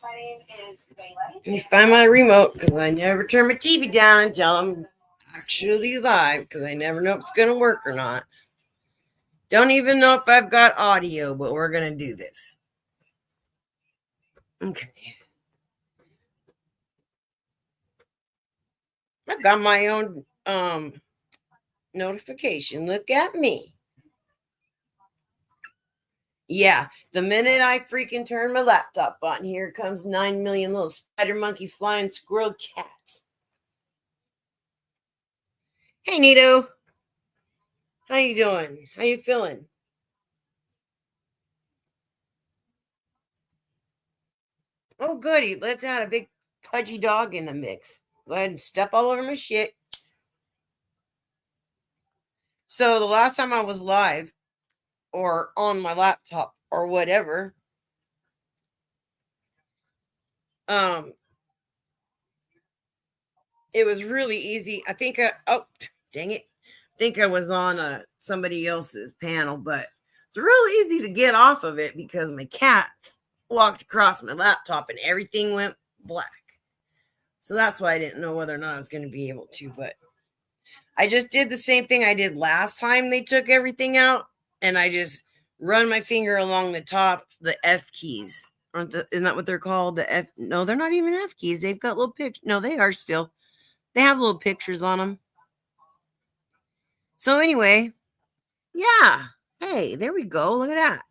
Let me find my remote because I never turn my TV down until I'm actually live because I never know if it's going to work or not. Don't even know if I've got audio, but we're going to do this. Okay. I've got my own notification. Look at me. Yeah, the minute I freaking turn my laptop on, here comes 9 million little spider monkey flying squirrel cats. Hey, Nito. How you doing? How you feeling? Oh, goody. Let's add a big pudgy dog in the mix. Go ahead and step all over my shit. So the last time I was live or on my laptop or whatever, it was really easy. I think dang it. I think I was on somebody else's panel, but it's really easy to get off of it because my cats walked across my laptop and everything went black. So that's why I didn't know whether or not I was going to be able to, but I just did the same thing I did last time they took everything out, and I just run my finger along the top, the F keys. Isn't that what they're called? The F? No, they're not even F keys. They've got little pictures. No, they are still. They have little pictures on them. So anyway, yeah. Hey, there we go. Look at that.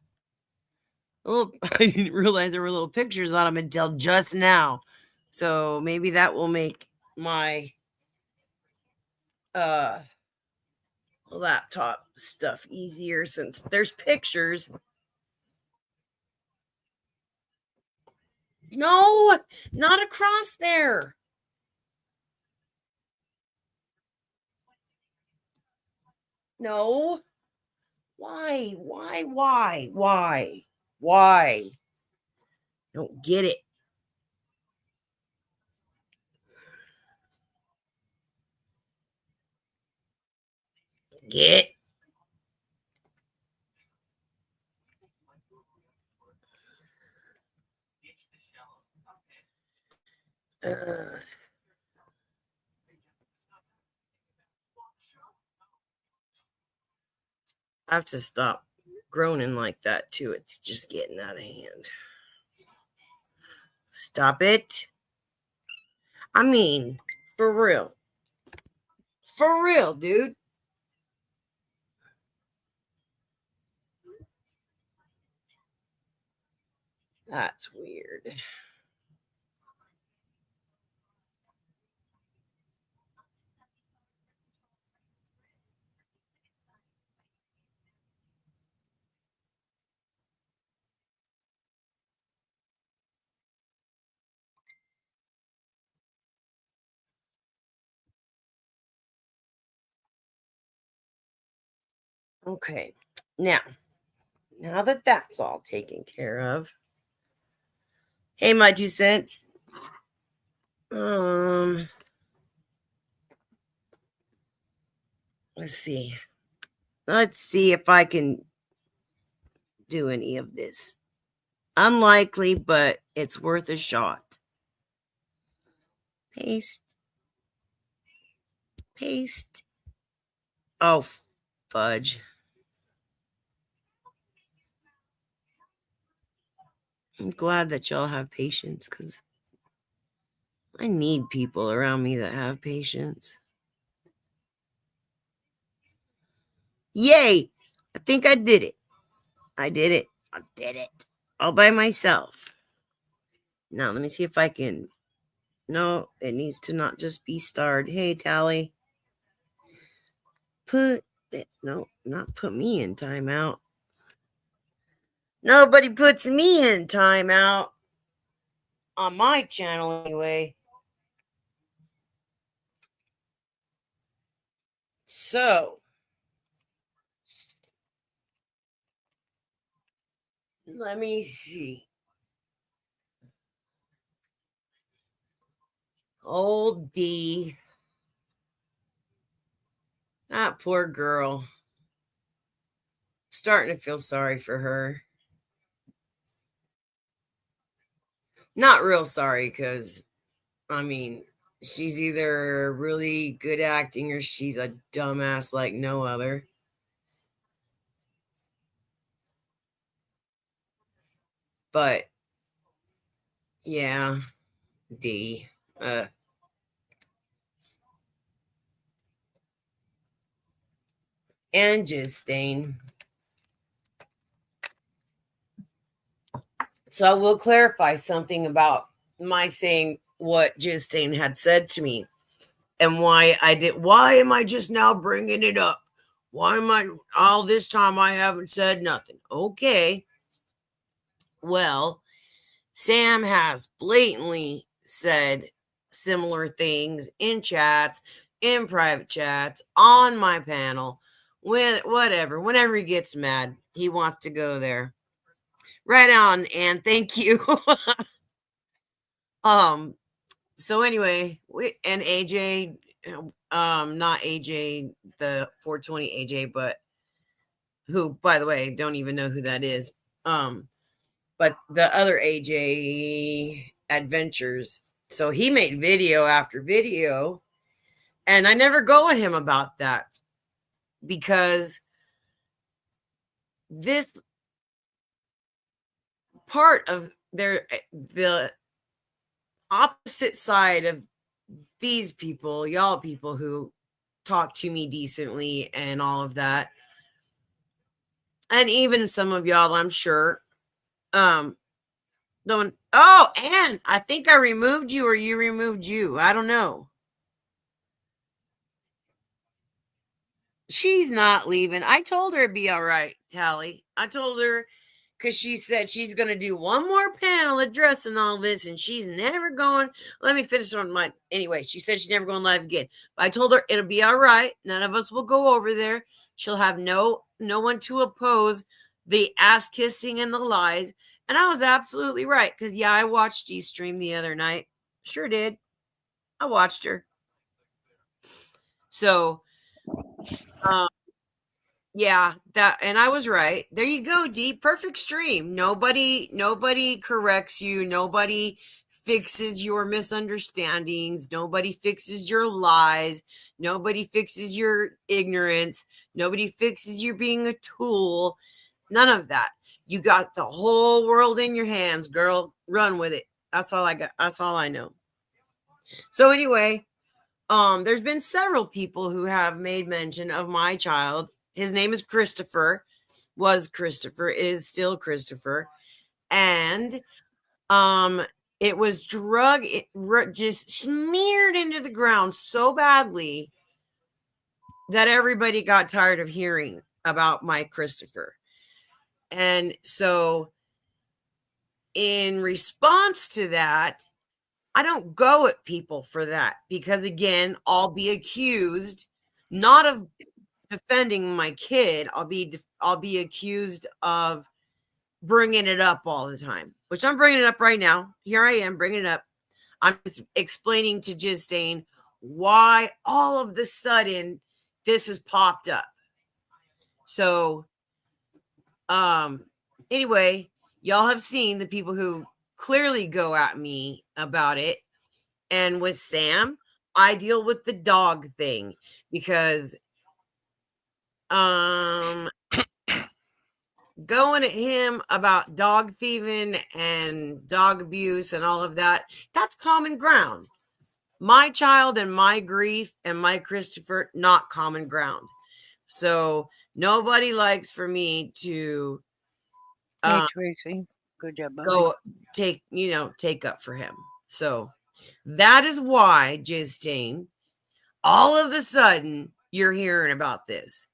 I didn't realize there were little pictures on them until just now. So maybe that will make my laptop stuff easier since there's pictures. No, not across there. No. Why? Why? Don't get it. Get. I have to stop groaning like that too. It's just getting out of hand. Stop it. I mean, for real. For real, dude. That's weird. Okay. Now that that's all taken care of. Hey, my 2 cents. Let's see. Let's see if I can do any of this. Unlikely, but it's worth a shot. Paste. Paste. Oh, fudge. I'm glad that y'all have patience because I need people around me that have patience. Yay! I think I did it. I did it. All by myself. Now, let me see if I can. No, it needs to not just be starred. Hey, Tally. Not put me in timeout. Nobody puts me in timeout. On my channel, anyway. So, let me see. Old D. That poor girl. Starting to feel sorry for her. Not real sorry, because I mean, she's either really good acting or she's a dumbass like no other. But yeah, D. And Jizz Stain. So I will clarify something about my saying what Jizz Stain had said to me and why am I just now bringing it up? Why am I all this time I haven't said nothing? Okay. Well, Sam has blatantly said similar things in chats, in private chats, on my panel, whenever he gets mad, he wants to go there. Right on, and thank you. So anyway, AJ, not AJ, the 420 AJ, but who, by the way, don't even know who that is. But the other AJ Adventures. So he made video after video, and I never go at him about that because this part of the opposite side of these people, y'all people who talk to me decently and all of that, and even some of y'all, I'm sure, don't. Oh, and I think I removed you or you removed you. I don't know. She's not leaving. I told her it'd be all right, Tally. I told her because she said she's going to do one more panel addressing all this and she's never going. Let me finish on mine. Anyway, she said she's never going live again. But I told her it'll be all right. None of us will go over there. She'll have no one to oppose the ass kissing and the lies. And I was absolutely right because, yeah, I watched you stream the other night. Sure did. I watched her. So, yeah, that, and I was right. There you go, D. Perfect stream. Nobody corrects you. Nobody fixes your misunderstandings. Nobody fixes your lies. Nobody fixes your ignorance. Nobody fixes you being a tool. None of that. You got the whole world in your hands, girl. Run with it. That's all I got. That's all I know. So anyway, there's been several people who have made mention of my child. His name is Christopher, is still Christopher. And it was just smeared into the ground so badly that everybody got tired of hearing about my Christopher. And so in response to that, I don't go at people for that because, again, I'll be accused not of defending my kid. I'll be accused of bringing it up all the time, which I'm bringing it up right now. Here I am bringing it up. I'm just explaining to Jizz Stain why all of the sudden this has popped up. So, anyway, y'all have seen the people who clearly go at me about it. And with Sam, I deal with the dog thing because going at him about dog thieving and dog abuse and all of that, that's common ground. My child and my grief and my Christopher, not common ground. So nobody likes for me to Hey, Tracy. Good job, buddy. go take up for him. So that is why, Jizz Stain, all of a sudden you're hearing about this.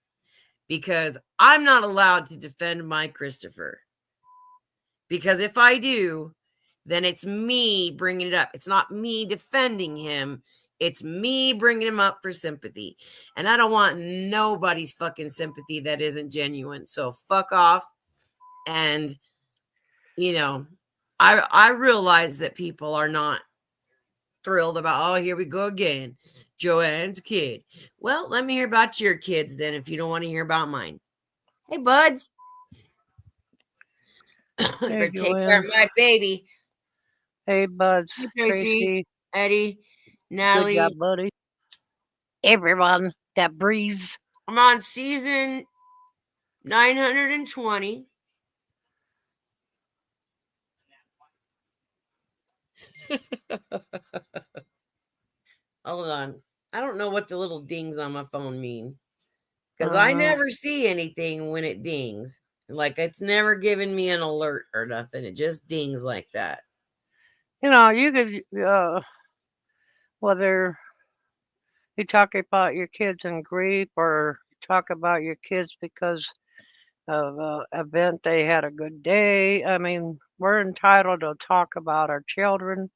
Because I'm not allowed to defend my Christopher. Because if I do, then it's me bringing it up. It's not me defending him. It's me bringing him up for sympathy. And I don't want nobody's fucking sympathy that isn't genuine. So fuck off. And, I realize that people are not thrilled about, oh, here we go again. Joanne's kid. Well, let me hear about your kids then if you don't want to hear about mine. Hey, buds. Hey, Better take care of my baby. Hey, Buds, Hey, Tracy, Tracy. Eddie, Good Natalie. job, buddy. Everyone that breathes. I'm on season 920. Hold on. I don't know what the little dings on my phone mean because I never see anything when it dings. Like it's never given me an alert or nothing. It just dings like that. You know, you could, whether you talk about your kids in grief or talk about your kids because of an event they had a good day. I mean, we're entitled to talk about our children,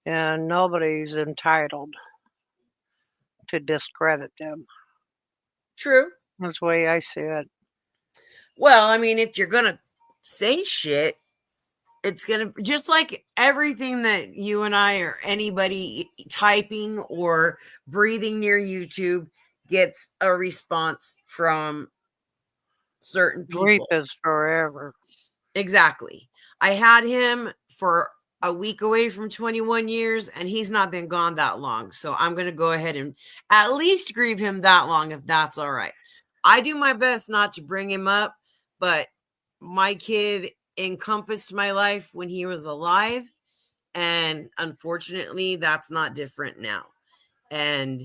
and nobody's entitled to discredit them. True. That's the way I see it. Well, I mean, if you're going to say shit, it's going to just like everything that you and I or anybody typing or breathing near YouTube gets a response from certain Grief people. is forever. Exactly. I had him for a week away from 21 years and he's not been gone that long. So I'm going to go ahead and at least grieve him that long if that's all right. I do my best not to bring him up, but my kid encompassed my life when he was alive. And unfortunately, that's not different now. And,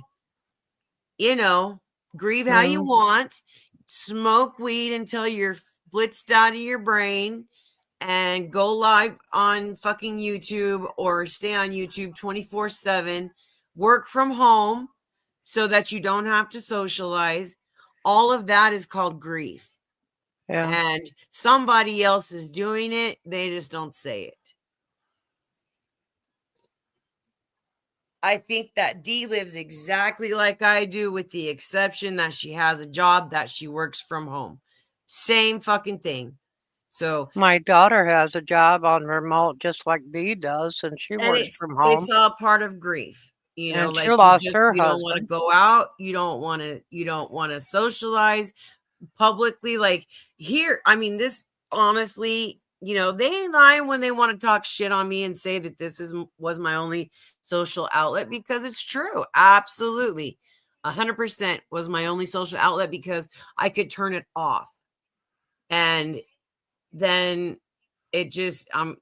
you know, grieve how you want, smoke weed until you're blitzed out of your brain, and go live on fucking YouTube or stay on YouTube 24/7, work from home so that you don't have to socialize. All of that is called grief. Yeah. And somebody else is doing it, they just don't say it. I think that Dee lives exactly like I do, with the exception that she has a job that she works from home. Same fucking thing. So my daughter has a job on remote just like Dee does, and she and works from home. it's all part of grief. You know, And she like lost her you don't want to husband. go out, you don't want to socialize publicly. Like here, I mean, this honestly, they ain't lying when they want to talk shit on me and say that was my only social outlet, because it's true. Absolutely. 100% was my only social outlet because I could turn it off. And then it just, I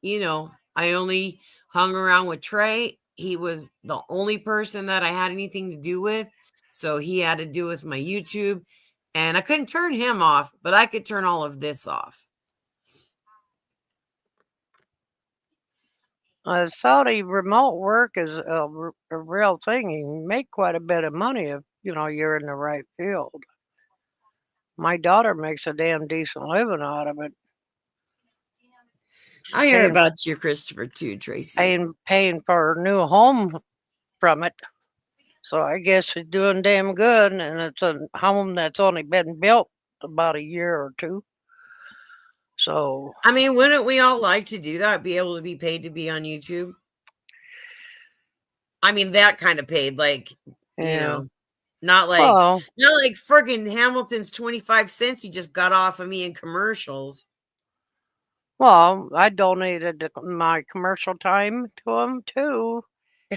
only hung around with Trey. He was the only person that I had anything to do with. So he had to do with my YouTube. And I couldn't turn him off, but I could turn all of this off. Saudi remote work is a real thing. You can make quite a bit of money if you're in the right field. My daughter makes a damn decent living out of it. I hear about you, Christopher, too, Tracy. Paying for her new home from it. So I guess she's doing damn good. And it's a home that's only been built about a year or two. So I mean, wouldn't we all like to do that? Be able to be paid to be on YouTube? I mean, that kind of paid, like, not like friggin' Hamilton's 25 cents he just got off of me in commercials. Well, I donated my commercial time to him too.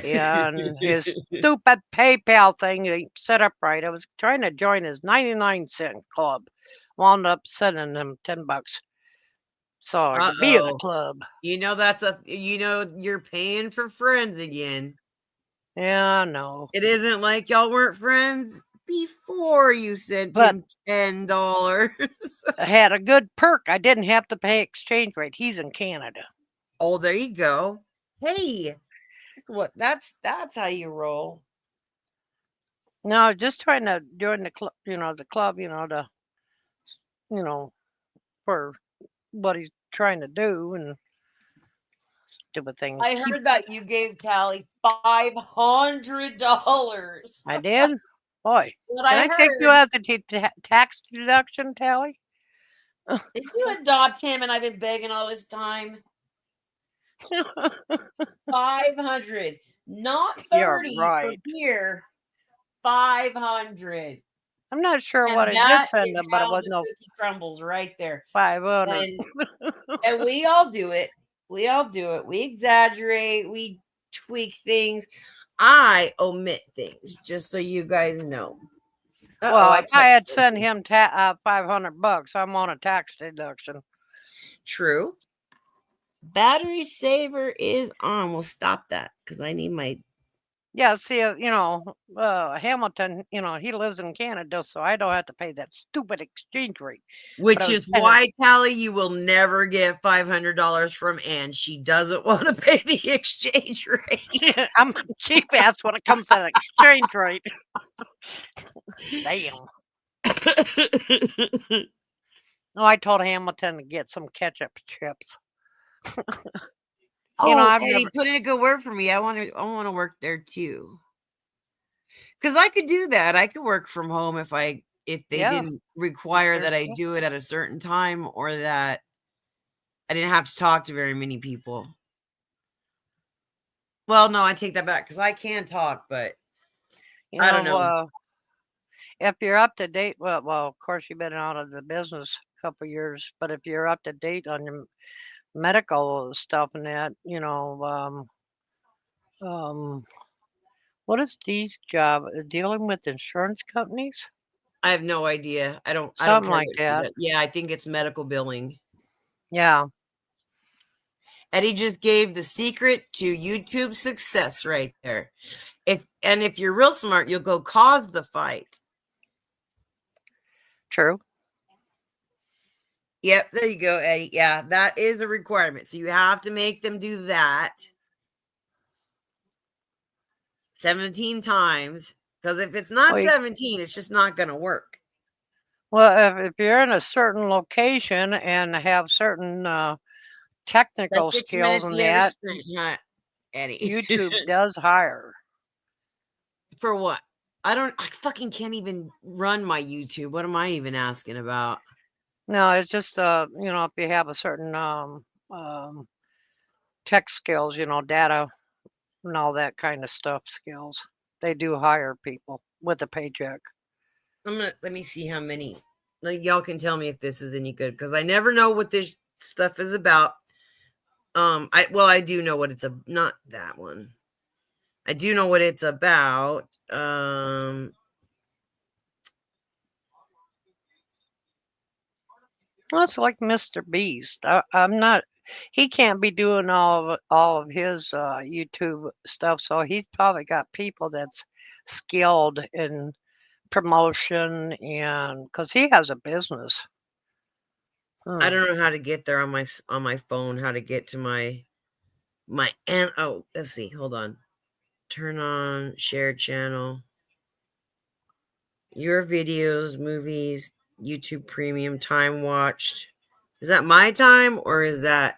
And his stupid PayPal thing he set up right. I was trying to join his 99-cent club. Wound up sending him $10. So I could be in the club. You're paying for friends again. Yeah, I know. It isn't like y'all weren't friends before you sent him $10. I had a good perk. I didn't have to pay exchange rate. He's in Canada. Oh, there you go. Hey, that's how you roll. No, just trying to join the club, for what he's trying to do and stupid things. I heard that you gave Tally $500. I did? Boy, What can I take you as a tax deduction, Tally? Did you adopt him and I've been begging all this time? 500, not 30 for beer. 500. I'm not sure what I did send them, but it was no crumbles right there. 500. And we all do it. We all do it. We exaggerate. We tweak things. I omit things, just so you guys know. Well, I if I had touched sent something. him $500, I'm on a tax deduction. True. Battery saver is on. We'll stop that because I need my. Yeah, see, Hamilton, he lives in Canada, so I don't have to pay that stupid exchange rate. But I Which was is kind of, why, Tally, you will never get $500 from Ann. She doesn't want to pay the exchange rate. I'm a cheap ass when it comes to the exchange rate. Damn. Oh, I told Hamilton to get some ketchup chips. Oh, I've Eddie, never. put in a good word for me. I want to work there too. Because I could do that. I could work from home if they Yeah, didn't require sure that I can. do it at a certain time or that I didn't have to talk to very many people. Well, no, I take that back because I can talk, but I don't know. If you're up to date, well, of course you've been out of the business a couple years, but if you're up to date on your medical stuff and that, what is Dee's job? Dealing with insurance companies? I have no idea. I don't Something care like what she that. does. Yeah, I think it's medical billing. Yeah, Eddie just gave the secret to YouTube success right there. If you're real smart, you'll go cause the fight. true. Yep, there you go, Eddie. Yeah, that is a requirement. So you have to make them do that 17 times. Because if it's not Well, 17, it's just not going to work. if you're in a certain location and have certain That's technical 6 minutes skills and you ever that, spent, huh, Eddie? YouTube does hire. For what? I fucking can't even run my YouTube. What am I even asking about? No, it's just if you have a certain tech skills, data and all that kind of stuff skills, they do hire people with a paycheck. Let me see how many. Like, y'all can tell me if this is any good because I never know what this stuff is about. I do know what it's not that one. I do know what it's about. Well, it's like Mr. Beast. I'm not. He can't be doing all of his YouTube stuff, so he's probably got people that's skilled in promotion and because he has a business. I don't know how to get there on my phone. How to get to my and oh, let's see. Hold on. Turn on share channel. Your videos, movies, YouTube Premium, time watched. Is that my time or is that?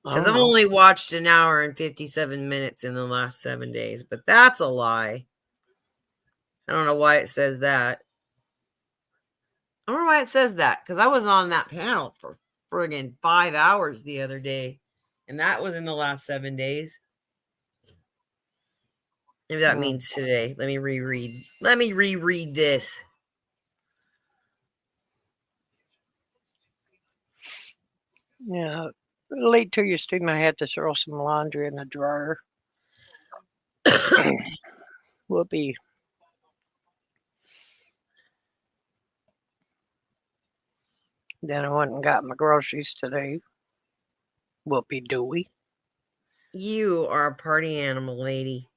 I Because don't I've know. only watched an hour and 57 minutes in the last 7 days, but that's a lie. I don't know why it says that. I don't know why it says that because I was on that panel for friggin' 5 hours the other day, and that was in the last 7 days. Maybe that means today. Let me reread. Let me reread this. Yeah, late to your stream, I had to throw some laundry in the dryer. Whoopee. Then I went and got my groceries today. Whoopee dooey. You are a party animal, lady.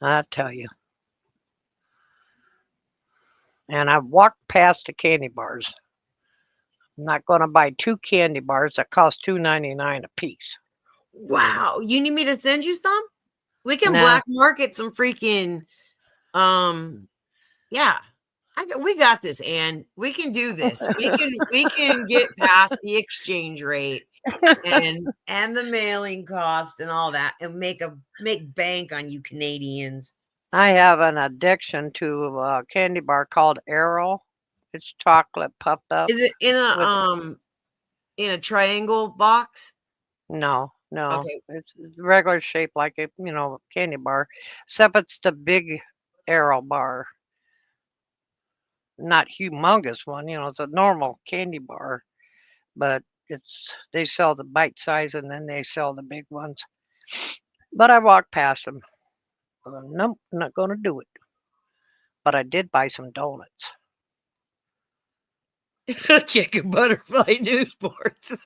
I tell you. And I walked past the candy bars. I'm not going to buy 2 candy bars that cost $2.99 a piece. Wow. You need me to send you some? We can Nah, black market some freaking yeah. We got this, Ann. We can do this. We can get past the exchange rate and the mailing cost and all that and make bank on you Canadians. I have an addiction to a candy bar called Arrow. It's chocolate puffed up Is it with in a triangle box? no. Okay. It's regular shape like a candy bar, except it's the big Arrow bar, not humongous one. It's a normal candy bar, but they sell the bite size and then they sell the big ones. But I walked past them. Nope, I'm not going to do it. But I did buy some donuts. Chicken butterfly Newsports.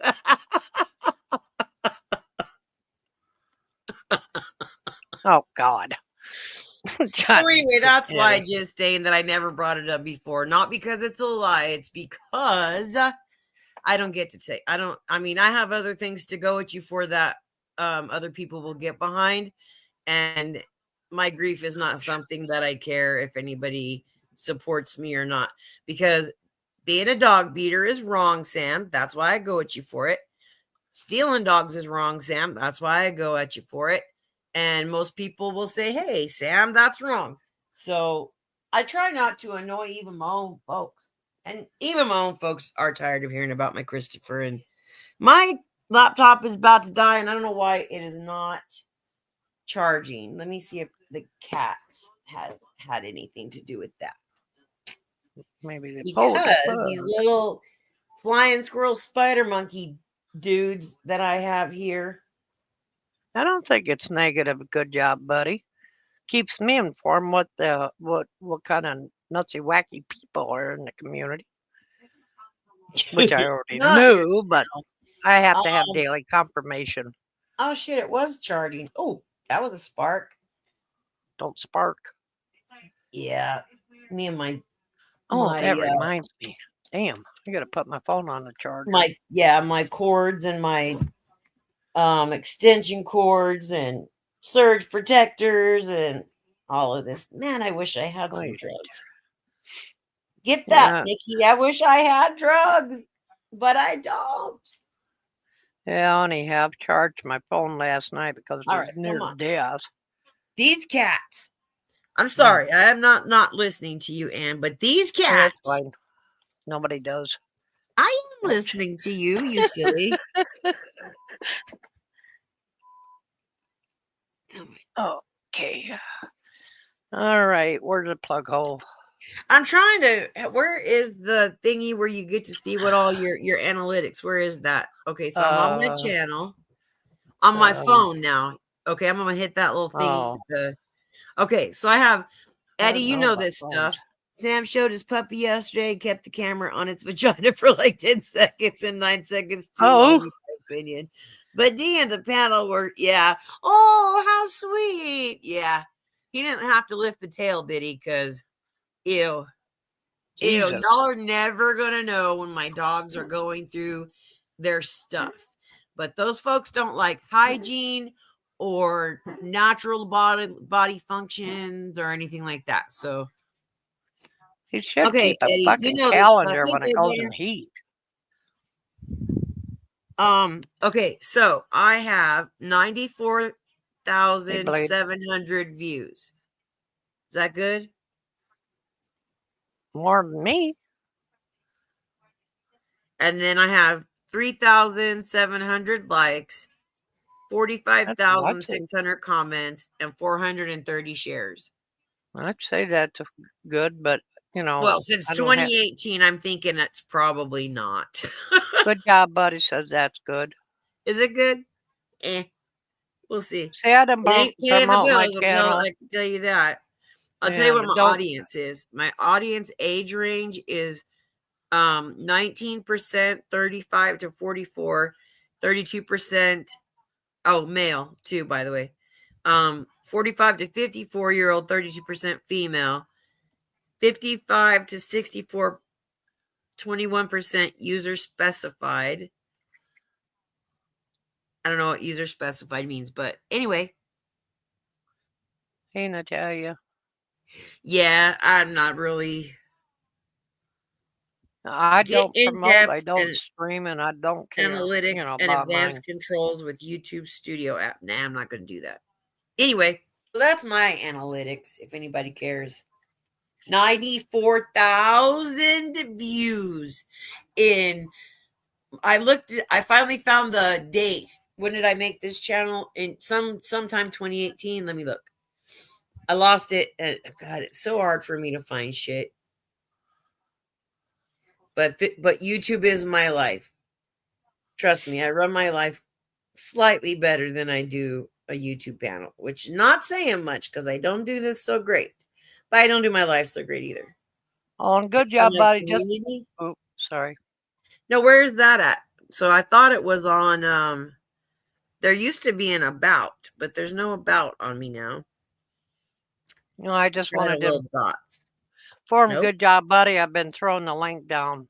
Oh, God. So anyway, that's why I just saying that I never brought it up before. Not because it's a lie. It's because I don't get to say. I mean, I have other things to go at you for that other people will get behind. And my grief is not something that I care if anybody supports me or not. Because being a dog beater is wrong, Sam. That's why I go at you for it. Stealing dogs is wrong, Sam. That's why I go at you for it. And most people will say, hey, Sam, that's wrong. So I try not to annoy even my own folks. And even my own folks are tired of hearing about my Christopher. And my laptop is about to die, and I don't know why it is not charging. Let me see if the cats had anything to do with that. Maybe they because these little flying squirrel spider monkey dudes that I have here. I don't think it's negative. Good job, buddy. Keeps me informed what kind of nutsy wacky people are in the community, which I already knew, but I have to have daily confirmation. Oh shit! It was charging. Oh, that was a spark. Don't spark. Yeah, me and my. That reminds me. Damn, I gotta put my phone on the charger. My cords and my extension cords and surge protectors and all of this. Man, I wish I had some drugs. Get that, Nikki. I wish I had drugs, but I don't. Yeah, I only have charged my phone last night because it was near death. These cats. I'm sorry. I am not listening to you, Ann, but these cats. Fine. Nobody does. I am listening to you, you silly. Okay. All right. Where's the plug hole? I'm trying to. Where is the thingy where you get to see what all your analytics? Where is that? Okay, so I'm on my channel, on my phone now. Okay, I'm gonna hit that little thingy. Okay, so I have Eddie. You know this stuff. Sam showed his puppy yesterday. Kept the camera on its vagina for like 10 seconds and 9 seconds too long, in my opinion. But D and the panel were, oh, how sweet. Yeah, he didn't have to lift the tail, did he? Because ew. Y'all are never gonna know when my dogs are going through their stuff. But those folks don't like hygiene or natural body functions or anything like that. So he should keep a fucking calendar when it goes in heat. Okay, so I have 94,700 views. Is that good? More than me. And then I have 3,700 likes, 45,600 comments, and 430 shares. I'd say that's good, but well, since 2018, I'm thinking that's probably not. Good job, buddy. Says that's good. Is it good? We'll see. See, I didn't promote my channel. I can tell you that. I'll tell you what my audience is. My audience age range is 19%, 35 to 44, 32%. Oh, male too, by the way. 45 to 54-year-old, 32% female. 55 to 64, 21% user specified. I don't know what user specified means, but anyway. Hey, Natalia. Yeah, I'm not really. I don't promote, I don't stream, and I don't care. Analytics and advanced controls with YouTube Studio app. Nah, I'm not going to do that. Anyway, so that's my analytics, if anybody cares. 94,000 views I finally found the date. When did I make this channel? In sometime 2018. Let me look. I lost it. God, it's so hard for me to find shit. But YouTube is my life. Trust me, I run my life slightly better than I do a YouTube panel, which not saying much because I don't do this so great, but I don't do my life so great either. Oh, good It's on job, my buddy. Just community. oh, sorry. No, where is that at? So I thought it was on there used to be an about, but there's no about on me now. No, I just Try the wanted to little dots. inform Nope. good job, buddy. I've been throwing the link down.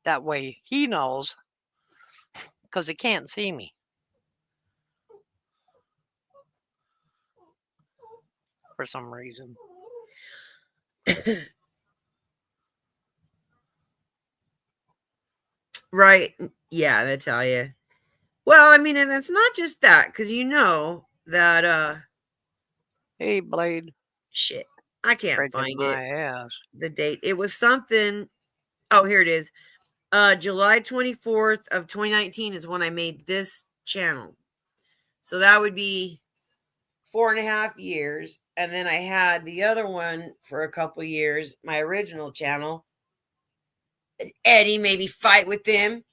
That way he knows because he can't see me for some reason. Right. Yeah, Natalia. Well, I mean, and it's not just that, because you know that Hey, Blade. shit. I can't Breaking find my it. ass. The date. It was something. Oh, here it is. July 24th of 2019 is when I made this channel. So that would be 4.5 years. And then I had the other one for a couple years, my original channel. Eddie made me fight with them.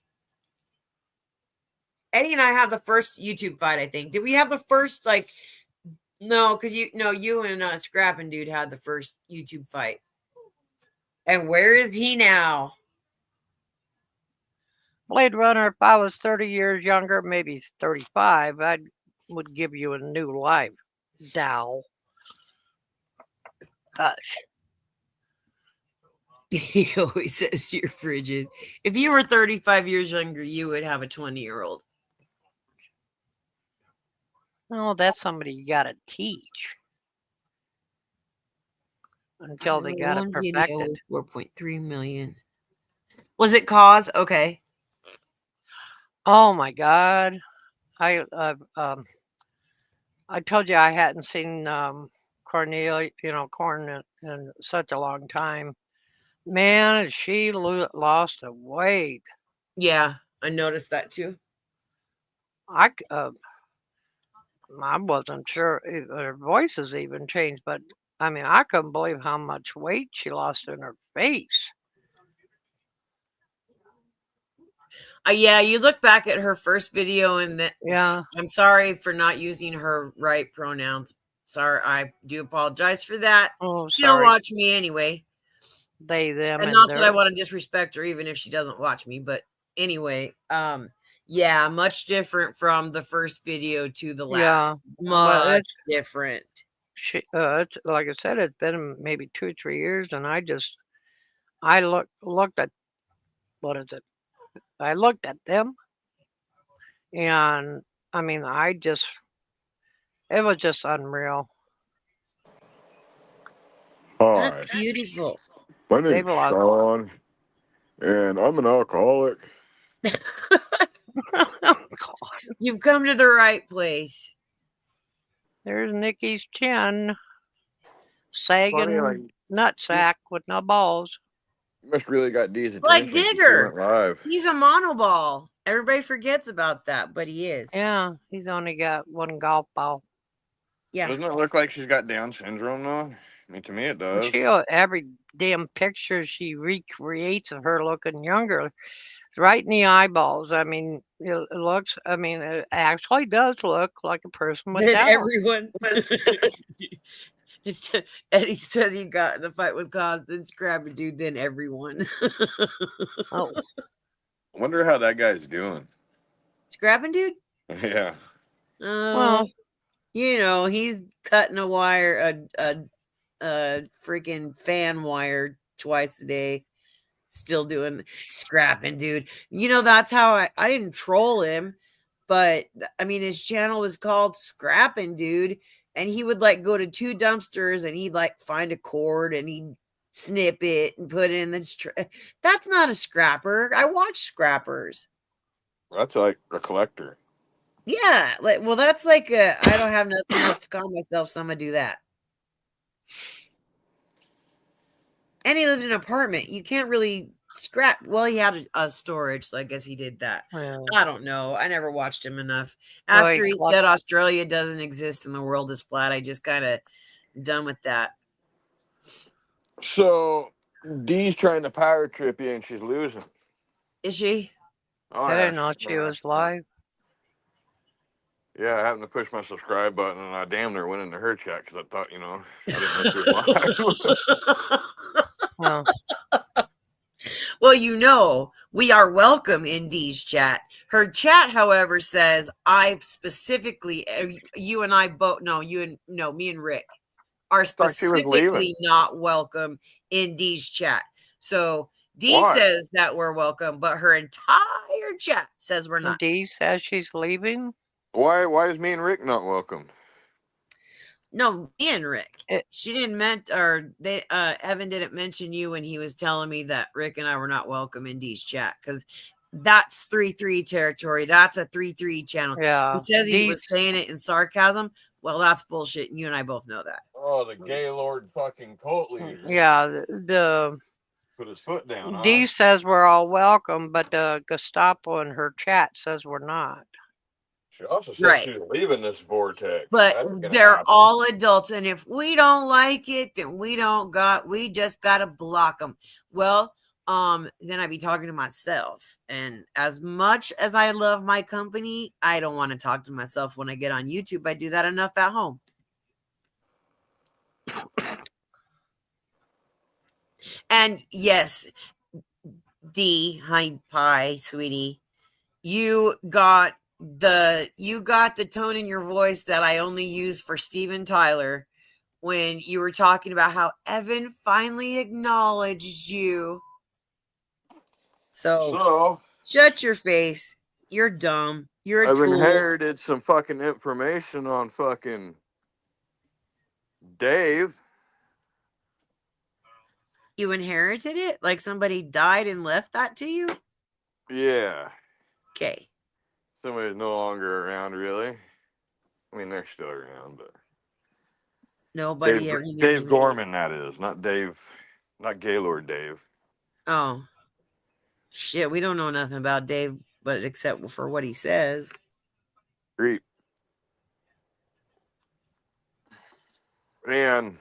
Eddie and I had the first YouTube fight, I think. Did we have the first, like, no, because you and Scrapping Dude had the first YouTube fight. And where is he now? Blade Runner, if I was 30 years younger, maybe 35, I would give you a new life. Dow. Hush. He always says you're frigid. If you were 35 years younger, you would have a 20-year-old. Oh, that's somebody you got to teach until they got it One video perfected. with 4.3 million. Was it Cause? Okay. Oh my God. I told you I hadn't seen Cornelia, Corn in such a long time. Man, she lost the weight. Yeah, I noticed that too. I wasn't sure if her voice has even changed, but I mean, I couldn't believe how much weight she lost in her face. Yeah, you look back at her first video and that. Yeah. I'm sorry for not using her right pronouns. Sorry, I do apologize for that. Oh, She don't sorry. watch me anyway. They, them, And and not that I their. want to disrespect her, even if she doesn't watch me. But anyway, yeah, much different from the first video to the Yeah. last. Well, Much different. it's like I said, it's been maybe 2 or 3 years, and I looked at what is it? I looked at them, and I mean, it was just unreal. Hi, That's beautiful. my They've name's lost. Sean, and I'm an alcoholic. You've come to the right place. There's Nikki's chin, Funny, sagging like nutsack with no balls. you must really got Dee's Like attention since he Digger. went live. He's a monoball. Everybody forgets about that, but he is. Yeah, he's only got one golf ball. Yeah. Doesn't it look like she's got Down syndrome though? I mean, to me it does. Every damn picture she recreates of her looking younger, it's right in the eyeballs. I mean, it looks. I mean, it actually does look like a person with Then Down. everyone. Eddie says he got in the fight with Cos, then Scrappy Dude, then everyone. Oh, I wonder how that guy's doing. Scrapping Dude? Yeah. well, He's cutting a wire, a freaking fan wire twice a day. Still doing Scrapping Dude. That's how I didn't troll him, but I mean, his channel was called Scrapping Dude, and he would like go to 2 dumpsters and he'd like find a cord and he'd snip it and put it in the. That's not a scrapper. I watch scrappers. That's like a collector. Yeah, that's like I don't have nothing else to call myself, so I'm gonna do that. And he lived in an apartment. You can't really scrap. Well, he had a storage, so I guess he did that. I don't know. I never watched him enough. After he said Australia doesn't exist and the world is flat, I just kind of done with that. So Dee's trying to power trip you and she's losing. Is she? Oh, I yeah, didn't know she was live. Yeah, I happened to push my subscribe button, and I damn near went into her chat because I thought, I didn't know she was live. No. Well, we are welcome in Dee's chat. Her chat, however, says I specifically, you and I both, me and Rick are Thought she was specifically leaving. not welcome in Dee's chat. So Dee Why? says that we're welcome, but her entire chat says we're not. Dee says she's leaving. Why is me and Rick not welcome? No, me and Rick. She didn't Evan didn't mention you when he was telling me that Rick and I were not welcome in Dee's chat because that's 3-3 territory. That's a 3-3 channel. Yeah. He says he was saying it in sarcasm. Well, that's bullshit, and you and I both know that. Oh, the Gaylord fucking cult leader. Yeah, the put his foot down. Dee says we're all welcome, but the Gestapo in her chat says we're not. She also said she was leaving this vortex. But they're all adults, and if we don't like it, then we just gotta block them. Well, then I'd be talking to myself. And as much as I love my company, I don't want to talk to myself when I get on YouTube. I do that enough at home. And yes, Dee, hi pie, sweetie, you got the tone in your voice that I only use for Steven Tyler when you were talking about how Evan finally acknowledged you. So shut your face. You're dumb. You're a I've tool. inherited some fucking information on fucking Dave. You inherited it? Like somebody died and left that to you? Yeah. Okay. Somebody's no longer around, really. I mean, they're still around, but nobody. Dave Gorman, that is, not Dave, not Gaylord Dave. Oh, shit! We don't know nothing about Dave, but except for what he says. Great. And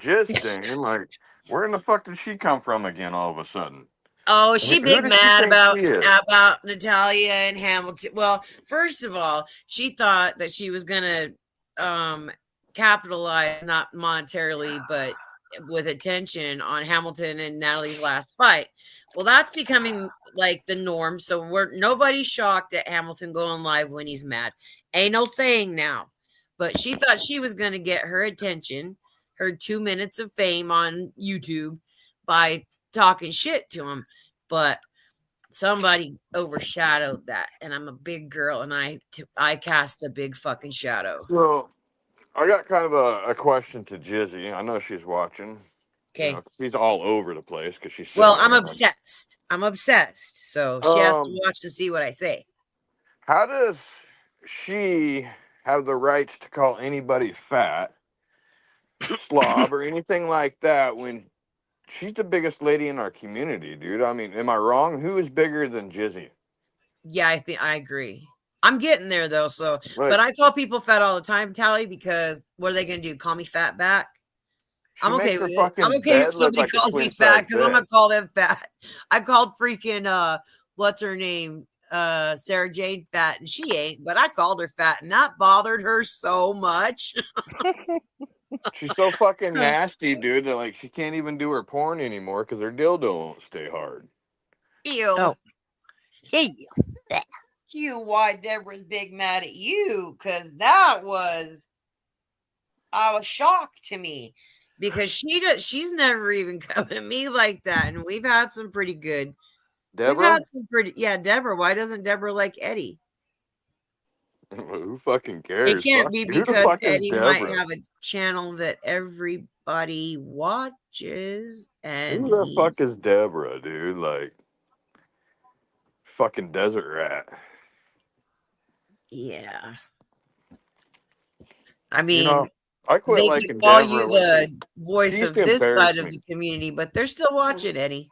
just saying, like, where in the fuck did she come from again? All of a sudden. Oh, she big mad about Natalia and Hamilton. Well, first of all, she thought that she was gonna capitalize, not monetarily, but with attention on Hamilton and Natalie's last fight. Well, that's becoming like the norm. So nobody's shocked at Hamilton going live when he's mad. Ain't no thing now. But she thought she was gonna get her attention, her 2 minutes of fame on YouTube by talking shit to him, but somebody overshadowed that, and I'm a big girl, and I cast a big fucking shadow. So I got kind of a question to Jizzy. I know she's watching. Okay, she's all over the place because she's I'm obsessed. So she has to watch to see what I say. How does she have the rights to call anybody fat, slob, or anything like that when she's the biggest lady in our community, dude? I mean, am I wrong? Who is bigger than Jizzy? Yeah, I agree. I'm getting there though. So, but I call people fat all the time, Tally, because what are they going to do? Call me fat back? I'm okay with it. I'm okay if somebody calls me fat because I'm going to call them fat. I called freaking, what's her name? Sarah Jane fat, and she ain't, but I called her fat, and that bothered her so much. She's so fucking nasty, dude, that like she can't even do her porn anymore because her dildo won't stay hard. Ew. Oh. Hey. You, why Deborah's big mad at you? Because that was a shock to me. Because she's never even come at me like that, and we've had some pretty good. Deborah? Deborah. Why doesn't Deborah like Eddie? Who fucking cares? It can't be because Eddie might have a channel that everybody watches. And who the fuck is Deborah, dude? Like, fucking desert rat. Yeah. I mean, I quit they liking can call Deborah you the voice of this side of the community, but they're still watching Eddie.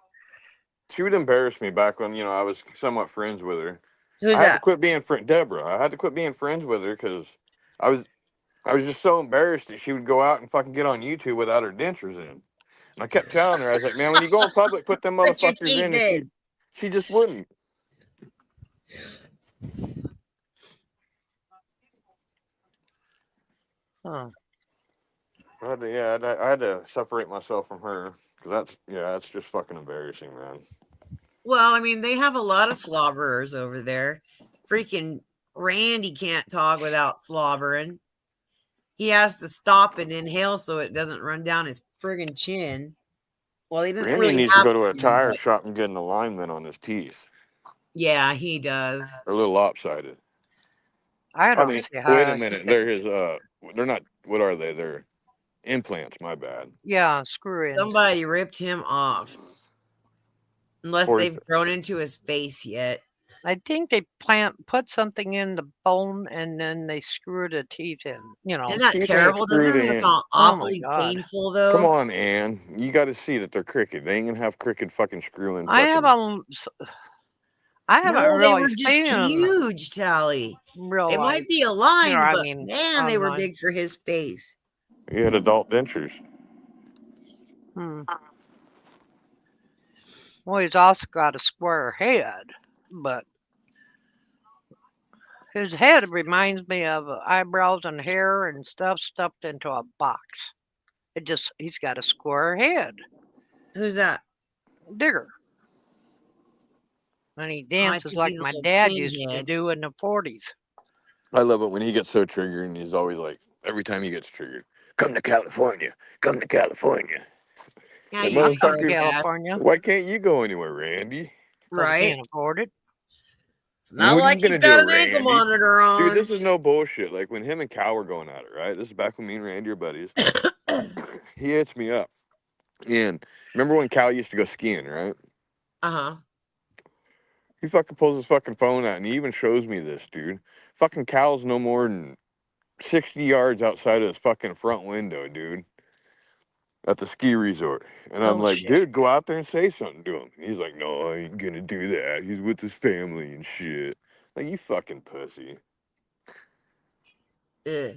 She would embarrass me back when, I was somewhat friends with her. Who's I had that? to quit being Deborah. I had to quit being friends with her because I was just so embarrassed that she would go out and fucking get on YouTube without her dentures in. And I kept telling her, I was like, man, when you go in public, put them motherfuckers in. And she just wouldn't. Huh. I had to separate myself from her because that's just fucking embarrassing, man. Well, I mean, they have a lot of slobberers over there. Freaking Randy can't talk without slobbering. He has to stop and inhale so it doesn't run down his friggin' chin. Well, he doesn't Randy really needs to have go to a chin, tire but shop and get an alignment on his teeth. yeah, he does. They're a little lopsided. I I don't mean, see wait how a he minute. could. They're his they're not, what are they? They're implants, my bad. Yeah, screw ins. Somebody ripped him off. Unless Or they've grown into his face yet. I think they put something in the bone and then they screw the teeth in. You know. Isn't that teeth ain't terrible? Doesn't screwed it in. sound Oh my awfully God. painful Come though? on, Ann. You got to see that they're crooked. They ain't gonna have crooked fucking screw in. I haven't No, they really were just seen them huge, Tally. real They life. might be aligned, I but mean, man, they were online. big for his face. He had adult dentures. Hmm. Well, he's also got a square head, but his head reminds me of eyebrows and hair and stuff stuffed into a box. He's got a square head. Who's that? Digger. And he Oh, I dances think like he's a my little dad used to pinhead. do in the 40s. I love it when he gets so triggered and he's always like, every time he gets triggered, come to California. Come to California. Yeah, Like, you I'm from motherfucker, California. why can't you go anywhere, Randy? right? Can't afford it. It's not What are like you gonna he's got do, an ankle Randy? monitor on. Dude, this is no bullshit. Like when him and Cal were going at it, right? This is back when me and Randy are buddies. He hits me up. And remember when Cal used to go skiing, right? Uh-huh. He fucking pulls his fucking phone out and he even shows me this, dude. Fucking Cal's no more than 60 yards outside of his fucking front window, dude. At the ski resort. And I'm Oh, like, shit. dude, go out there and say something to him. And he's like, no, I ain't gonna do that. He's with his family and shit. Like, you fucking pussy. Ugh.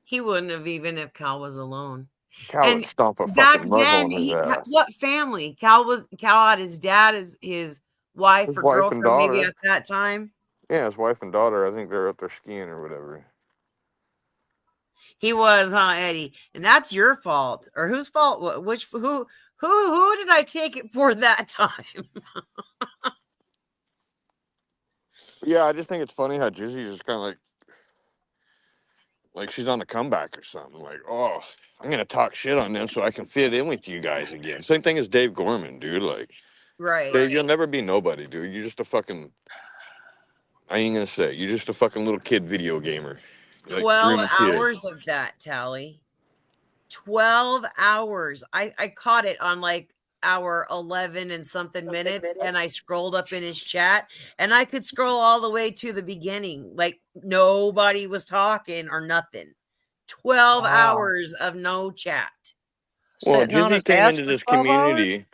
He wouldn't have even if Cal was alone. Cal And would stomp a back fucking mud hole then, in his ass. what family? Cal had his dad as his wife His or wife and girlfriend, maybe daughter. at that time. Yeah, his wife and daughter. I think they're up there skiing or whatever. He was, huh, Eddie? And that's your fault, or whose fault? Who did I take it for that time? Yeah, I just think it's funny how Jizzy's just kind of like she's on the comeback or something. Like, oh, I'm gonna talk shit on them so I can fit in with you guys again. Same thing as Dave Gorman, dude. Like, Right. Dave, you'll never be nobody, dude. You're just a fucking. I ain't gonna say. You're just a fucking little kid video gamer. Like, 12 grooming kids. hours of that, Tally. 12 hours. I caught it on like hour 11 and something minutes, and I scrolled up in his chat, and I could scroll all the way to the beginning. Like nobody was talking or nothing. 12 Wow. hours of no chat. Well, Sitting on Jizzy his came ass into for this 12 hours? community.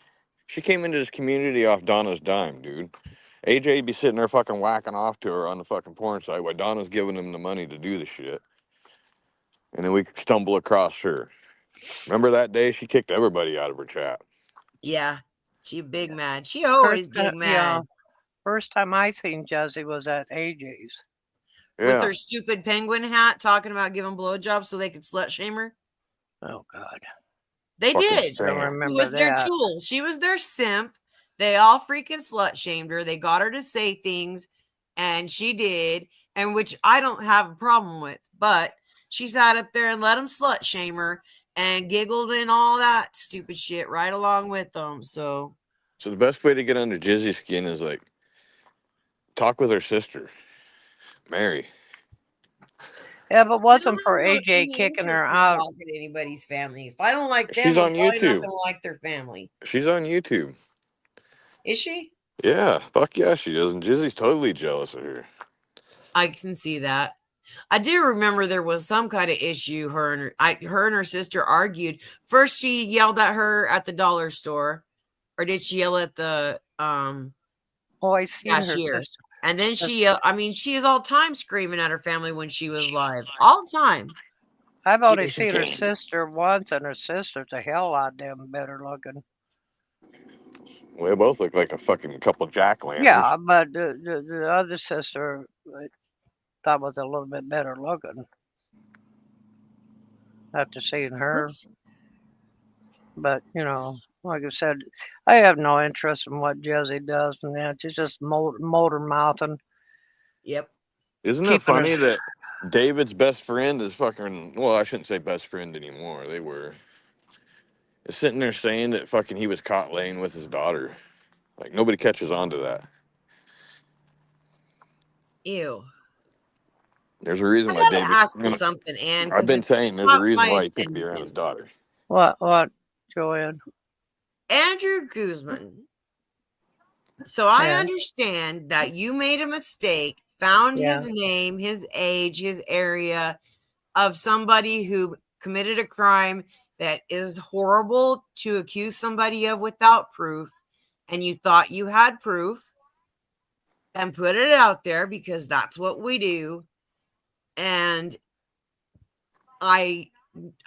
She came into this community off Donna's dime, dude. AJ'd be sitting there fucking whacking off to her on the fucking porn site while Donna's giving him the money to do the shit. And then we stumble across her. Remember that day? She kicked everybody out of her chat. Yeah, she big mad. She always big mad. Yeah. First time I seen Jazzy was at AJ's. With Yeah. her stupid penguin hat talking about giving blowjobs so they could slut shame her. Oh, God. They Fucking did. I Sam. don't She remember was their that. tool. She was their simp. They all freaking slut shamed her. They got her to say things, and she did, and which I don't have a problem with. But she sat up there and let them slut shame her and giggled and all that stupid shit right along with them. So So the best way to get under Jizzy's skin is like talk with her sister, Mary. Yeah, if it I wasn't don't for have AJ any kicking interest her in out, talking to anybody's family. If I don't like them, She's I'm on probably not YouTube. gonna like their family. She's on YouTube. Is she? Yeah, fuck yeah, she does. And Jizzy's totally jealous of her. I can see that. I do remember there was some kind of issue. Her and her sister argued. First, she yelled at her at the dollar store, or did she yell at the oh, I seen her cashier? sister. And then she is all time screaming at her family when she was live, all the time. I've only seen her sister once, and her sister's a hell lot damn better looking. Well, they both look like a fucking couple jack-o'-lanterns. Yeah, but the other sister I thought was a little bit better looking after seeing her. Whoops. But, you know, like I said, I have no interest in what Jesse does and that. She's just motor mouthing. Yep. Isn't it keeping funny it- that David's best friend is fucking, well, I shouldn't say best friend anymore. They were sitting there saying that fucking he was caught laying with his daughter. Like, nobody catches on to that. Ew. There's a reason I why gotta David. ask you something, Ann. I've 'cause been it saying there's a caught reason my why he couldn't be around his attention. daughter. What, Joanne? Andrew Guzman. So I Yeah. understand that you made a mistake, found Yeah. his name, his age, his area of somebody who committed a crime that is horrible to accuse somebody of without proof, and you thought you had proof and put it out there because that's what we do. And I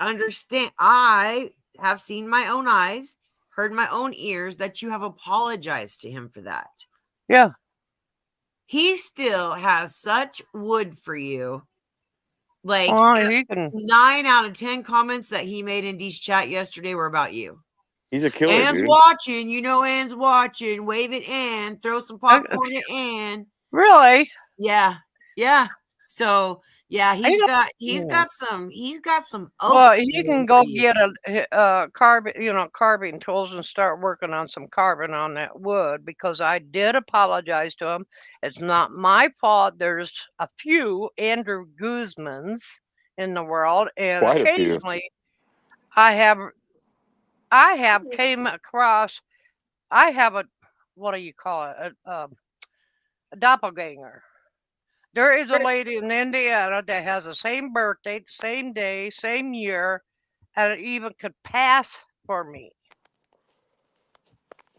understand, I have seen my own eyes, heard my own ears that you have apologized to him for that. Yeah. He still has such wood for you. Like Well, he can. 9 out of 10 comments that he made in Dee's chat yesterday were about you. He's a killer, Ann's dude. watching, you know Ann's watching. Wave at Ann, throw some popcorn at Ann. Really? Yeah. So yeah, he's Yeah. got some Well, oak he can wood go for you. get a carving tools and start working on some carving on that wood, because I did apologize to him. It's not my fault. There's a few Andrew Guzmans in the world, and Quite a few. occasionally I have came across. I have a, what do you call it? A doppelganger. There is a lady in Indiana that has the same birthday, the same day, same year, and it even could pass for me.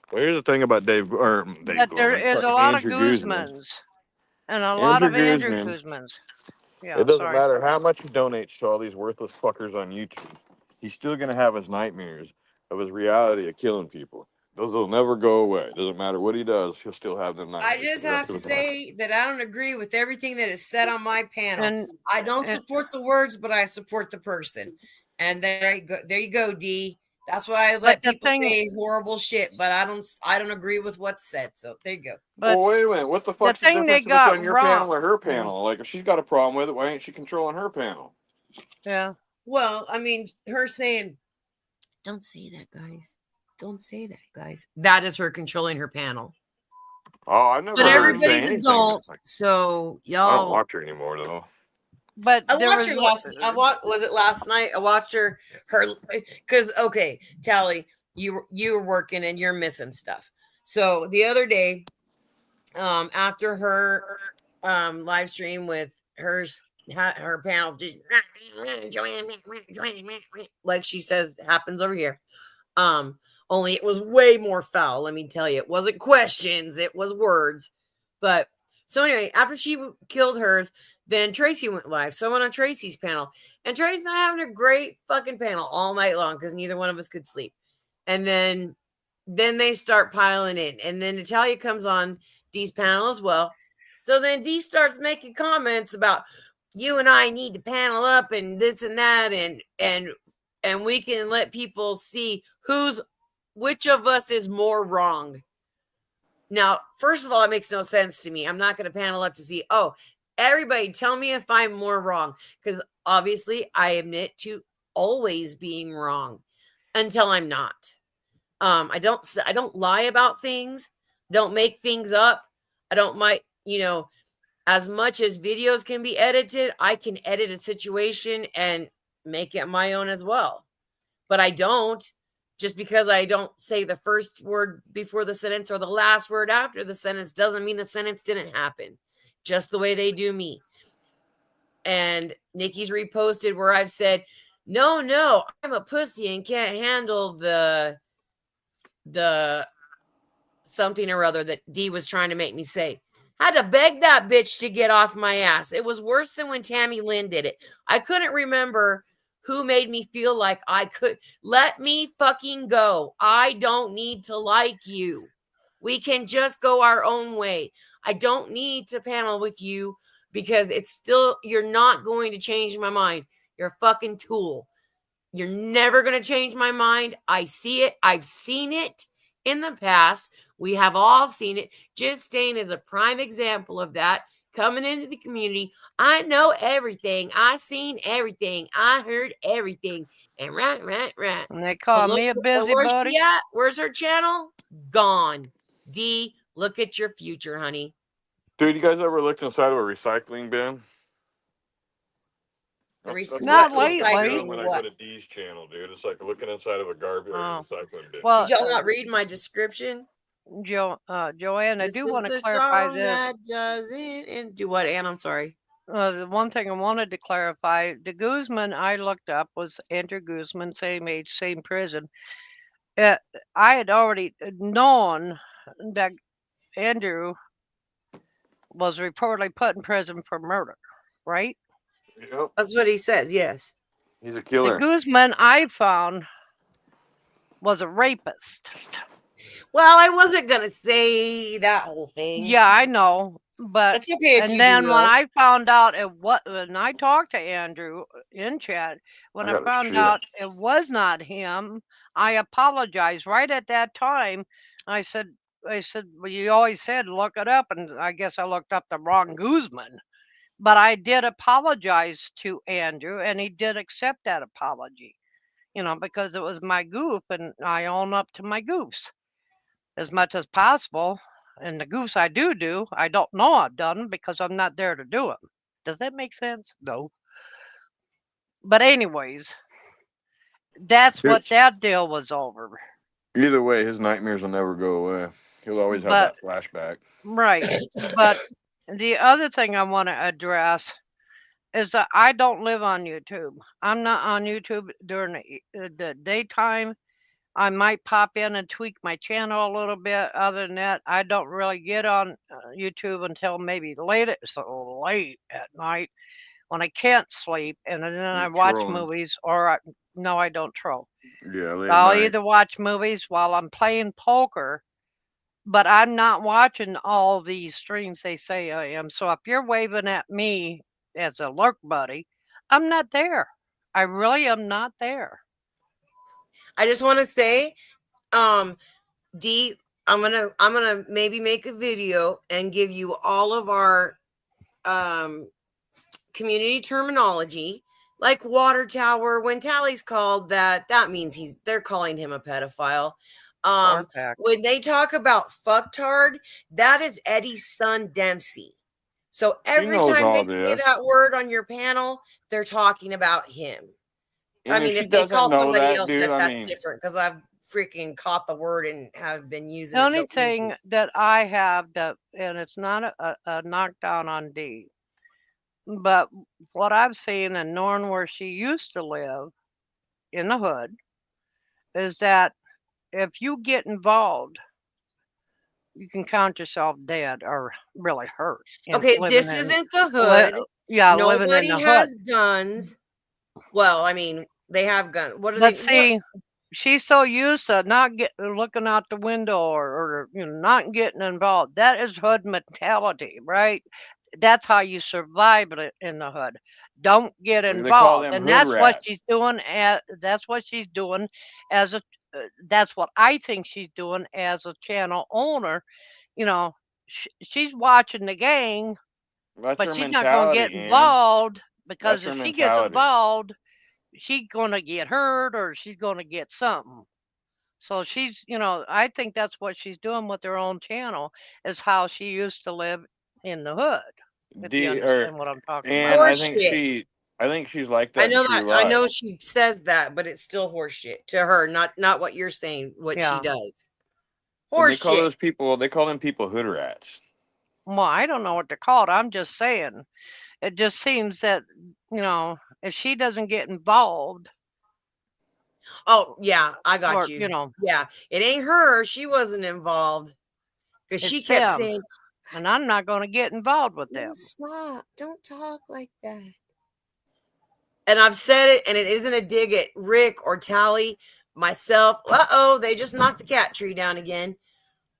Well, here's the thing about Dave But there Gorman, is a fucking lot Andrew of Guzman. Guzmans and a lot of Andrew Andrew Guzman. Guzmans. Yeah, It doesn't sorry. matter how much he donates to all these worthless fuckers on YouTube. He's still gonna have his nightmares of his reality of killing people. Those will never go away. Doesn't matter what he does, he'll still have them nightmares. I just have to say that I don't agree with everything that is said on my panel. And I don't support the words, but I support the person. And there you go, D. That's why I let people say horrible shit, but I don't agree with what's said. So there you go. But well, wait a minute. What the fuck's the difference if it's on your panel or her panel? Like, if she's got a problem with it, why ain't she controlling her panel? Yeah. Well, I mean, her saying, "Don't say that, guys. Don't say that, guys." That is her controlling her panel. Oh, I never. But heard her say everybody's anything. adult, so y'all. I don't watch her anymore though. But I watched her was it last night? I watched her because okay, Tally, you were working and you're missing stuff. So the other day, after her live stream with her panel, like she says happens over here. Only it was way more foul. Let me tell you, it wasn't questions, it was words. But so anyway, after she killed hers, then Tracy went live. So I went on Tracy's panel, and Tracy's not having a great fucking panel all night long because neither one of us could sleep. And then they start piling in, and then Natalia comes on Dee's panel as well. So then Dee starts making comments about you and I need to panel up and this and that, and we can let people see which of us is more wrong. Now, first of all, it makes no sense to me. I'm not going to panel up to see, everybody tell me if I'm more wrong, because obviously I admit to always being wrong until I'm not. I don't lie about things, don't make things up. I don't as much as videos can be edited, I can edit a situation and make it my own as well. But I don't. Just because I don't say the first word before the sentence or the last word after the sentence doesn't mean the sentence didn't happen. Just the way they do me. And Nikki's reposted where I've said, no, I'm a pussy and can't handle the something or other that Dee was trying to make me say. Had to beg that bitch to get off my ass. It was worse than when Tammy Lynn did it. I couldn't remember who made me feel like I could. Let me fucking go. I don't need to like you. We can just go our own way. I don't need to panel with you because you're not going to change my mind. You're a fucking tool. You're never going to change my mind. I see it. I've seen it in the past. We have all seen it. Just Stain is a prime example of that. Coming into the community, I know everything. I seen everything. I heard everything. And right. And they call me a Where's busybody. she at? Where's her channel? Gone. D, look at your future, honey. Dude, you guys ever looked inside of a recycling bin? Not what I'm lately. doing when I go to Dee's channel, dude. It's like looking inside of a garbage or recycling bin. Well, did y'all not read my description? Joanne, I This do is want to the clarify song this. that doesn't and do what, Ann? I'm sorry. The one thing I wanted to clarify, the Guzman I looked up was Andrew Guzman, same age, same prison. I had already known that Andrew was reportedly put in prison for murder, right? Yep. That's what he said. Yes. He's a The killer. Guzman I found was a rapist. Well, I wasn't gonna say that whole thing. Yeah, I know, but It's okay if and you then do. when Though. I found out when I talked to Andrew in chat, when I found out it was not him, I apologized right at that time. I said, well, you always said look it up, and I guess I looked up the wrong Guzman. But I did apologize to Andrew, and he did accept that apology, because it was my goof, and I own up to my goofs as much as possible. And the goofs I do, I don't know I've done because I'm not there to do them. Does that make sense? No. But anyways, that's what that deal was over. Either way, his nightmares will never go away. He'll always have that flashback. Right. But the other thing I want to address is that I don't live on YouTube. I'm not on YouTube during the daytime. I might pop in and tweak my channel a little bit. Other than that, I don't really get on YouTube until maybe late at night when I can't sleep, and then I watch movies, or no, I don't troll. Yeah, I'll either watch movies while I'm playing poker, but I'm not watching all these streams they say I am. So if you're waving at me as a lurk buddy, I'm not there. I really am not there. I just want to say, D, I'm gonna maybe make a video and give you all of our community terminology, like water tower. When Tally's called that means they're calling him a pedophile. When they talk about fucktard, that is Eddie's son Dempsey. So every time they say that word on your panel, they're talking about him. And I mean, if they call somebody else that's different, because I've freaking caught the word and have been using the only thing that I have and it's not a knockdown on D, but what I've seen in Norn, where she used to live in the hood, is that if you get involved, you can count yourself dead or really hurt. Okay, this isn't the hood. Nobody has guns. Well, I mean, they have guns. What are they? See, she's so used to not looking out the window or not getting involved. That is hood mentality, right? That's how you survive in the hood. Don't get involved, and that's what she's doing. That's what she's doing as a. That's what I think she's doing as a channel owner. She's watching the gang, but she's not going to get involved, because if she gets involved, she's going to get hurt or she's going to get something. So she's, I think that's what she's doing with her own channel, is how she used to live in the hood. If you understand what I'm talking about. I think she's like that. I know she says that, but it's still horseshit to her. Not what you're saying. What she does. Horseshit. They call them people hood rats. Well, I don't know what they're called. I'm just saying. It just seems that if she doesn't get involved. Oh yeah, I got you. Yeah, it ain't her. She wasn't involved because she kept saying, and I'm not going to get involved with them. Stop! Don't talk like that. And I've said it, and it isn't a dig at Rick or Tally, myself. They just knocked the cat tree down again.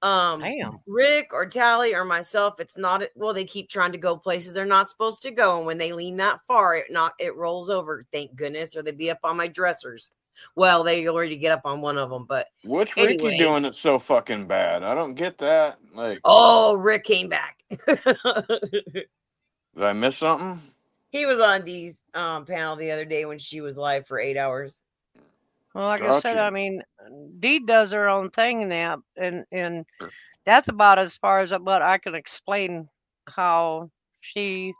Damn. Rick or Tally or myself, it's not well, they keep trying to go places they're not supposed to go, and when they lean that far, it rolls over, thank goodness, or they'd be up on my dressers. Well, they already get up on one of them, but What's Ricky anyway. doing that's so fucking bad? I don't get that. Like, Oh, Rick came back. did I miss something? He was on Dee's panel the other day when she was live for 8 hours. Well, like I said, Gotcha. I mean, Dee does her own thing now, and that's about as far as what I can explain how she's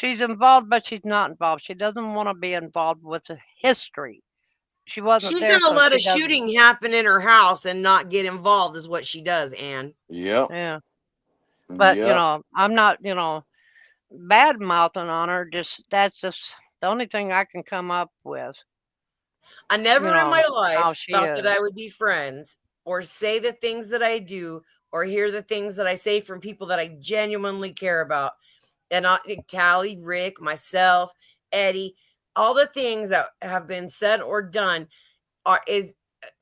involved, but she's not involved. She doesn't want to be involved with the history. She wasn't She's there, gonna so let she a doesn't. shooting happen in her house and not get involved is what she does, Ann. Yep. Yeah. But you Yep. know, I'm not, you know, bad mouthing on her. That's just the only thing I can come up with. I never You in my know, how life she thought that I is. would be friends or say the things that I do or hear the things that I say from people that I genuinely care about. And Tally, Rick, myself, Eddie, all the things that have been said or done is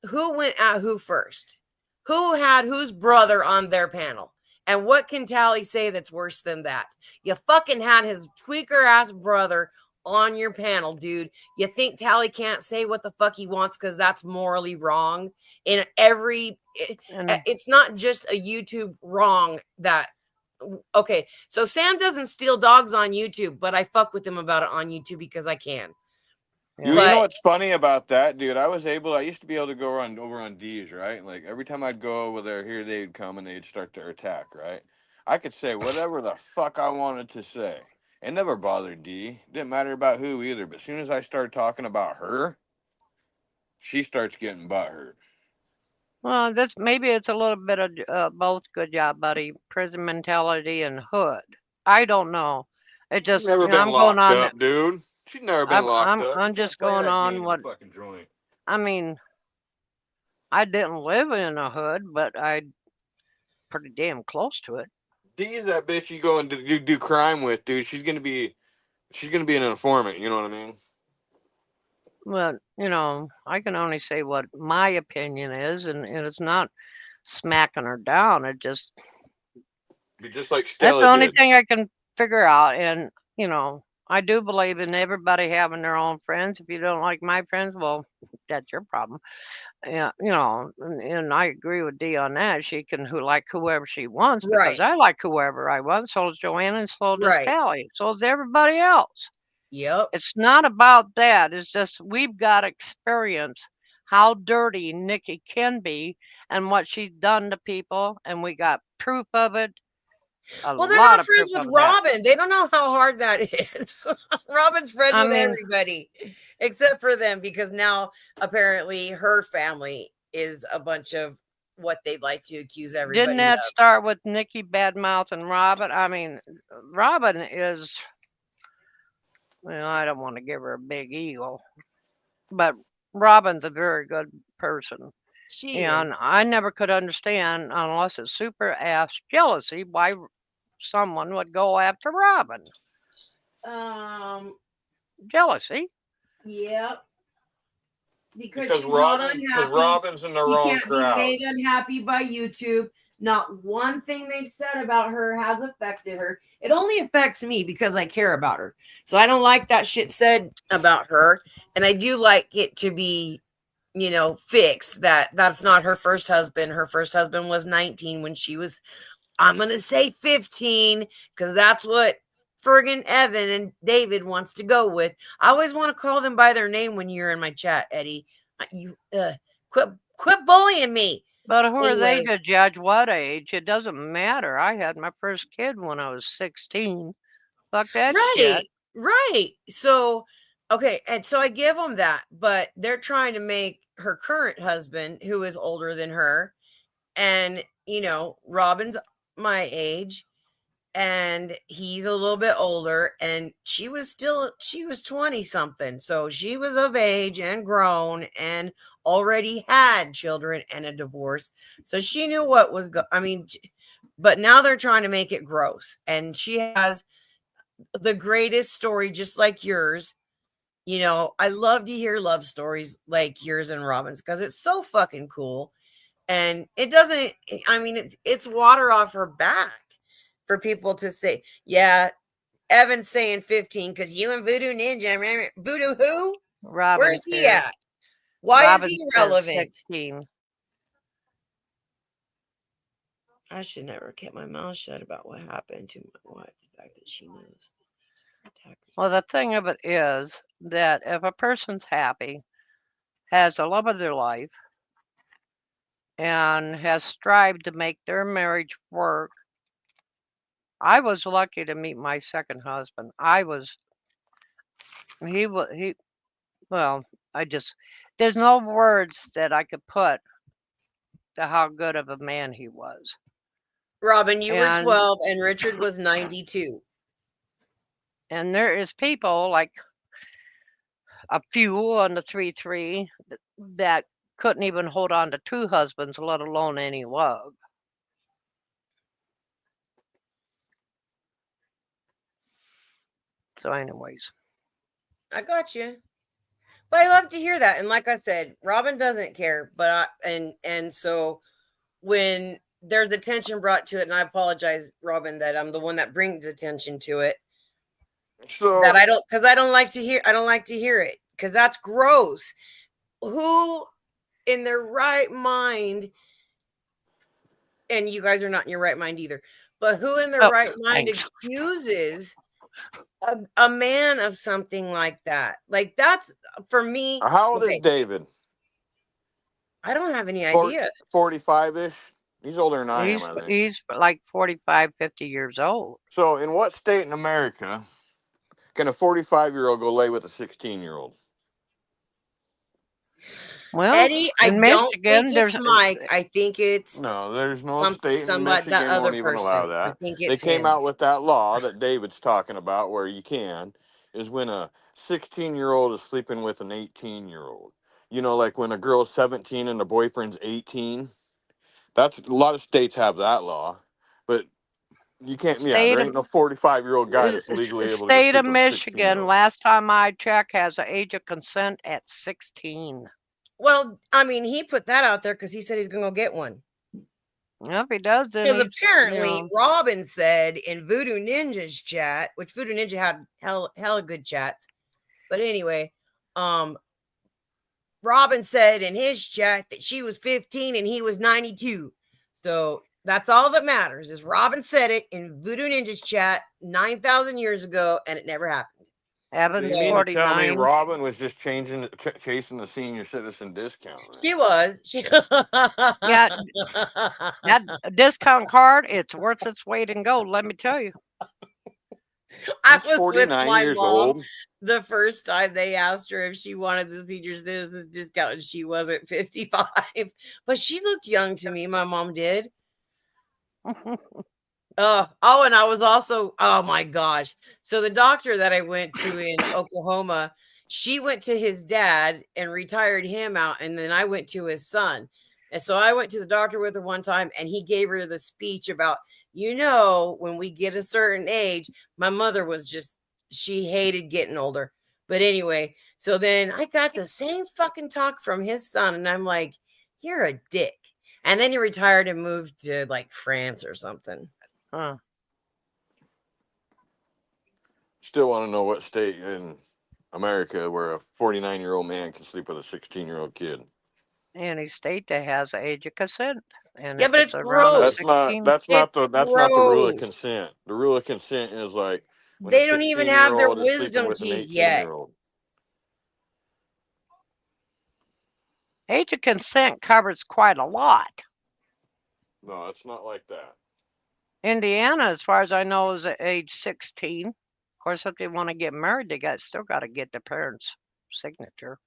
who went at who first? Who had whose brother on their panel? And what can Tally say that's worse than that? You fucking had his tweaker ass brother on your panel, dude. You think Tally can't say what the fuck he wants because that's morally wrong? In every, And it's not just a YouTube wrong that. Okay, so Sam doesn't steal dogs on YouTube, but I fuck with him about it on YouTube because I can. Dude, you know what's funny about that, dude? I used to be able to go over on D's, right? Like every time I'd go over there, here they'd come and they'd start their attack, right? I could say whatever the fuck I wanted to say. It never bothered D. Didn't matter about who either. But as soon as I started talking about her, she starts getting butthurt. well, that's maybe it's a little bit of both. Good job, buddy. Prison mentality and hood. I don't know. It She's just, never you know, been I'm going locked on. up, dude. She's never been locked up. I'm You just can't play going that on game in what the fucking joint. I mean. I didn't live in a hood, but I pretty damn close to it. D's that bitch you go and do crime with, dude. She's gonna be an informant. You know what I mean? But you know, I can only say what my opinion is, and it's not smacking her down. It just Be just like that's Stella the only did. thing I can figure out. And you know, I do believe in everybody having their own friends. If you don't like my friends, well, that's your problem. Yeah, you know, and I agree with Dee on that. She can like whoever she wants because I Right. like whoever I want. So does Joanna, and so does Right. Tally. So does everybody else. Yep. It's not about that. It's just we've got experience how dirty Nikki can be and what she's done to people, and we got proof of it. Well, they're Lot not of proof friends with of that. Robin. They don't know how hard that is. Robin's friends I with mean, everybody except for them because now apparently her family is a bunch of what they'd like to accuse everybody didn't that of. start with Nikki Badmouth and Robin? I mean, Robin is, well, I don't want to give her a big ego, but Robin's a very good person. She And is. I never could understand, unless it's super ass jealousy, why someone would go after Robin. Jealousy. Yep. Because she's Robin's in the wrong can't crowd. be made unhappy by YouTube. Not one thing they've said about her has affected her. It only affects me because I care about her. So I don't like that shit said about her. And I do like it to be, you know, fixed that that's not her first husband. Her first husband was 19 when she was, I'm going to say 15 because that's what friggin' Evan and David wants to go with. I always want to call them by their name when you're in my chat, Eddie. You quit bullying me. But who are they Anyway. to judge what age? It doesn't matter. I had my first kid when I was 16. Fuck that shit. Right. So, okay. And so I give them that, but they're trying to make her current husband, who is older than her, and, you know, Robin's my age, and he's a little bit older, and she was 20 something. So she was of age and grown and already had children and a divorce. So she knew what was but now they're trying to make it gross. And she has the greatest story, just like yours. You know, I love to hear love stories like yours and Robin's because it's so fucking cool. And it doesn't, I mean, it's water off her back for people to say, yeah, Evan's saying 15 because you and Voodoo Ninja, Voodoo who? Robin Where's he here. at? Why Robin is he says relevant? 16. I should never have kept my mouth shut about what happened to my wife. The fact that she knows. Well, the thing of it is that if a person's happy, has a love of their life, and has strived to make their marriage work. I was lucky to meet my second husband. Well, there's no words that I could put to how good of a man he was. Robin, you were And 12 and Richard was 92. and there is people like a few on the 3-3 that couldn't even hold on to two husbands, let alone any love. So anyways, I got you. But I love to hear that. And like I said, Robin doesn't care. But and so when there's attention brought to it, and I apologize, Robin, that I'm the one that brings attention to it. So That I don't like to hear it because that's gross. Who in their right mind, and you guys are not in your right mind either, but who in their right mind accuses a man of something like that? Like that's for me. how old is David? I don't have any idea. 45-ish. He's older than I am, I think. He's like 45, 50 years old. So in what state in America can a 45-year-old go lay with a 16-year-old? Well, Eddie, I don't Michigan, think it's Mike. I think it's No, there's no state in somebody, Michigan that other won't even allow person. I that. think They it's came him. out with that law that David's talking about where you can, is when a 16-year-old is sleeping with an 18-year-old. You know, like when a girl's 17 and the boyfriend's 18. That's a lot of states have that law, but you can't. There ain't no 45-year-old guy that's legally able to go State sleep of with a Michigan, 16-year-old. last time I checked, has an age of consent at 16. Well, I mean, he put that out there because he said he's going to go get one. Well, if he does, then Because apparently Robin said in Voodoo Ninja's chat, which Voodoo Ninja had hella good chats. But anyway, Robin said in his chat that she was 15 and he was 92. So that's all that matters is Robin said it in Voodoo Ninja's chat 9,000 years ago and it never happened. Evan's You mean to tell me 49. Robin was just chasing the senior citizen discount? Right? She was. Yeah, that discount card, it's worth its weight in gold, let me tell you. I was with 49 my years mom old. the first time they asked her if she wanted the senior citizen discount, and she wasn't 55. But she looked young to me. My mom did. And I was also, oh my gosh. So the doctor that I went to in Oklahoma, she went to his dad and retired him out. And then I went to his son. And so I went to the doctor with her one time and he gave her the speech about, when we get a certain age, my mother was she hated getting older. But anyway, so then I got the same fucking talk from his son. And I'm like, you're a dick. And then he retired and moved to like France or something. Huh. Still want to know what state in America where a 49-year-old man can sleep with a 16-year-old kid. Any state that has an age of consent. And yeah, but it's gross. That's not the rule of consent. The rule of consent is like when they don't even have their wisdom teeth yet. Age of consent covers quite a lot. No, it's not like that. Indiana, as far as I know, is at age 16. Of course, if they want to get married, they still got to get the parents' signature.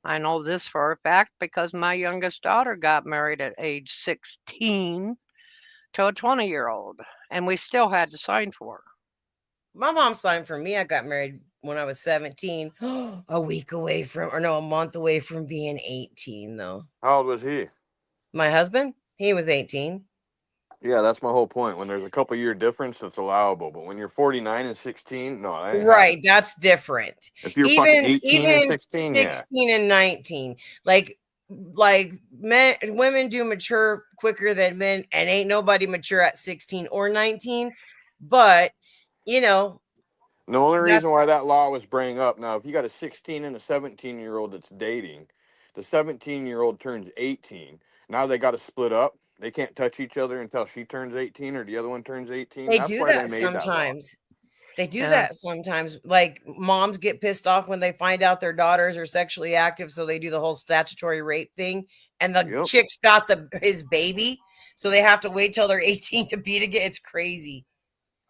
I know this for a fact because my youngest daughter got married at age 16 to a 20-year-old, and we still had to sign for her. My mom signed for me. I got married when I was 17, a month away from being 18, though. How old was he? My husband? He was 18. Yeah, that's my whole point. When there's a couple year difference, it's allowable. But when you're 49 and 16, no. That ain't right, that's different. If you're fucking 18 and 16, 16 and 19. Like, like women do mature quicker than men, and ain't nobody mature at 16 or 19. But you know, The only that's reason why that law was bringing up now, if you got a 16 and a 17-year-old that's dating, the 17-year-old turns 18. Now they got to split up. They can't touch each other until she turns 18 or the other one turns 18. they That's do why they that made that law. sometimes. They do Yeah. that sometimes. Like moms get pissed off when they find out their daughters are sexually active, so they do the whole statutory rape thing. And the Yep. chick's got his baby, so they have to wait till they're 18 to beat again. It's crazy.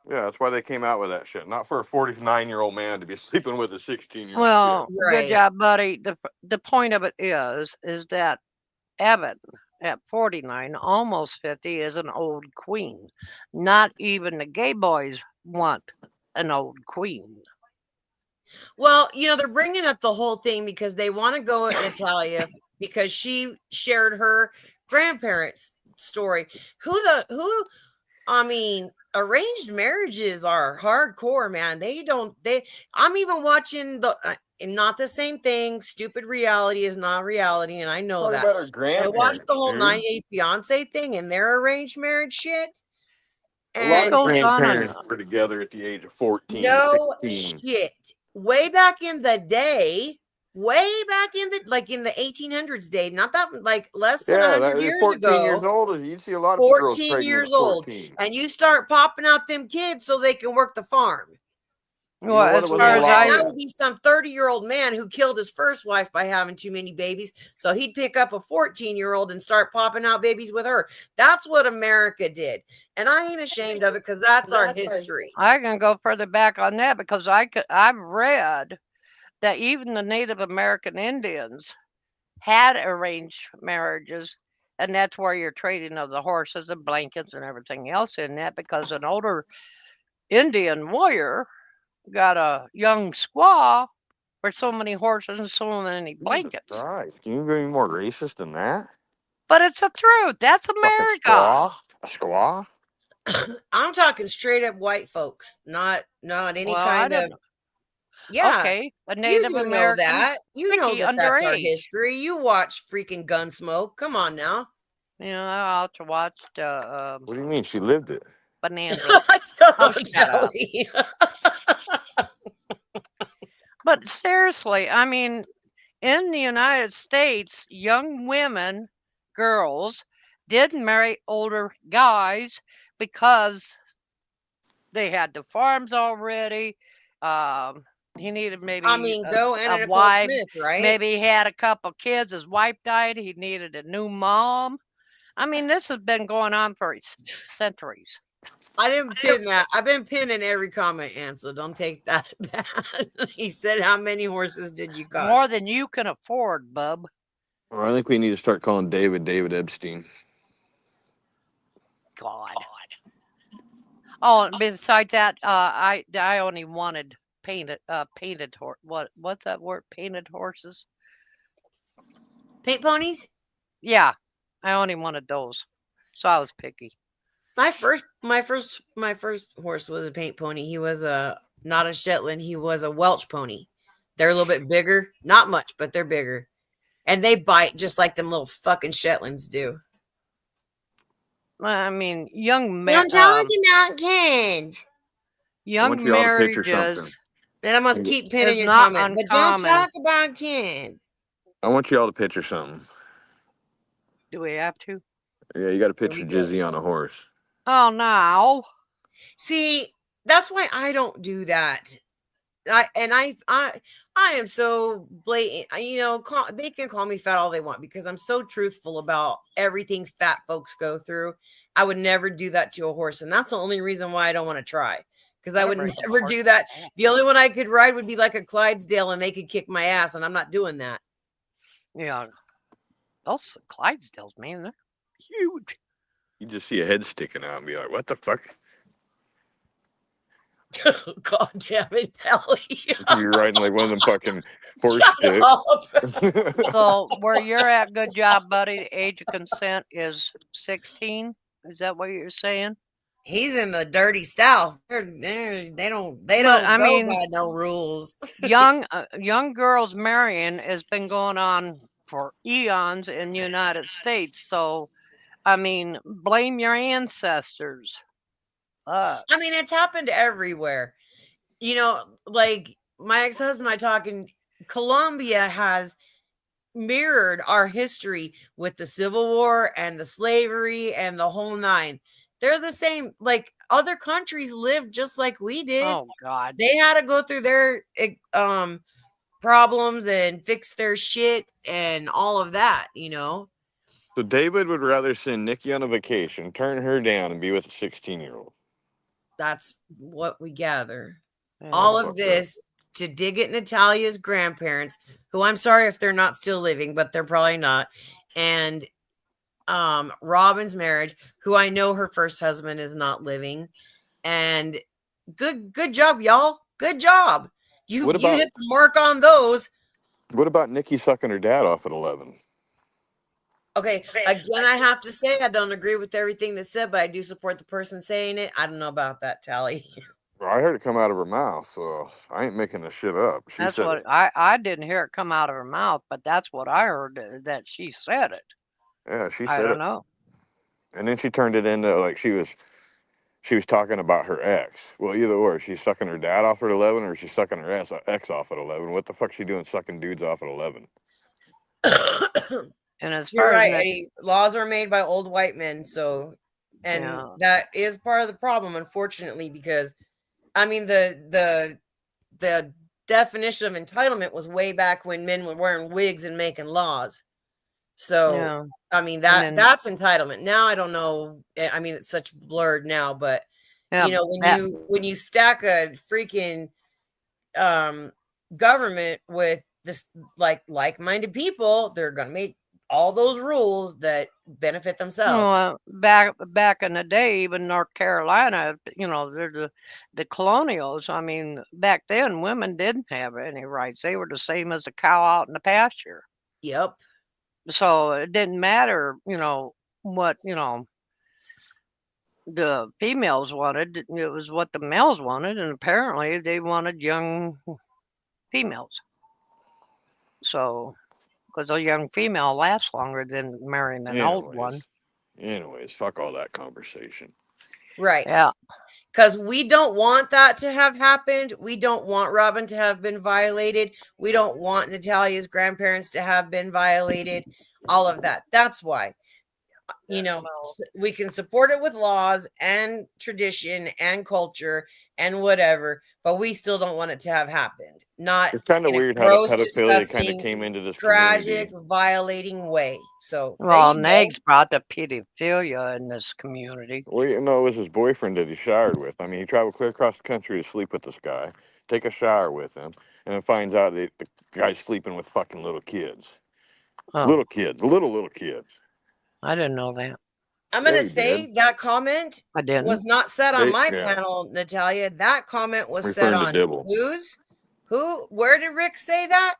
Yeah, that's why they came out with that shit. Not for a 49-year-old man to be sleeping with a 16-year-old Well, kid. good Right. job, buddy. The point of it is that Evan at 49, almost 50, is an old queen. Not even the gay boys want an old queen. Well, they're bringing up the whole thing because they want to go at Natalia because she shared her grandparents' story. I mean, arranged marriages are hardcore, man. I'm even watching not the same thing. Stupid reality is not reality, and I know Talking that. about her I grandparents, watched the whole dude. 98 Fiance thing and their arranged marriage shit. A lot And of goes on grandparents and were together at the age of 14, no 16. shit. Way back in the day, in the 1800s day, not that like less than Yeah, 100 that, years 14 years ago, old, you'd see a lot of girls 14 pregnant years at old, 14. and you start popping out them kids so they can work the farm. You know well, what? as It was far a as lot. And that I would be some 30-year-old man who killed his first wife by having too many babies. So he'd pick up a 14-year-old and start popping out babies with her. That's what America did. And I ain't ashamed of it because that's our history. I can go further back on that because I've read that even the Native American Indians had arranged marriages, and that's where you're trading of the horses and blankets and everything else in that because an older Indian warrior got a young squaw for so many horses and so many Jesus blankets. Christ. Can you be more racist than that? But it's the truth. That's Fucking America. squaw? A squaw? I'm talking straight up white folks, not any Well, I kind don't of know. yeah. Okay, a You Native do know American that. You know Mickey that that's our underage. history. You watch freaking Gunsmoke. Come on now. You know, I ought to watch What do you mean? She lived it. Bonanza. Oh, shut up. Kelly. But seriously, I mean, in the United States, young women, girls, did marry older guys because they had the farms already. He needed maybe I mean, go Anna a Nicole wife. Smith, right? Maybe he had a couple kids. His wife died. He needed a new mom. I mean, this has been going on for centuries. I didn't pin that. I've been pinning every comment, Ann, so don't take that bad. He said, "How many horses did you cost?" More than you can afford, bub. Well, I think we need to start calling David Epstein. God. Oh, and besides that, I only wanted painted horse. What's that word? Painted horses. Paint ponies. Yeah, I only wanted those, so I was picky. My first horse was a paint pony. He was not a Shetland. He was a Welsh pony. They're a little bit bigger, not much, but they're bigger, and they bite just like them little fucking Shetlands do. I mean, young I'm talking about kids. young want you all to picture something. marriages. And I must keep pinning It's your not comment, but don't uncommon. talk about kids. I want you all to picture something. Do we have to? Yeah, you got to Here picture we go. Jizzy on a horse. Oh no! See, that's why I don't do that. I am so blatant. They can call me fat all they want because I'm so truthful about everything fat folks go through. I would never do that to a horse, and that's the only reason why I don't want to try. Because I would never do that. The only one I could ride would be like a Clydesdale, and they could kick my ass, and I'm not doing that. Yeah, those Clydesdales, man, they're huge. You just see a head sticking out and be like, what the fuck? God damn it, Ellie. You're riding like one of them fucking horse Shut sticks. up. So where you're at, good job, buddy. The age of consent is 16. Is that what you're saying? He's in the dirty South. They don't I go mean, by no rules. young girls marrying has been going on for eons in the United States. So, I mean, blame your ancestors. I mean, it's happened everywhere. You know, like my ex-husband and I talking, Colombia has mirrored our history with the Civil War and the slavery and the whole nine. They're the same. Like other countries lived just like we did. Oh God. They had to go through their problems and fix their shit and all of that, you know. So David would rather send Nikki on a vacation, turn her down, and be with a 16-year-old. That's what we gather. Yeah. All Fuck of that. this to dig at Natalia's grandparents, who I'm sorry if they're not still living, but they're probably not. And Robin's marriage, who I know her first husband is not living. And good job, y'all. Good job. You What about hit the mark on those. what about Nikki sucking her dad off at 11? Okay, again, I have to say I don't agree with everything that's said, but I do support the person saying it. I don't know about that, Tally. Well, I heard it come out of her mouth, so I ain't making this shit up. She That's said what it. I didn't hear it come out of her mouth, but that's what I heard that she said it. Yeah, she I said don't it. know. And then she turned it into like she was talking about her ex. Well, either or, she's sucking her dad off at 11, or she's sucking her ex off at 11. What the fuck's she doing sucking dudes off at 11? And as You're far as right, Eddie. Laws are made by old white men, so and that is part of the problem, unfortunately, because I mean the definition of entitlement was way back when men were wearing wigs and making laws. So I mean that's entitlement. Now I don't know. I mean it's such blurred now, but you know when you stack a freaking government with this like-minded people, they're gonna make all those rules that benefit themselves. Back in the day, even North Carolina, you know, they're the colonials. I mean, back then women didn't have any rights. They were the same as a cow out in the pasture. Yep. So it didn't matter, you know, what, you know, the females wanted. It was what the males wanted, and apparently they wanted young females. So, because a young female lasts longer than marrying an old one. Anyways, fuck all that conversation. Right. Yeah. Because we don't want that to have happened. We don't want Robin to have been violated. We don't want Natalia's grandparents to have been violated. All of that. That's why. You know, we can support it with laws and tradition and culture and whatever, but we still don't want it to have happened. Not it's kind of weird how the pedophilia kind of came into this tragic, community. violating way. So, well, Nags brought the pedophilia in this community. Well, you know, it was his boyfriend that he showered with. I mean, he traveled clear across the country to sleep with this guy, take a shower with him, and then finds out that the guy's sleeping with fucking little kids. Oh. Little kids. I didn't know that. I'm going to say that comment was not said on my panel, Natalia. That comment was said on whose? Who? Where did Rick say that?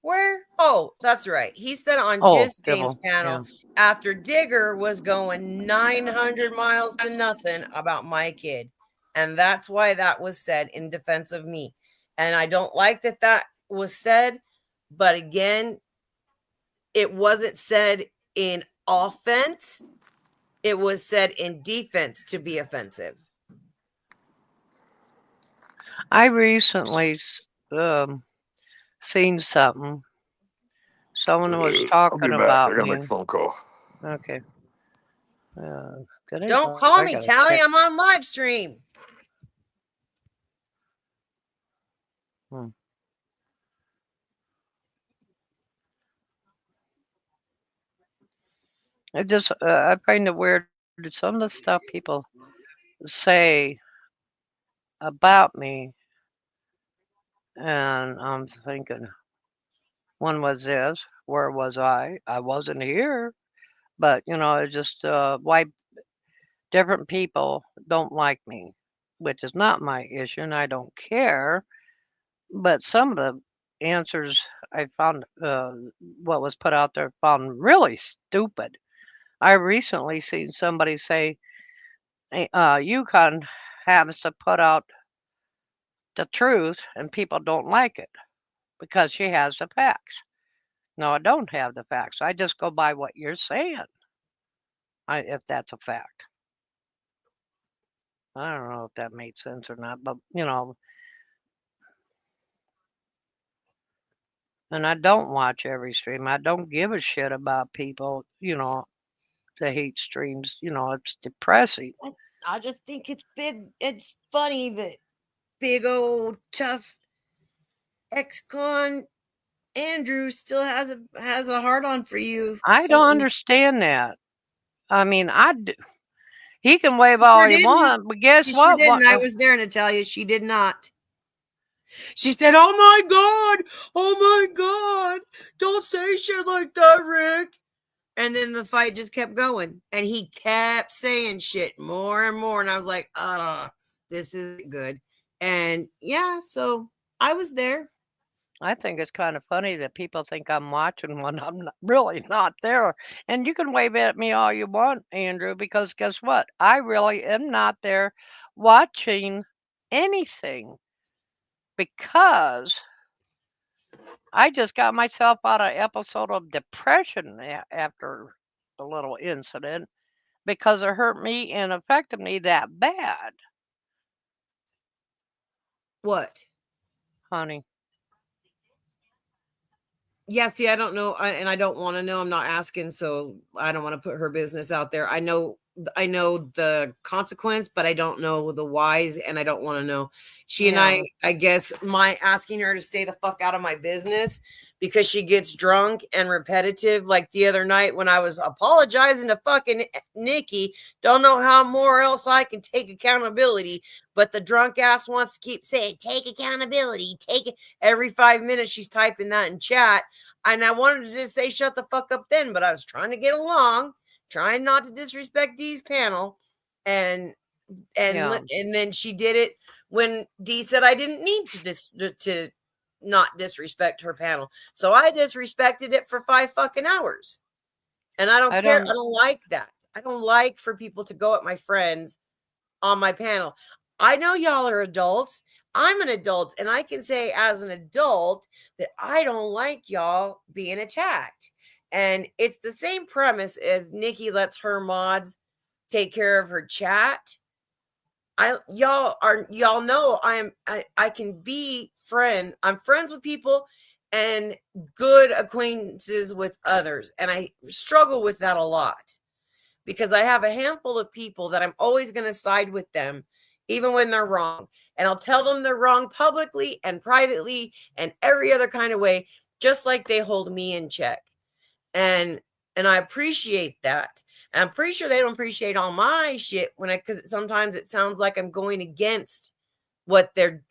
Where? Oh, that's right. He said on Jizdane's panel after Digger was going 900 miles to nothing about my kid. And that's why that was said in defense of me. And I don't like that that was said. But again, it wasn't said in offense. It was said in defense to be offensive. I recently seen something. Someone was talking about I gotta make a phone call. Okay. Don't call me, Tally. I'm on live stream. It just I find it weird. Some of the stuff people say about me, and I'm thinking, when was this? Where was I? I wasn't here. But you know, it's just why different people don't like me, which is not my issue, and I don't care. But some of the answers I found, what was put out there, found really stupid. I recently seen somebody say, Yukon has to put out the truth and people don't like it because she has the facts. No, I don't have the facts. I just go by what you're saying. If that's a fact. I don't know if that made sense or not, but and I don't watch every stream. I don't give a shit about people, the hate streams. It's depressing. I just think it's big. It's funny that big old tough ex-con Andrew still has a heart on for you. I don't understand that. I mean, he can wave She all sure he didn't. wants, but guess She what? didn't. I was there, Natalia. She did not. She said, "Oh my God, oh my God, don't say shit like that, Rick." And then the fight just kept going, and he kept saying shit more and more. And I was like, this isn't good. And yeah, so I was there. I think it's kind of funny that people think I'm watching when I'm really not there. And you can wave at me all you want, Andrew, because guess what? I really am not there watching anything because I just got myself out of an episode of depression after the little incident because it hurt me and affected me that bad. What? Honey. Yeah, see, I don't know, and I don't want to know. I'm not asking, so I don't want to put her business out there. I know the consequence, but I don't know the whys, and I don't want to know. She and I guess my asking her to stay the fuck out of my business because she gets drunk and repetitive. Like the other night when I was apologizing to fucking Nikki, don't know how more else I can take accountability, but the drunk ass wants to keep saying, take accountability, take it. Every 5 minutes she's typing that in chat. And I wanted to just say, shut the fuck up then, but I was trying to get along, trying not to disrespect Dee's panel. And then she did it when Dee said I didn't need to not disrespect her panel. So I disrespected it for 5 fucking hours. And I don't care. I don't like that. I don't like for people to go at my friends on my panel. I know y'all are adults. I'm an adult, and I can say as an adult that I don't like y'all being attacked. And it's the same premise as Nikki lets her mods take care of her chat. Y'all know I can be friend. I'm friends with people and good acquaintances with others. And I struggle with that a lot because I have a handful of people that I'm always going to side with them, even when they're wrong. And I'll tell them they're wrong publicly and privately and every other kind of way, just like they hold me in check. And I appreciate that. And I'm pretty sure they don't appreciate all my shit because sometimes it sounds like I'm going against them.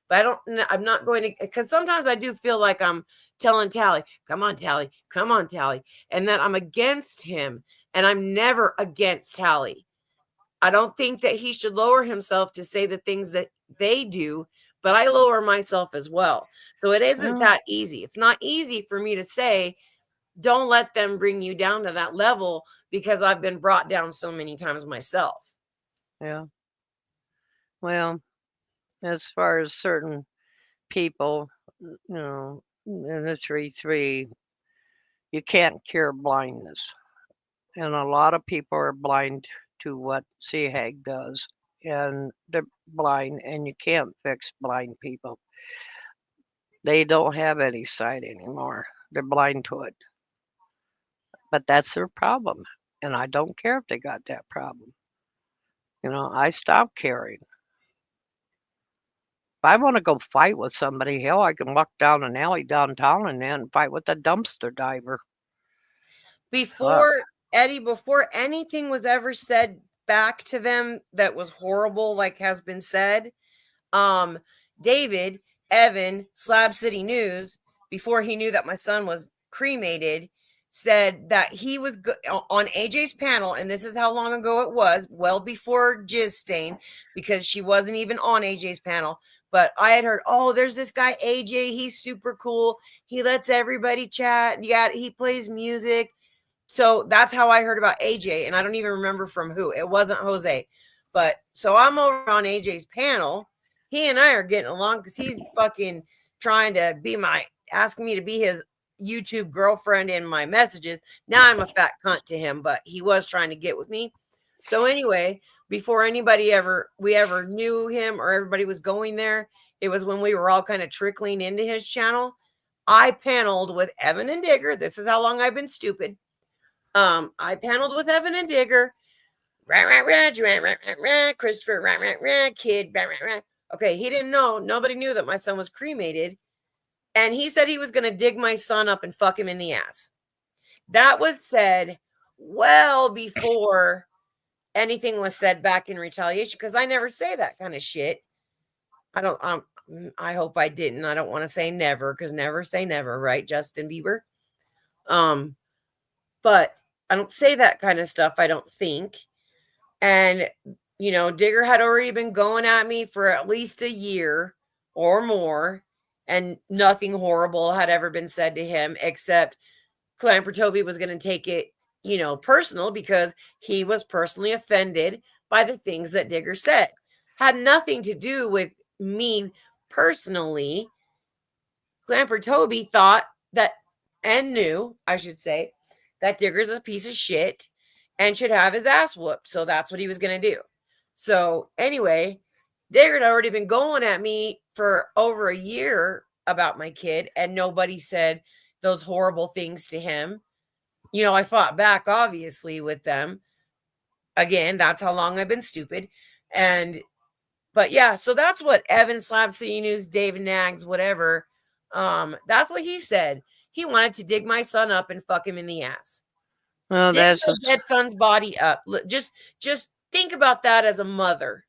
But I'm not going to, because sometimes I do feel like I'm telling Tally, come on, Tally, come on, Tally. And that I'm against him. And I'm never against Tally. I don't think that he should lower himself to say the things that they do, but I lower myself as well. So it isn't that easy. It's not easy for me to say, don't let them bring you down to that level because I've been brought down so many times myself. Yeah. Well, as far as certain people, in the 3-3, you can't cure blindness. And a lot of people are blind to what CHAG does. And they're blind, and you can't fix blind people. They don't have any sight anymore. They're blind to it. But that's their problem. And I don't care if they got that problem. I stopped caring. If I want to go fight with somebody, hell, I can walk down an alley downtown and then fight with a dumpster diver. Before anything was ever said back to them that was horrible, like has been said, David, Evan, Slab City News, before he knew that my son was cremated, said that he was on AJ's panel, and this is how long ago it was, well before Jizz Stain, because she wasn't even on AJ's panel. But I had heard, there's this guy, AJ. He's super cool. He lets everybody chat. Yeah, he plays music. So that's how I heard about AJ. And I don't even remember from who. It wasn't Jose. But so I'm over on AJ's panel. He and I are getting along because he's fucking trying to be my asking me to be his YouTube girlfriend in my messages. Now I'm a fat cunt to him, but he was trying to get with me. So anyway, before we ever knew him or everybody was going there, it was when we were all kind of trickling into his channel. I paneled with Evan and Digger. This is how long I've been stupid. I paneled with Evan and Digger. Christopher, kid. Okay, he didn't know. Nobody knew that my son was cremated. And he said he was going to dig my son up and fuck him in the ass. That was said well before anything was said back in retaliation, because I never say that kind of shit. I hope I didn't. I don't want to say never, because never say never, right, Justin Bieber? But I don't say that kind of stuff, I don't think. And, Digger had already been going at me for at least a year or more, and nothing horrible had ever been said to him, except Clamper Toby was going to take it, personal, because he was personally offended by the things that Digger said. Had nothing to do with me personally. Clamper Toby thought that, and knew, I should say, that Digger's a piece of shit and should have his ass whooped. So that's what he was going to do. So anyway, Digger had already been going at me for over a year about my kid, and nobody said those horrible things to him. I fought back, obviously, with them. Again, that's how long I've been stupid. But yeah, so that's what Evan Slab City News, David Nags, whatever. That's what he said. He wanted to dig my son up and fuck him in the ass. Well, Dig that's my dead son's body up. Just think about that as a mother.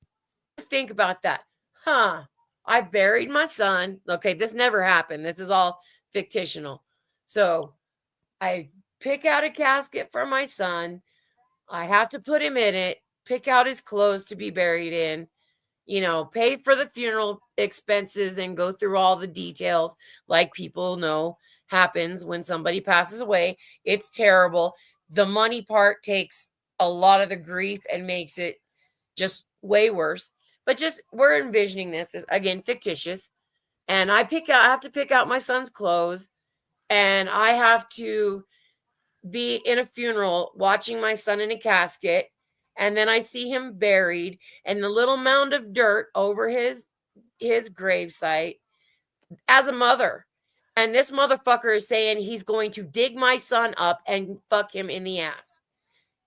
Just think about that. I buried my son. Okay, this never happened. This is all fictional. So I pick out a casket for my son. I have to put him in it, pick out his clothes to be buried in, pay for the funeral expenses and go through all the details like people know happens when somebody passes away. It's terrible. The money part takes a lot of the grief and makes it just way worse. But we're envisioning this as, again, fictitious. And I have to pick out my son's clothes, and I have to be in a funeral watching my son in a casket, and then I see him buried and the little mound of dirt over his gravesite as a mother. And this motherfucker is saying he's going to dig my son up and fuck him in the ass.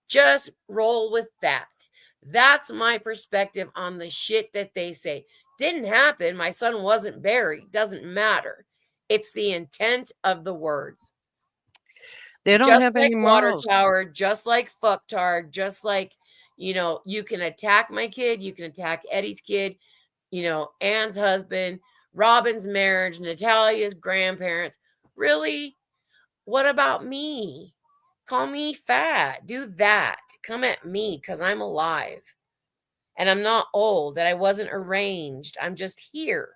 Just roll with that. That's my perspective on the shit that they say. Didn't happen. My son wasn't buried. Doesn't matter. It's the intent of the words. they don't Just have like any Water morals. Tower, just like Fucktard, just like, you can attack my kid, you can attack Eddie's kid, Ann's husband, Robin's marriage, Natalia's grandparents. Really? What about me? Call me fat. Do that. Come at me because I'm alive. And I'm not old, and I wasn't arranged. I'm just here.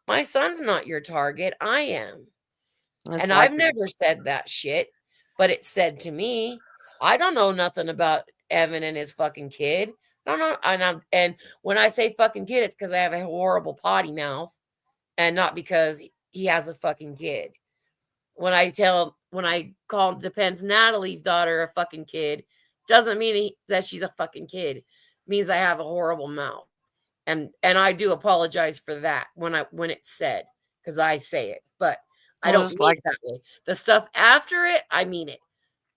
My son's not your target. I am. It's And like I've never said that shit, but it's said to me. I don't know nothing about Evan and his fucking kid. I don't know. And when I say fucking kid, it's because I have a horrible potty mouth, and not because he has a fucking kid. When I call Depends Natalie's daughter a fucking kid, doesn't mean that she's a fucking kid. It means I have a horrible mouth. And I do apologize for that when it's said, because I say it. But I don't mean it that way. The stuff after it, I mean it.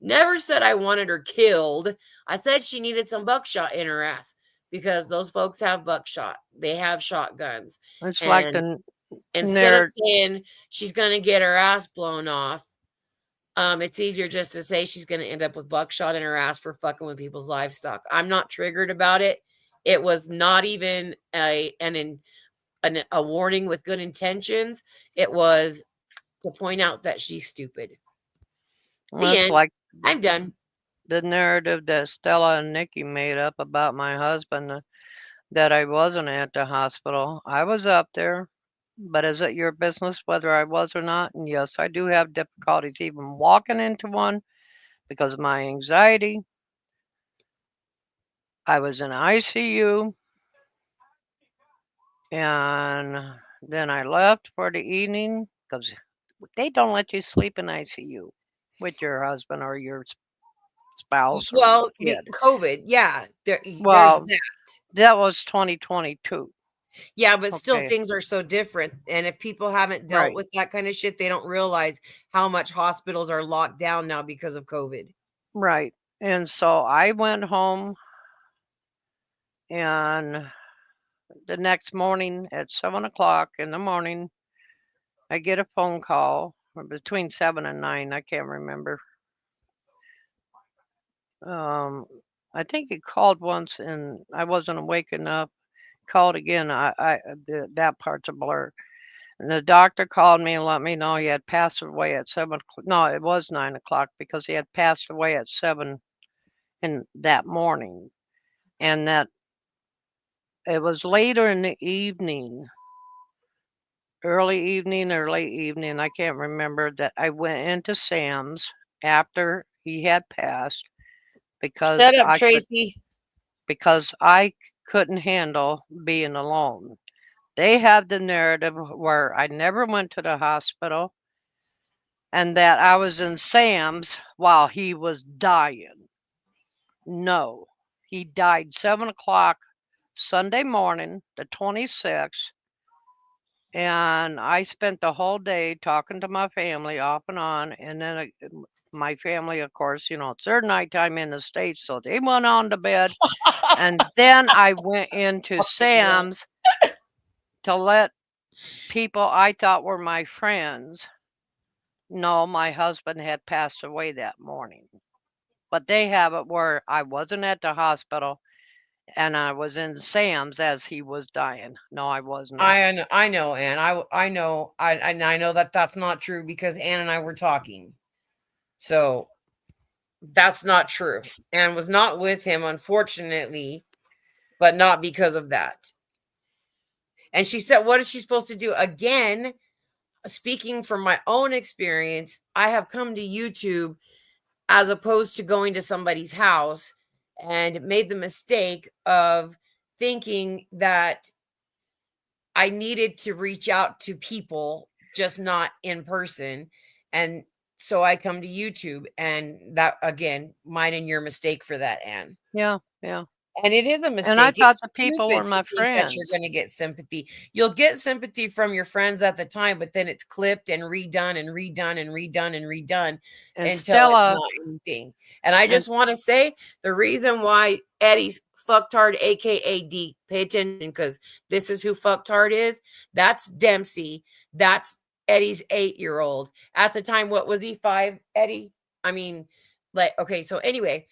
Never said I wanted her killed. I said she needed some buckshot in her ass, because those folks have buckshot. They have shotguns. It's like instead of saying she's going to get her ass blown off, it's easier just to say she's going to end up with buckshot in her ass for fucking with people's livestock. I'm not triggered about it. It was not even a warning with good intentions. It was to point out that she's stupid. The end. like I'm done. The narrative that Stella and Nikki made up about my husband, that I wasn't at the hospital. I was up there, but is it your business whether I was or not? And yes, I do have difficulties even walking into one because of my anxiety. I was in ICU, and then I left for the evening because They don't let you sleep in ICU with your husband or your spouse or Well, kid. COVID, yeah, there's Well, that. that was 2022. Yeah, but still Okay. things are so different. And if people haven't dealt Right. with that kind of shit, they don't realize how much hospitals are locked down now because of COVID. Right. And so I went home, and the next morning at 7 o'clock in the morning, I get a phone call, or between 7 and 9. I can't remember. I think he called once and I wasn't awake enough. Called again. That part's a blur. And the doctor called me and let me know he had passed away at 7 o'clock. No, it was 9 o'clock because he had passed away at 7 in that morning. And that it was later in the evening, early evening or late evening, I can't remember, that I went into Sam's after he had passed because Shut up, Tracy. I couldn't handle being alone. They have the narrative where I never went to the hospital and that I was in Sam's while he was dying. No, he died 7 o'clock Sunday morning, the 26th. And I spent the whole day talking to my family off and on. And then my family, of course, it's their nighttime in the States. So they went on to bed. And then I went into Sam's to let people I thought were my friends know my husband had passed away that morning. But they have it where I wasn't at the hospital and I was in Sam's as he was dying. No, I was not. I know, Ann. I know, I know that that's not true because Ann and I were talking. So that's not true. Ann was not with him, unfortunately, but not because of that. And she said, what is she supposed to do? Again, speaking from my own experience, I have come to YouTube as opposed to going to somebody's house and made the mistake of thinking that I needed to reach out to people, just not in person. And so I come to YouTube, and that, again, mine and your mistake for that, Ann. Yeah, yeah. And it is a And I mistake. thought It's the people stupid were to my think that you're friends. going to get sympathy. You'll get sympathy from your friends at the time, but then it's clipped and redone and redone and redone and redone And until it's Stella, not anything. And I and just want to say the reason why Eddie's fucktard, aka D, pay attention because this is who fucktard is. That's Dempsey. That's Eddie's 8-year-old. At the time, what was he, 5, Eddie? I mean, okay, so anyway,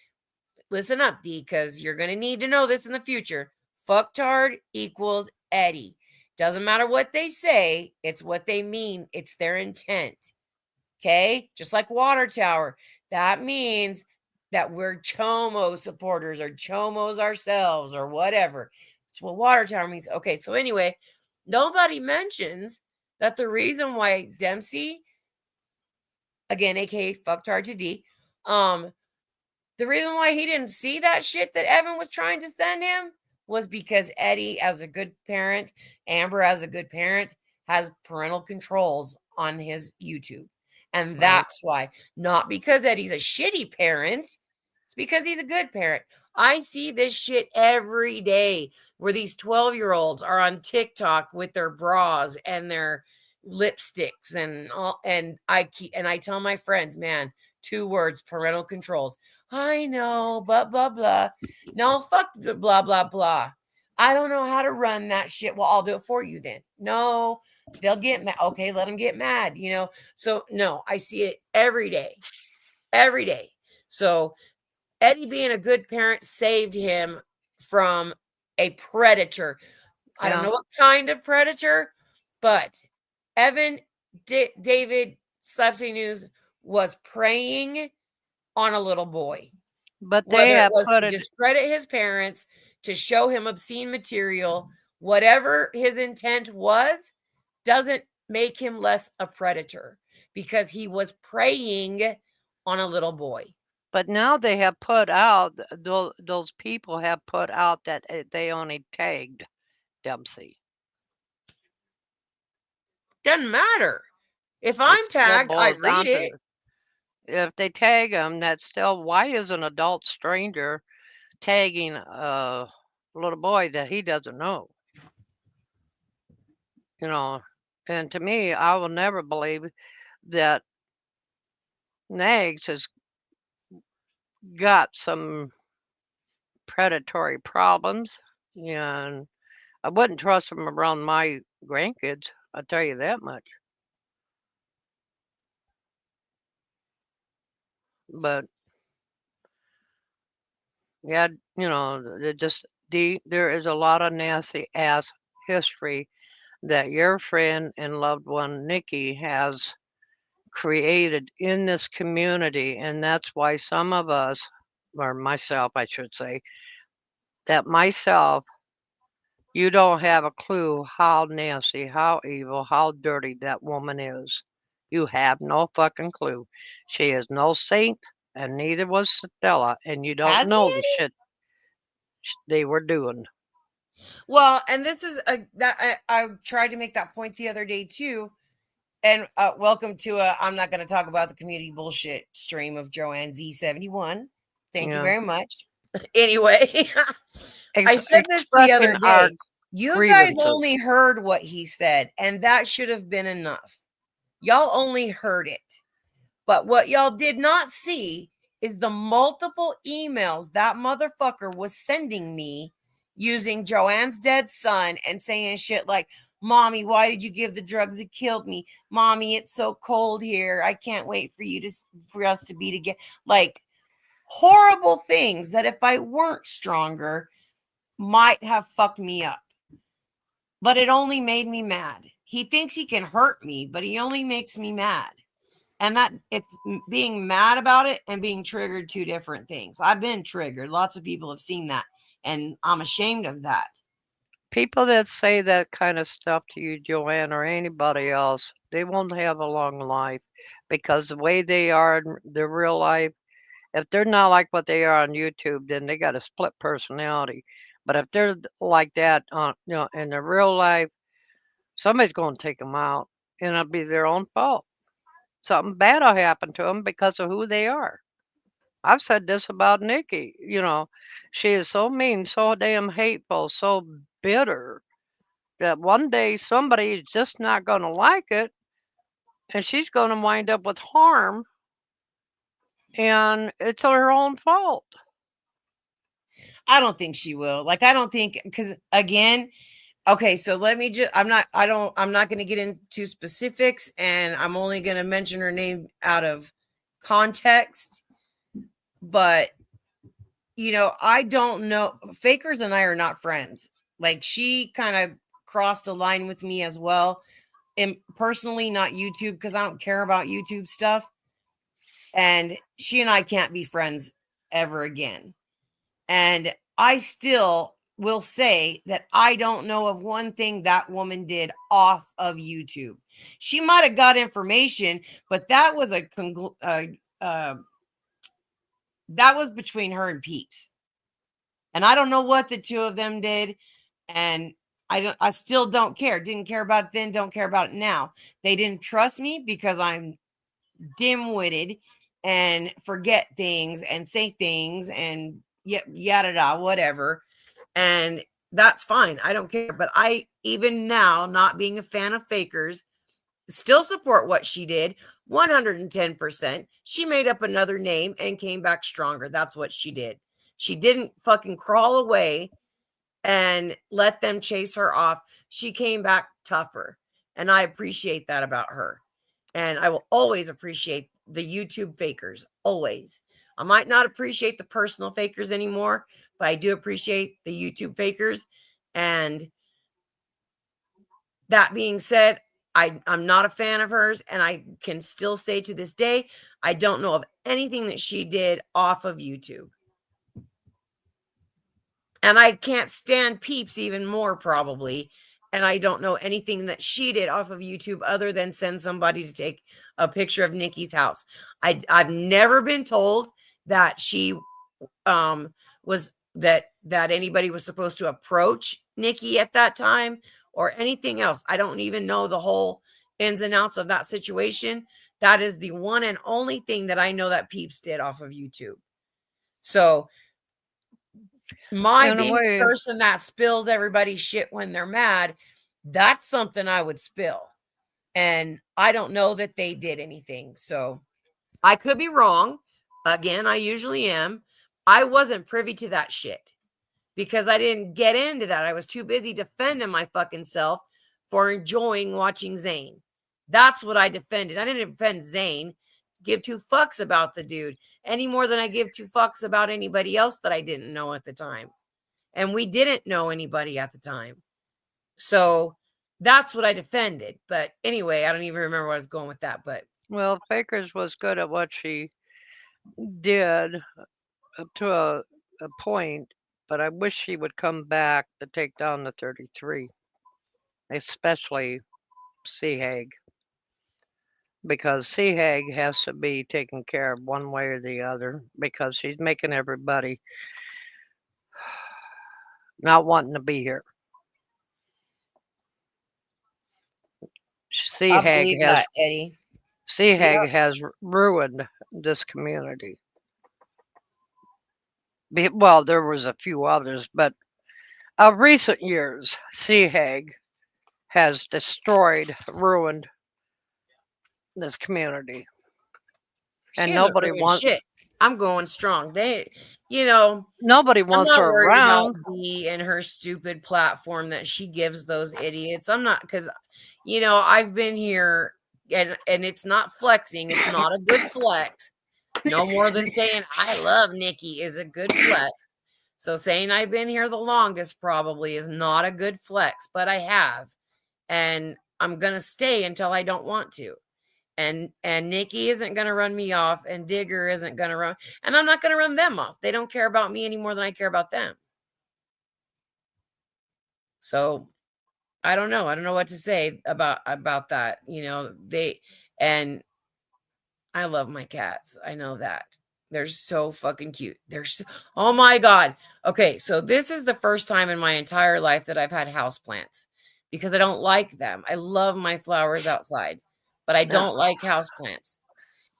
listen up, D, because you're going to need to know this in the future. Fucktard equals Eddie. Doesn't matter what they say, it's what they mean, it's their intent. Okay? Just like Water Tower. That means that we're Chomo supporters or Chomos ourselves or whatever. That's what Water Tower means. Okay, so anyway, nobody mentions that the reason why Dempsey, again, aka Fucktard to D, the reason why he didn't see that shit that Evan was trying to send him was because Eddie, as a good parent, Amber, as a good parent, has parental controls on his YouTube. And that's why, not because Eddie's a shitty parent, it's because he's a good parent. I see this shit every day where these 12-year-olds are on TikTok with their bras and their lipsticks and all, and I tell my friends, man, 2 words, parental controls. I know, blah, blah, blah. No, fuck blah, blah, blah. I don't know how to run that shit. Well, I'll do it for you then. No, they'll get mad. Okay, let them get mad, So, no, I see it every day. Every day. So, Eddie being a good parent saved him from a predator. I don't know what kind of predator, but Evan David Slapsy News was preying on a little boy. but they Whether it have was put to it. discredit his parents, to show him obscene material, whatever his intent was, doesn't make him less a predator because he was preying on a little boy. But now they have put out, those people have put out that they only tagged Dempsey. Doesn't matter. If It I'm still tagged, I boils down read it. to if they tag them, that's still why is an adult stranger tagging a little boy that he doesn't know? You know, and to me, I will never believe that Nags has got some predatory problems, and I wouldn't trust him around my grandkids. I'll tell you that much. But yeah, you know, there is a lot of nasty ass history that your friend and loved one Nikki has created in this community, and that's why some of us, or myself, I should say, that myself, you don't have a clue how nasty, how evil, how dirty that woman is. You have no fucking clue. She is no saint, and neither was Stella, and you don't Has he, know the Eddie? shit they were doing. Well, and this is that I tried to make that point the other day too. And welcome to I'm not going to talk about the community bullshit stream of Joanne Z71. Thank you Yeah. very much. Anyway, I said this the Expressing other our day. You guys grievances. only heard what he said, and that should have been enough. Y'all only heard it. But what y'all did not see is the multiple emails that motherfucker was sending me using Joanne's dead son and saying shit like, Mommy, why did you give the drugs that killed me? Mommy, it's so cold here. I can't wait for us to be together. Like horrible things that if I weren't stronger might have fucked me up. But it only made me mad. He thinks he can hurt me, but he only makes me mad. And that it's being mad about it and being triggered, two different things. I've been triggered. Lots of people have seen that. And I'm ashamed of that. People that say that kind of stuff to you, Joanne, or anybody else, they won't have a long life because the way they are in their real life, if they're not like what they are on YouTube, then they got a split personality. But if they're like that on, in their real life, somebody's going to take them out, and it'll be their own fault. Something bad will happen to them because of who they are. I've said this about Nikki. She is so mean, so damn hateful, so bitter that one day somebody is just not going to like it, and she's going to wind up with harm, and it's her own fault. I don't think she will. Like, I don't think, because again, okay, so let me just, I'm not going to get into specifics, and I'm only going to mention her name out of context. But, I don't know. Fakers and I are not friends. Like, she kind of crossed the line with me as well. And personally, not YouTube, because I don't care about YouTube stuff. And she and I can't be friends ever again. And I still will say that I don't know of one thing that woman did off of YouTube. She might have got information, but that was that was between her and Peeps. And I don't know what the two of them did. And I still don't care. Didn't care about it then, don't care about it now. They didn't trust me because I'm dim-witted and forget things and say things and yada da whatever. And that's fine. I don't care. But I, even now, not being a fan of Fakers, still support what she did 110%. She made up another name and came back stronger. That's what she did. She didn't fucking crawl away and let them chase her off. She came back tougher. And I appreciate that about her. And I will always appreciate the YouTube Fakers. Always. I might not appreciate the personal Fakers anymore, but I do appreciate the YouTube Fakers. And that being said, I'm not a fan of hers. And I can still say to this day, I don't know of anything that she did off of YouTube. And I can't stand Peeps even more, probably. And I don't know anything that she did off of YouTube other than send somebody to take a picture of Nikki's house. I've never been told that she was that anybody was supposed to approach Nikki at that time or anything else. I don't even know the whole ins and outs of that situation, that is the one and only thing that I know that Peeps did off of YouTube. So my In a being the way, person that spills everybody's shit when they're mad, that's something I would spill. And I don't know that they did anything. So I could be wrong. Again, I usually am. I wasn't privy to that shit because I didn't get into that. I was too busy defending my fucking self for enjoying watching Zane. That's what I defended. I didn't defend Zane. Give two fucks about the dude any more than I give two fucks about anybody else that I didn't know at the time. And we didn't know anybody at the time. So that's what I defended. But anyway, I don't even remember where I was going with that. But well, Fakers was good at what she did up to a point, but I wish she would come back to take down the 33, especially Seahag, because Seahag has to be taken care of one way or the other because she's making everybody not wanting to be here. I believe that, Eddie. Seahag has ruined this community. Well, there was a few others, but of recent years, Seahag has destroyed, ruined this community. And nobody wants shit. I'm going strong. They, you know, nobody I'm wants not her worried about around. Dee and her stupid platform that she gives those idiots. I'm not, because, you know, I've been here and it's not flexing. It's not a good flex. No more than saying I love Nikki is a good flex. So saying I've been here the longest probably is not a good flex, but I have. And I'm going to stay until I don't want to. And Nikki isn't going to run me off, and Digger isn't going to run, and I'm not going to run them off. They don't care about me any more than I care about them. So I don't know. I don't know what to say about that. You know, and I love my cats. I know that. They're so fucking cute. Oh my God. Okay, so this is the first time in my entire life that I've had houseplants because I don't like them. I love my flowers outside, but I don't like houseplants.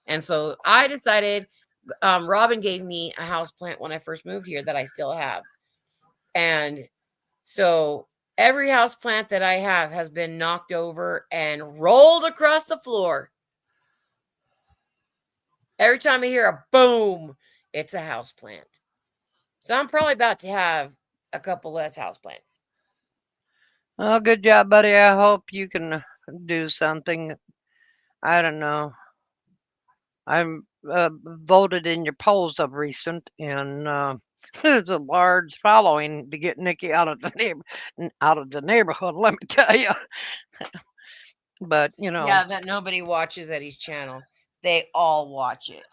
And so I decided, Robin gave me a houseplant when I first moved here that I still have. And so every houseplant that I have has been knocked over and rolled across the floor. Every time I hear a boom, it's a houseplant. So I'm probably about to have a couple less houseplants. Oh, good job, buddy. I hope you can do something. I don't know. I'm voted in your polls of recent, and there's a large following to get Nikki out of the neighborhood. Let me tell you. But you know, yeah, that nobody watches Eddie's channel. They all watch it.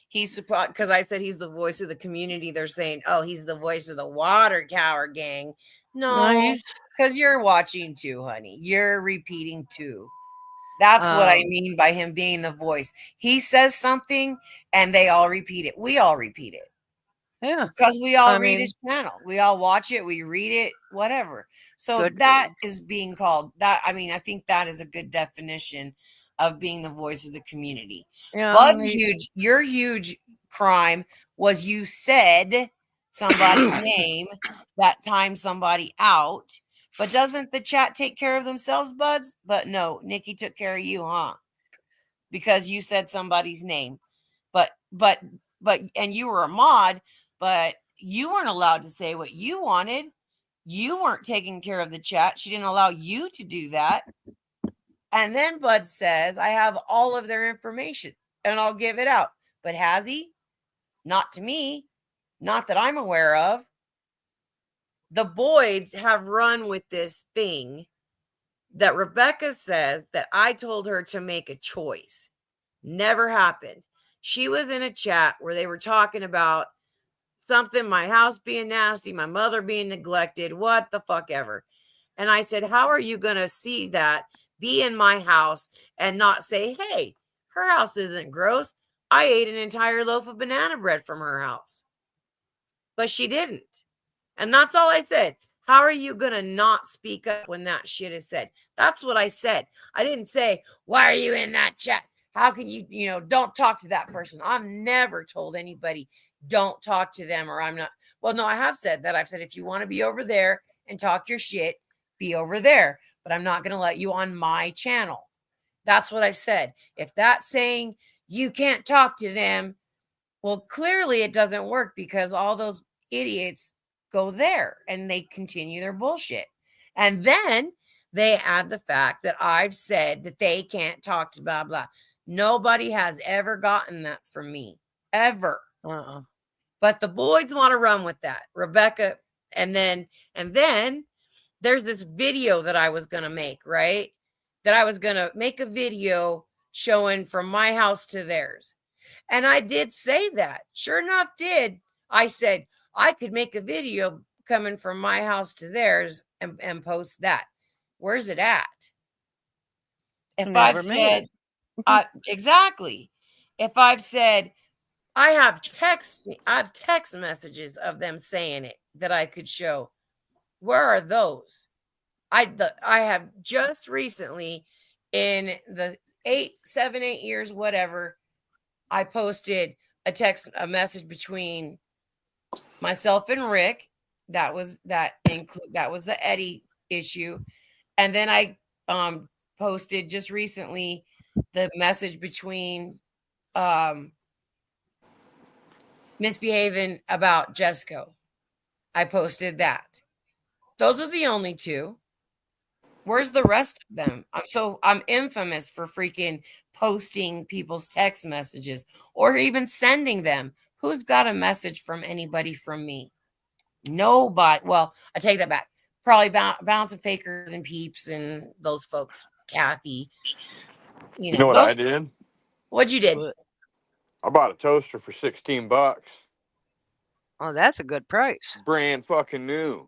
He's surprised because I said he's the voice of the community. They're saying, "Oh, he's the voice of the Water Tower Gang." No, because you're watching too, honey. You're repeating too. That's what I mean by him being the voice. He says something and they all repeat it. We all repeat it. Yeah. Because we all read his channel. We all watch it. We read it, whatever. So that is being called that. I mean, I think that is a good definition of being the voice of the community. Yeah, Bud's your huge crime was you said somebody's name that timed somebody out. But doesn't the chat take care of themselves, Buds? But no, Nikki took care of you, huh? Because you said somebody's name. But and you were a mod, but you weren't allowed to say what you wanted. You weren't taking care of the chat. She didn't allow you to do that. And then Bud says, I have all of their information and I'll give it out. But has he? Not to me. Not that I'm aware of. The Boyds have run with this thing that Rebecca says that I told her to make a choice. Never happened. She was in a chat where they were talking about something, my house being nasty, my mother being neglected, what the fuck ever. And I said, how are you going to see that, be in my house and not say, hey, her house isn't gross. I ate an entire loaf of banana bread from her house. But she didn't. And that's all I said. How are you going to not speak up when that shit is said? That's what I said. I didn't say, why are you in that chat? How can you, don't talk to that person? I've never told anybody, don't talk to them, or I'm not. Well, no, I have said that. I've said, if you want to be over there and talk your shit, be over there. But I'm not going to let you on my channel. That's what I've said. If that's saying you can't talk to them, well, clearly it doesn't work because all those idiots go there and they continue their bullshit. And then they add the fact that I've said that they can't talk to blah, blah. Nobody has ever gotten that from me, ever. But the boys want to run with that, Rebecca. And then there's this video that I was going to make, right? That I was going to make a video showing from my house to theirs. And I did say that. Sure enough, I said I could make a video coming from my house to theirs and post that. Where's it at? If I've said, exactly. If I've said, I have text messages of them saying it that I could show. Where are those? I have just recently, in the 7, 8 years, whatever, I posted a message between myself and Rick. That was the Eddie issue. And then I posted just recently the message between misbehaving about Jesco. I posted that. Those are the only two. Where's the rest of them? I'm infamous for freaking posting people's text messages or even sending them. Who's got a message from anybody from me? Nobody. Well, I take that back. Probably Bounce and Fakers and Peeps and those folks. Kathy. You know what I did? What'd you did? I bought a toaster for $16. Oh, that's a good price. Brand fucking new.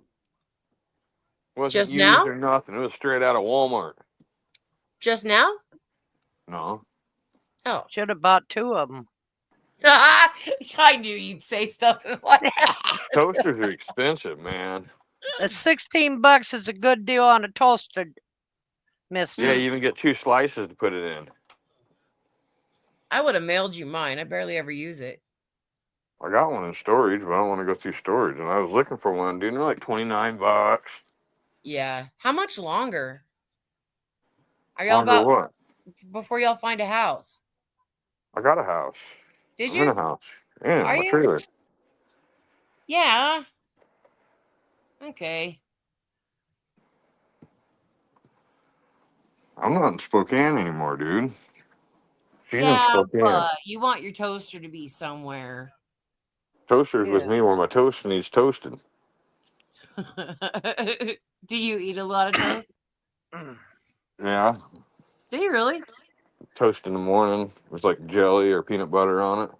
Wasn't just used now or nothing. It was straight out of Walmart. Just now? No. Oh. Should have bought 2 of them. I knew you'd say something like that. Toasters are expensive, man. $16 is a good deal on a toaster, mister. Yeah, you even get 2 slices to put it in. I would have mailed you mine. I barely ever use it. I got one in storage, but I don't want to go through storage. And I was looking for one, dude. They're like $29. Yeah. How much longer? Are y'all about what? Before y'all find a house? I got a house. Did I'm you? in a house. Yeah, Are my you? trailer. Yeah. Okay. I'm not in Spokane anymore, dude. She's in Yeah, Spokane. but you want your toaster to be somewhere. Toaster's with me where my toast needs toasted. Do you eat a lot of toast? Yeah. Do you really? Toast in the morning with like jelly or peanut butter on it.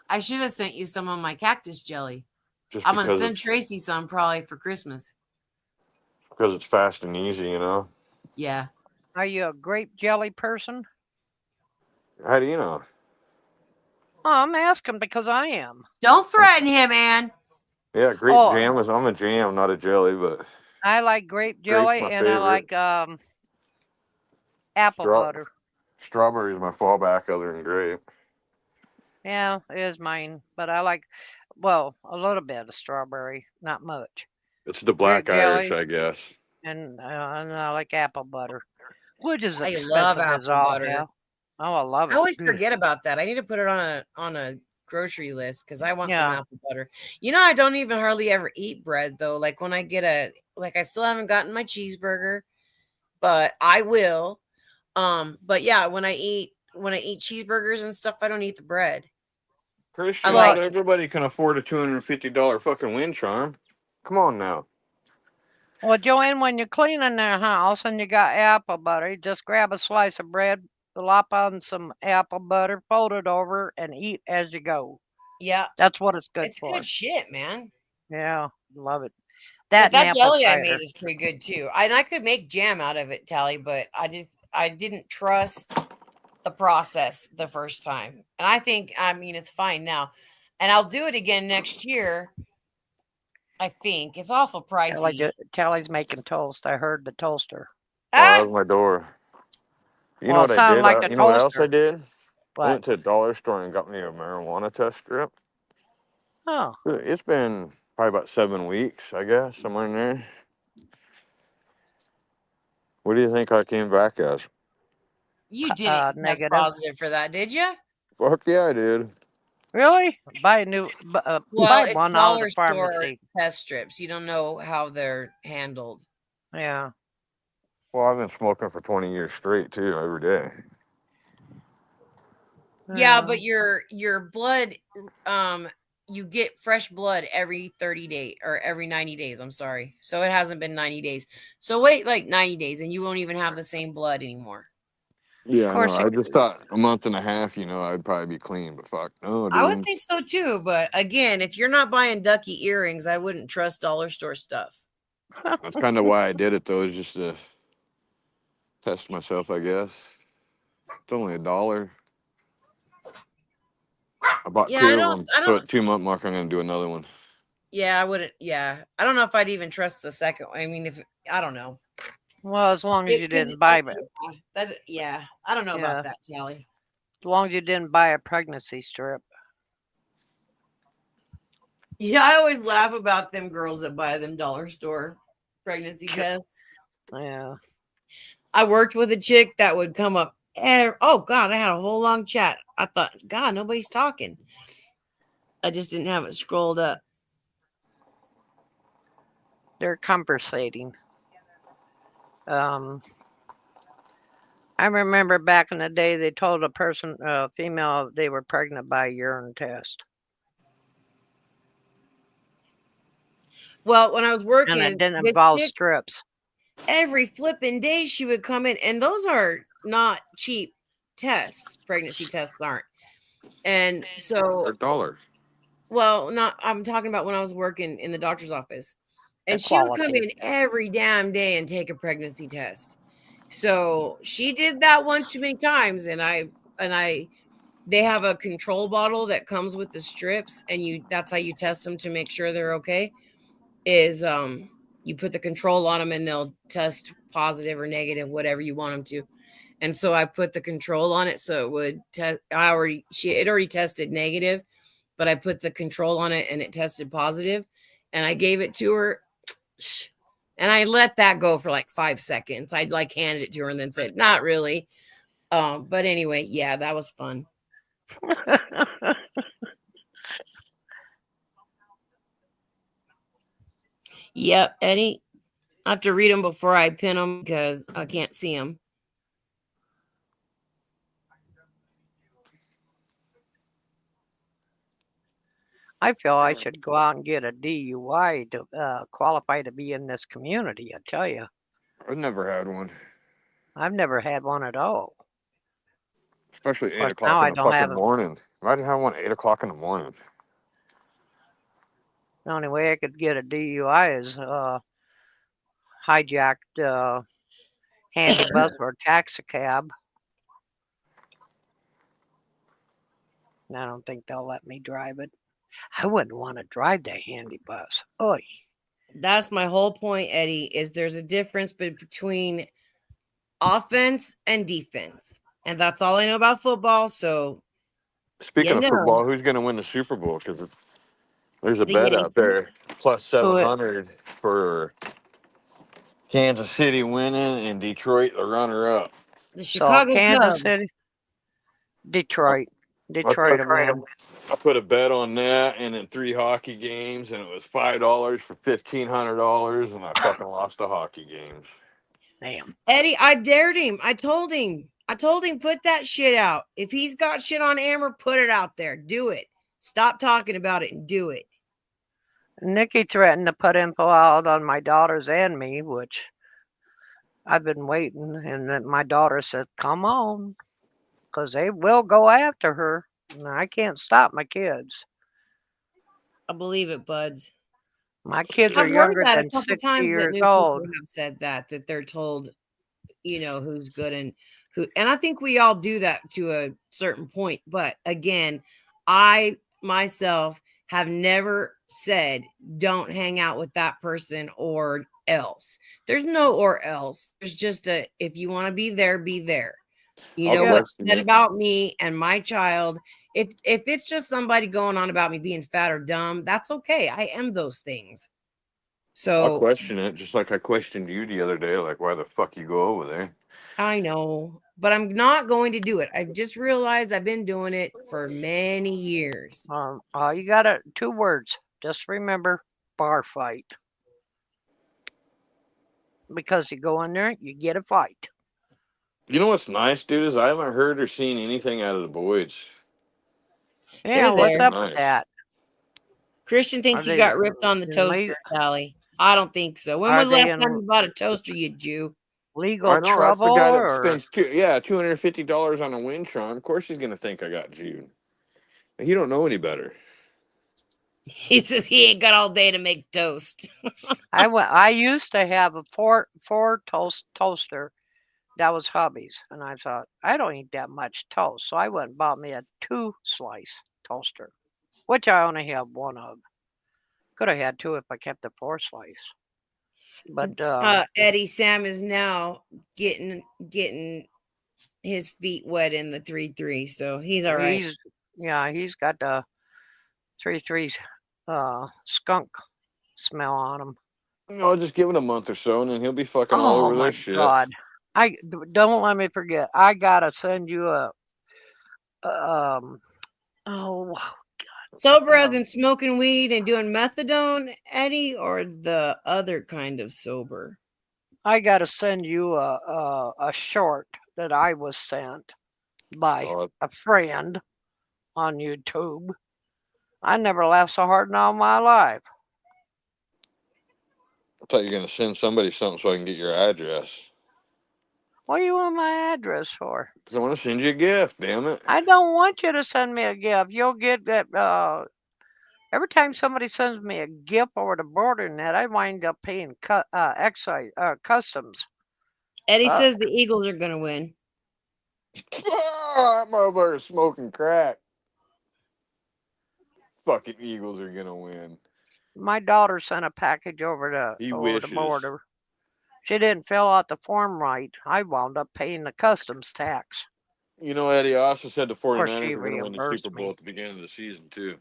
I should have sent you some of my cactus jelly. Just I'm gonna send Tracy some probably for Christmas. Because it's fast and easy, you know. Yeah. Are you a grape jelly person? How do you know? Oh, I'm asking because I am. Don't threaten him, Ann. Yeah, grape jam is. I'm a jam, not a jelly, but I like grape jelly and favorite. I like apple butter. Strawberry is my fallback other than grape. Yeah, it is mine, but I like, well, a little bit of strawberry, not much. It's the black Irish, I guess. And I like apple butter, which is expensive. I love apple butter. Hell. Oh, I love it. I always forget about that. I need to put it on a grocery list because I want some apple butter. You know, I don't even hardly ever eat bread though. Like when I get I still haven't gotten my cheeseburger, but I will. But yeah, when I eat cheeseburgers and stuff, I don't eat the bread. Christian, not everybody can afford a $250 fucking wind charm. Come on now. Well, Joanne, when you're cleaning their house and you got apple butter, you just grab a slice of bread, lop on some apple butter, fold it over, and eat as you go. Yeah. That's what it's good for. It's good shit, man. Yeah, love it. That jelly I made is pretty good too. I could make jam out of it, Tally, but I didn't trust the process the first time. And I think, it's fine now. And I'll do it again next year. I think it's awful pricey. Tally's making toast. I heard the toaster. Oh, that Ah, was my door. You know Well, it what I sounded did? like a You know what else I toaster. did? I But went to a dollar store and got me a marijuana test strip. oh, It's been probably about 7 weeks, I guess, somewhere in there. What do you think I came back as? you didn't test negative. positive for that, did you? Fuck yeah, I did. Really? Buy a new. Well, buy it's one out of dollar the store pharmacy. test strips. You don't know how they're handled. Yeah. Well, I've been smoking for 20 years straight too, every day. Yeah, but your blood, you get fresh blood every 30 days or every 90 days. I'm sorry. So it hasn't been 90 days. So wait like 90 days and you won't even have the same blood anymore. Yeah, Of I know. course I just thought a month and a half, I'd probably be clean, but fuck no, I would dude. think so too, but again, if you're not buying ducky earrings, I wouldn't trust dollar store stuff. That's kind of why I did it though, is just to test myself, I guess. It's only $1. I bought Yeah, 2 of them, I so don't at 2 month mark, I'm gonna do another one. yeah, I wouldn't yeah. I don't know if I'd even trust the second one. I mean, if I don't know. Well, as long as you didn't buy it. Yeah, I don't know Yeah. about that, Tally. As long as you didn't buy a pregnancy strip. Yeah, I always laugh about them girls that buy them dollar store pregnancy tests. Yeah. I worked with a chick that would come up. Oh God, I had a whole long chat. I thought, God, nobody's talking. I just didn't have it scrolled up. They're conversating. I remember back in the day they told a female, they were pregnant by a urine test. Well, when I was working, And it didn't this involve chick, strips. every flipping day she would come in, and those are not cheap tests. Pregnancy tests aren't. And so, They're $1. well, not I'm talking about when I was working in the doctor's office. The And she would come quality. in every damn day and take a pregnancy test. So she did that one too many times, and they have a control bottle that comes with the strips, and that's how you test them to make sure they're okay. Is you put the control on them and they'll test positive or negative, whatever you want them to. And so I put the control on it so it would test. It already tested negative, but I put the control on it and it tested positive, and I gave it to her. And I let that go for like 5 seconds. I'd like handed it to her and then said, not really. But anyway, yeah, that was fun. Yep, Eddie. I have to read them before I pin them because I can't see them. I feel I should go out and get a DUI to qualify to be in this community. I tell you, I've never had one, I've never had one at all. especially 8 course, o'clock now in I the don't have fucking 'em. morning. Imagine having one 8 o'clock in the morning. The only way I could get a DUI is hijacked handy bus or taxi cab. And I don't think they'll let me drive it. I wouldn't want to drive that handy bus. Oy. That's my whole point, Eddie, is there's a difference between offense and defense. And that's all I know about football. So Speaking of football, who's going to win the Super Bowl? Because there's a the bet Yankees. out there, plus 700 for Kansas City winning and Detroit the runner-up. The So Chicago Kansas Cubs. City, Detroit will win. I put a bet on that and in 3 hockey games, and it was $5 for $1,500, and I fucking lost the hockey games. Damn. Eddie, I dared him. I told him, put that shit out. If he's got shit on Amber, put it out there. Do it. Stop talking about it and do it. Nikki threatened to put info out on my daughters and me, which I've been waiting. And then my daughter said, come on, because they will go after her. And I can't stop my kids. I believe it, buds. My kids are I've heard younger that a than couple 60 times that years new old. people have said that they're told, who's good and who. And I think we all do that to a certain point. But again, I myself have never said, don't hang out with that person or else. There's no or else. There's just a, if you want to be there, be there. You I'll know what question said it. about me and my child. If it's just somebody going on about me being fat or dumb, that's okay. I am those things. I'll So question it, just like I questioned you the other day, like why the fuck you go over there. I know, but I'm not going to do it. I just realized I've been doing it for many years. You got it. 2 words. Just remember, bar fight. Because you go in there, you get a fight. You know what's nice, dude, is I haven't heard or seen anything out of the boys. Yeah, They're what's there. up with Nice. that? Christian thinks Are you they got ripped on the in toaster, Sally. I don't think so. When Are was the last they time in you bought a toaster, you Jew? legal I know that's the trouble guy that or spends $250 on a Wintron. Of course he's gonna think I got Jude. He don't know any better. He says he ain't got all day to make toast. I used to have a four toaster that was hubby's, and I thought I don't eat that much toast, so I went and bought me a 2-slice toaster, which I only have 1 of. Could have had 2 if I kept the 4-slice. But Eddie Sam is now getting his feet wet in the 3-3, so he's all right. he's got the 3-3 skunk smell on him. No, just give it a month or so, and then he'll be fucking all Oh over my their shit. God! Don't let me forget. I gotta send you a oh Sober as in smoking weed and doing methadone, Eddie, or the other kind of sober? I gotta send you a short that I was sent by a friend on YouTube. I never laughed so hard in all my life. I thought you were gonna send somebody something so I can get your address. What do you want my address for? Because I want to send you a gift, damn it. I don't want you to send me a gift. You'll get that. Every time somebody sends me a gift over the border net, I wind up paying excise customs. Eddie says the Eagles are gonna win. That motherfucker's smoking crack. Fucking Eagles are gonna win. My daughter sent a package over the border. She didn't fill out the form right. I wound up paying the customs tax. You know, Eddie, I also said the 49ers she are going to win the reimbursed Super Bowl me. at the beginning of the season, too.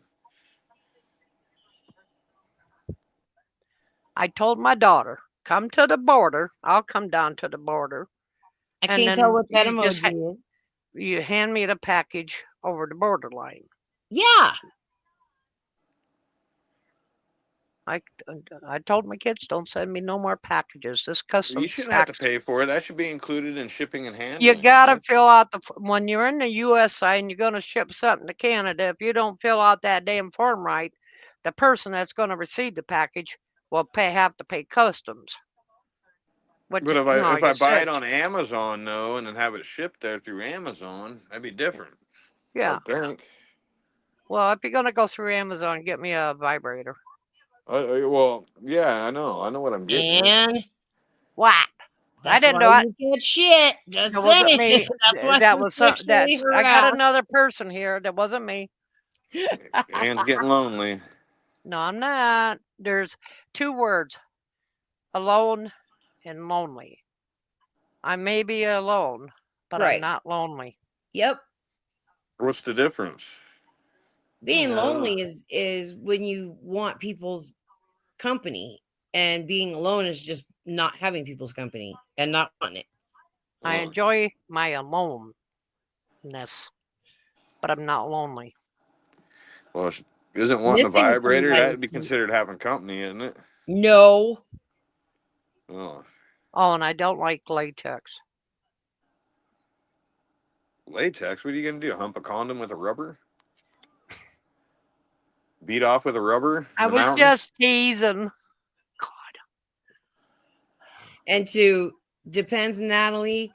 I told my daughter, come to the border. I'll come down to the border. I can't tell what that emoji is. You hand me the package over the borderline. Yeah. I told my kids, don't send me no more packages. This customs You shouldn't have to pay for it. That should be included in shipping and handling. You gotta fill out when you're in the U.S. side and you're gonna ship something to Canada. If you don't fill out that damn form right, the person that's gonna receive the package will have to pay customs. But if I buy it on Amazon, though, and then have it shipped there through Amazon, that'd be different. Yeah. I think. Well, if you're gonna go through Amazon, get me a vibrator. Well, yeah, I know what I'm getting. And what? I didn't do it. You get shit. Just that saying. Wasn't me. That was I got harassed. another person here. That wasn't me. Anne's getting lonely. No, I'm not. There's 2 words: alone and lonely. I may be alone, but I'm not lonely. Yep. What's the difference? Being lonely is when you want people's company, and being alone is just not having people's company and not wanting it. I enjoy my aloneness, but I'm not lonely. Well, isn't wanting a vibrator? That'd be considered having company, isn't it? No. Oh, and I don't like latex. Latex? What are you going to do? Hump a condom with a rubber? Beat off with a rubber? I was just teasing. God. And depends, Natalie,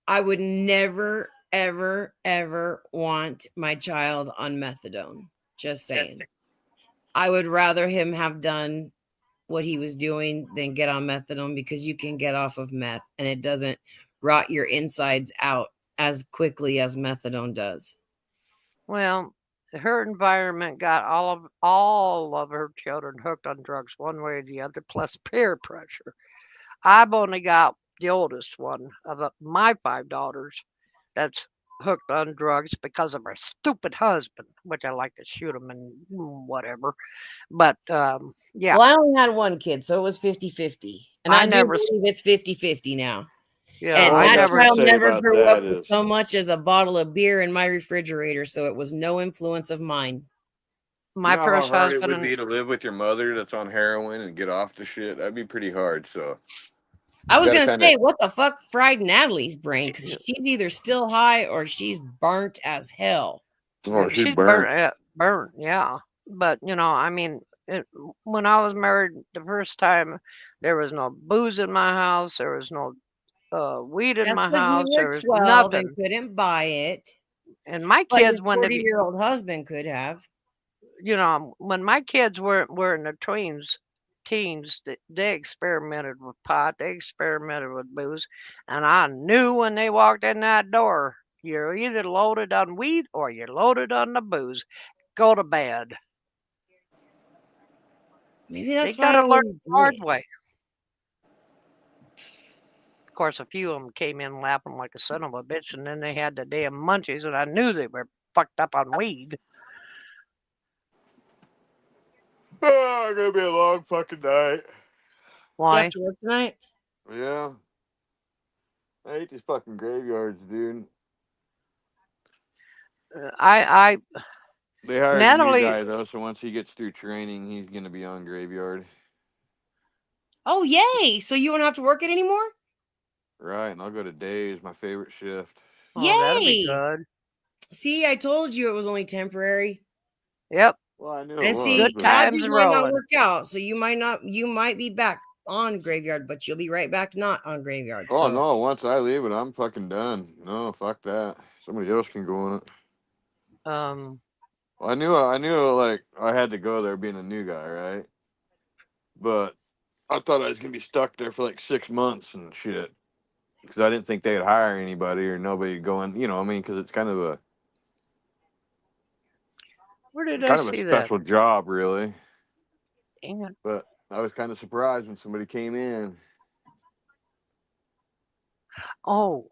I would never, ever, ever want my child on methadone. Just saying. I would rather him have done what he was doing than get on methadone, because you can get off of meth and it doesn't rot your insides out as quickly as methadone does. Well, her environment got all of her children hooked on drugs one way or the other, plus peer pressure. I've only got the oldest one of my 5 daughters that's hooked on drugs because of her stupid husband, which I like to shoot him and whatever. But yeah, Well, I only had one kid, so it was 50-50. And I I do never, believe it's 50-50 now. yeah, And All I I that got to never, child say never about grew up that with is, so much as a bottle of beer in my refrigerator, so it was no influence of mine. you my know how first hard it husband, would be to live with your mother that's on heroin and get off the shit? That'd be pretty hard. So I you was got to gonna kind of, say, what the fuck fried Natalie's brain? Because she, she's either still high or she's burnt as hell. oh, she's she's burnt. burnt, yeah. But I mean, when I was married the first time, there was no booze in my house. There was no weed in That's my because we house. were There was 12 and nothing. couldn't buy it. And my But kids, your 40-year-old husband could have. when my kids were in their teens, they experimented with pot. They experimented with booze, and I knew when they walked in that door, you're either loaded on weed or you're loaded on the booze. Go to bed. Maybe They that's why got I to learn always the did hard it. way. Of course, a few of them came in laughing like a son of a bitch, and then they had the damn munchies, and I knew they were fucked up on weed. Oh, gonna be a long fucking night. You Why? have to work tonight? Yeah. I hate these fucking graveyards, dude. I They hired a new Natalie, guy though, so once he gets through training, he's gonna be on graveyard. Oh, yay. So you won't have to work it anymore? Right, and I'll go to days, my favorite shift. oh, that'll be Yay. good. See, I told you it was only temporary. Yep, Well, I knew it And was, see, good but times logic might not rolling. work out. So you might be back on graveyard, but you'll be right back not on graveyard. oh So no, once I leave it, I'm fucking done. No, fuck that. Somebody else can go on it. Um, Well, I knew, like I had to go there being a new guy, right? But I thought I was gonna be stuck there for like 6 months and shit, because I didn't think they'd hire anybody or nobody going. You know, I mean, because it's where did I kind of a see that? special job, really. Dang it. But I was kind of surprised when somebody came in. Oh,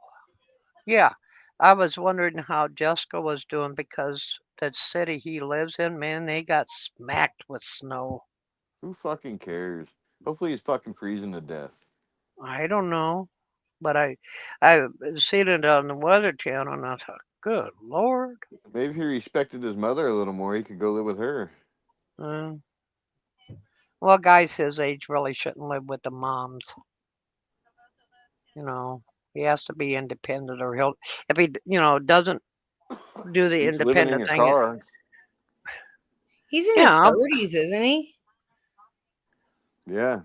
yeah. I was wondering how Jessica was doing because that city he lives in, man, they got smacked with snow. Who fucking cares? Hopefully, he's fucking freezing to death. I don't know, but I seen it on the Weather Channel, and I thought, good Lord. Maybe if he respected his mother a little more, he could go live with her. Uh, well, guys his age really shouldn't live with the moms. He has to be independent, or if he, doesn't do the He's living in independent your thing. car. he's in Yeah. his 30s, isn't he? Yeah.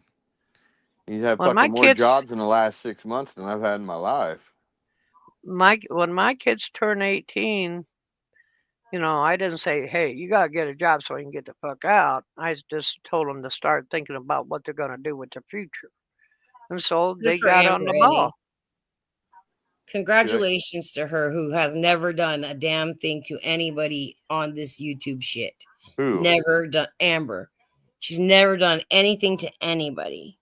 He's had When my fucking more kids, jobs in the last 6 months than I've had in my life. when my kids turn 18, I didn't say, hey, you gotta get a job so you can get the fuck out. I just told them to start thinking about what they're gonna do with their future, and so Good they for got on Amber the Eddie. ball. Congratulations to her, who has never done a damn thing to anybody on this YouTube shit. Who? Never done. Amber. She's never done anything to anybody.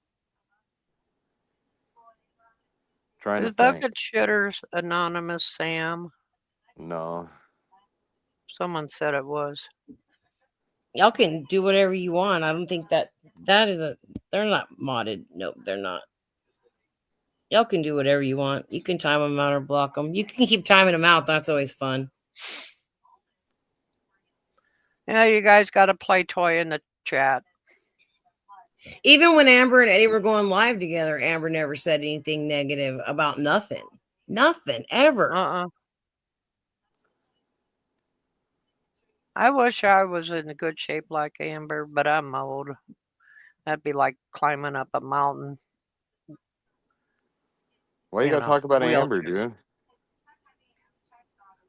Trying to Is think. Bucket Shitters anonymous, Sam? No. Someone said it was. Y'all can do whatever you want. I don't think that is they're not modded. Nope, they're not. Y'all can do whatever you want. You can time them out or block them. You can keep timing them out. That's always fun. Yeah, you guys got a play toy in the chat. Even when Amber and Eddie were going live together, Amber never said anything negative about nothing. Nothing ever. I wish I was in good shape like Amber, but I'm old. That'd be like climbing up a mountain. Why you gotta talk about Amber, dude?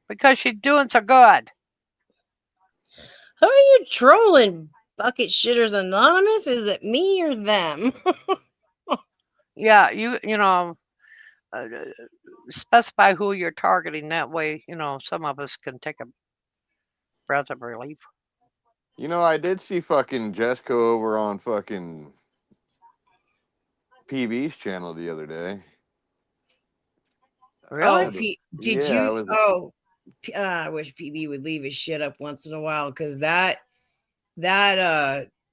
Because she's doing so good. Who are you trolling, Bucket Shitters Anonymous? Is it me or them? Yeah, specify who you're targeting. That way, some of us can take breath of relief. You know, I did see fucking Jessica over on fucking PB's channel the other day. Really? Did Yeah, you? Oh, I wish PB would leave his shit up once in a while because that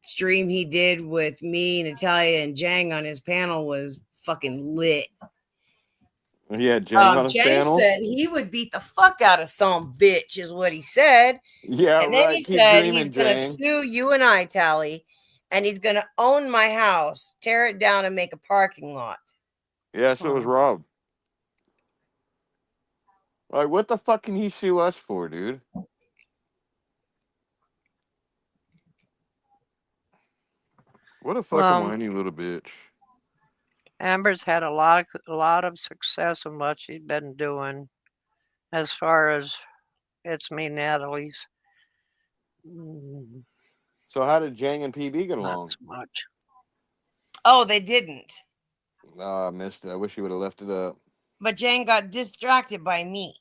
stream he did with me, Natalia, and Jang on his panel was fucking lit. Yeah, Jang on his Jang panel. said he would beat the fuck out of some bitch, is what he said. Yeah, and then right. he Keep said dreaming, he's gonna Jang. sue you and I, Tally, and he's gonna own my house, tear it down, and make a parking lot. Yeah, so was Rob. Like, what the fuck can he sue us for, dude? What a fucking whiny little bitch. Amber's had a lot of success in what she's been doing, as far as It's Me, Natalie's. So how did Jang and PB get along? Not so much. Oh, they didn't. I missed it. I wish he would have left it up. But Jang got distracted by me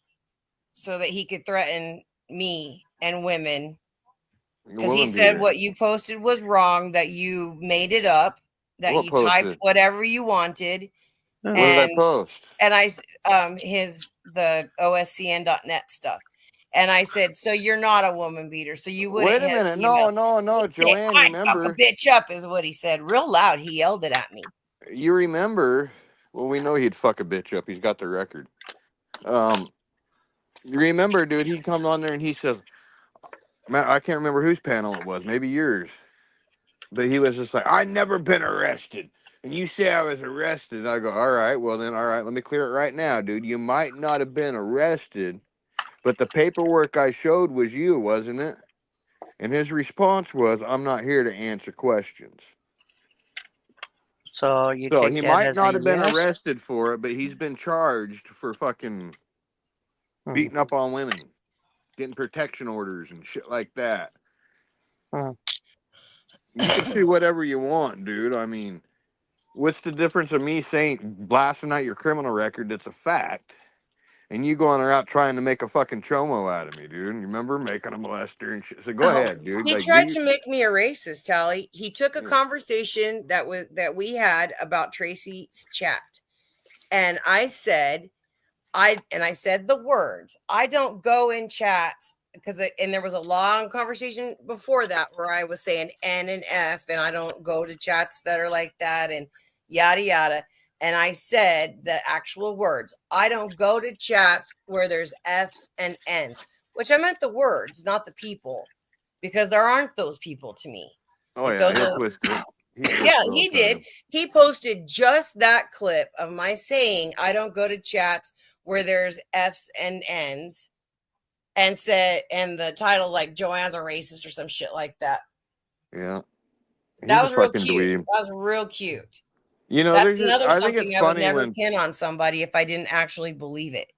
so that he could threaten me and women. Because he said what you posted was wrong, that you made it up, that you typed whatever you wanted. What did I post? And I the OSCN.net stuff. And I said, so you're not a woman beater. So you wouldn't. Wait a minute. No, Joanne, I remember? fuck a bitch up is what he said. Real loud. He yelled it at me. You remember? Well, we know he'd fuck a bitch up. He's got the record. You remember, dude, he comes on there and he says, man, I can't remember whose panel it was. Maybe yours. But he was just like, I've never been arrested. And you say I was arrested. And I go, all right, well then, all right, let me clear it right now, dude. You might not have been arrested, but the paperwork I showed was you, wasn't it? And his response was, I'm not here to answer questions. So he might not have been arrested for it, but he's been charged for fucking beating up on women, getting protection orders and shit like that. You can see whatever you want, dude. I mean, what's the difference of me blasting out your criminal record that's a fact, and you going around trying to make a fucking chomo out of me, dude? You remember making a molester and shit? So go ahead, dude. He tried to make me a racist, Tally. He took a conversation that we had about Tracy's chat, and I said, I said the words, I don't go in chats and there was a long conversation before that where I was saying N and F, and I don't go to chats that are like that and yada yada. And I said the actual words. I don't go to chats where there's F's and N's, which I meant the words, not the people, because there aren't those people to me. Oh yeah, he did. He posted just that clip of my saying I don't go to chats where there's F's and N's, and the title like Joanne's a racist or some shit like that. Yeah, that was real cute. Dweeb. That was real cute. You know, that's another something I would never pin on somebody if I didn't actually believe it.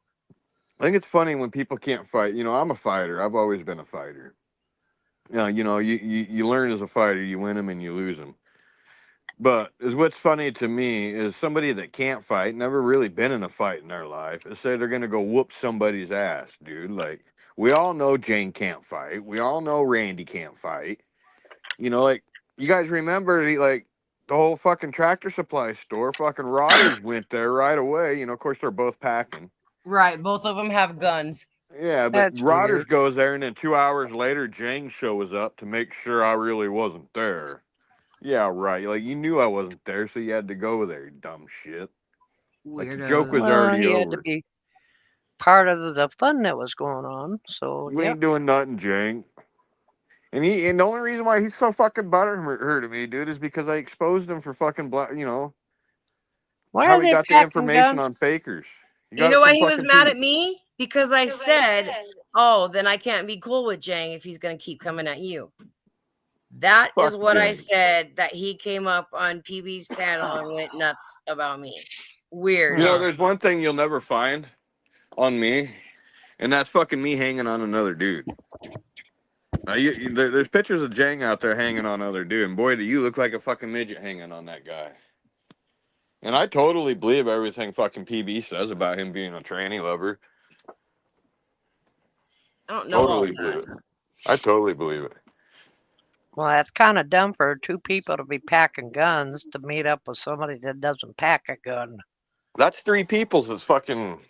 I think it's funny when people can't fight. You know, I'm a fighter. I've always been a fighter. You know, you learn as a fighter. You win them and you lose them. But what's funny to me is somebody that can't fight, never really been in a fight in their life, and say they're going to go whoop somebody's ass, dude. Like, we all know Jane can't fight. We all know Randy can't fight. You know, like, you guys remember, the whole fucking Tractor Supply store, fucking Rodders went there right away. You know, of course, they're both packing. Right. Both of them have guns. Yeah, but Rodders goes there, and then 2 hours later, Jane shows up to make sure I really wasn't there. Yeah, right. Like, you knew I wasn't there, so you had to go there, you dumb shit. Like, the joke was already over. He had to be part of the fun that was going on, so we ain't doing nothing, Jane. And the only reason why he's so fucking butthurt at me, dude, is because I exposed him for fucking why how are he got the information on fakers. You know why he was mad at me? Because I said, oh, then I can't be cool with Jang if he's going to keep coming at you. That is what I said, that he came up on PB's panel and went nuts about me. Weird. You know, there's one thing you'll never find on me, and that's fucking me hanging on another dude. There's pictures of Jang out there hanging on another dude, and boy, do you look like a fucking midget hanging on that guy. And I totally believe everything fucking PB says about him being a tranny lover. I don't know. Totally believe it. I totally believe it. Well, that's kind of dumb for two people to be packing guns to meet up with somebody that doesn't pack a gun. That's 3 people that's fucking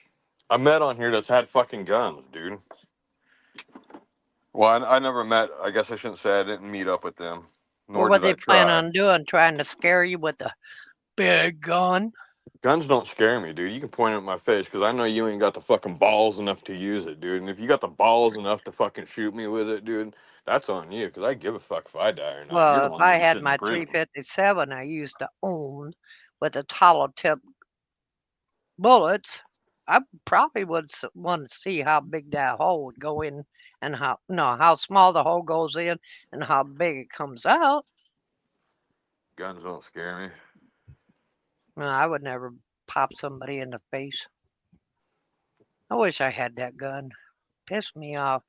I met on here that's had fucking guns, dude. Well, I never met. I guess I shouldn't say I didn't meet up with them, What nor were did they I plan try. on doing? Trying to scare you with a big gun? Guns don't scare me, dude. You can point it at my face because I know you ain't got the fucking balls enough to use it, dude. And if you got the balls enough to fucking shoot me with it, dude, that's on you because I give a fuck if I die or not. You're Well, the if one I gonna be had sitting in my prison. 357 I used to own with its hollow tip bullets, I probably would want to see how big that hole would go in and how small the hole goes in and how big it comes out. Guns don't scare me. No, I would never pop somebody in the face. I wish I had that gun. Pissed me off.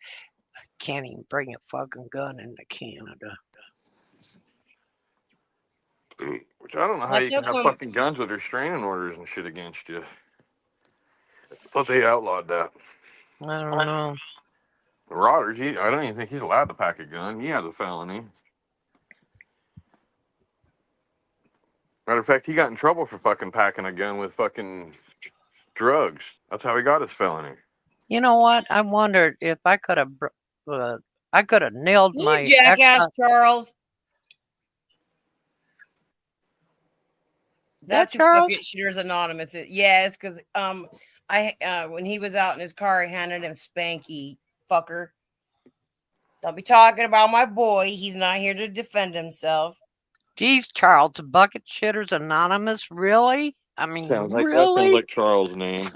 I can't even bring a fucking gun into Canada. Which I don't know how That's you how can have come. fucking guns with restraining orders and shit against you. I thought they outlawed that. I don't know. Rodgers, I don't even think he's allowed to pack a gun. He has a felony. Matter of fact, he got in trouble for fucking packing a gun with fucking drugs. That's how he got his felony. You know what? I wondered if I could have nailed You my jackass, Charles. That's who Charles? Bucket Shooters Anonymous is. Yeah, it's because when he was out in his car, I handed him Spanky, fucker. Don't be talking about my boy. He's not here to defend himself. Geez, Charles, Bucket Shitters Anonymous, really? I mean, That sounds really? like Charles' name.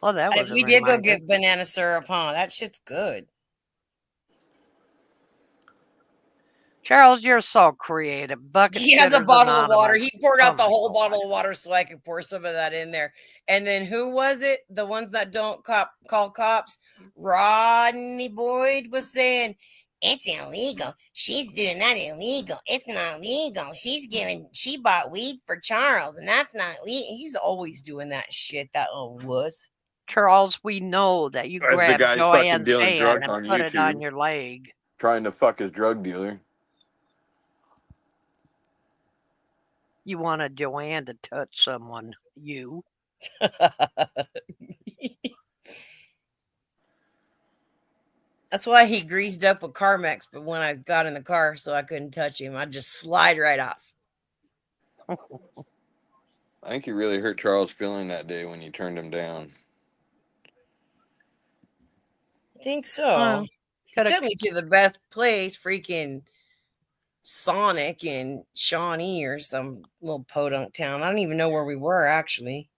Well, that was a We did go reminder. get banana syrup, huh? That shit's good. Charles, you're so creative. Bucket He has a Shitters bottle Anonymous. of water. He poured out Oh the my whole God. bottle of water so I could pour some of that in there. And then who was it? The ones that don't call cops? Rodney Boyd was saying, it's illegal. She's doing that illegal. It's not legal. She bought weed for Charles, and that's not legal. He's always doing that shit, that little wuss. Charles, we know that you As the grabbed guy's fucking Joanne's dealing hand drugs and on put it on YouTube. your leg. Trying to fuck his drug dealer. You wanted Joanne to touch someone. You. That's why he greased up with Carmex, but when I got in the car so I couldn't touch him, I'd just slide right off. I think you really hurt Charles' feeling that day when you turned him down. I think so. He took me to the best place, freaking Sonic in Shawnee or some little podunk town. I don't even know where we were, actually.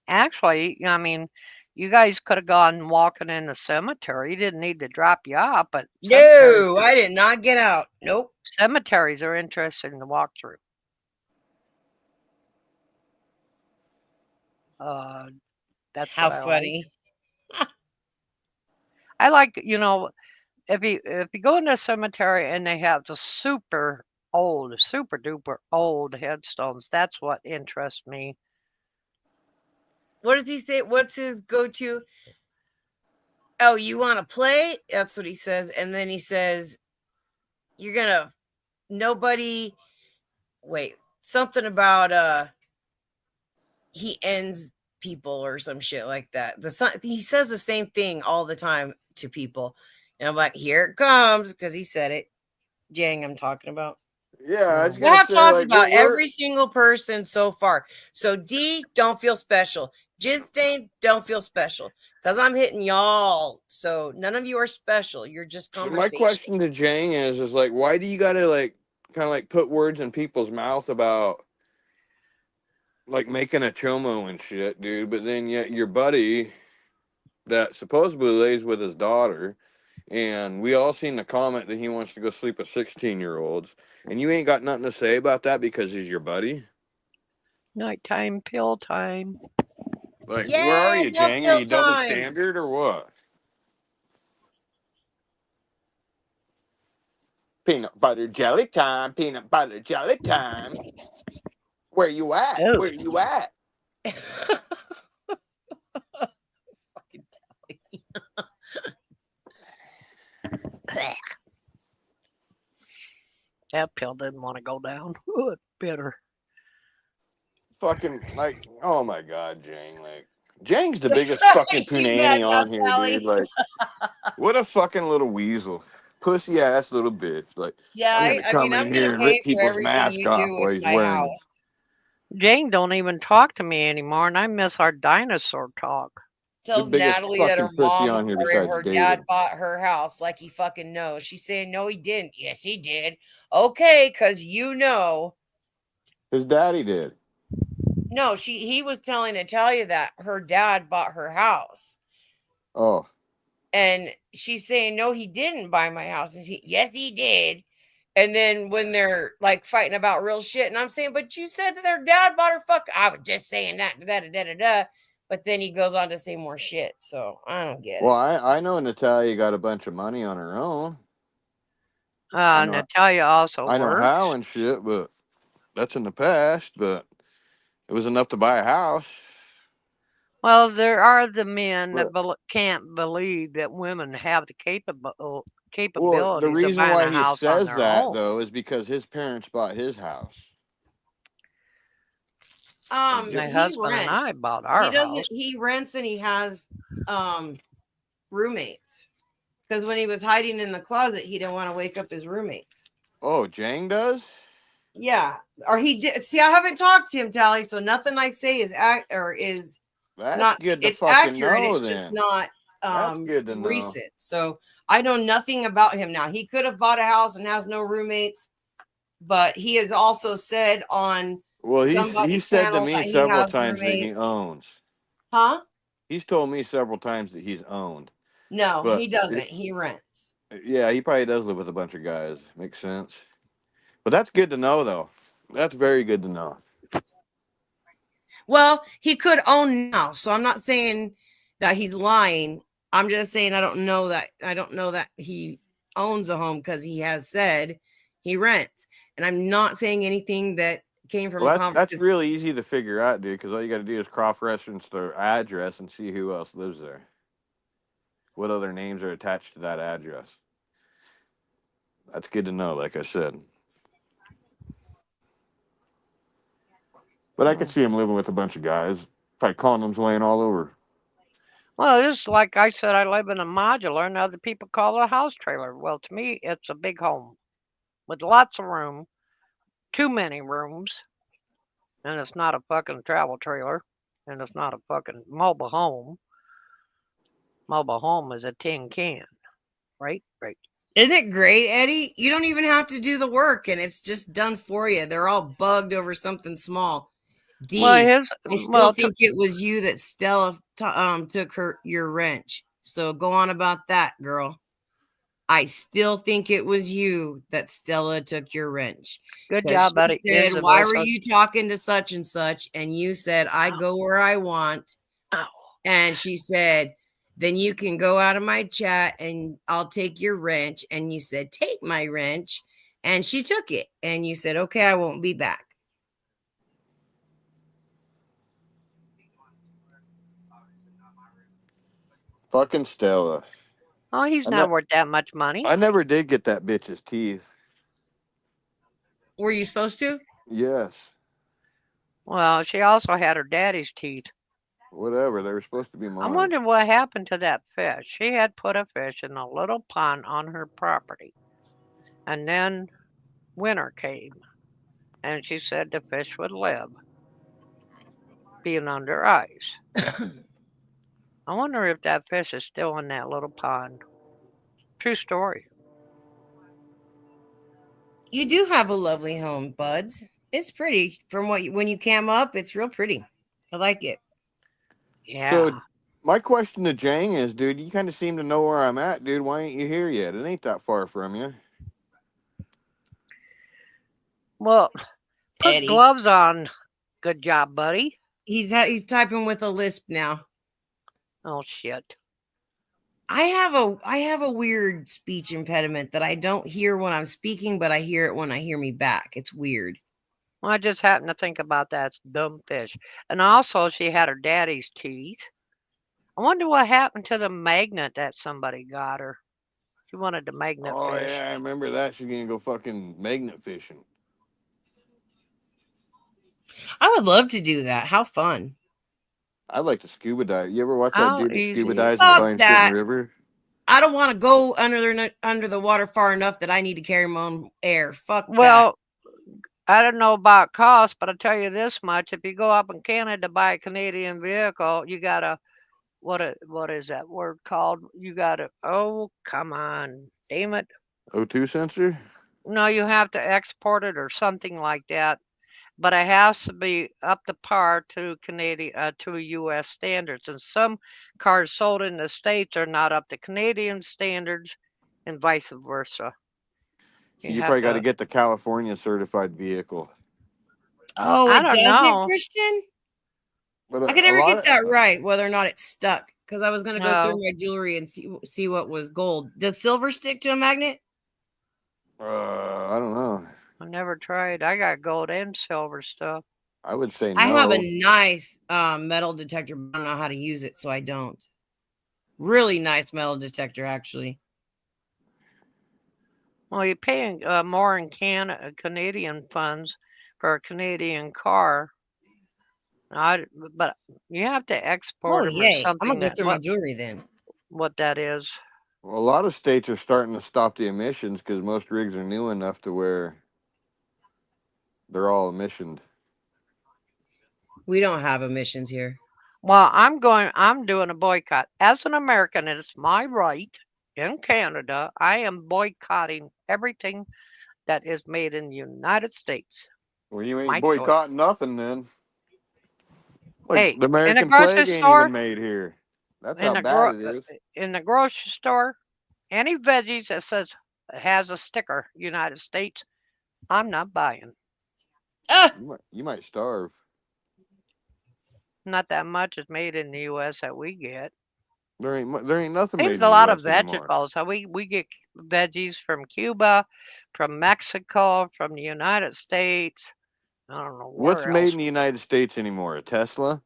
Actually, I mean, you guys could have gone walking in the cemetery. You didn't need to drop you off, but no, I did not get out. Nope. Cemeteries are interesting to walk through. That's how funny. I like, if you go into a cemetery and they have the super duper old headstones, that's what interests me. What does he say? What's his go-to? Oh, you want to play? That's what he says. And then he says, you're going to, something about, he ends people or some shit like that. He says the same thing all the time to people. And I'm like, here it comes, because he said it. Jang, I'm talking about. Yeah, we have talked about every single person so far. So D, don't feel special. Jizdane, don't feel special, because I'm hitting y'all. So none of you are special. You're just conversation. My question to Jang is like, why do you gotta like kind of like put words in people's mouth about like making a chomo and shit, dude? But then yet your buddy that supposedly lays with his daughter, and we all seen the comment that he wants to go sleep with 16-year-olds, and you ain't got nothing to say about that because he's your buddy? Nighttime pill time. Like, where are you, Jang? Are you double standard or what? Peanut butter jelly time. Peanut butter jelly time. Where you at? Oh. Where you at? That pill didn't want to go down. Ooh, it's bitter. Fucking like, oh my god, Jang. Like, Jang's the biggest fucking You mad punani now, on here, dude. Sally? Like, what a fucking little weasel, pussy ass little bitch. Like, Yeah, I'm gonna I mean, come I'm in here gonna and pay rip for people's everything mask you off do while with he's my wearing it. house. Jane don't even talk to me anymore, and I miss our dinosaur talk. The Tells biggest Natalie that her fucking pussy mom on here or besides her David. dad bought her house like he fucking knows. She's saying, no, he didn't. Yes, he did. Okay, because you know. His daddy did. No, he was telling Natalia that her dad bought her house. Oh, And she's saying, no, he didn't buy my house. And yes, he did. And then when they're like fighting about real shit, and I'm saying, but you said that their dad bought her I was just saying that, da da da da da. But then he goes on to say more shit. So I don't get well, it. I know Natalia got a bunch of money on her own. I know Natalia also I know works. how and shit, but that's in the past. But it was enough to buy a house. Well, there are the men that But, can't believe that women have the well, the capabilities of reason buying why a he house on says their that own. though is because his parents bought his house. My He husband and I rents. bought our house. He rents and he has roommates. Because when he was hiding in the closet, he didn't want to wake up his roommates. Oh, Jang does? Yeah. Or he did. See, I haven't talked to him, Tally, so nothing I say is That's not, good to it's fucking accurate. know It's just then. not That's good to know. recent. So I know nothing about him now. He could have bought a house and has no roommates, but he has also said on Well, he somebody's said to panel me that he several has times that he roommates. owns. Huh? He's told me several times that he's owned. No, But he doesn't. He rents. yeah, he probably does live with a bunch of guys. Makes sense. But that's good to know, though. That's very good to know. Well, he could own now, so I'm not saying that he's lying. I'm just saying I don't know that he owns a home because he has said he rents, and I'm not saying anything that came from a Well, that's conversation. really easy to figure out, dude. Because all you got to do is cross-reference their address and see who else lives there. What other names are attached to that address? That's good to know. Like I said. But I could see him living with a bunch of guys. Probably condoms laying all over. Well, it's like I said, I live in a modular, and other people call it a house trailer. Well, to me, it's a big home with lots of room, too many rooms, and it's not a fucking travel trailer, and it's not a fucking mobile home. Mobile home is a tin can, right? Right. Isn't it great, Eddie? You don't even have to do the work, and it's just done for you. They're all bugged over something small. I still think it was you that Stella took your wrench. So go on about that, girl. I still think it was you that Stella took your wrench. Good job, buddy. She said, why were you talking to such and such? And you said, I go where I want. Ow. And she said, then you can go out of my chat and I'll take your wrench. And you said, take my wrench. And she took it. And you said, okay, I won't be back. Fucking Stella. Oh, he's not worth that much money. I never did get that bitch's teeth. Were you supposed to? Yes. Well, she also had her daddy's teeth. Whatever. They were supposed to be mine. I wonder what happened to that fish. She had put a fish in a little pond on her property. And then winter came. And she said the fish would live, being under ice. I wonder if that fish is still in that little pond. True story. You do have a lovely home, Buds. It's pretty. From when you cam up, it's real pretty. I like it. Yeah. So my question to Jang is, dude, you kind of seem to know where I'm at, dude. Why ain't you here yet? It ain't that far from you. Well, put Eddie. gloves on. Good job, buddy. He's typing with a lisp now. Oh shit. I have a weird speech impediment that I don't hear when I'm speaking, but I hear it when I hear me back. It's weird. Well, I just happened to think about that dumb fish. And also, she had her daddy's teeth. I wonder what happened to the magnet that somebody got her. She wanted to magnet Oh fish. yeah, I remember that. She's gonna go fucking magnet fishing. I would love to do that. How fun. I'd like to scuba dive. You ever watch that How dude that easy scuba is dives and Fuck finds shit in that. the river? I don't want to go under the water far enough that I need to carry my own air. Fuck that. Well, I don't know about cost, but I'll tell you this much. If you go up in Canada to buy a Canadian vehicle, you gotta what is that word called? You gotta oh come on, damn it. O2 sensor? No, you have to export it or something like that. But it has to be up to par to Canadian to U.S. standards. And some cars sold in the States are not up to Canadian standards, and vice versa. So You you have probably got to to. get the California certified vehicle. Oh, I it don't does it, know. Christian? But I could a never lot get that of right, whether or not it's stuck. Because I was gonna go through No, my jewelry and see what was gold. Does silver stick to a magnet? I don't know. I never tried. I got gold and silver stuff. I would say I have no. a nice metal detector, but I don't know how to use it, so I don't. Really nice metal detector, actually. Well, you're paying more in Canadian funds for a Canadian car. But you have to export Oh, them or yay. I'm something. gonna go That through my jewelry then. what that is. Well, a lot of states are starting to stop the emissions because most rigs are new enough to where they're all emissioned. We don't have emissions here. Well, I'm doing a boycott. As an American, and it's my right in Canada, I am boycotting everything that is made in the United States. Well, you ain't My choice. boycotting nothing then. Like Hey, the in a American grocery flag ain't even store, made here. That's in how the bad gro- it is. in the grocery store, any veggies that says has a sticker United States, I'm not buying. Ah, You might starve. Not that much is made in the U.S. that we get. There ain't nothing made Seems in a the lot of U.S. anymore. vegetables. We get veggies from Cuba, from Mexico, from the United States. I don't know What's where made else. in the United States anymore? A Tesla?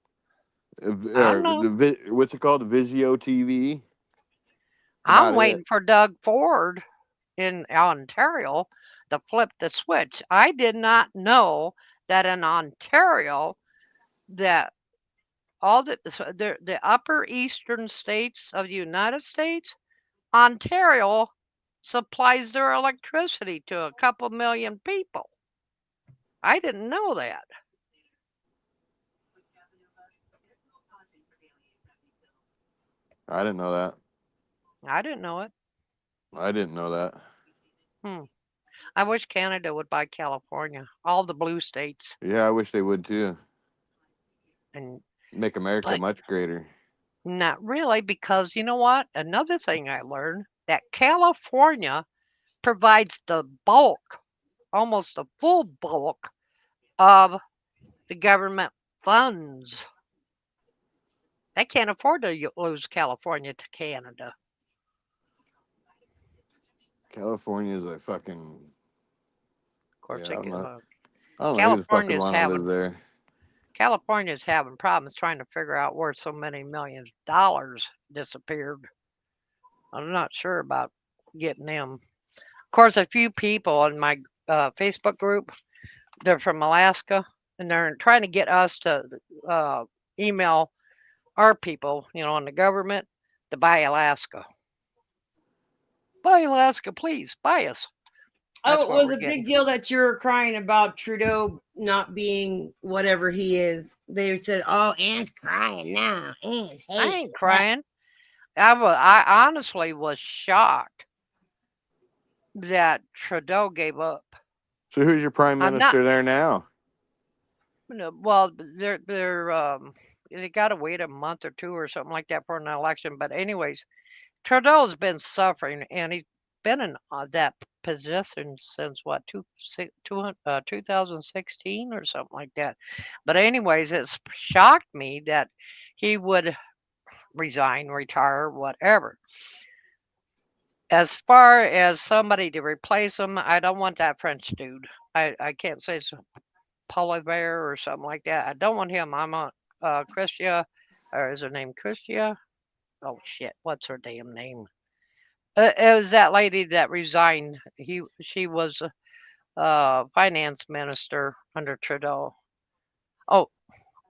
I don't know. What's it called? The Vizio TV? That's I'm about it. waiting for Doug Ford in Ontario to flip the switch. I did not know that in Ontario that all the upper eastern states of the United States, Ontario supplies their electricity to a couple million people. I didn't know that. I didn't know that. I didn't know it. I didn't know that. Hmm. I wish Canada would buy California, all the blue states, Yeah, I wish they would too. and Make America but much greater. not really, because you know what? Another thing I learned that California provides the bulk, almost the full bulk of the government funds. They can't afford to lose California to Canada. California is a fucking. Of course, Yeah, they I'm get, not. I don't know who'd fucking California's want to live there. California's having problems trying to figure out where so many millions of dollars disappeared. I'm not sure about getting them. Of course, a few people in my Facebook group, they're from Alaska, and they're trying to get us to email our people, in the government, to buy Alaska. Buy Alaska, please. Buy us. oh, That's it what was we're a getting. big deal that you were crying about Trudeau not being whatever he is. They said, "Oh, Anne's crying now. Anne's I hating ain't that." crying. I honestly was shocked that Trudeau gave up. So who's your prime I'm not. minister there now? Well, they got to wait a month or two or something like that for an election. But anyways, Trudeau's been suffering, and he's been in that position since what 2016 or something like that. But anyways, it's shocked me that he would resign, retire, whatever. As far as somebody to replace him, I don't want that French dude. I can't say it's Poliver or something like that. I don't want him. I'm on Christia, or is her name Christia? Oh shit, what's her damn name? It was that lady that resigned. She was finance minister under Trudeau. Oh,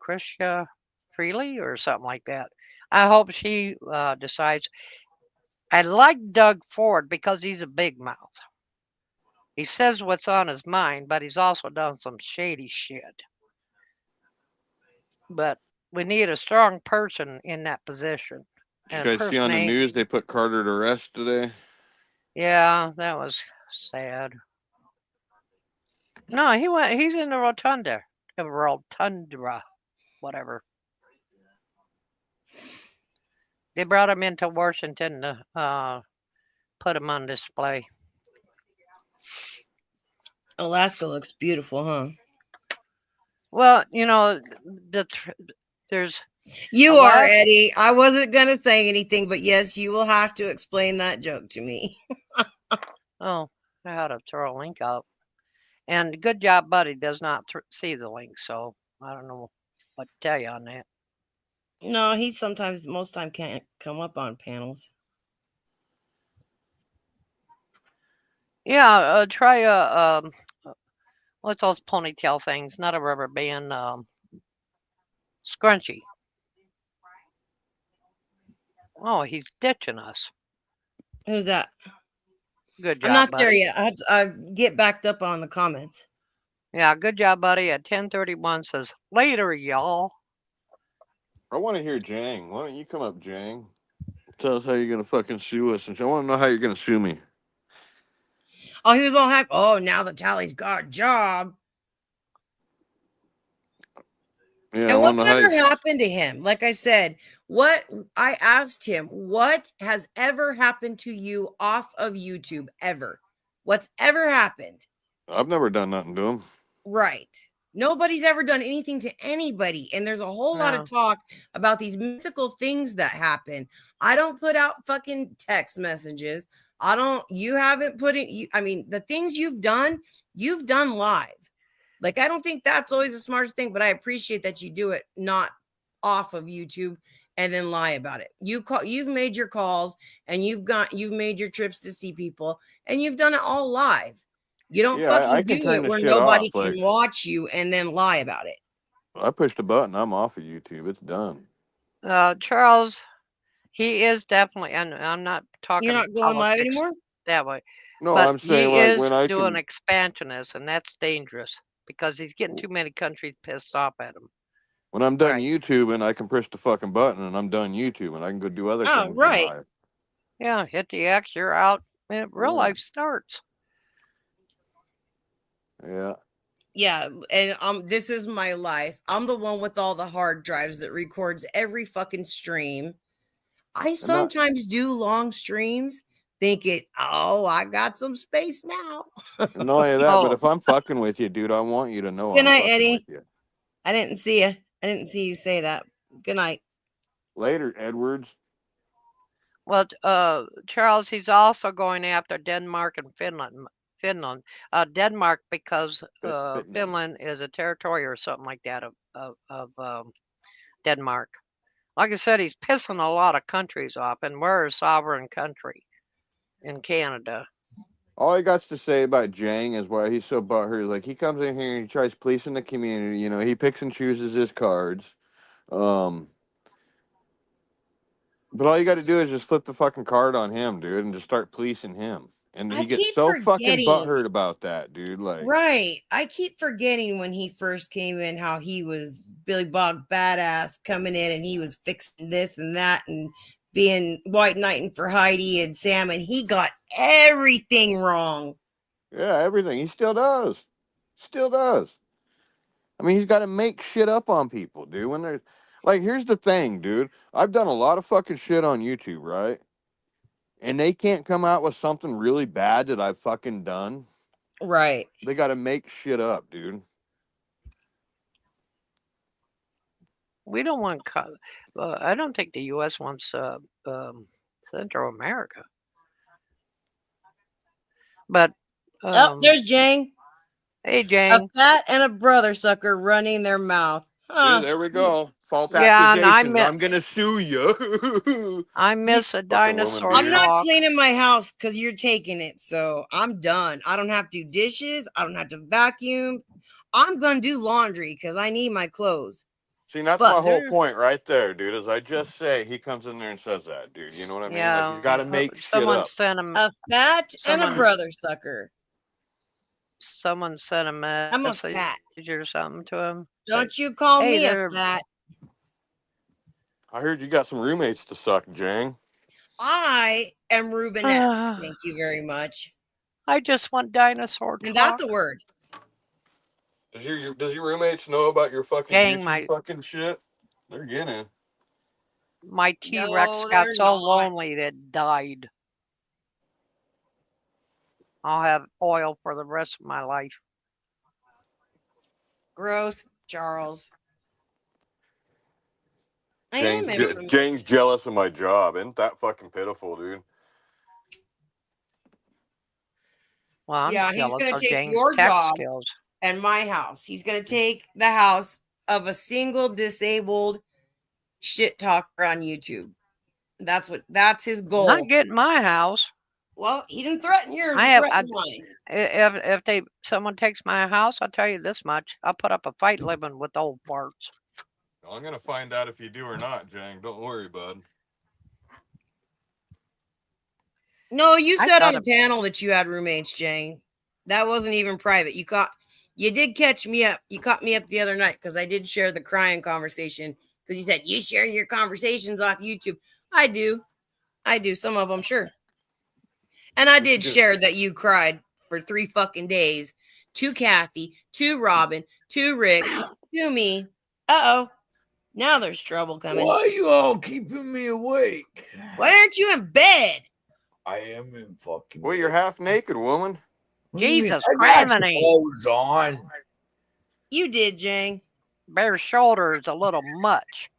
Chrystia Freeland or something like that. I hope she decides. I like Doug Ford because he's a big mouth. He says what's on his mind, but he's also done some shady shit. But we need a strong person in that position. Did And you guys see on the personally, news they put Carter to rest today? yeah, that was sad. No, he's in the rotundra, whatever. They brought him into Washington to put him on display. Alaska looks beautiful, huh? Well, there's You are, Alaska. Eddie. I wasn't going to say anything, but yes, you will have to explain that joke to me. Oh, I had to throw a link out. And good job, Buddy does not see the link, so I don't know what to tell you on that. No, he most time can't come up on panels. Yeah, try what's those ponytail things? Not a rubber band, scrunchie. Oh, he's ditching us. Who's that? Good job, I'm not buddy. there yet. I get backed up on the comments. Yeah, good job, buddy. At 10:31 says later, y'all. I want to hear Jang. Why don't you come up, Jang? Tell us how you're gonna fucking sue us, and I want to know how you're gonna sue me. Oh, he was all happy. Oh, now that Tally's got a job. Yeah, And what's ever happened to him? Like I said, I asked him, what has ever happened to you off of YouTube ever? What's ever happened? I've never done nothing to him. Right. Nobody's ever done anything to anybody. And there's a whole lot of talk about these mythical things that happen. I don't put out fucking text messages. You haven't put it. I mean, the things you've done live. Like, I don't think that's always the smartest thing, but I appreciate that you do it not off of YouTube and then lie about it. You've made your calls and you've made your trips to see people and you've done it all live. You don't fucking do it where nobody can watch you and then lie about it. I pushed a button. I'm off of YouTube. It's done. Charles, he is definitely, and I'm not talking. You're not going live anymore that way. No, but I'm saying he like is when I doing can... expansionist, and that's dangerous because he's getting too many countries pissed off at him. When I'm done YouTube and I can push the fucking button and I'm done YouTube and I can go do other things. Oh, right. Yeah, hit the X, you're out. And real life starts. Yeah. Yeah, and this is my life. I'm the one with all the hard drives that records every fucking stream. I sometimes do long streams thinking, I got some space now. Not only that, but if I'm fucking with you, dude, I want you to know. Good night, Eddie. I didn't see you. I didn't see you say that. Good night. Later, Edwards. Well, Charles, he's also going after Denmark and Finland. Denmark because Finland is a territory or something like that of Denmark. Like I said, he's pissing a lot of countries off, and we're a sovereign country in Canada. All I got to say about Jang is why he's so butthurt. Like, he comes in here and he tries policing the community. You know, he picks and chooses his cards. But all you got to do is just flip the fucking card on him, dude, and just start policing him. And he gets so fucking butthurt about that, dude. Like, right. I keep forgetting when he first came in how he was Billy Bob Badass coming in and he was fixing this and that and being white knighting for Heidi and Sam, and he got everything wrong. Yeah, everything. He still does. Still does. I mean, he's got to make shit up on people, dude. When there's like, here's the thing, dude. I've done a lot of fucking shit on YouTube, right? And they can't come out with something really bad that I've fucking done. Right. They got to make shit up, dude. We don't want. I don't think the U.S. wants Central America. But there's Jang. Hey, Jang. A fat and a brother sucker running their mouth. Huh. Dude, there we go. False Yeah, and accusations. I'm gonna sue you. I miss a woman, dinosaur dude. I'm not talk. cleaning my house because you're taking it. So I'm done. I don't have to do dishes. I don't have to vacuum. I'm going to do laundry because I need my clothes. See, that's But my whole there- point right there, dude. As I just say, he comes in there and says that, dude. You know what I mean? Like he's got to make shit someone up. sent him. a fat and a Someone- brother sucker. Someone sent a I'm a message fat. or something to him. Don't you call Hey, me a they're- fat. I heard you got some roommates to suck, Jang. I am Rubenesque. Thank you very much. I just want dinosaur talk. And that's a word. Does your roommates know about your fucking Dang, YouTube fucking shit? They're getting. My T-Rex No, got they're so not. lonely that it died. I'll have oil for the rest of my life. Gross, Charles. I am Jane's jealous of my job. Isn't that fucking pitiful, dude? Well, I'm Yeah, he's jealous gonna of take Jane's your tech job. skills. and my house. He's going to take the house of a single disabled shit talker on YouTube. That's his goal. Not getting my house. Well, he didn't threaten yours. I He have- threatened mine. If someone takes my house, I'll tell you this much: I'll put up a fight living with old farts. I'm gonna find out if you do or not, Jang. Don't worry, bud. No, you I said thought on a panel that you had roommates, Jane. That wasn't even private. You did catch me up. You caught me up the other night because I did share the crying conversation because you said you share your conversations off YouTube. I do. Some of them, sure. And I did share that you cried for 3 fucking days to Kathy, to Robin, to Rick, to me. Uh-oh. Now there's trouble coming. Why are you all keeping me awake? Why aren't you in bed? I am in fucking. Well, you're half naked, woman. What do you mean? Jesus I got criminy. clothes on. You did, Jane. Bare shoulder is a little much.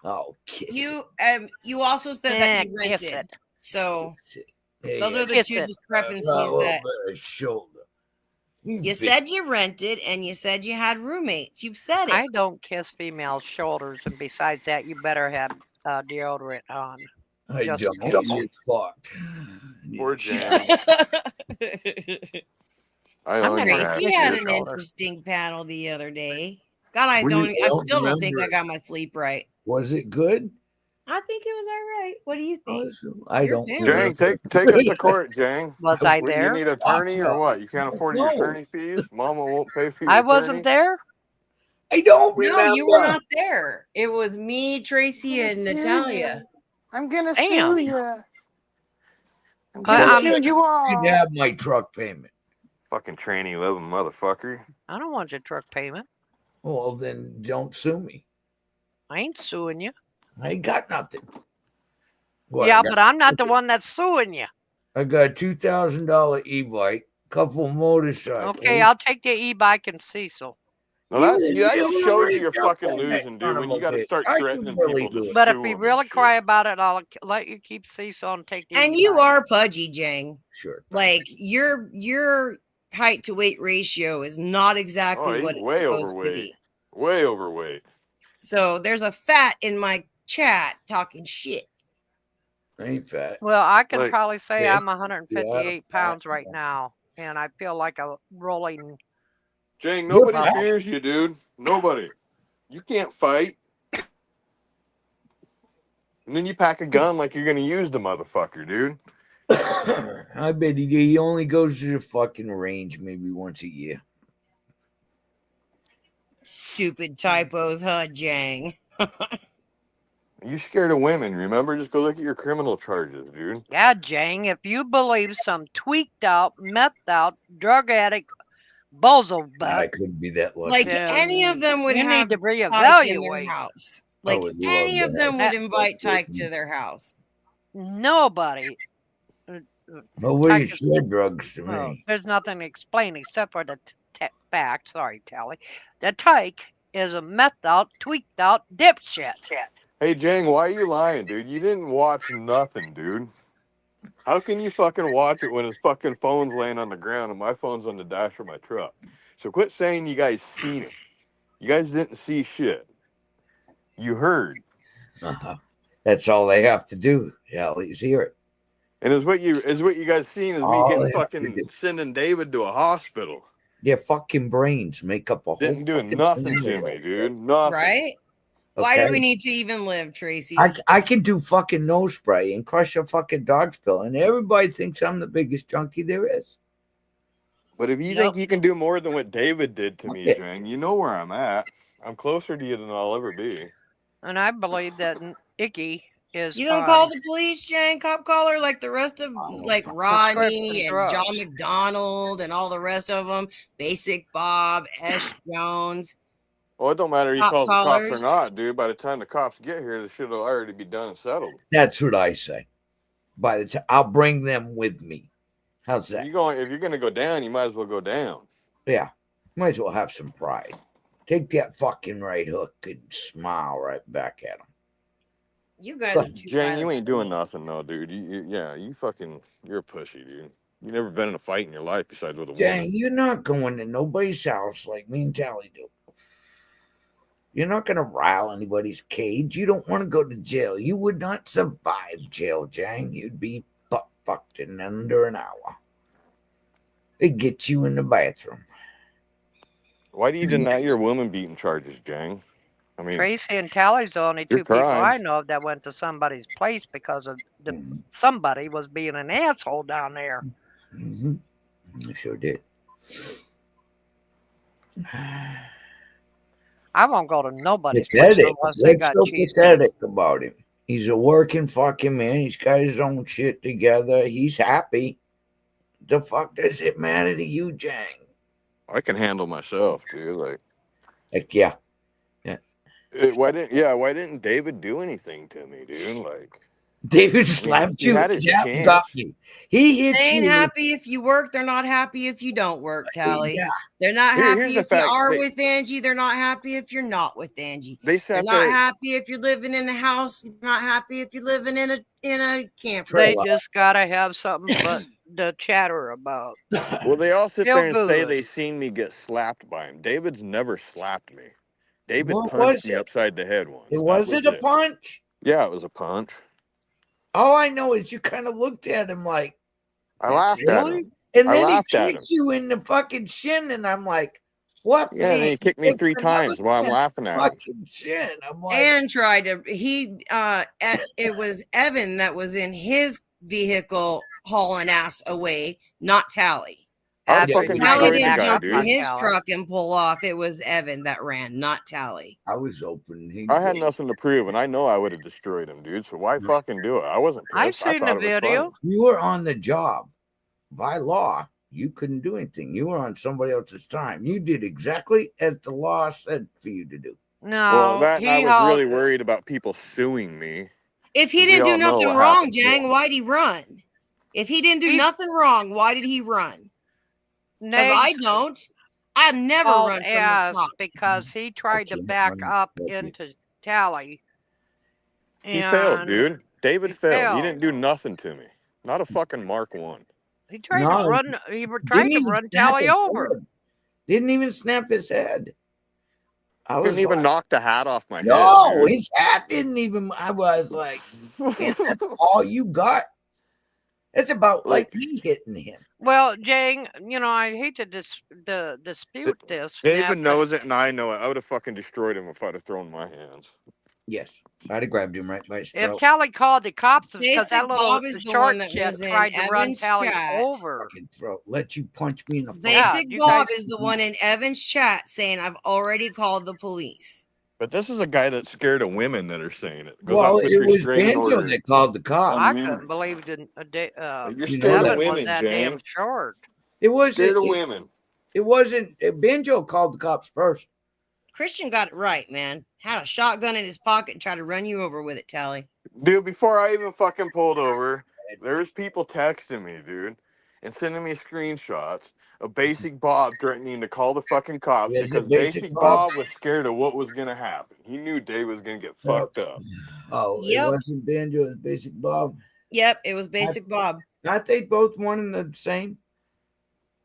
Oh, kiss You also said that you Kiss rented. it. So it. Hey, those are the Kiss two it. discrepancies a little that bit of shoulder. you said you rented and you said you had roommates. You've said it. I don't kiss female shoulders, and besides that, you better have deodorant on. I just don't. kiss. You're fucked. Poor Jang. I I'm own not your gonna ass. Tracy kiss had your an shoulder. interesting panel the other day. God, I What do you- I don't still don't think I remember. got my sleep right. Was it good? I think it was all right. What do you think? Awesome. I You're don't. doing Jang, take us to court, Jang. Was I You there? need an attorney or what? You can't afford your No. attorney fees? Mama won't pay for your I wasn't attorney? there. I don't remember. No, you were not there. It was me, Tracy, and Natalia. I'm gonna Damn. sue you. I'm I- gonna I'm- sue you You all. can have my truck payment. Fucking tranny loving motherfucker. I don't want your truck payment. Well, then don't sue me. I ain't suing you. I ain't got nothing. What, Yeah, I got, but I'm not the one that's suing you. I got a $2,000 e-bike, couple motorcycles. Okay, I'll take the e-bike and Cecil. Well, that You just don't shows really you you're jump fucking on that losing, dude. son When of you a got to bitch. start I can threatening really people do to it. But if sue you 'em really and cry shit. about it, I'll let you keep Cecil and take the And you e-bike. are pudgy, Jang. Sure. Like your height to weight ratio is not exactly he's what it's way supposed to overweight. be. Way overweight. So there's a fat in my chat talking shit. I ain't fat. Well, I can Like, probably say yeah, I'm 158 fat pounds right man. now, and I feel like a rolling. Jang, You're nobody fat. fears you, dude. Nobody. You can't fight. And then you pack a gun like you're gonna use the motherfucker, dude. I bet he only goes to the fucking range maybe once a year. Stupid typos, huh, Jang? You scared of women, remember? Just go look at your criminal charges, dude. Yeah, Jang, if you believe some tweaked out, methed out, drug addict, bozo I butt, couldn't be that lucky. Like Yeah. any of them would you have need to Tyke in their reevaluate. house. Like would love any of to them have would invite that Tyke with to me. their house. Nobody. Nobody Tyke is- shared drugs to Well, me. there's nothing to explain except for the fact. Sorry, Tally. The Tyke is a methed out, tweaked out dipshit. Hey, Jang, why are you lying, dude? You didn't watch nothing, dude. How can you fucking watch it when his fucking phone's laying on the ground and my phone's on the dash of my truck? So quit saying you guys seen it. You guys didn't see shit. You heard. Uh-huh. That's all they have to do. Yeah, at least hear it. And is what you guys seen is me All getting they have to fucking do. sending David to a hospital. Their fucking brains make up a whole Didn't do fucking nothing to scenario. me, dude. Nothing. Right? Why do Okay? we need to even live, Tracy? I can do fucking nose spray and crush a fucking dog's pill, and everybody thinks I'm the biggest junkie there is. But if you Yep. think you can do more than what David did to me, Okay. Jang, you know where I'm at. I'm closer to you than I'll ever be. And I believe that Icky is You gonna on call the police, Jane? Cop caller like the rest of like Rodney prescription and John drugs. McDonald and all the rest of them. Basic Bob, Ash Jones. Well, it don't matter if he Cop calls the cops callers. or not, dude. By the time the cops get here, the shit will already be done and settled. That's what I say. By the time I'll bring them with me. How's that? If you're gonna go down, you might as well go down. Yeah, might as well have some pride. Take that fucking right hook and smile right back at them. You guys Go are ahead. too Jang, you violent ain't for doing me. nothing though, dude. You're a pussy, dude. You never been in a fight in your life besides with a Dang, woman. you're not going to nobody's house like me and Tally do. You're not going to rile anybody's cage. You don't want to go to jail. You would not survive jail, Jang. You'd be fucked in under an hour. They'd get you in the bathroom. Why do you deny your woman beating charges, Jang? I mean, Tracy and Tally's the only Your two people I crimes. know of that went to somebody's place because of Mhm. somebody was being an asshole down there. Mm-hmm. I sure did. I won't go to nobody's place Pathetic. unless they What's got so cheese. pathetic about him? He's a working fucking man. He's got his own shit together. He's happy. The fuck does it matter to you, Jang? I can handle myself, dude. Like, yeah. Why didn't David do anything to me, dude? Like, David slapped he you. had his Yeah, chance. got you. He hit They ain't you. happy if you work. They're not happy if you don't work, Tally. Yeah. They're not Here's happy the if you fact. are They- with Angie. They're not happy if you're not with Angie. They They're sat not there. happy if you're living in a house. You're not happy if you're living in a camper. They Trailer. just gotta have something but to chatter about. Well, they all sit Feel there and say good. they seen me get slapped by him. David's never slapped me. David What punched was me it? upside the head once. It That wasn't was a punch. Yeah, it was a punch. All I know is you kind of looked at him like, I laughed at Really? him. and I then he laughed at him. kicked you in the fucking shin, and I'm like, what? Yeah, and then man? he kicked me Kicked 3 another times while I'm man laughing at him. fucking shin. I'm like, And tried to it was Evan that was in his vehicle hauling ass away, not Tally. I After fucking he Tally destroyed the didn't guy, jump dude. in his Tally. truck and pull off. It was Evan that ran, not Tally. I was open. He I had nothing to prove, and I know I would have destroyed him, dude. So why fucking do it? I wasn't pissed. I've I seen thought the it was video. funny. You were on the job. By law, you couldn't do anything. You were on somebody else's time. You did exactly as the law said for you to do. No, Well, that and I he was hauled. really worried about people suing me. If he We didn't do all know nothing what wrong, happened. Jang, why'd he run? If he didn't do He- nothing wrong, why did he run? Because I Nags don't. I never hauled run from the ass cops. because he tried to can't back run up like you. into Tally. He failed, And dude. David he failed. He failed. didn't do nothing to me. Not a fucking Mark 1. He tried No, to run. He tried Didn't to even run snap Tally his over. head. Didn't even snap his head. I was Couldn't even like, knock the hat off my no, head. his hat didn't even. I was like, man, Dude. that's all you got. It's about like me hitting him. Well, Jang, I hate to dispute this. David Matt, knows it, and I know it. I would have fucking destroyed him if I'd have thrown my hands. Yes, I'd have grabbed him right by his if throat. Tally called the cops, it's because that Basic little Bob is the short one that shit was in tried to run Evan's Tally chat. over. Fucking throat. Let you punch me in the face. Yeah, Basic you Bob guys- is the one in Evan's chat saying, I've already called the police. But this is a guy that's scared of women that are saying it. 'Cause Well, I put it was restraining Banjo order. that called the cops. I mean, couldn't believe You're You scared know of Evan women, was that Jane. damn short. It wasn't. Scared of women. It wasn't. Banjo called the cops first. Christian got it right, man. Had a shotgun in his pocket and tried to run you over with it, Tally. Dude, before I even fucking pulled over, there's people texting me, dude, and sending me screenshots of Basic Bob threatening to call the fucking cops Is it because Basic Basic Bob? Bob was scared of what was going to happen. He knew Dave was going to get fucked up. Oh, Yep. it wasn't Banjo. It was Basic Bob. Yep, it was Basic Bob. Aren't they both one and the same?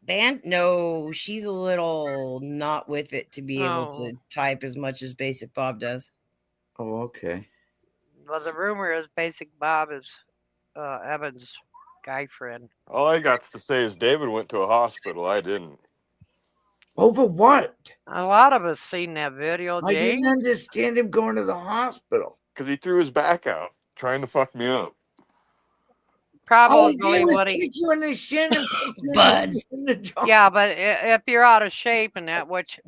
No, she's a little not with it to be able Oh. to type as much as Basic Bob does. Oh, okay. Well, the rumor is Basic Bob is Evan's guy friend. All I got to say is David went to a hospital. I didn't. Over what? A lot of us seen that video, I didn't Jay. understand him going to the hospital. Because he threw his back out trying to fuck me up. All he Probably did was what he. kick you in the shin and put you Buds. in the jaw. Yeah, but if you're out of shape and that, which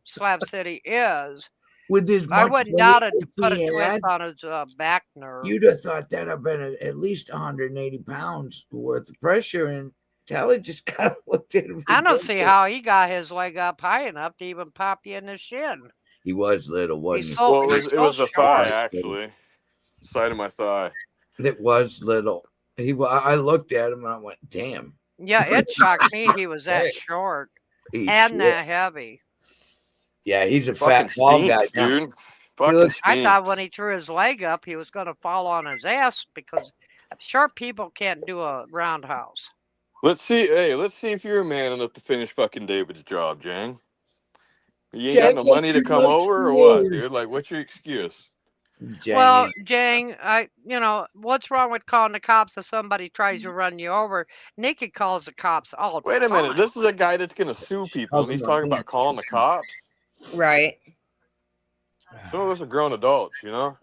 Slab City is, With his I much wouldn't weight doubt it to that put a he twist had, on his back nerve. you'd have thought that'd have been at least 180 pounds worth of pressure, and Tally just kind of looked at him. I don't see how he got his leg up high enough to even pop you in the shin. He was little, wasn't He's he? so Well, he's it so was the thigh, short. actually. Side of my thigh. It was little. I looked at him and I went, "Damn, Yeah, it shocked me he was that short he's and short." that heavy. Yeah, he's a Fucking fat bald guy stinks, now. dude. Fucking looks- I stinks. thought when he threw his leg up, he was going to fall on his ass because short people can't do a roundhouse. Let's see if you're a man enough to finish fucking David's job, Jang. You ain't Jang, got no money to what's come your over or what, excuse? dude? Like, what's your excuse? Well, Jang, what's wrong with calling the cops if somebody tries to run you over? Nikki calls the cops all the Wait a minute. time. This is a guy that's going to sue people, and he's talking about calling the cops. Right. Some of us are grown adults, you know?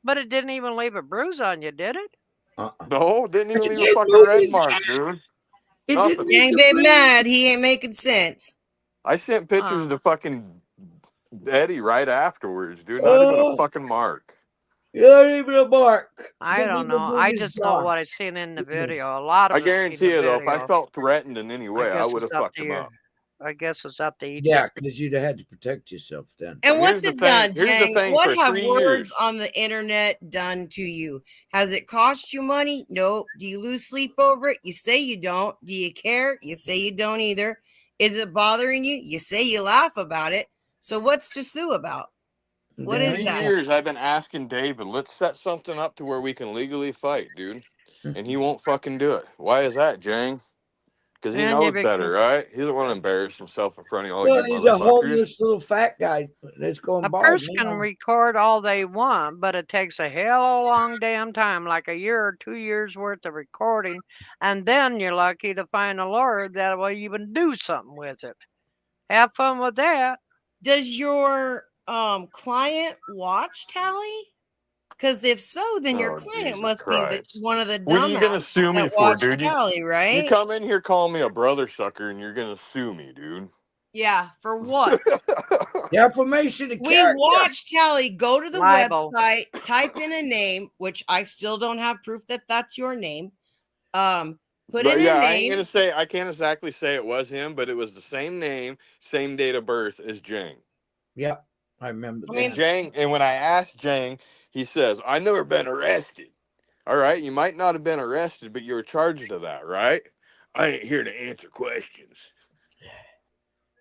But it didn't even leave a bruise on you, did it? No, didn't even It leave a didn't fucking move red his mark, ass. dude. It Nothing. didn't Dang bit mad. He ain't making sense. I sent pictures to fucking Eddie right afterwards, dude. Not even a fucking mark. Not even a mark. I don't know. I just know what I've seen in the video. A lot of I us seen guarantee the you, though, if I video. felt threatened in any way, I guess would have it's up fucked to him you. up. I guess it's up to each. Yeah, because you'd have had to protect yourself then. And But what's here's the it thing- done, here's the Jang? thing, What for have 3 words years- on the internet done to you? Has it cost you money? Nope. Do you lose sleep over it? You say you don't. Do you care? You say you don't either. Is it bothering you? You say you laugh about it. So what's to sue about? What is 3 that? years I've been asking David, let's set something up to where we can legally fight, dude. And he won't fucking do it. Why is that, Jang? Because he And knows you better, right? He doesn't want to embarrass himself in front of all Well, you he's a motherfuckers. homeless little fat guy that's going A bald. person now. can record all they want, but it takes a hell of a long damn time, like a year or 2 years worth of recording, and then you're lucky to find a lawyer that will even do something with it. Have fun with that. Does your client watch Tally? Because if so, then your Oh, client Jesus must Christ. be one of the What are you gonna dumbasses sue me that for, watch dude? Tally, right? You come in here calling me a brother sucker and you're gonna sue me, dude. Yeah, for what? Defamation of We character. watch Tally go to the Libel. website, type in a name, which I still don't have proof that that's your name. Put But in yeah, a I ain't name. gonna say, I can't exactly say it was him, but it was the same name, same date of birth as Jang. Yeah, I remember I mean, that. Jang, and when I asked Jang, he says, "I never been arrested." All right, you might not have been arrested, but you were charged of that, right? I ain't here to answer questions.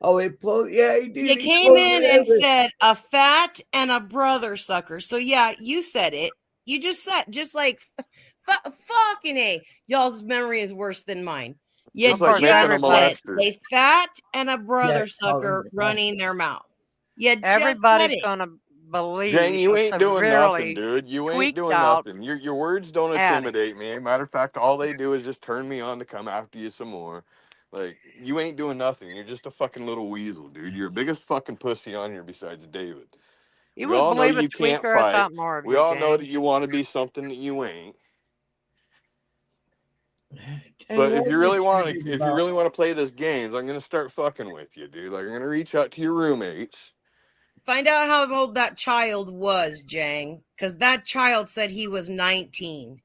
Oh, he pulled. Yeah, he did. you He came pulled in it and out. said a fat and a brother sucker. So yeah, you said it. You just said, just like fucking A. Y'all's memory is worse than mine. You Just like just making a said molester. a fat and a brother Yeah, sucker oh, running their mouth. You just said Everybody's it. gonna believe Jang, you a ain't doing nothing, severely dude. You ain't tweaked doing out nothing. Your words don't addict. intimidate me. Matter of fact, all they do is just turn me on to come after you some more. Like, you ain't doing nothing. You're just a fucking little weasel, dude. You're the biggest fucking pussy on here besides David. You We would all know believe a you can't tweaker. I fight. thought more of We you, all know gang. that you want to be something that you ain't. Hey, But what if you are really want talking to, if you about? really want to play this games, I'm gonna start fucking with you, dude. Like, I'm gonna reach out to your roommates. Find out how old that child was, Jang, because that child said he was 19.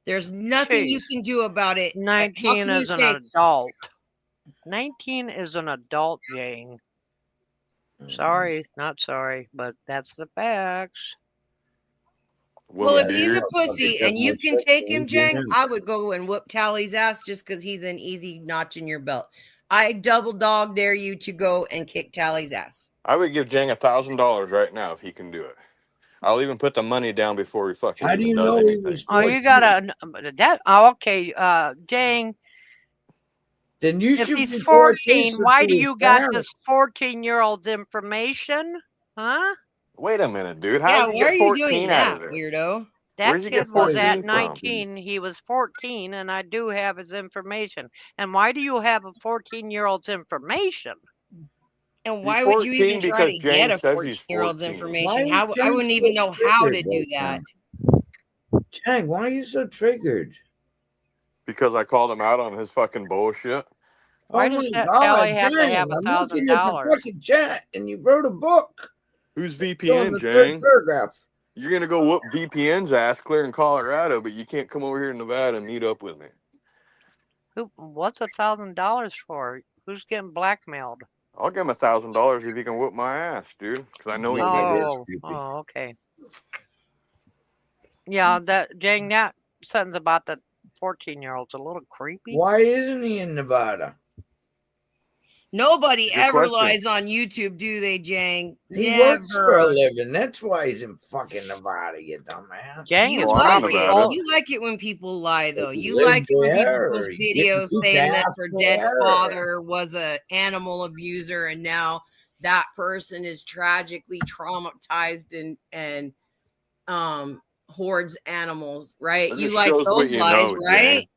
There's nothing you Jeez. can do about it. How 19 can you is an say adult. 19 is an adult, gang. Sorry, not sorry, but that's the facts. Well, if do he's you? a pussy and you can take him, Jang, I would go and whoop Tally's ass just because he's an easy notch in your belt. I double dog dare you to go and kick Tally's ass. I would give Jang $1,000 right now if he can do it. I'll even put the money down before he fucking How do even you does know he anything. was Oh, 14? you gotta that. Oh, okay, Jang. Then you If should he's report 14, this why to do his you got parents. this 14-year-old's information? Huh? Wait a minute, dude. How Yeah, did he why are get you doing 14 out that, of this? weirdo? That Where'd you get kid was 14 at from? 19. He was 14, and I do have his information. And why do you have a 14-year-old's information? And He's why would you even 14 try because to get James a says he's 14-year-old's 14. information? Why How is I Jang wouldn't so even know how to triggered do right that. now? Jang, why are you so triggered? Because I called him out on his fucking bullshit. Why Oh does my that God, Kelly have to Jang, have I'm looking at the $1,000? fucking chat and you wrote a book. Who's On VPN, the third Jang? paragraph. You're gonna go whoop VPN's ass clear in Colorado, but you can't come over here in Nevada and meet up with me. What's $1,000 for? Who's getting blackmailed? I'll give him $1,000 if he can whoop my ass, dude. Because I know he Yeah, can. that is Oh, creepy. oh, okay. Yeah, that Jang, that sentence about the 14-year-old's a little creepy. Why isn't he in Nevada? Nobody Good ever question. lies on YouTube, do they, Jang? He works for a Never. living. That's why he's in fucking Nevada, you dumbass. Jang You is Well, I'm in like it. Nevada. You like it when people lie, though. He You lives like it when people there, post or he gets videos too saying that fast their dead there. father was a animal abuser, and now that person is tragically traumatized and hoards animals. Right? That You just like shows what those you lies, know, right? Jang.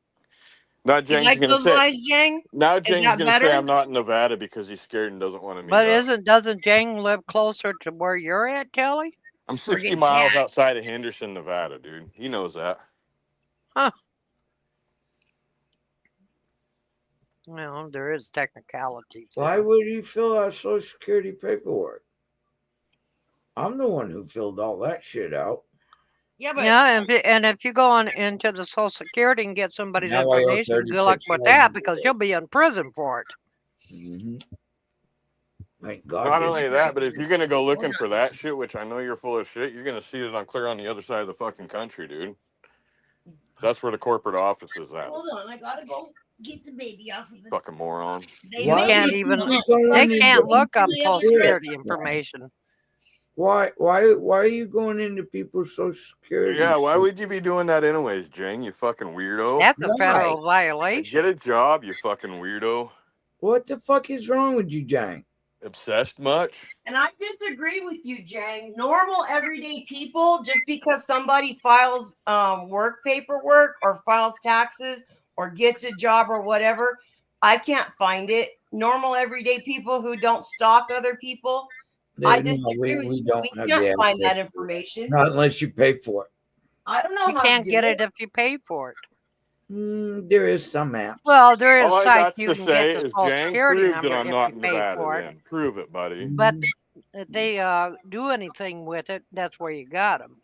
Now You Jang's like gonna those say. lies, Jang? Now Is Jang's that gonna say better? I'm not in Nevada because he's scared and doesn't want to meet But up. doesn't Jang live closer to where you're at, Kelly? I'm 60 Friggin' miles cat. outside of Henderson, Nevada, dude. He knows that. Well, there is technicalities. Why there. would he fill out Social Security paperwork? I'm the one who filled all that shit out. Yeah, but Yeah, and if you go on into the Social Security and get somebody's Now I owe information, good luck with that $36,000. because you'll be in prison for it. Mm-hmm. Thank God. Not they- only that, but if you're gonna go looking for that shit, which I know you're full of shit, you're gonna see it on clear on the other side of the fucking country, dude. That's where the corporate office is at. hold on, I gotta go get the baby off of the. Fucking moron. They You Why make can't it even. so would you much go They in and can't do- look up Julia Social Lewis. Security information. Why are you going into people's Social Security? Yeah, why shit? would you be doing that anyways, Jang? You fucking weirdo. That's a Why? federal violation. Get a job, you fucking weirdo. What the fuck is wrong with you, Jang? Obsessed much? And I disagree with you, Jang. Normal, everyday people, just because somebody files work paperwork or files taxes or gets a job or whatever, I can't find it. Normal, everyday people who don't stalk other people, I No, disagree with we you. don't We have can't the find that access. information. Not unless you pay for it. I don't know You how can't to do get it if you pay for it. There is some apps. Well, there is All I sites got you to can say get the is, Social Jang, Security prove that number I'm if not you in pay Nevada for it. then. Prove it, buddy. But if they do anything with it, that's where you got them.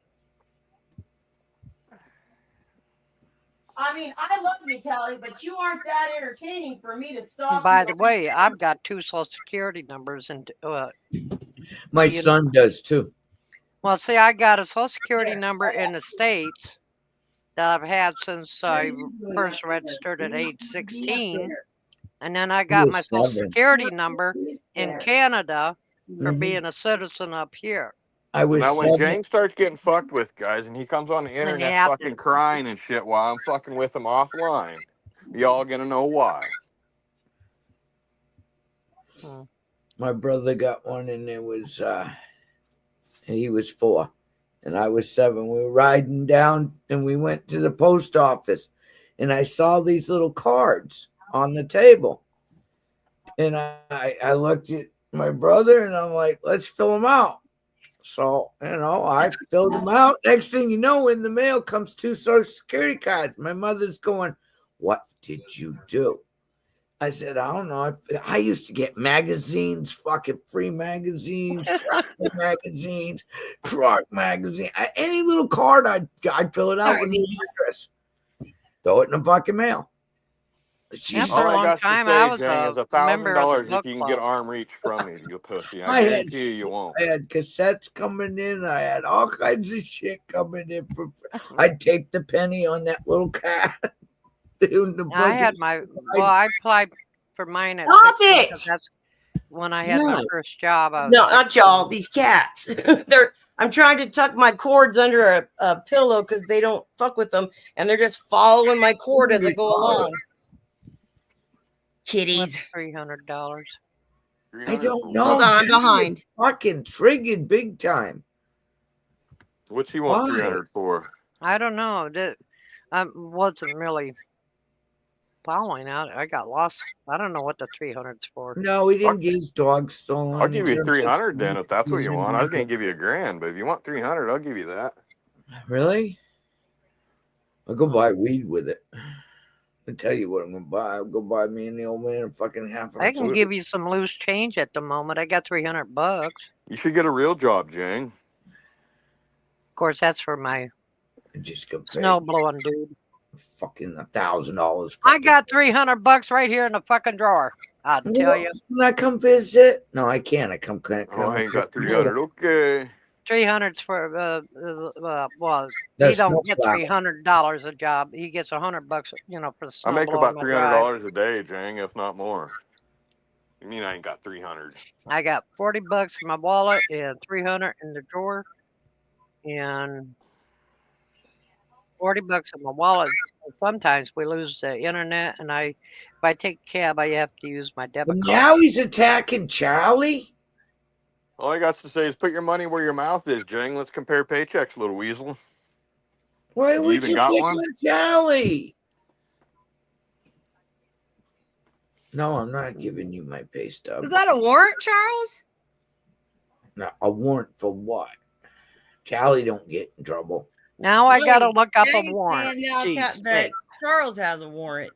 I mean, I love you, Tally, but you aren't that entertaining for me to stalk. By you. the way, I've got 2 Social Security numbers, and My you- son does too. well, see, I got a Social Security number in the States that I've had since I first registered at age 16, and then I got my Social 7. Security number in Canada for Mhm. being a citizen up here. I was Now, when 7. Jang starts getting fucked with, guys, and he comes on the internet have fucking crying and shit while I'm fucking with him offline, y'all gonna know why. My brother got one, and it was he was 4 and I was 7. We were riding down and we went to the post office, and I saw these little cards on the table, and I looked at my brother and I'm like, let's fill them out. So, I filled them out. Next thing you know, in the mail comes 2 Social Security cards. My mother's going, what did you do? I said, I don't know. I used to get magazines, fucking free magazines, tractor magazines, truck magazine. Any little card, I'd fill it out with the address. Throw it in the fucking mail. Yeah, She's for All a I long got time, to I say, was Jang, a is member of $1,000 the if book you can get club. arm reach from me, you pussy. I I had- guarantee you won't. I had cassettes coming in. I had all kinds of shit coming in. I taped the penny on that little cat. I had I applied for mine at Stop 16 it! because that's when I had my Yeah. first job. I was No, not 16. y'all. These cats. I'm trying to tuck my cords under a pillow because they don't fuck with them, and they're just following my cord as I go along. Kitties. $300? I 300 don't for know. Hold on, I'm Jang is behind. Fucking triggered big time. What's he want Why? 300 for? I don't know. I wasn't really following out. I got lost. I don't know what the 300's for. No, he I'll, didn't get his dog stolen. I'll give you He never 300 then took if that's what you want. I was gonna him. give you $1,000, but if you want 300, I'll give you that. Really? I'll go buy weed with it. I'll tell you what I'm gonna buy. I'll go buy me and the old man a fucking half I ounce. can give you some loose change at the moment. I got $300. You should get a real job, Jang. Of course, that's for my Just go pay snow blowing dude. fucking $1,000. I got $300 right here in the fucking drawer. I'll tell you. Can I come visit? No, I can't. I can't. Oh, I ain't got 300. Okay. 300's for well, The he don't get snowplow. $300 a job. He gets $100, for the I snow make blowing about my drive. $300 a day, Jang, if not more. You mean I ain't got 300? I got $40 in my wallet and 300 in the drawer, and $40 in my wallet. Sometimes we lose the internet, and if I take a cab, I have to use my debit But card. now he's attacking Charlie. All I got to say is put your money where your mouth is, Jang. Let's compare paychecks, little weasel. Why You would even you got pick one? on Charlie? No, I'm not giving you my pay stub. You got a warrant, Charles? No, a warrant for what? Charlie don't get in trouble. Now I gotta look up a Jang is warrant. saying now Jeez, that hey, Charles has a warrant.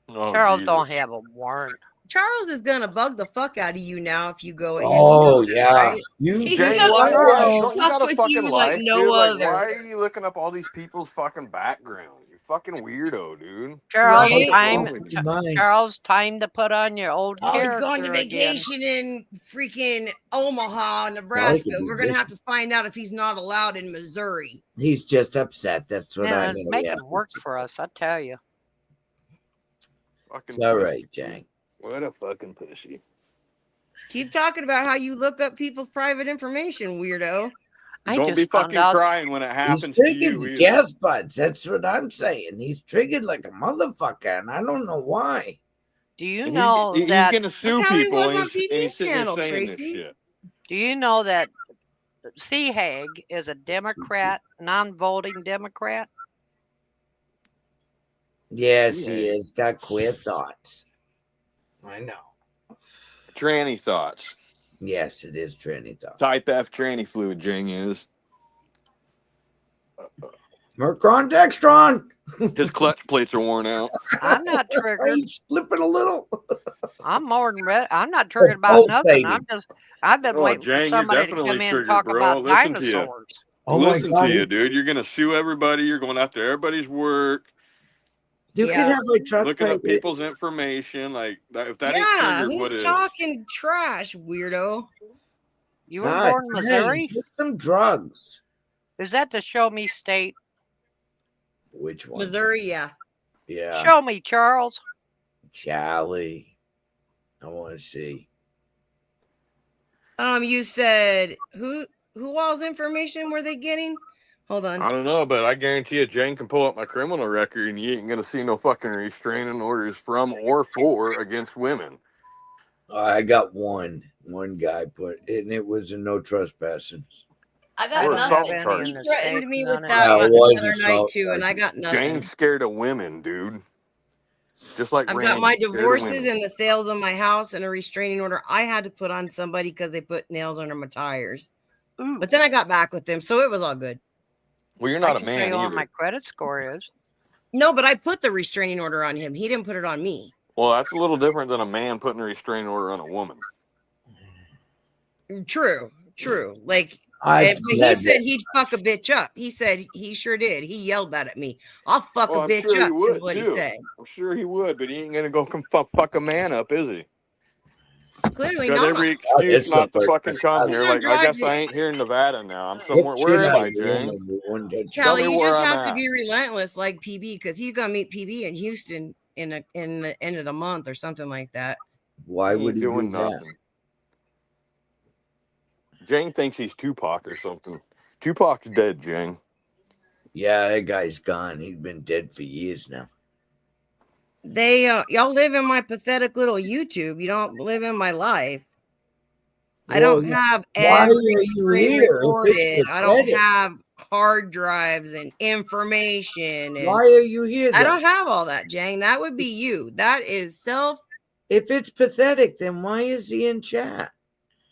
Oh, Charles Jesus. don't have a warrant. Charles is gonna bug the fuck out of you now if you go ahead. Oh and do that, yeah, right? you He's Jang, gonna why fuck don't you got a with fucking you life, like no dude? Like, other. why are you looking up all these people's fucking backgrounds? You fucking weirdo, dude. Charles, Right? time, What's wrong mine. Charles, time to put on your old Oh, he's character going to again. vacation in freaking Omaha, Well, Nebraska. he could be We're gonna have to busy. find out if he's not allowed in Missouri. He's just upset. That's what I Man, know. it's making Yeah. work for us, I tell you. Fucking It's all pussy. right, Jang. What a fucking pussy. Keep talking about how you look up people's private information, weirdo. I Don't just be found fucking out. crying when it He's happens to triggered you the either. gas buds. That's what I'm saying. He's triggered like a motherfucker, and I don't know why. Do you And know he's that? gonna sue That's how he people, was and on he's PB's sitting there channel, saying this Tracy. shit. Do you know that Seahag is a Democrat, non-voting Democrat? Yes, Yeah. he has got queer thoughts. I know. Tranny thoughts. Yes, it is Trinity thoughts. Type F tranny fluid, Jang is. Mercron Dextron. His clutch plates are worn out. I'm not Are triggered. you slipping a little? I'm more than ready. I'm not triggered about both, nothing. baby. I've been Oh, waiting for Jang, you're somebody to definitely come in and triggered, talk bro. about Listen to you. dinosaurs. Oh my Listen God. to you, dude. You're gonna sue everybody. You're going after everybody's work. You Yeah. can have my truck Looking up plate. people's information. Like that, if that ain't Yeah, triggered, what who's is? talking trash, weirdo? You were God, born in dang, Missouri? get some drugs. Is that the Show Me state? Which one? Missouri, yeah. Yeah. Show me, Charles. Charlie. I want to see. You said who all's information were they getting? Hold I on. don't know, but I guarantee you, Jane can pull up my criminal record, and you ain't gonna see no fucking restraining orders from or for against women. I got one guy put, and it was a no trespassing. I I got Or don't have assault nothing. any charge. He in the threatened States, me none with in that Yeah, it Europe. was the other night assault too, and I charges. got nothing. Jane's scared of women, dude. Just like I've got Randy's my scared of divorces women. and the sales of my house and a restraining order I had to put on somebody because they put nails under my tires. Ooh, But then I got back with them, so it was all good. Well, you're I not a can tell man you what either. my credit score is. No, but I put the restraining order on him. He didn't put it on me. Well, that's a little different than a man putting a restraining order on a woman. True. Like, I've but he had said he'd fuck a bitch up. He said he sure did. He yelled that at me. I'll fuck Well, a I'm bitch sure he up, would is what he too. said. I'm sure he would, but he ain't gonna go fuck a man up, is he? Clearly Got not. every excuse it's not the to first fucking come time. here. Yeah, Like, I guess drive I it. ain't here in Nevada now. I'm somewhere. Where am I, Jane? Callie, me you where just I'm have to at. be relentless like PB because he's gonna meet PB in Houston in the end of the month or something like that. Why He would ain't he do doing that? nothing. Jane thinks he's Tupac or something. Tupac's dead, Jane. Yeah, that guy's gone. He's been dead for years now. Y'all live in my pathetic little YouTube. You don't live in my life. I Well, don't have why are every you screen here if recorded. it's I don't pathetic? have hard drives and information, and Why are you here I then? don't have all that, Jang. That would be you. That is self. If it's pathetic, then why is he in chat?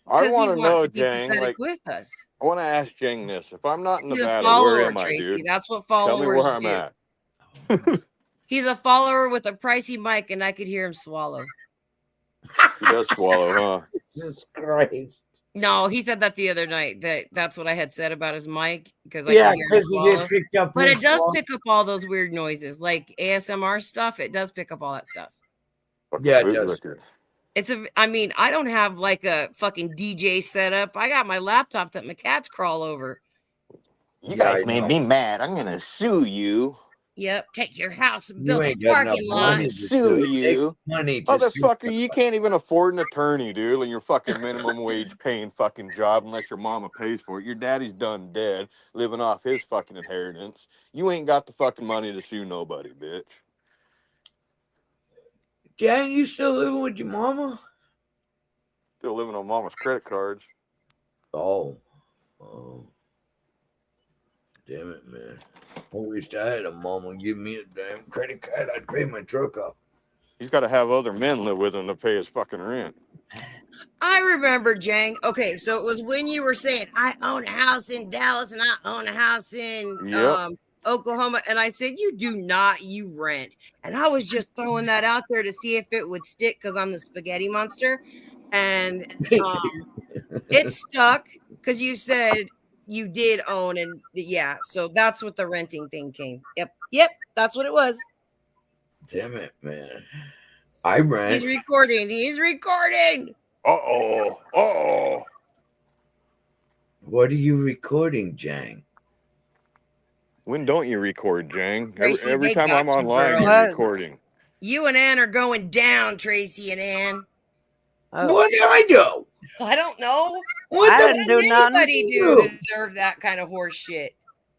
I Because he want to wants know, to be Jang. pathetic Like, with us. I want to ask Jang this: if I'm not in He's a Nevada, where follower, am I, Tracy. dude? That's what Tell me followers where I'm do. at. He's a follower with a pricey mic, and I could hear him swallow. He does swallow, huh? Jesus Christ. No, he said that the other night. That's what I had said about his mic because I Yeah, could hear him because he swallow. gets picked up. But his it does swallow. pick up all those weird noises, like ASMR stuff. It does pick up all that stuff. Fucking Yeah, it bootlicker. does. I mean, I don't have like a fucking DJ setup. I got my laptop that my cats crawl over. You Yeah, guys I made know. me mad. I'm gonna sue you. Yep, take your house and You build a ain't got enough parking I'm lot. gonna money to sue do it. It takes you. money to sue Motherfucker, you somebody. can't even afford an attorney, dude, in your fucking minimum wage paying fucking job unless your mama pays for it. Your daddy's done dead, living off his fucking inheritance. You ain't got the fucking money to sue nobody, bitch. Jang, you still living with your mama? Still living on mama's credit cards. Oh. Damn it, man. I wished I had a mama give me a damn credit card. I'd pay my truck off. He's got to have other men live with him to pay his fucking rent. I remember, Jang. Okay, so it was when you were saying, I own a house in Dallas and I own a house in Yep. Oklahoma. And I said, you do not, you rent. And I was just throwing that out there to see if it would stick because I'm the spaghetti monster. And it stuck because you said you did own. And yeah, so that's what the renting thing came. Yep, that's what it was. Damn it, man. I rent. He's recording. Uh-oh. What are you recording, Jang? When don't you record, Jang? Tracy, Every they time got I'm you, online, girl. you're What? recording. You and Ann are going down, Tracy and Ann. Oh, What did I do? I don't know. What I the didn't What do does nothing. anybody do to deserve that kind of horse shit?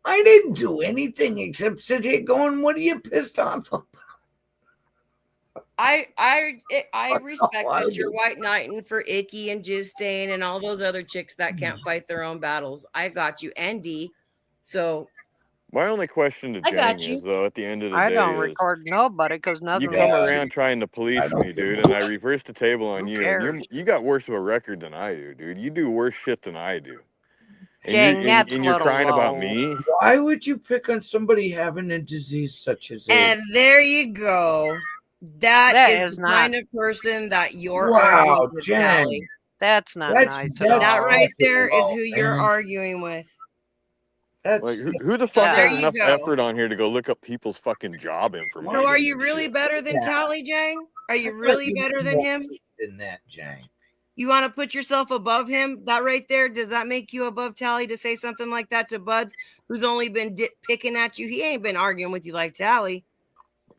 I didn't do anything except sit here going, what are you pissed off about? I respect I that you're do. white knighting for Icky and Jizz Stain and all those other chicks that can't fight their own battles. I got you, Andy. So My only question to I got Jang you. is, though, at the end of the I day don't is, record nobody because you nothing. come Yeah, around trying to police I don't me, give dude, a and I reverse the table on Who you, and cares? you got worse of a record than I do, dude. You do worse shit than I do, and Dang, that's a you're little crying about low. me. Why would you pick on somebody having a disease such as AIDS? And there you go. That That is is the not. kind of person that you're Wow, arguing with, Jen. Callie. That's not That's- nice that's at That all. right fucking there is low, who you're man. arguing with. That's Like, who the fuck Yeah. There has you enough go. effort on here to go look up people's fucking job information? So are you and really shit? better than Yeah. Tally, Jang? Are you That's really like better you than more him? than that, Jang. You want to put yourself above him? That right there, does that make you above Tally to say something like that to Buds, who's only been picking at you? He ain't been arguing with you like Tally.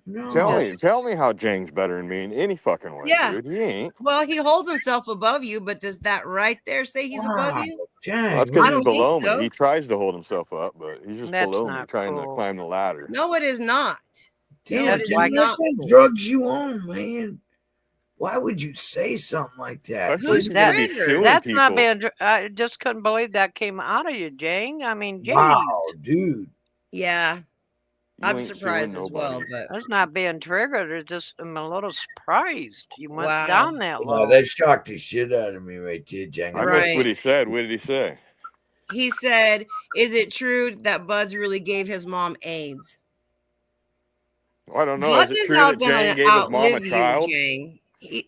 No. Tell me how Jang's better than me in any fucking way, Yeah. dude. He ain't. Well, he holds himself above you, but does that right there say he's above you? Well, Jang. that's because I he's don't think below so. me. He tries to hold himself up, but he's just That's below me, not trying to cool. climb the ladder. No, it is not. Damn, That That's is Jang, like- not what cool. drugs you on, man? Why would you say something like that? Especially if Who's you're going to be triggered? suing That's people. not being. I just couldn't believe that came out of you, Jang. I mean, geez, Wow, dude. Yeah, You I'm ain't suing surprised as well, nobody. but that's not being triggered. It's just I'm a little surprised you went Wow. down that No, low. that shocked the shit out of me right there, Jang. I Right. missed what he said. What did he say? he said, is it true that Buds really gave his mom AIDS? Well, I don't know. Buds Is it is true that out Jang gonna gave his mom a outlive you, child? Jang.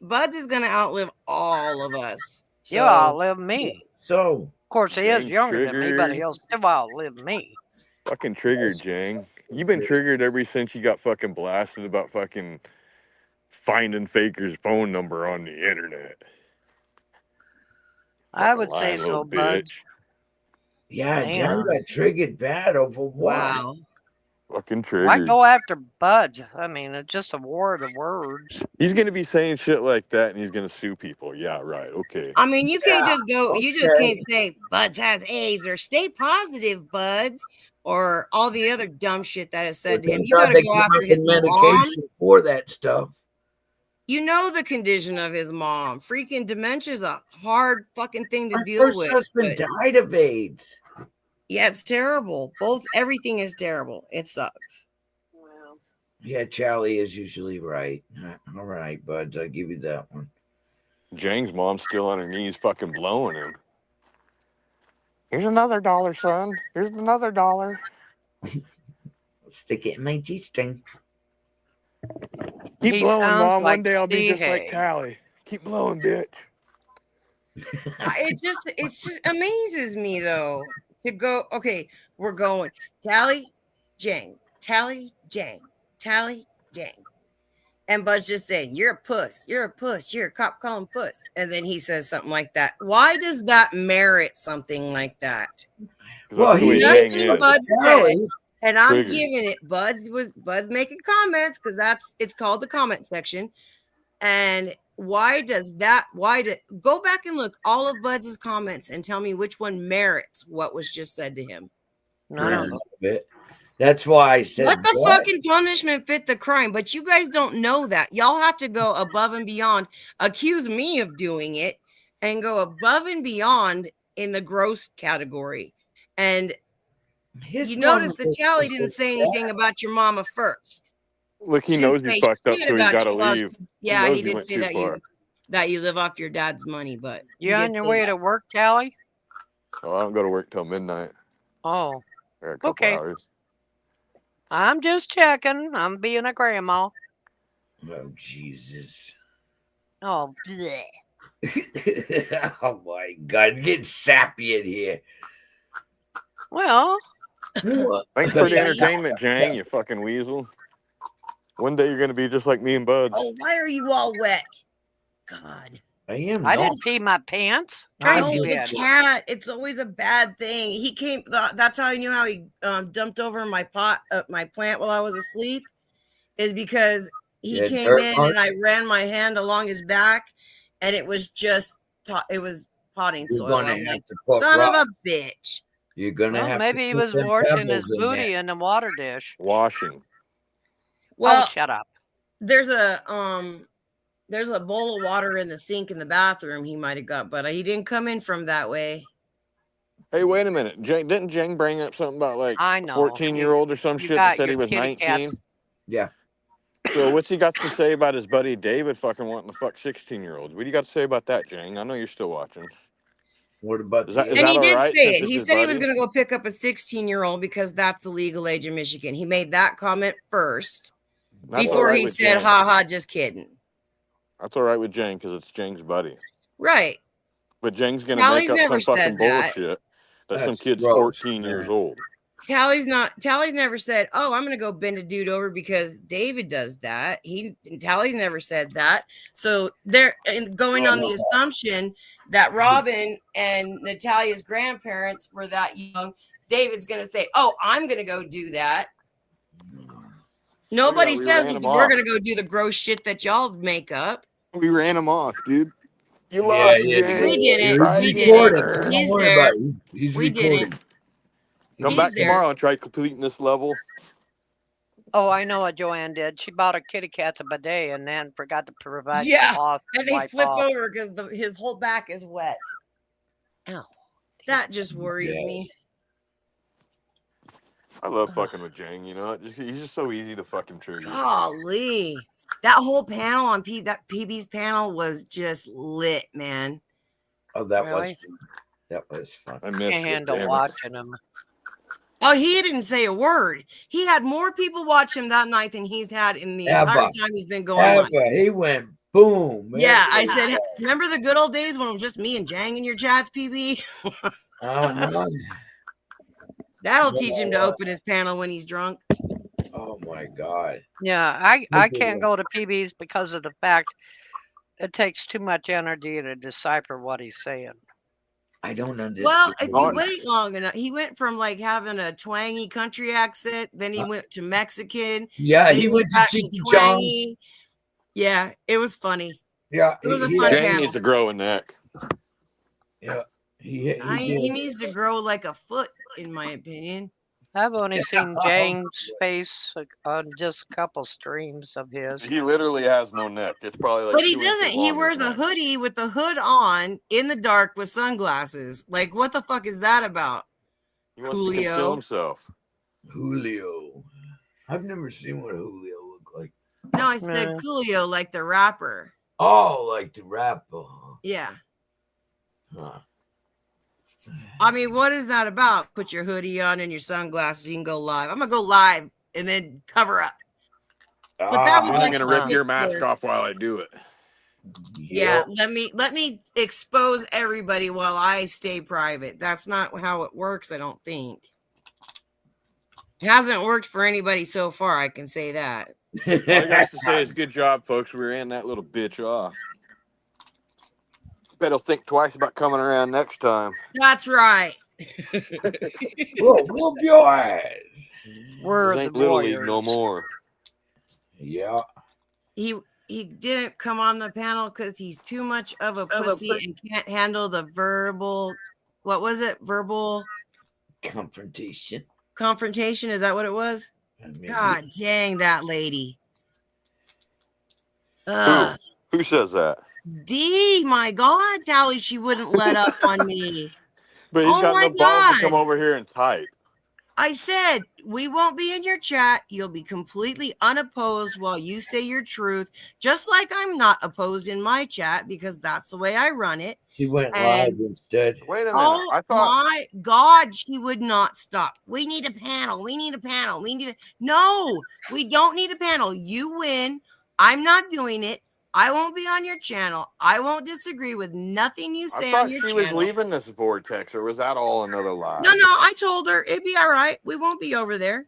Buds is gonna outlive all of us. You So outlive me. So, Of course, he is Jang's younger than me, but triggered. he'll still outlive me. Fucking triggered, Jang. You've been triggered ever since you got fucking blasted about fucking finding Faker's phone number on the internet. I Fucking would say lying so, little Buds. bitch. yeah, Damn. Jang got triggered bad over what? wow. Fucking Why triggered. go after Buds? I mean, it's just a war of words. He's gonna be saying shit like that, and he's gonna sue people. Yeah, right. Okay. I mean, you can't Yeah, just go, you just okay. can't say Buds has AIDS or stay positive, Buds. or all the other dumb shit that is said to him. Thank You God got they to go come after up his with mom. medication for that stuff. You know the condition of his mom. Freaking dementia is a hard fucking thing to My deal first with. husband But died of AIDS. yeah, it's terrible. Everything is terrible. It sucks. Well, Yeah, Charlie is usually right. All right, buds, I'll give you that one. Jang's mom's still on her knees fucking blowing him. Here's another $1, son. Here's another $1. Stick it in my G-string. Keep he blowing, sounds Mom. like One day I'll be Steve just like Hay. Callie. Keep blowing, bitch. It just amazes me though to go. Okay, we're going Tally, Jang, Tally, Jang, Tally, Jang, and Buzz just said, "You're a puss. You're a puss. You're a cop calling puss." And then he says something like that. Why does that merit something like that? Well, That's the way he's Jang Nothing is. Bud said, Charlie. and I'm Triggered. giving it. Bud making comments because it's called the comment section. And why go back and look all of Bud's comments and tell me which one merits what was just said to him? None of them. Bit. That's why I said Let the what? fucking punishment fit the crime. But you guys don't know that. Y'all have to go above and beyond. Accuse me of doing it and go above and beyond in the gross category. And His you mom notice that was Tally didn't say anything about your mama first. Look, he She knows didn't he say fucked up, shit so he's about got to you while leave. Yeah, knows he did went say too that far. you live off your dad's money, but You he on did your say way that. to work, Callie? Oh, I don't go to work till midnight. Oh, I got a couple Okay. hours. I'm just checking. I'm being a grandma. Oh, Jesus. Oh, bleh. Oh, my God. Get sappy in here. Well, Thanks for the entertainment, Jang, you fucking weasel. One day you're going to be just like me and Buds. Oh, why are you all wet? God. I am I not. didn't pee my pants. I No, Tracy do. the did. cat. It's always a bad thing. He came. That's how I knew how he dumped over my my plant while I was asleep, is because he Yeah, came dirt in mark? and I ran my hand along his back, and it was just it was potting You're soil. gonna I'm have like, to put son of rock. a bitch. You're gonna Well, have maybe to he put was them washing his pebbles in booty there. in the water dish. Washing. Well, Oh, shut up. there's a bowl of water in the sink in the bathroom he might have got, but he didn't come in from that way. Hey, wait a minute. Didn't Jang bring up something about like I a know. 14-year-old or some You shit that got said he your was kitty 19? cats. Yeah. So what's he got to say about his buddy David fucking wanting to fuck 16-year-olds? What do you got to say about that, Jang? I know you're still watching. What about Is that And he all did right say since it. it's He his said he was buddy? going to go pick up a 16-year-old because that's the legal age in Michigan. He made that comment first That's all before right he with said, Jang. ha ha, just kidding. That's all right with Jang because it's Jang's buddy. Right. But Jang's going to Tally's make up never some fucking said that. bullshit that some That's kid's gross, 14 years man. old. Tally's never said, oh, I'm going to go bend a dude over because David does that. Tally's never said that. So they're going on the assumption that Robin and Natalia's grandparents were that young. David's going to say, oh, I'm going to go do that. Nobody we says ran him we're off. going to go do the gross shit that y'all make up. We ran him off, dude. You Yeah, lost, yeah, Jang. We didn't. Try We He's again. didn't. recording. Don't He's worry there. about it. He's We recording. didn't. Come He's back there. tomorrow and try completing this level. Oh, I know what Joanne did. She bought a kitty cat a bidet and then forgot to provide Yeah, cloth to And they wipe flip off. over because his whole back is wet. Ow. That just worries Yeah. me. I love fucking with Jang, you know? He's just so easy to fucking trigger. Golly. That whole panel on that PB's panel was just lit, man. Oh, that Really? was fun. I missed Can't it. handle Damn it. watching him. Oh, he didn't say a word. He had more people watch him that night than he's had in the entire Ever. time he's been going on. He went boom. Man. Yeah, I said, remember the good old days when it was just me and Jang in your chats, PB? Uh-huh. That'll teach him to open his panel when he's drunk. Oh my God. Yeah, I can't go to PB's because of the fact it takes too much energy to decipher what he's saying. I don't understand. Well, if Oh, you wait long enough, he went from like having a twangy country accent, then he went to Mexican. Yeah, then he went to back Cheeky Chong. twangy. Yeah, it was funny. Yeah, It was a he- fun Jang panel. needs to grow a neck. Yeah, he He did. needs to grow like a foot, in my opinion. I've only seen Oh, Jang's face on just a couple streams of his. He literally has no neck. It's probably like But he 2 inches doesn't. He long, wears his a neck. hoodie with the hood on in the dark with sunglasses. Like, what the fuck is that about? He wants to conceal Coolio. himself. Julio. I've never seen what Julio looked like. No, I said No. Coolio, like the rapper. Oh, like the rapper. Yeah. Huh. I mean, what is that about? Put your hoodie on and your sunglasses. You can go live. I'm gonna go live and then cover up. But that was I'm like gonna a rip your mask picture. off while I do it. Yeah, Yep. let me expose everybody while I stay private. That's not how it works, I don't think. It hasn't worked for anybody so far, I can say that. All you got to say is good job, folks. We ran that little bitch off. Bet he'll think twice about coming around next time. That's right. Whoa, whoop your ass. We're This the ain't Little League Warriors. no more. Yeah. He didn't come on the panel because he's too much of a pussy and can't handle the verbal, what was it? Verbal Confrontation. confrontation. Is that what it was? I mean, God dang that lady. Who says that? D, my God, Tally, she wouldn't let up on me. But he's Oh got my no balls to God. come over here and type. I said, we won't be in your chat. You'll be completely unopposed while you say your truth, just like I'm not opposed in my chat because that's the way I run it. she went And- live instead. Wait a minute. Oh I thought my God, she would not stop. We need a panel. We need a panel. We need a no, we don't need a panel. You win. I'm not doing it. I won't be on your channel. I won't disagree with nothing you I say thought on your she channel. was leaving this vortex, or was that all another lie? No, I told her it'd be all right. We won't be over there.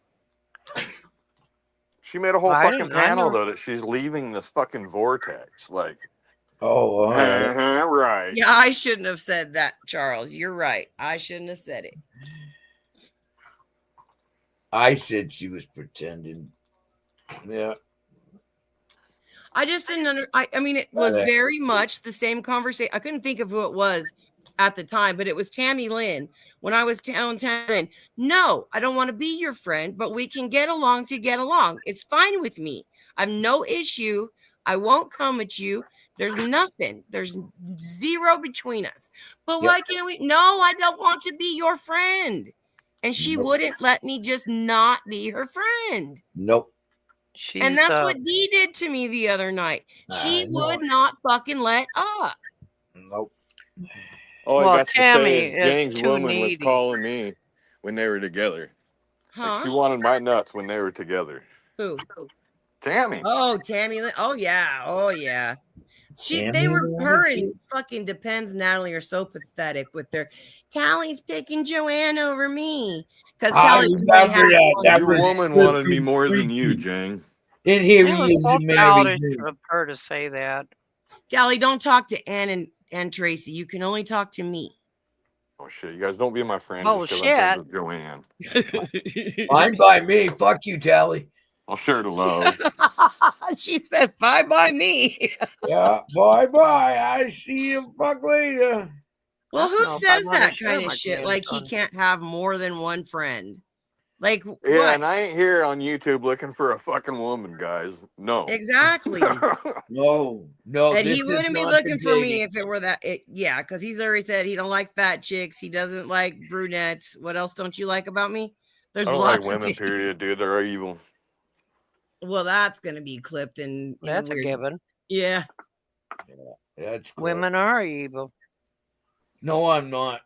She made a whole I fucking didn't- I panel know. though that she's leaving this fucking vortex. Like, Oh, all right. right. Yeah, I shouldn't have said that, Charles. You're right. I shouldn't have said it. I said she was pretending. Yeah. I just didn't I mean, it was very much the same conversation. I couldn't think of who it was at the time, but it was Tammy Lynn. When I was telling Tammy Lynn, no, I don't want to be your friend, but we can get along to get along. It's fine with me. I have no issue. I won't come at you. There's nothing. There's zero between us. But why can't we? No, I don't want to be your friend. And she Nope. wouldn't let me just not be her friend. Nope. She's And that's what Dee did to me the other night. She I know. would not fucking let up. Nope. All Well, I got to Tammy say is is Jane's too woman was needy. calling me when they were together. Like, she Huh? wanted my nuts when they were together. Who? Tammy. Oh, Tammy Lynn. Oh, yeah. Oh, yeah. They Tammy were, Lynn her too? and fucking Depends Natalie are so pathetic with their Tally's picking Joanne over me. Because I Tally remember that. Your was woman wanted me more than you, Jane. And here It he was is so in Mary childish Jane. of her to say that. Tally, don't talk to Ann and Tracy. You can only talk to me. Oh shit! You guys don't be my friend Oh, just because I'm shit. friends with Joanne. Fine by me. Fuck you, Tally. I'll share the love. She said, bye by me. Yeah. Bye bye. I see you. Fuck later. Well, I who don't know if says I'd wanna that share kind my of shit? damn Like he son. can't have more than one friend. Like Yeah, what? and I ain't here on YouTube looking for a fucking woman, guys. No. Exactly. No. No. And this he is wouldn't be not looking the for me dating. if it were that. Yeah, because he's already said he don't like fat chicks. He doesn't like brunettes. What else don't you like about me? There's I don't like lots of women, things. period, dude. They're evil. Well, that's gonna be clipped and That's a weird. given. Yeah. That's cool. Women are evil. No, I'm not.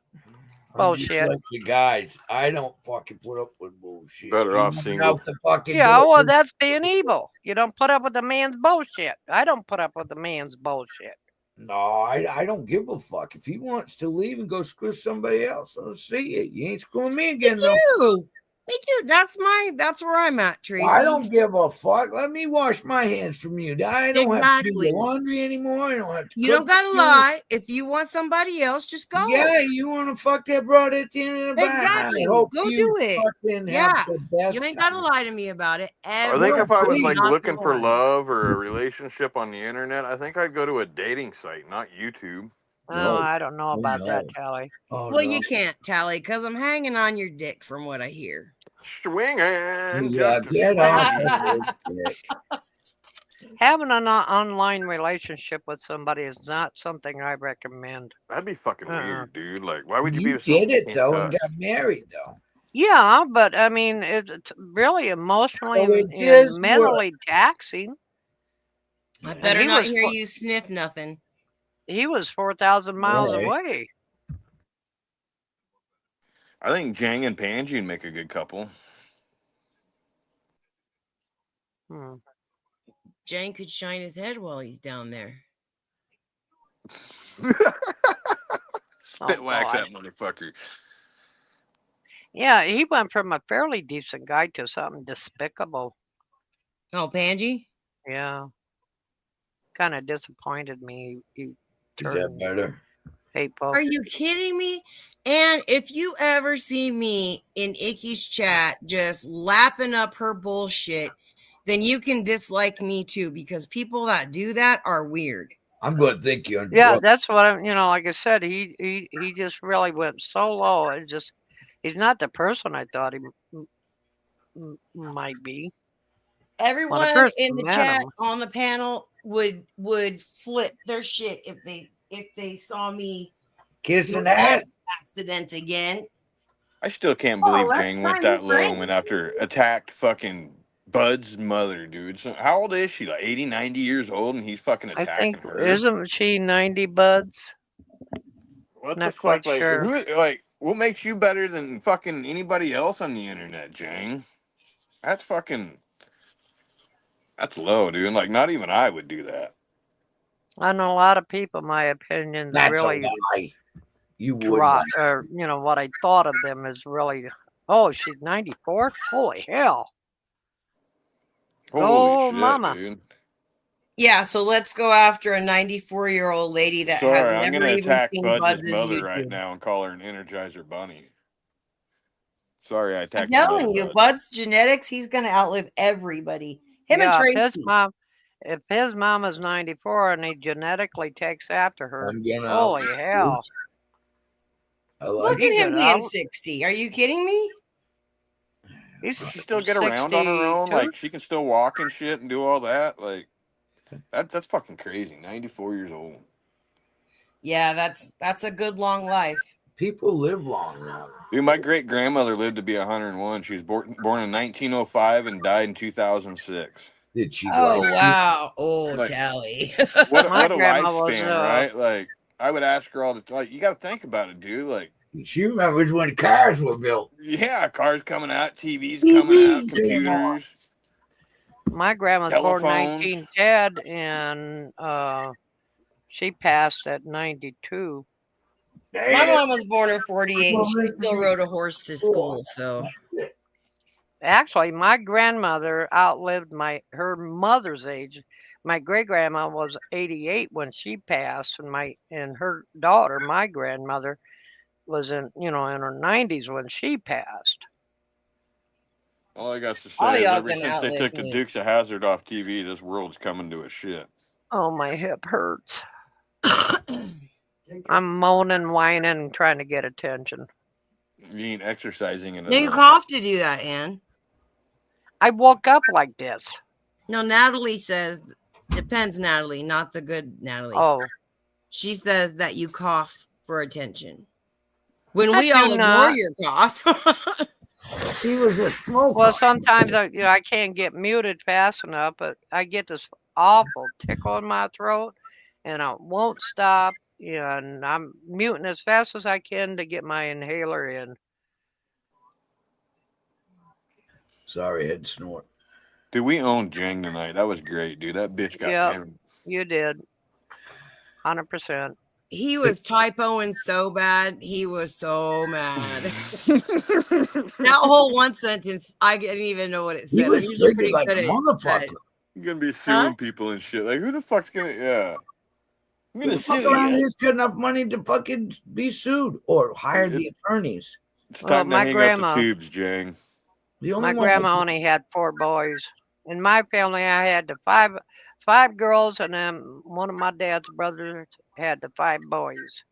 I'm just Bullshit. like the guys. I don't fucking put up with bullshit. Better off You run single. out the fucking Yeah, door. well, that's being evil. You don't put up with a man's bullshit. I don't put up with a man's bullshit. No, I don't give a fuck. If he wants to leave and go screw somebody else, I'll see it. You ain't screwing me Me again, though. too. Me too. That's where I'm at, Tracy. I don't give a fuck. Let me wash my hands from you. I don't have to do Exactly. your laundry anymore. I don't have to You cook don't gotta for you. lie. If you want somebody else, just go. Yeah, you want to fuck that broad at the end of the back. Exactly. I hope Go you do it. fucking Yeah. have the best You ain't gotta time. lie to me about it. I think if I was like Not looking the for one. love or a relationship on the internet, I think I'd go to a dating site, not YouTube. Oh, No. I don't know Oh, about that, no. Tally. Oh, Well, no. you can't, Tally, because I'm hanging on your dick from what I hear. Swinging. Yeah, just a get off swinging. the bullshit. Having an online relationship with somebody is not something I recommend. That'd be fucking weird, dude. Like, why would you be You with someone did you it can't though and touch? got married though. Yeah, but I mean, it's really emotionally So it and just mentally taxing. I And better he not was hear you sniff nothing. he was 4,000 miles Right. away. I think Jang and Panji would make a good couple. Hmm. Jane could shine his head while he's down there. Oh, Spit wax God. that motherfucker. Yeah, he went from a fairly decent guy to something despicable. Oh, Panji? Yeah. Kind of disappointed me. He Is that turned better? hateful. Are you kidding me? And if you ever see me in Icky's chat just lapping up her bullshit, then you can dislike me too, because people that do that are weird. I'm going to think you're on Yeah, drugs. that's what I'm. Like I said, he just really went so low. It just he's not the person I thought he might be. Everyone first in the met chat him. on the panel would flip their shit if they saw me Kissing with ass. accident again. I still can't Oh, believe let's Jang went find that his low ring. and went after attacked fucking Bud's mother, dude. So how old is she? Like 80, 90 years old, and he's fucking I think attacking her. isn't she 90 buds? What Not the quite fuck? Like, sure. what makes you better than fucking anybody else on the internet, Jang? That's low, dude. Like, not even I would do that. I know a lot of people. My opinions That's really a lie. You would drop, not. or what I thought of them is really. Oh, she's 94. Holy hell! Holy Oh, shit, mama. dude. Yeah, so let's go after a 94-year-old lady that has Sorry, I'm never gonna even attack seen Bud's Buzz's mother right YouTube. now and call her an Energizer Bunny. Sorry, I I'm attacked your mother, telling you, Bud. Bud's genetics, he's gonna outlive everybody. Him and Yeah, Tracy. if his mom is 94 and he genetically takes after her, I'm gonna holy hell! I Look like at He him could being out. 60. Are you kidding me? He's Does she still get around on her own? 62. Like, she can still walk and shit and do all that? Like, that's fucking crazy. 94 years old. Yeah, that's a good long life. people live long now. Dude, my great grandmother lived to be 101. She was born in 1905 and died in 2006. Did she Oh like wow. Oh, Like, Tally. what My a grandma was lifespan, right? Like, I would ask her all the time. Like, you got to think about it, dude. Like, she remembers when cars were built? yeah, cars coming out, TVs coming out, TVs came on. computers. My grandma was born Telephones. 1910, and she passed at 92. My mom was born in 48 and she still rode a horse to school. So Actually, my grandmother outlived her mother's age. My great grandma was 88 when she passed, and her daughter, my grandmother, was in her 90s when she passed. All I got to all say is y'all ever gonna since they outlive took the me. Dukes of Hazzard off TV, this world's coming to a shit. Oh, my hip hurts. I'm moaning, whining, trying to get attention. You ain't exercising enough. No, you have to do that, Ann. I woke up like this. No, Natalie says, depends, Natalie, not the good Natalie. Oh, She says that you cough for attention. When I we do all ignore not. your cough. She was a smoker. Well, sometimes I can't get muted fast enough, but I get this awful tickle in my throat, and I won't stop. And I'm muting as fast as I can to get my inhaler in. Sorry, I had to snort. Dude, we owned Jang tonight. That was great, dude. That bitch got Yep. hammered. You did. 100%. He was typoing so bad. He was so mad. That whole one sentence, I didn't even know what it He said. I'm was usually triggered pretty like good a at motherfucker. You're gonna be suing people and shit. Like, who the fuck's gonna? Yeah, I'm Who gonna the fuck sue around you. here's got enough money to fucking be sued or hire the attorneys? It's Well, time to my hang grandma- up the tubes, Jang. The only My one grandma that's- only had 4 boys. In my family, I had the five girls, and then one of my dad's brothers had the 5 boys.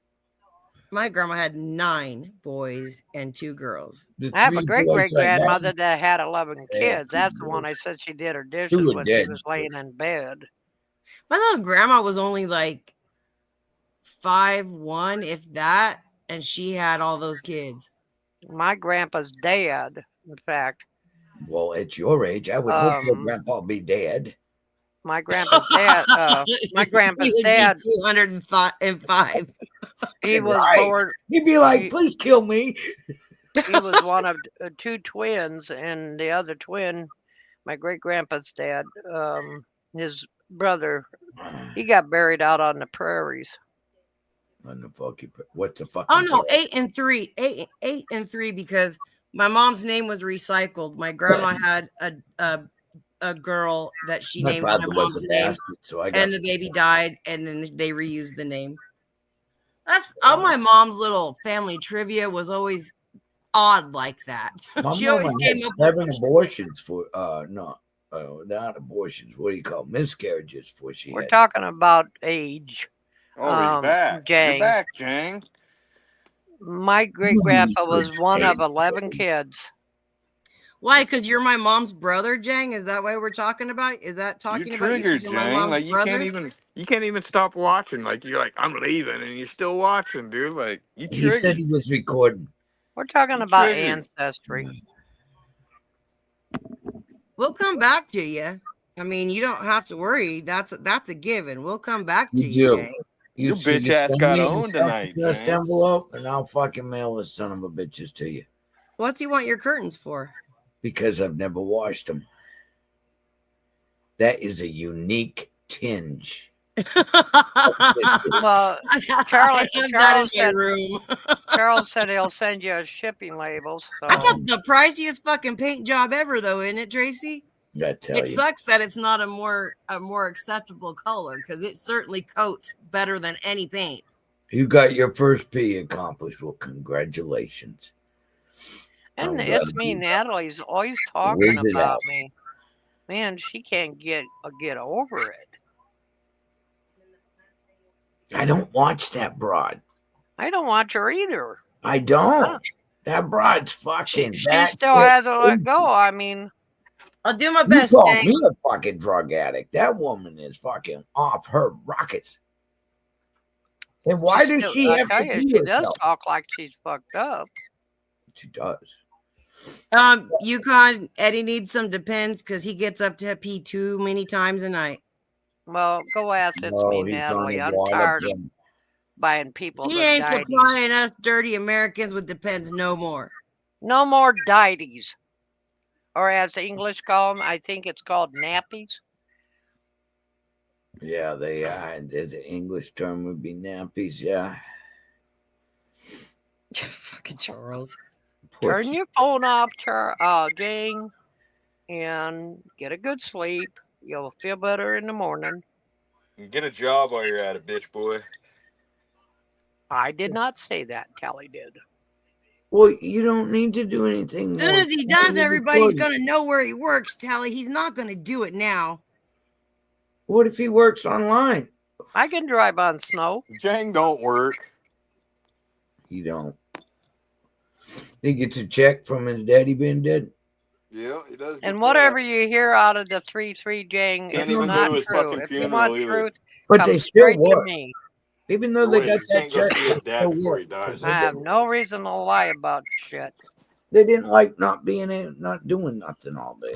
my grandma had 9 boys and 2 girls. The I have a 3 great boys great I had, grandmother that had 11 they had kids. 2 That's the one I girls. said she did her 2 dishes were when she dead. was laying in bed. My little grandma was only like 5'1", if that, and she had all those kids. My grandpa's dad, in fact, Well, at your age, I would hope your Um, grandpa be dead. my grandpa's dad, my grandpa's He would dad, be 205. he was Right. born. He'd be like, He- please kill me. He was one of 2 twins, and the other twin, my great grandpa's dad, his brother, he got buried out on the prairies. What's the fucking Oh no, deal? 8 and 3. 8 and 3 because my mom's name was recycled. My grandma had a girl that she My named my father was mom's a name, bastard, so I got and the baby died, and then they reused the name. That's all. My mom's little family trivia was always odd like that. my She mama always had came up with 7 abortions for not abortions. What do you call miscarriages? For she We're had. talking about age. Oh, he's back. You're Jang. back, Jang. My great grandpa was one of 11 kids. Why? Because you're my mom's brother, Jang. Is that why we're talking about? Is that You're talking about you? 'cause triggered, you're my Jang. mom's Like you brother? can't even stop watching. Like you're like, I'm leaving, and you're still watching, dude. Like you He said triggered. he was recording. We're talking You about triggered. ancestry. We'll come back to you. I mean, you don't have to worry. That's a given. We'll come back to You you, do. Jang. Your see bitch the ass send got me owned the tonight, self-addressed Jang. envelope, and I'll fucking mail the son of a bitches to you What's he want your curtains for? because I've never washed them. That is a unique tinge. Well, I Charlie- have that Charles in my said- room. Charles said he'll send you shipping labels. That's So. the priciest fucking paint job ever, though, isn't it, Tracy? I tell It you. sucks that it's not a more acceptable color because it certainly coats better than any paint. You got your first P accomplished. Well, congratulations. And I'm it's glad me, you- Natalie's always talking Where's it about at? me. Man, she can't get over it. I don't watch that broad. I don't watch her either. I don't. That broad's fucking. She that's still it. hasn't let go. I mean, I'll do my You best, call Jang. me a fucking drug addict. That woman is fucking off her rockets. And why does she I have tell to you, be she does herself? talk like she's fucked up. She does. Yukon, Eddie needs some Depends because he gets up to pee too many times a night. Well, go ask it's me, he's on Natalie. the I'm water tired of from- buying people He that ain't died. supplying us dirty Americans with Depends no more. No more dighties. Or as the English call them, I think it's called nappies. Yeah, they are. The English term would be nappies. Yeah. Fucking Charles. Poor Turn your phone off, Jane, and get a good sleep. You'll feel better in the morning. Get a job while you're at it, bitch boy. I did not say that. Tally did. Well, you don't need to do anything. As soon more. as he does, You're everybody's recording. gonna know where he works, Tally. He's not gonna do it now. What if he works online? I can drive on snow. Jang don't work. He don't. He gets a check from his daddy being dead. Yeah, he does. And whatever you hear out of the 3-3 Jang, Can't it's even go not to his true. fucking If you funeral want either. truth, But come they still straight to work. me. Even though they Wait, got you that can't go check. see his they dad still before work. he dies. I have no reason to lie about shit. They didn't like not doing nothing all day.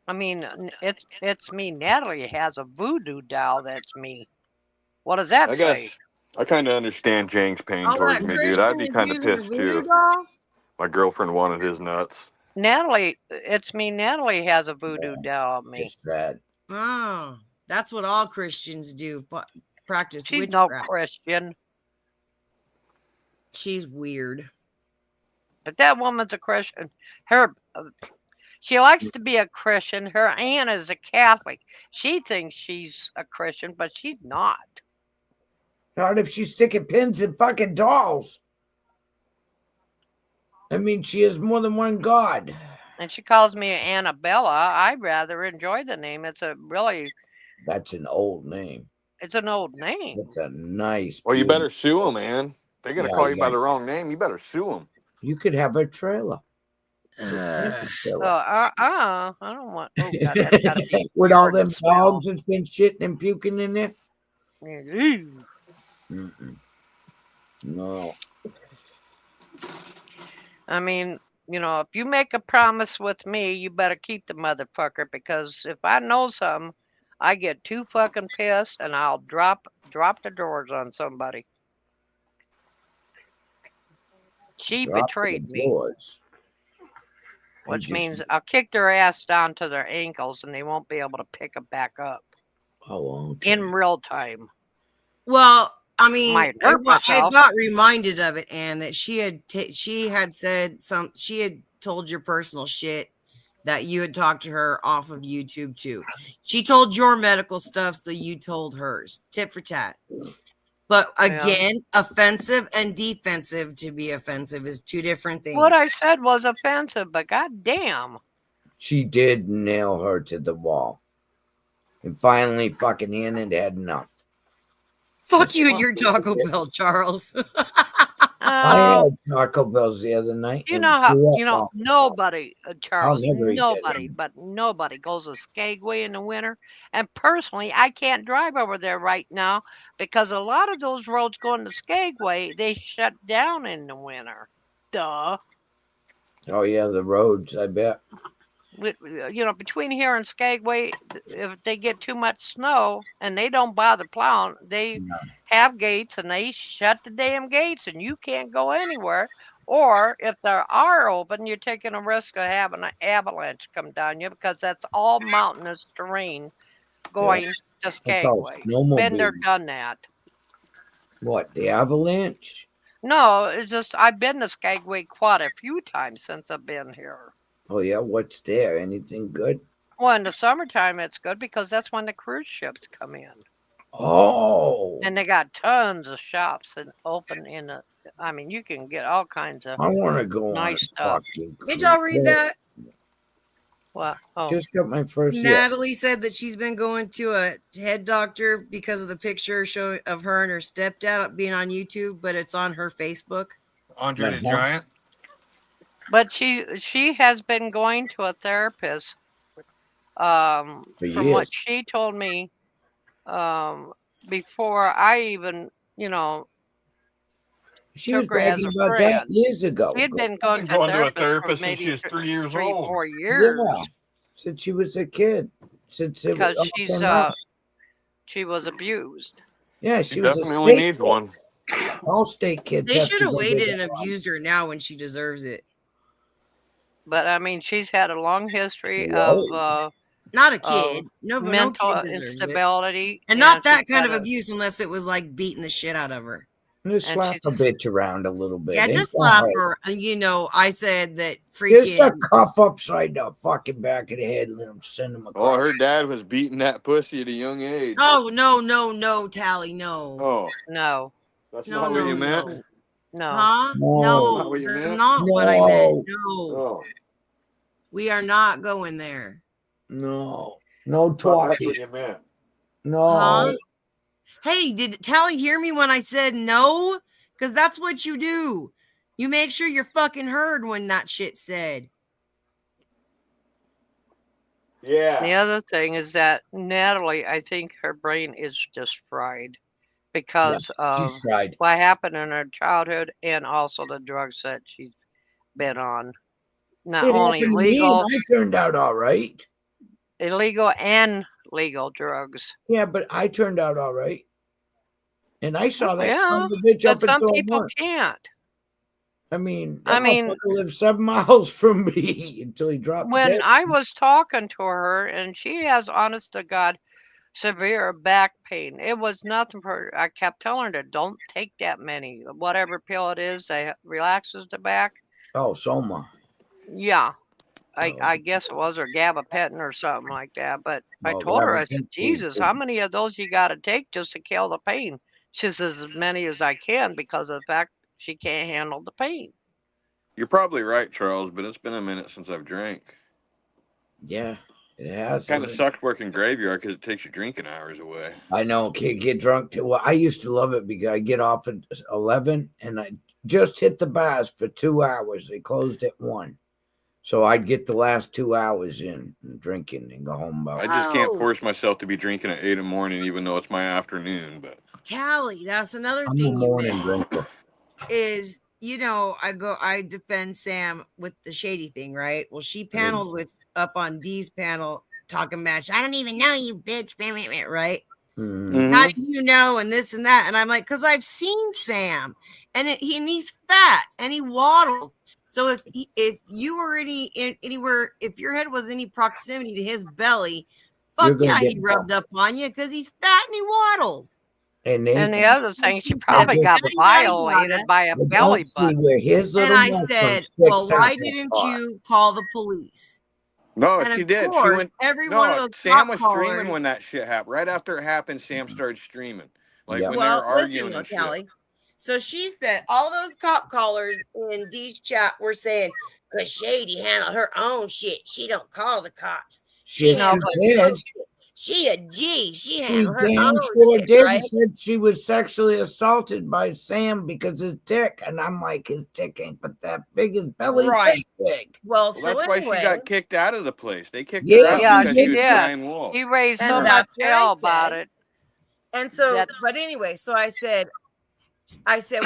I mean, it's me. Natalie has a voodoo doll that's me. What does that I say? guess I kind of understand Jang's pain Oh, towards what, me, dude. I'd Christian be is kind of using a pissed voodoo too. doll? My girlfriend wanted his nuts. Natalie, it's me. Natalie has a voodoo doll of me. It's sad. Oh, that's what all Christians do. Practice She's no witchcraft. Christian. She's weird. If that woman's a Christian, she likes to be a Christian. Her aunt is a Catholic. She thinks she's a Christian, but she's not. Not if she's sticking pins in fucking dolls. I mean, she has more than one god. And she calls me Annabella. I rather enjoy the name. It's a really, That's an old name. It's an old name. It's a nice. Well, you beautiful- better sue them, man. They're gonna Yeah, call you by yeah. the wrong name. You better sue them. You could have a trailer. A Uh, camping Oh, trailer. I don't want. Oh God, that's gotta be With all weird to them smell. dogs that's been shitting and puking in there. Ew. Mm-mm. No. I mean, you know, if you make a promise with me, you better keep the motherfucker, because if I know something, I get too fucking pissed and I'll drop the doors on somebody. She Drop to the betrayed me, floors. which just- means I'll kick their ass down to their ankles and they won't be able to pick them back up Oh, okay. in real time. well, I mean, Might hurt I myself. got reminded of it, and that she had said she had told your personal shit that you had talked to her off of YouTube too. She told your medical stuff, so you told hers. Tit for tat. But Yeah. again, offensive and defensive. To be offensive is two different things. What I said was offensive, but goddamn. She did nail her to the wall. And finally, fucking Ian had enough. Fuck you and Well, your Taco Bell, Charles. I had Taco Bells the other night. You and know how, threw up you know, off the nobody, Charles, never eat that nobody, again. but nobody goes to Skagway in the winter. And personally, I can't drive over there right now because a lot of those roads going to Skagway, they shut down in the winter. Duh. Oh, yeah, the roads, I bet. You know, between here and Skagway, if they get too much snow and they don't bother plowing, they No. have gates and they shut the damn gates and you can't go anywhere. Or if they are open, you're taking a risk of having an avalanche come down you, because that's all mountainous terrain going to That's all Skagway. Been there, snowmobiling. done that. What, the avalanche? No, it's just I've been to Skagway quite a few times since I've been here. Oh, yeah, what's there? Anything good? Well, in the summertime, it's good because that's when the cruise ships come in. Oh, And they got tons of shops and open in a. I mean, you can get all kinds of I want to go nice on a stuff. fucking Did y'all read cruise. that? What? Oh, Just got my first year. Natalie said that she's been going to a head doctor because of the picture show of her and her stepdad being on YouTube, but it's on her Facebook. Andre the Uh-huh. Giant. but she has been going to a therapist. From years. what she told me, before I even, you know, She was took her as bragging a about that friend. years ago. She had been going Going to to a a therapist for therapist when maybe she was 3 years 3, old. 4 years. Yeah, since she was a kid. Since it Because was she was abused. yeah, She she was a definitely state needs kid. one. All state kids. They have should to have go waited get and their abused her now when she deserves it. But I mean, she's had a long history Whoa. of Not a kid. No, but no mental kid deserves it. instability, And not that she's kind had of abuse unless it was like beating the shit out of her. Just and slap a she's- bitch around a little bit. Yeah, Ain't just that slap right? her. And you know, I said that Just a freaking cuff upside the fucking back of the head and let him send him Oh, across. her dad was beating that pussy at a young age. Oh no, Tally, no. Oh, no, that's No, not what no, you meant? no. no. Huh? No. No, Not what you that's meant? not what I meant. No. Oh, We are not going there. No. No thought that's talking. what you meant. No. Huh? Hey, did Tally hear me when I said no? Because that's what you do. You make sure you're fucking heard when that shit said. Yeah. The other thing is that Natalie, I think her brain is just fried because of She's fried. what happened in her childhood and also the drugs that she's been on. Not It only happened to me, legal, and I turned out all right. illegal and legal drugs. Yeah, but I turned out all right. And I saw that Yeah, son of a bitch But up some until people one. can't. I mean, I that mean- motherfucker lived 7 miles from me until he dropped When dead. I was talking to her, and she has, honest to God, severe back pain. It was nothing for her. I kept telling her, don't take that many. Whatever pill it is that relaxes the back. Oh, Soma. Yeah. Oh. I guess it was, or gabapentin or something like that. But I Oh, told her, I said, gabapentin, Jesus, too. how many of those you got to take just to kill the pain? She says, as many as I can, because of the fact she can't handle the pain. You're probably right, Charles, but it's been a minute since I've drank. Yeah. It has. Kind of sucks working graveyard because it takes your drinking hours away. I know. Can't get drunk. Well, I used to love it because I get off at 11 and I just hit the bars for 2 hours. They closed at 1. So I'd get the last 2 hours in and drinking and go home I about. just can't Wow. force myself to be drinking at 8 in the morning, even though it's my afternoon. But Tally, that's another I'm a thing you morning missed drinker. is, I defend Sam with the shady thing, right? Well, she paneled with up on Dee's panel talking about, I don't even know you, bitch, right? Mhm. How do you know? And this and that. And I'm like, because I've seen Sam, and he's fat and he waddles. So if you were anywhere, if your head was any proximity to his belly, You're fuck gonna yeah, get he rubbed up on you because he's fat and he waddles. And then And the other thing, she She probably said, got "Now you already got violated it." by a but belly don't see button. where his And little I mushroom said, sticks well, why out that didn't far. you call the police? no, And she of did. She course, went. every one of No, those Sam cop was callers. streaming when that shit happened. Right after it happened, Sam started streaming. Like Yep. when they were Well, listen, arguing and shit. Kelly. So she said all those cop callers in Dee's chat were saying, because Shady handled her own shit. She don't call the cops. She Yes, handled she her own did. shit. She a G. She She handled her damn own sure shit, did right? and said she was sexually assaulted by Sam because his dick. And I'm like, his dick ain't but that big. His belly's Right. that big. Well, Well, so that's why she anyway, got kicked out of the place. They kicked her Yes, out Yeah, because she she was did. crying wolf. He raised so and much that's what I hell about said. it. And so, That but anyway, so I said,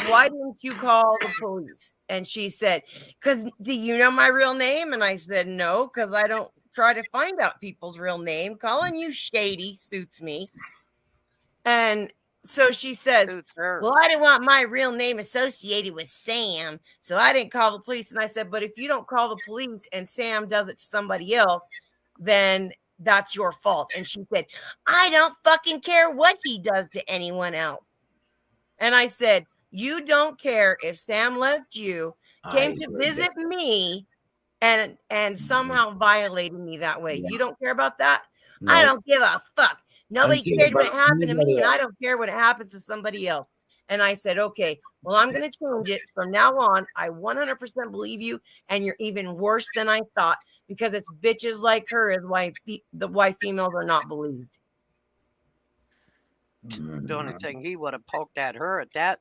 why didn't you call the police? And she said, because do you know my real name? And I said, no, because I don't try to find out people's real name. Calling you Shady suits me. And so she says, suits her. well, I didn't want my real name associated with Sam, so I didn't call the police. And I said, but if you don't call the police and Sam does it to somebody else, then that's your fault. And she said, I don't fucking care what he does to anyone else. And I said, you don't care if Sam left you, came to visit me, and somehow violated me that way. Yeah. You don't care about that? No. I don't give a fuck. Nobody care cared when it about happened to anybody me, and I else. don't care when it happens to somebody else. And I said, okay, well, I'm going to change it from now on. I 100% believe you, and you're even worse than I thought, because it's bitches like her is why females are not believed. The only thing he would have poked at her at that,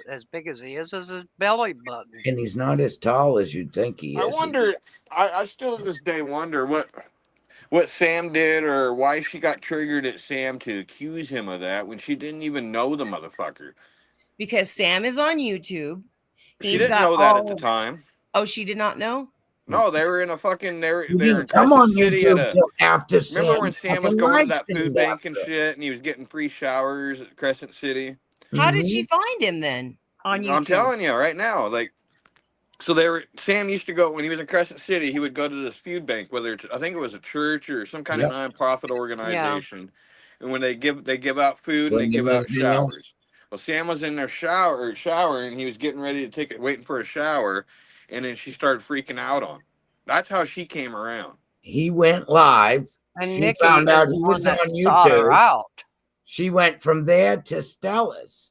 as big as he is his belly button. And he's not as tall as you'd think he is. I wonder. I still to this day wonder what Sam did or why she got triggered at Sam to accuse him of that when she didn't even know the motherfucker. Because Sam is on YouTube. She didn't know that at the time. Oh, she did not know? No, they were in a fucking. They were He in didn't come on Crescent City YouTube at a. till after Sam. Remember when Sam was fucking going to live that food streamed bank and after. shit, and he was getting free showers at Crescent City? How did she Mhm. find him then on YouTube? I'm telling you right now, like, so they were. Sam used to go when he was in Crescent City. He would go to this food bank, whether it's I think it was a church or some kind Yep. of nonprofit organization, and when they give out food and they Bring give him out his meal. showers. Well, Sam was in there showering. He was getting ready to take it, waiting for a shower, and then she started freaking out on him. That's how she came around. He went live. And She Nikki found out is he the one was that on sought her YouTube. out. She went from there to Stella's.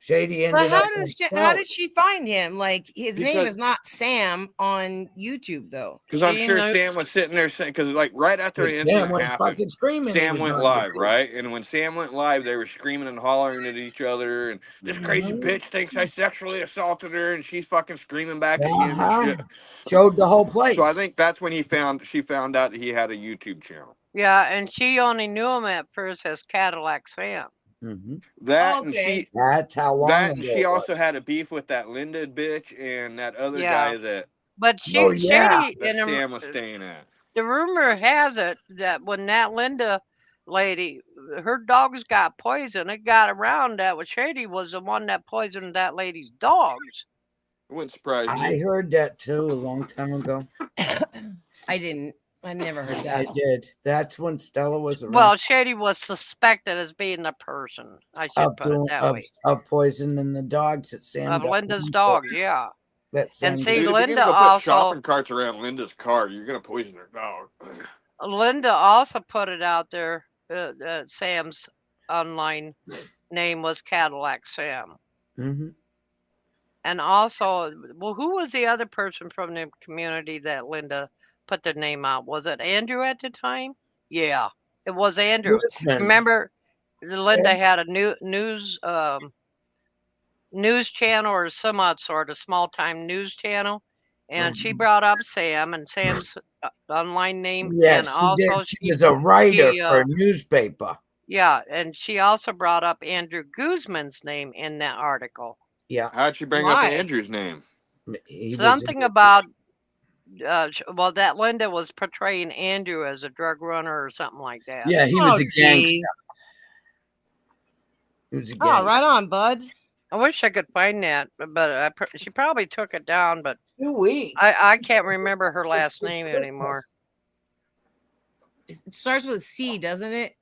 Shady ended But up how on did Stella's. she find him? Like, his name Because- is not Sam on YouTube, though. Because I'm She sure knew- Sam was sitting there saying, because like right after the Sam incident was happened, fucking screaming. Sam he was went on live, YouTube. right? And when Sam went live, they were screaming and hollering at each other. And this crazy Mhm. bitch thinks I sexually assaulted her, and she's fucking screaming back at him and Uh-huh. shit. Showed the whole place. So I think that's when she found out that he had a YouTube channel. Yeah, and she only knew him at first as Cadillac Sam. Mhm. That and Okay. she That's how long that ago and she it also was. had a beef with that Linda bitch and that other Yeah. guy that But she, Oh, yeah. Shady, that in Sam was staying at. the rumor has it that when that Linda lady, her dogs got poisoned, it got around that Shady was the one that poisoned that lady's dogs. It wouldn't surprise I me. heard that too a long time ago. I didn't. I never heard I that. did. That's when Stella was around. Well, Shady was suspected as being the person. I should of, put it doing, that of, way. of poisoning the dogs that Sam Of got Linda's one dogs, for. yeah. That Sam And did. see, Dude, if you're Linda gonna go put also shopping carts around Linda's car, you're gonna poison her dog. Linda also put it out there. Sam's online name was Cadillac Sam. Mhm. And also, well, who was the other person from the community that Linda put the name out? Was it Andrew at the time? Yeah, it was Andrew. Listen, Remember, Linda Okay. had a news channel or some odd sort, a small time news channel, and she Mhm. brought up Sam and Sam's online name, Yes, and she did. also She was a writer she for a newspaper. yeah, and she also brought up Andrew Guzman's name in that article. Yeah, How'd she bring up Why? Andrew's name? he was. Something about well, that Linda was portraying Andrew as a drug runner or something like that. Yeah, he Oh, was a gangster. jeez. He was a Oh, gangster. right on, buds. I wish I could find that, but she probably took it down. But 2 weeks. I can't remember her last name anymore. It starts with a C, doesn't it?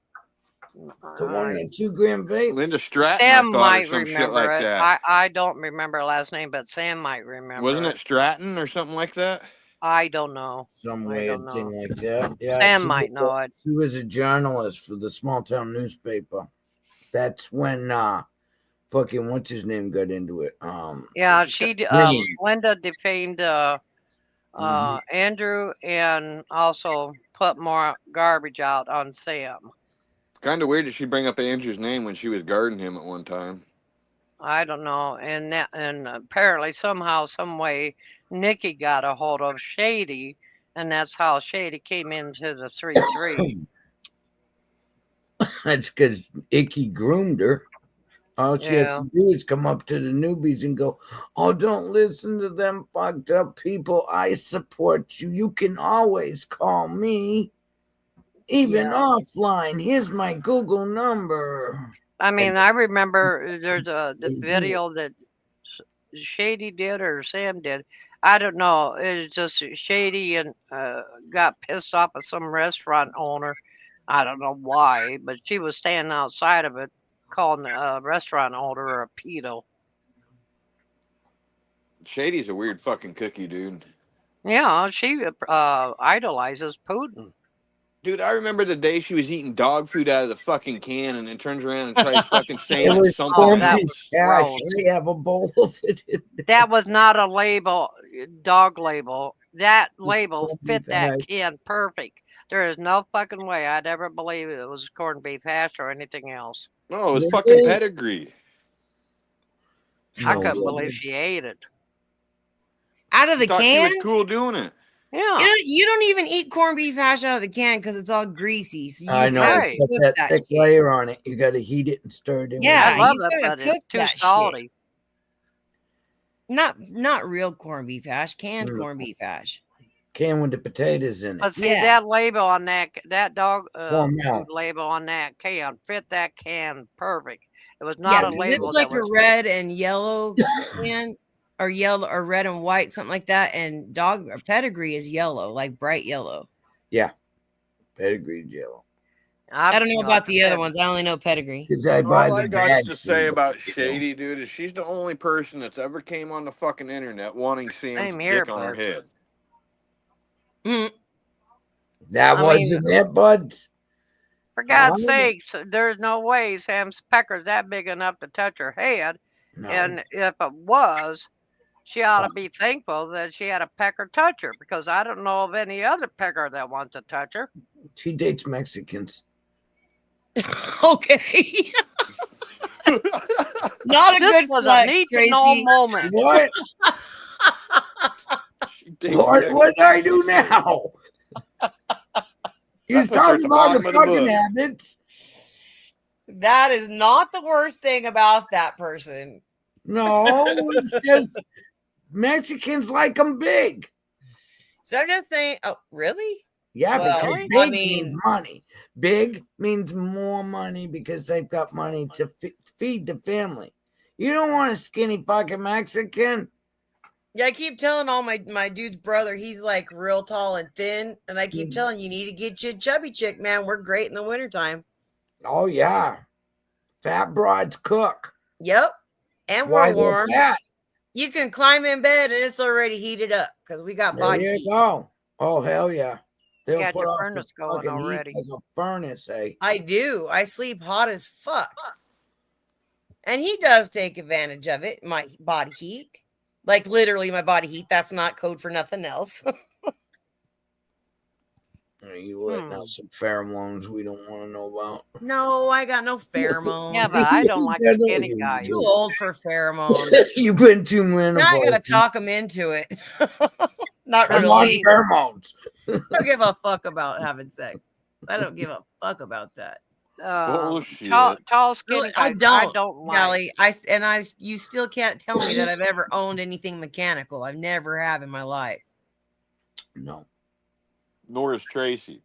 The one in 2 gram vape. Linda Stratton, Sam I thought, or might some shit remember like it. that. I don't remember her last name, but Sam might remember. Wasn't it Stratton or something like that? I don't know. Some I weird don't thing know. like that. Yeah, Sam she might was know it. She was a journalist for the small town newspaper. That's when fucking what's his name got into it. Yeah, she Green. Linda defamed Mhm. Andrew and also put more garbage out on Sam. It's kind of weird that she bring up Andrew's name when she was guarding him at one time. I don't know, and apparently somehow, some way, Nikki got a hold of Shady, and that's how Shady came into the 3-3. That's because Icky groomed her. All she has Yeah. to do is come up to the newbies and go, "Oh, don't listen to them fucked up people. I support you. You can always call me, even Yeah. offline. Here's my Google number." I mean, I remember there's the Easy. video that Shady did or Sam did. I don't know. It's just Shady and got pissed off at some restaurant owner. I don't know why, but she was standing outside of it, calling the restaurant owner a pedo. Shady's a weird fucking cookie, dude. Yeah, she idolizes Putin. Dude, I remember the day she was eating dog food out of the fucking can and then turns around and tries fucking It saying it's was something corned that else. beef was hash. gross. I have a bowl of it. In there. That was not a label, dog label. That label corned fit beef that hash. can perfect. There is no fucking way I'd ever believe it was corned beef hash or anything else. No, it was Really? fucking pedigree. I No couldn't way. believe she ate it. Out of She the thought she was can? cool doing it. Yeah. You don't even eat corned beef hash out of the can because it's all greasy. So you I know. have Right. to It's got cook that that thick shit. layer on it. You got to heat it and stir it in. Yeah, I love you it, gotta but cook it's too that shit. salty. Not real corned beef hash, canned Mm. corned beef hash. Can with the potatoes in it. But see, Yeah. that label on that dog Well, no. food label on that can fit that can perfect. It was Yeah, not a 'cause label it's that like a was red and yellow can, or yellow or red and white, something like that. And dog or pedigree is yellow, like bright yellow. Yeah. Pedigree jello. I don't know like about I the other said, ones. I only know pedigree. Because I buy All I the got bag to say food, about you know. Shady, dude, is she's the only person that's ever came on the fucking internet wanting Sam's Same here, dick on her bud. head. Mm. That I wasn't mean, it, buds. for God's How? sakes, there's no way Sam Pecker's that big enough to touch her head. No. And if it was, she ought to be thankful that she had a pecker touch her, because I don't know of any other pecker that wants to touch her. She dates Mexicans. Okay. Not a This good was a flex, need to know Tracy. moment. What? She dates What did I do Mexicans. now? He's puts her at talking the about her bottom of the fucking book. habits. That is not the worst thing about that person. No, it's just Mexicans like them big. So I'm just saying, oh, really? Yeah, Well, because Really? big I mean- means money. Big means more money because they've got money to feed the family. You don't want a skinny fucking Mexican. Yeah, I keep telling all my dude's brother, he's like real tall and thin. And I keep telling you need to get you a chubby chick, man. We're great in the wintertime. Oh, yeah. Fat broads cook. Yep. And Why we're they're warm. fat? You can climb in bed and it's already heated up because we got There body you heat. go. Oh, hell yeah. They'll got put your off the furnace going fucking heat already. like a furnace, eh? I do. I sleep hot as fuck. And he does take advantage of it, my body heat. Like literally my body heat. That's not code for nothing else. You letting out some pheromones we don't want to know about. No, I got no pheromones. Yeah, but I don't like Yeah, no, skinny you guys. Too old for pheromones. You've been too menopause. Now I gotta talk them into it. Not Come really. on, really. pheromones. I don't give a fuck about having sex. I don't give a fuck about that. Bullshit. Tall skinny Really, guys. I I don't, don't like. Nelly. You still can't tell me that I've ever owned anything mechanical. I've never have in my life. No, Nor is Tracy.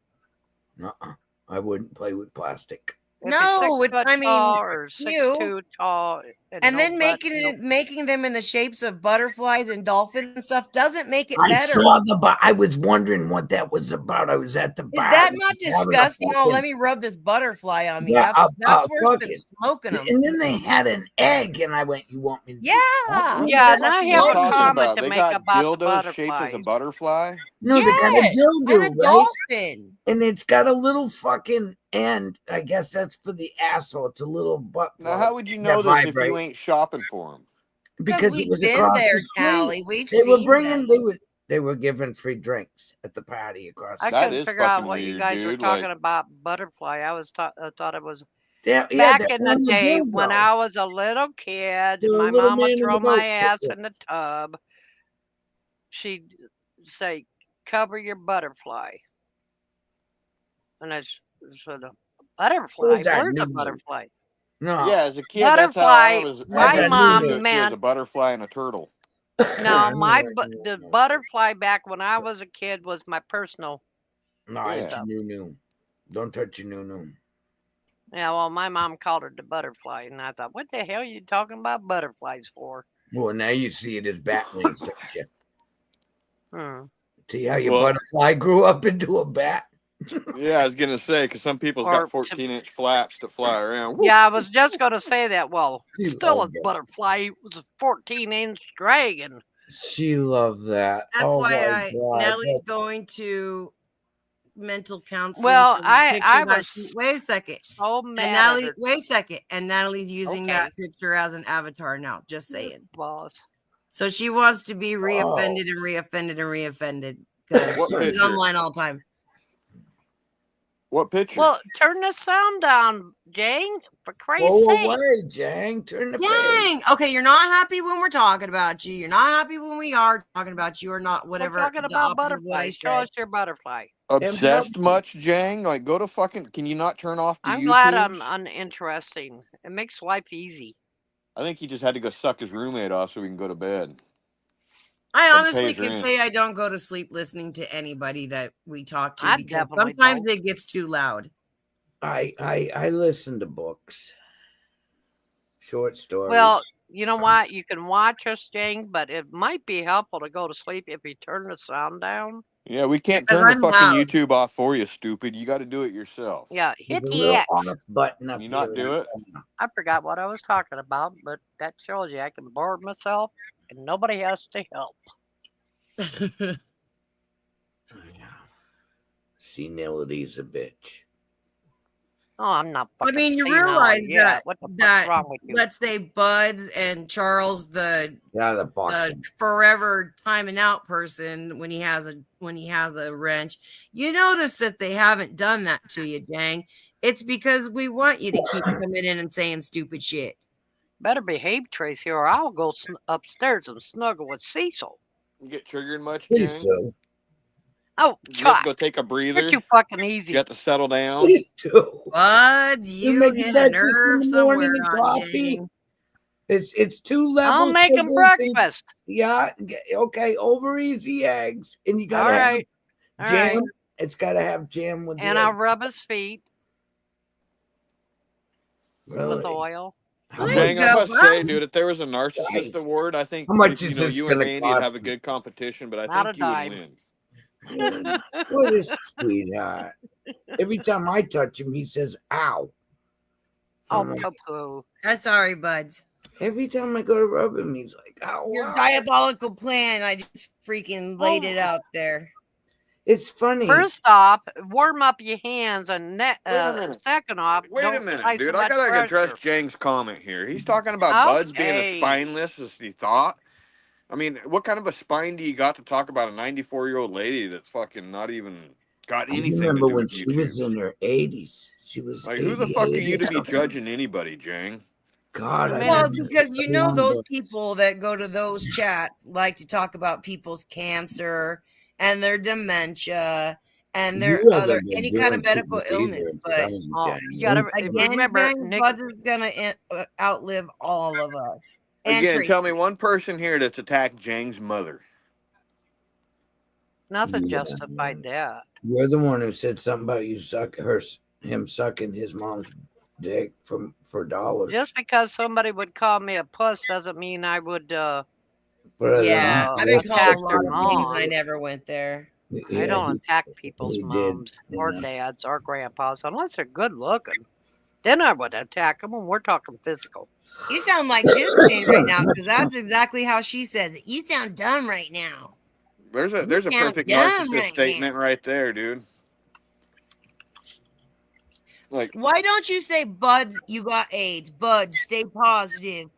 nuh-uh. I wouldn't play with plastic. If No, you're 6 it- foot I mean, tall or you. 6'2" tall, And no then butt, making them in the shapes of butterflies and dolphins and stuff doesn't make it I better. saw I was wondering what that was about. I was at the Is bar. that and not I was having a disgusting? Oh, fucking- let me rub this butterfly on me. Yeah, That's worse than fucking- smoking them. And then they had an egg, and I went, "You want me to?" do Yeah. that?" Yeah, What and I the have fuck a are you talking comment about? to They make got about the dildos shaped as a butterflies. butterfly. No, they got a Yes, dildo, and a right? dolphin. And it's got a little fucking end. I guess that's for the asshole. It's a little butt Now, plug how would you that know this if vibrates. you ain't shopping for them? Because Because it we've was been across there, the street. Callie. We've They were seen bringing. them. They were giving free drinks at the party across. I The That couldn't is figure out fucking what you weird, guys were dude, talking like- about butterfly. I thought it was yeah, back they're in the on day dildo. when I was a little kid. The My little mom man would in the throw my boat ass took in the tub. She'd say, "Cover your butterfly," and I said, "A butterfly? Where's our Where's a new- butterfly?" No, Yeah, as a kid, that's how I Butterfly, was. my as a kid, mom knew it too, as meant- a butterfly and a turtle. No, I the butterfly back when I was a kid was my personal. No, it's Yeah. your new. Don't touch your new. Yeah, well, my mom called her the butterfly, and I thought, what the hell are you talking about butterflies for? Well, now you see it as bat wings, don't you? Hmm. See how your Well- butterfly grew up into a bat? Yeah, I was gonna say because some people's Or got to- 14-inch flaps that fly around. Woo! Yeah, I was just going to say that. Well, You still a love it. butterfly was a 14-inch dragon. She loved that. FYI, Oh my God. Natalie's going to mental counseling. Well, for the I picture that was wait a second. so And mad at Natalie, her wait a second. And Natalie's using Okay. that picture as an avatar now. Just saying. boss. So she wants to be reoffended and reoffended and reoffended because What she's picture? online all the time. What picture? Well, turn the sound down, Jane. For Christ's Go sake. away, Jang. Turn the page. Dang. Okay, you're not happy when we're talking about you. You're not happy when we are talking about you or not, whatever. We're talking the about opposite of what I butterflies. Show said. us your butterfly. Obsessed much, Jang? Like, go to fucking. Can you not turn off the I'm glad I'm YouTubes? uninteresting. It makes life easy. I think he just had to go suck his roommate off so we can go to bed. I And honestly pays her can in. say I don't go to sleep listening to anybody that we talk to I because definitely sometimes don't. it gets too loud. I listen to books, short stories. Well, you know what? You can watch us, Jane, but it might be helpful to go to sleep if you turn the sound down. Yeah, we can't Because turn the I'm fucking loud. YouTube off for you, stupid. You got to do it yourself. Yeah, There's hit a the little X. off button up Can you not here do in it? the corner. I forgot what I was talking about, but that shows you I can board myself and nobody has to help. Oh, yeah. Senility's a bitch. Oh, I'm not I fucking mean, you senile realize yet. What the that fuck's wrong with you? let's say Buds and Charles, the Yeah, the box. forever timing out person, when he has a wrench, you notice that they haven't done that to you, Jang. It's because we want you to keep coming in and saying stupid shit. Better behave, Tracy, or I'll go upstairs and snuggle with Cecil. You get triggered much, Please Jang? do. Oh, You have to Chuck, go take a you're breather. too fucking You easy. have to settle down. Please do. Buds, you making hit a breakfast in nerve the somewhere morning and on coffee? Jang. It's two levels. I'll make him breakfast. Yeah. Okay. Over easy eggs, and you All gotta right. have All jam. right. It's gotta have jam with. And the I'll eggs. rub his feet Really? with oil. How There much- Jang, you I go, must say, Buds. dude, if there was a narcissist Christ. award, I think How much you is know this you and gonna Randy would have cost a me? good competition, but I Not think a you would dime. win. What a sweetheart. Every time I touch him, he says, ow. Oh, I'm like, poo-poo. I'm sorry, Buds. every time I go to rub him, he's like, ow. Your ow." diabolical plan, I just freaking laid it out there. It's funny. First off, warm up your hands, and Wait a minute. second off, Wait a don't minute, apply so dude. I much gotta address pressure. Jang's comment here. He's talking about Buds being Okay. as spineless as he thought. I mean, what kind of a spine do you got to talk about a 94-year-old lady that's fucking not even got I anything to remember do when with she YouTube. was in her 80s. She was Like, who the fuck are 88 you or to be something. judging anybody, Jang? God, I I mean, Well, didn't because you know those remember. people that go to those chats like to talk about people's cancer and their dementia and their You other haven't been any kind of doing too medical much illness. either, But Jang. Oh, you gotta again, remember, Jang, Nick. Buzz is gonna outlive all of us. And Again, Tracy. tell me one person here that's attacked Jang's mother. Nothing Yeah. justified that. You're the one who said something about him sucking his mom's dick for dollars. Just because somebody would call me a puss doesn't mean I would. But other than Yeah, that, I've been called a attack lot their of things. I mom. never went there. I yeah, don't attack people's he did, moms or yeah. dads or grandpas unless they're good looking. Then I would attack them when we're talking physical. You sound like Justine right now because that's exactly how she says it. You sound dumb right now. There's a You sound perfect dumb narcissist right statement now. right there, dude. Like, Why don't you say, Buds, you got AIDS? Buds, stay positive.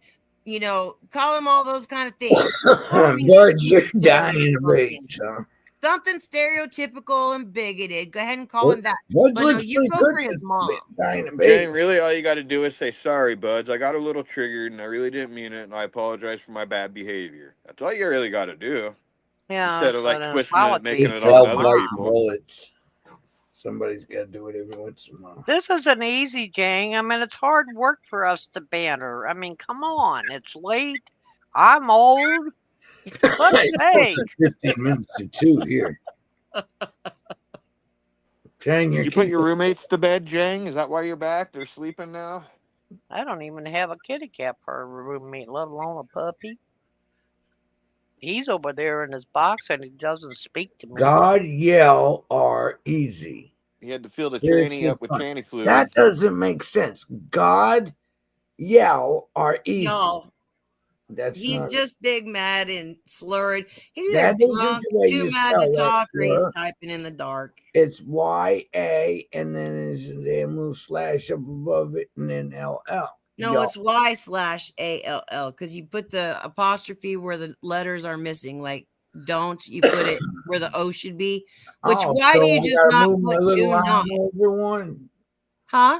You know, call him all those kind of things. Bud, you're dying of rage, huh? Something stereotypical and bigoted. Go ahead and call him that. Bud's But no, looks you pretty go good for his for mom. dying of Jane, rage. really all you got to do is say, sorry, Buds. I got a little triggered and I really didn't mean it. And I apologize for my bad behavior. That's all you really got to do. Yeah, Instead of like but an twisting it and making apology it It's on is all other like mom. people. bullets. Somebody's got to do it every once in a while. This isn't easy, Jang. I mean, it's hard work for us to banter. I mean, come on. It's late. I'm old. Let's take. 15 minutes to 2 here. Jang, Did you're you put your keeping- roommates to bed, Jang? Is that why you're back? They're sleeping now? I don't even have a kitty cat for a roommate, let alone a puppy. He's over there in his box and he doesn't speak to me. God yell are easy. You had to fill the This tranny is up with fun. tranny fluid. That doesn't make sense. God yell are easy. Y'all, That's he's not, just big, mad, and slurred. He's either that isn't drunk, the way too you mad spell to that, talk, or he's sir. typing in the dark. It's YA and then there's a damn little slash up above it and then LL. No, Y'all. it's Y/ALL because you put the apostrophe where the letters are missing. Like, don't you put it where the O should be? Which why so do you I just gotta not move my put little do line not? over one? Huh?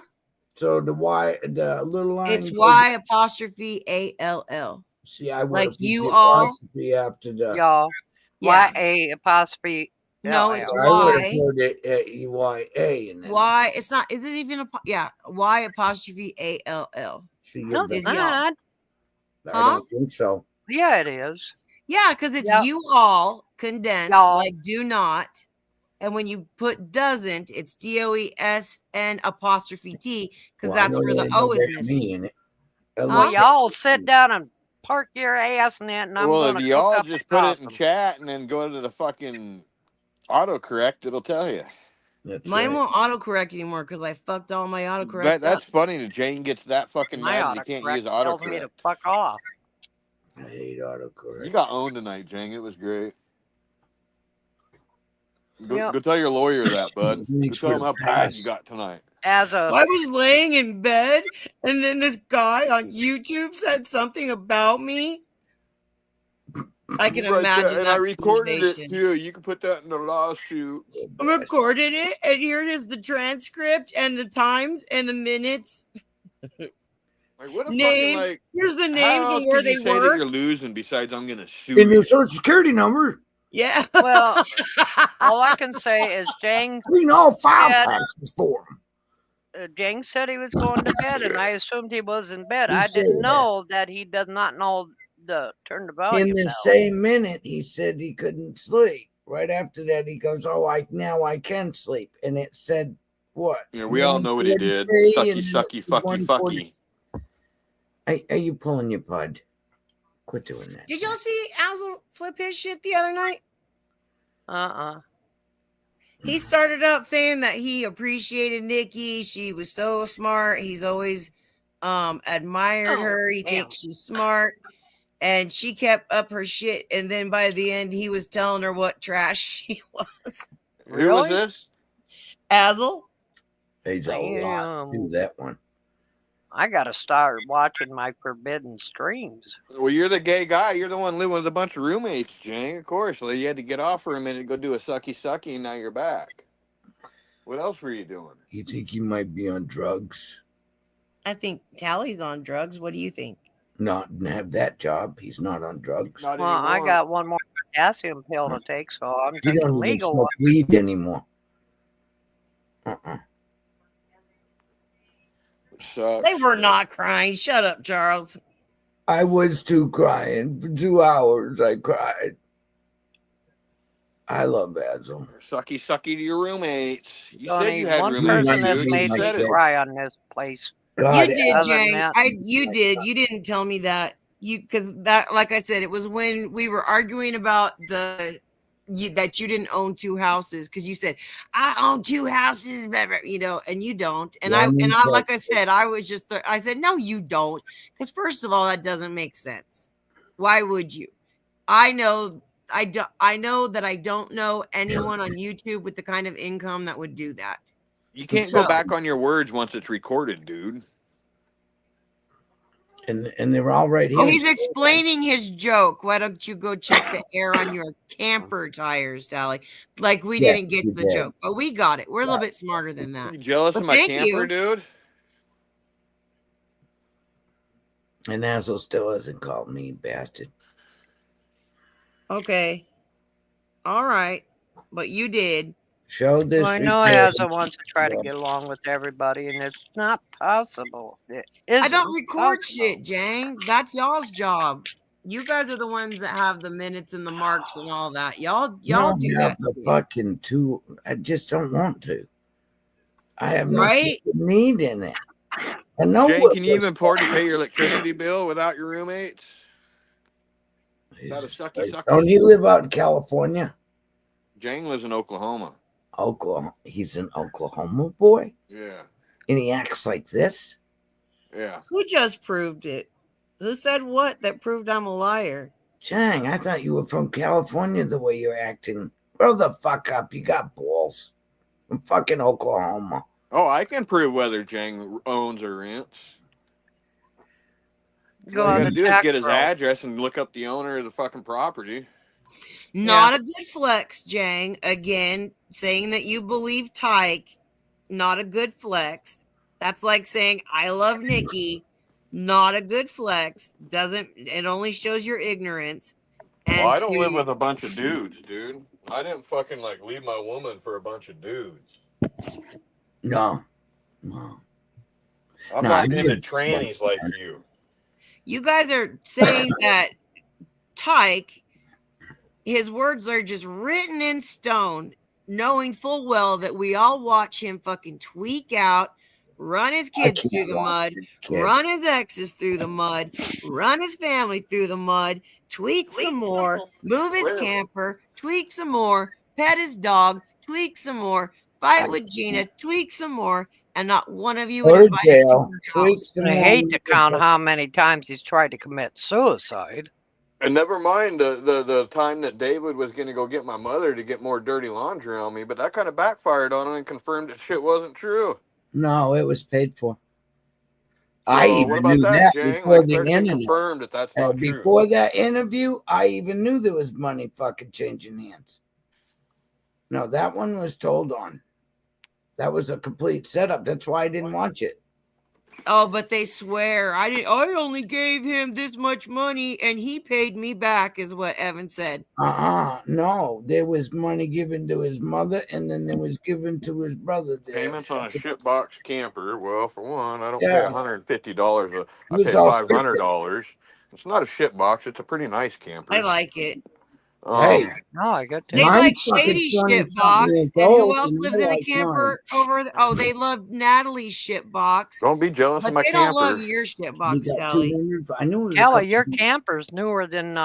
So the little line. It's goes- Y'_ALL. See, I would like have put you the all? apostrophe after the. Y'all. Yeah. Y-A apostrophe. No, LL. it's I would have Y. put it at EYA and then. Y. It's not. Is it even a? Yeah. Y'_ALL. See, No, you're it's Is y'all. not. I Huh? don't think so. Yeah, it is. Yeah, because it's Yep. you all condensed, Y'all. like do not. And when you put doesn't, it's DOESN apostrophe T because Well, I that's know where there the ain't no O is damn missing. me in it. Huh? Well, y'all sit down and park your ass in it, and I'm Well, going if to you cook all up just a put it in possum. chat and then go to the fucking autocorrect, it'll tell you. That's Mine right. won't autocorrect anymore because I fucked all my autocorrect That's up. funny that Jane gets that fucking My mad that he can't autocorrect use tells me to autocorrect. fuck off. I hate autocorrect. You got owned tonight, Jane. It was great. Go, Yep. go tell your lawyer that, bud. Go Thanks tell for him the how bad pass. you got tonight. As a I was laying in bed and then this guy on YouTube said something about me. I can Right there, imagine and that I recorded it conversation. too. You can put that in the lawsuit. I recorded it, and here it is the transcript and the times and the minutes. Like what a Names. fucking like. Here's the How names else and where could you they say that were. you're losing besides I'm gonna sue In your you? social security number, Yeah. well, all I can say is Jang clean all file Dad. passes for him. Jang said he was going to bed, and I assumed he was in bed. He I said didn't that. know that he does not know the turn the In volume the down. same minute, he said he couldn't sleep. Right after that, he goes, "Oh, now I can sleep." And it said, "What?" Yeah, we all know what he did. 1:43, Sucky, and then sucky, it was fucky, 1:40. fucky. Are you pulling your pud? Quit doing that. Did y'all see Azel flip his shit the other night? He started out saying that he appreciated Nikki. She was so smart. He's always admired Oh, her. He damn. thinks she's smart. And she kept up her shit. And then by the end, he was telling her what trash she was. Who was Really? this? Azel? There's a lot to Damn. that one. I gotta start watching my forbidden streams. Well, you're the gay guy. You're the one living with a bunch of roommates, Jane. Of course. Well, you had to get off for a minute, go do a sucky, sucky, and now you're back. What else were you doing? You think he might be on drugs? I think Tally's on drugs. What do you think? Not have that job. He's not on drugs. Not Well, I anymore. got one more potassium pill to take, so I'm He taking don't the even legal smoke one. weed anymore. Sucks. They were not crying. Shut up, Charles. I was too crying for 2 hours. I cried. I love Basil. Sucky to your roommates. You Only said you had one roommates, person has dude. made You me said it. cry on this place. God, You did, Other than Jang. that- You did. You didn't tell me that. Because that, like I said, it was when we were arguing about that you didn't own 2 houses, because you said I own 2 houses, blah, blah, and you don't. And I like I said, I was just I said no, you don't, because first of all, that doesn't make sense. Why would you? I know that I don't know anyone on YouTube with the kind of income that would do that. You can't So- go back on your words once it's recorded, dude. and they're all right here. Oh, he's explaining his joke. Why don't you go check the air on your camper tires, Tally? Like we Yes, didn't get you the did. joke, but we got it. We're a little bit smarter than that. You jealous Well, of my thank camper, you. dude? And Hazel still hasn't called me, bastard. Okay. All right. But you did. Show this. Well, I know Asa wants to try to get along with everybody, and it's not possible. I don't record shit, Jang. That's y'all's job. You guys are the ones that have the minutes and the marks and all that. Y'all do that. The shit. fucking 2. I just don't want to. I have no Right? fucking need in it. I know. Jane, what can you was- even afford to pay your electricity bill without your roommates? Not a sucky. Don't he live out in California? Jane lives in Oklahoma. Oklahoma. He's an Oklahoma boy, Yeah. and he acts like this. Yeah. Who just proved it? Who said what that proved I'm a liar? Chang, I thought you were from California the way you're acting. Grow the fuck up. You got balls. I'm fucking Oklahoma. Oh, I can prove whether Jang owns or rents. Go All you on gotta the do is tax get his roll. address and look up the owner of the fucking property. Not a good flex, Jang. Again, saying that you believe Tyke, not a good flex. That's like saying I love Nikki. Not a good flex. It only shows your ignorance. And Well, I don't live with a bunch of dudes, dude. I didn't fucking leave my woman for a bunch of dudes. No. I'm No, not I into didn't. trannies like you. You guys are saying that Tyke, his words are just written in stone, knowing full well that we all watch him fucking tweak out, run his kids can't through the watch mud, this kid. run his exes through the mud, run his family through the mud, tweak some more, move his Where? camper, tweak some more, pet his dog, tweak some more, fight with Gina, tweak some more, and not one of you Go would to invite him jail. to your Tweak house. some I more hate to music. count how many times he's tried to commit suicide. And never mind the time that David was going to go get my mother to get more dirty laundry on me, but that kind of backfired on him and confirmed that shit wasn't true. No, it was paid for. So I what even about knew that, that Jang? before Like, the it's been interview. confirmed that that's not true. Before that interview, I even knew there was money fucking changing hands. No, that one was told on. That was a complete setup. That's why I didn't watch it. Oh, but they swear I only gave him this much money and he paid me back, is what Evan said. No, there was money given to his mother, and then there was given to his brother. There. Payments on a shitbox camper. Well, for one, I don't pay Yeah. $150. I was pay all $500. It's not a shitbox. It's a pretty nice camper. I like it. Hey, No, I got They to. Mine's like fucking Shady 20 shit box. something years And old, who else and lives I in a like camper over there? Oh, they love Natalie's shit box. Don't be jealous But of my they don't love camper. your shit You box, got Tally. 200. I knew it was a Kelly, couple- your camper's newer than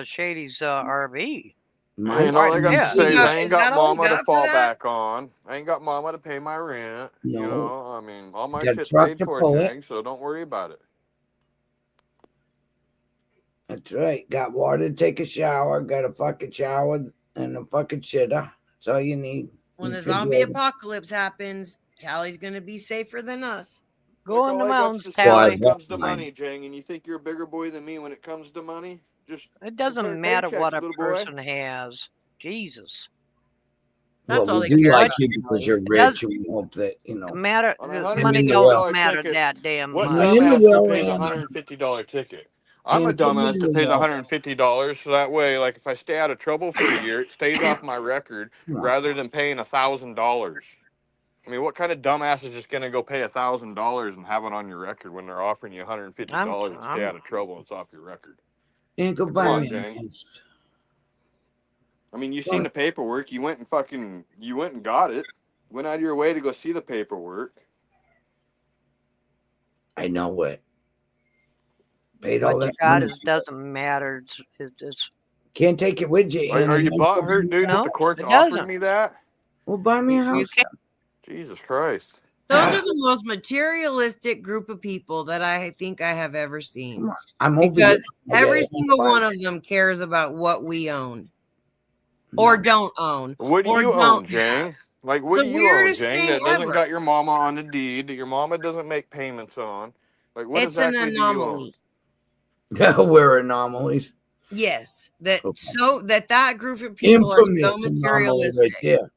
Shady's RV. Man, all I got Yeah. to say is I Is ain't got that all you mama to got for fall that? back on. I ain't got mama to pay my rent. You No. know, I mean, all my Got a shit's truck paid to for, pull it. Jang, so don't worry about it. That's right. Got water to take a shower. Got a fucking shower and a fucking shitter. That's all you need. When the Refrigerator. zombie apocalypse happens, Tally's going to be safer than us. Go Look, in all the I got mountains, to say Why, when Tally. it comes to that's money, Jang, and you think you're a bigger boy than me when it comes to money? Just It doesn't compare matter paychecks, what a little boy. person has. Jesus. That's well, all we they do care like about. you because you're Does- rich, and we hope that matter. On The a money $150 don't matter ticket, that damn what much. I'm in the dumbass well, that pays a and $150 ticket? I'm a and put me dumbass in that the pays well. $150, so that way, like, if I stay out of trouble for a year, it stays off my record Come on. rather than paying $1,000. I mean, what kind of dumbass is just gonna go pay $1,000 and have it on your record when they're offering you $150 to stay out of trouble and it's off your record? And go Come buy on, me. Jane. I mean, you seen the paperwork. You went and got it. Went out of your way to go see the paperwork. I know it. Paid all What you that got money. doesn't matter. It's Can't take it with you. Are you and butthurt, dude, that No, the court's it offering doesn't. me that? Well, buy me a You house. can't- Jesus Christ. Those are the most materialistic group of people that I think I have ever seen. Come on. I'm over Because this. every Yeah, single fine. one of them cares about what we own or No. don't own. What do Or you don't own, have. Jane? Like, It's what the do you own, weirdest Jane, thing that doesn't ever. got your mama on the deed, that your mama doesn't make payments on? Like, what It's an exactly do you own? anomaly. We're anomalies. Yes, that Okay. so that group of people are so Infamous anomaly materialistic. right there.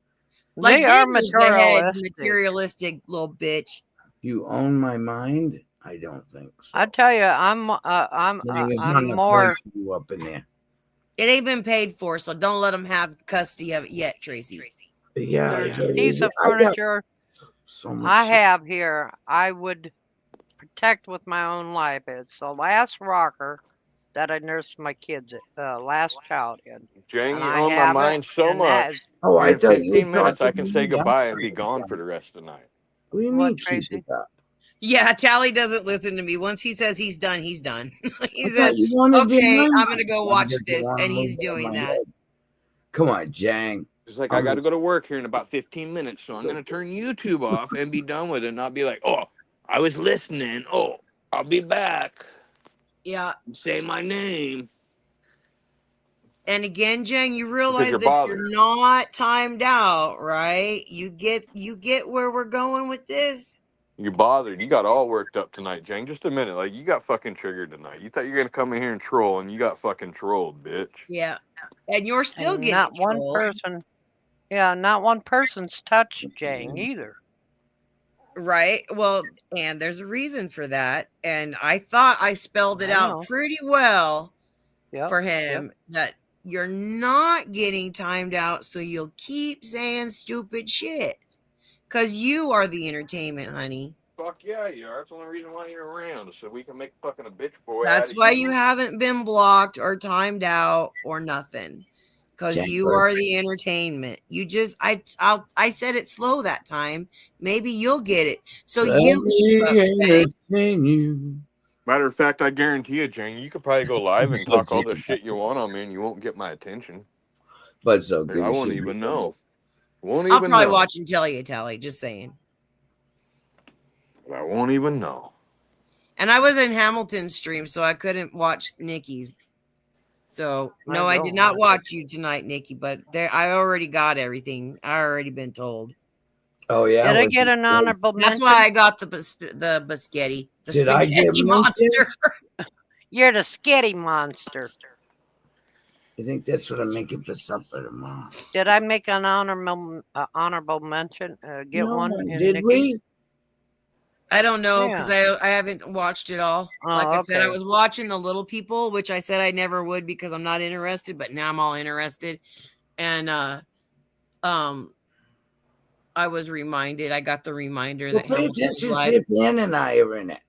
Like They are Digger's the head materialistic. materialistic little bitch. You own my mind? I don't think so. I tell you, I'm It's not I'm enough more. money for you up in there. It ain't been paid for, so don't let them have custody of it yet, Tracy. Yeah, There's yeah, a piece of I got furniture so much. I have here. I would protect with my own life. It's the last rocker that I nursed my kids, last child in. Jane, And you I own my have it, mind so and that much. is Oh, I In thought you 15 were minutes, I talking can to say me. goodbye and be gone for the rest of the night. What do you What, mean, keep Tracy? it up? Yeah, Tally doesn't listen to me. Once he says he's done, he's done. He I says, thought you wanted to okay, know. I'm gonna go watch this, and he's doing that. Come on, Jang. It's like, I got to go to work here in about 15 minutes, so I'm going to turn YouTube off and be done with it, and not be like, oh, I was listening. Oh, I'll be back. Yeah. Say my name. And again, Jen, you realize you're that bothered. you're not timed out, right? You get where we're going with this. You bothered. You got all worked up tonight, Jane. Just a minute. Like, you got fucking triggered tonight. You thought you were going to come in here and troll, and you got fucking trolled, bitch. Yeah. And you're still And getting not one trolled. person. Yeah, not one person's touched Jane either. Right. Well, and there's a reason for that. And I thought I spelled it I out know. pretty well Yep, for yep. him that you're not getting timed out, so you'll keep saying stupid shit. Because you are the entertainment, honey. Fuck yeah, you are. That's the only reason why you're around, so we can make fucking a bitch boy That's out of why you haven't been blocked or timed out or nothing. Because Jack you Burke. are the entertainment. You just I said it slow that time. Maybe you'll get it. So you keep up, babe. Matter of fact, I guarantee you, Jane, you could probably go live and talk all the shit you want on me, and you won't get my attention. But so Like, good. I won't even know. Won't I'll even probably know. watch and tell you, Tally. Just saying. But I won't even know. And I was in Hamilton's stream, so I couldn't watch Nikki's. So no, I did not watch you tonight, Nikki. But there, I already got everything. I already been told. Oh yeah. Did I get an honorable That's mention? why I got the biscotti. The Did I get spaghetti monster. You're the skitty monster. I think that's what I'm making for supper tomorrow. Did I make an honorable mention? Get No, one? in did Nikki? we? I don't know because I haven't watched it all. Oh, Like I said, I okay. was watching The Little People, which I said I never would because I'm not interested, but now I'm all interested. And I was reminded. I got the reminder Well, that pay Hamilton attention, was see live. if Ann and I are in it.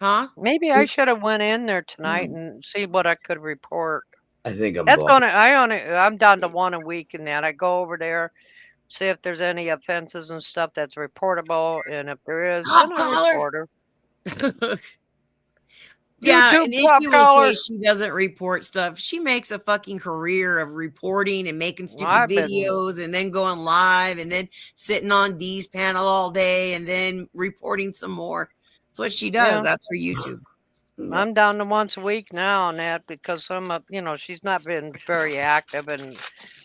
Huh? Maybe I should have went in there tonight and see what I could report. I think I'm. That's blocked. I'm down to one a week in that. I go over there, see if there's any offenses and stuff that's reportable, and if there is, Pop then I collar. report her. Yeah, YouTube and pop Nikki will collar. say she doesn't report stuff. She makes a fucking career of reporting and making stupid I've been- videos and then going live and then sitting on Dee's panel all day and then reporting some more. That's what she does. Yeah. That's her YouTube. I'm down to once a week now on that because she's not been very active and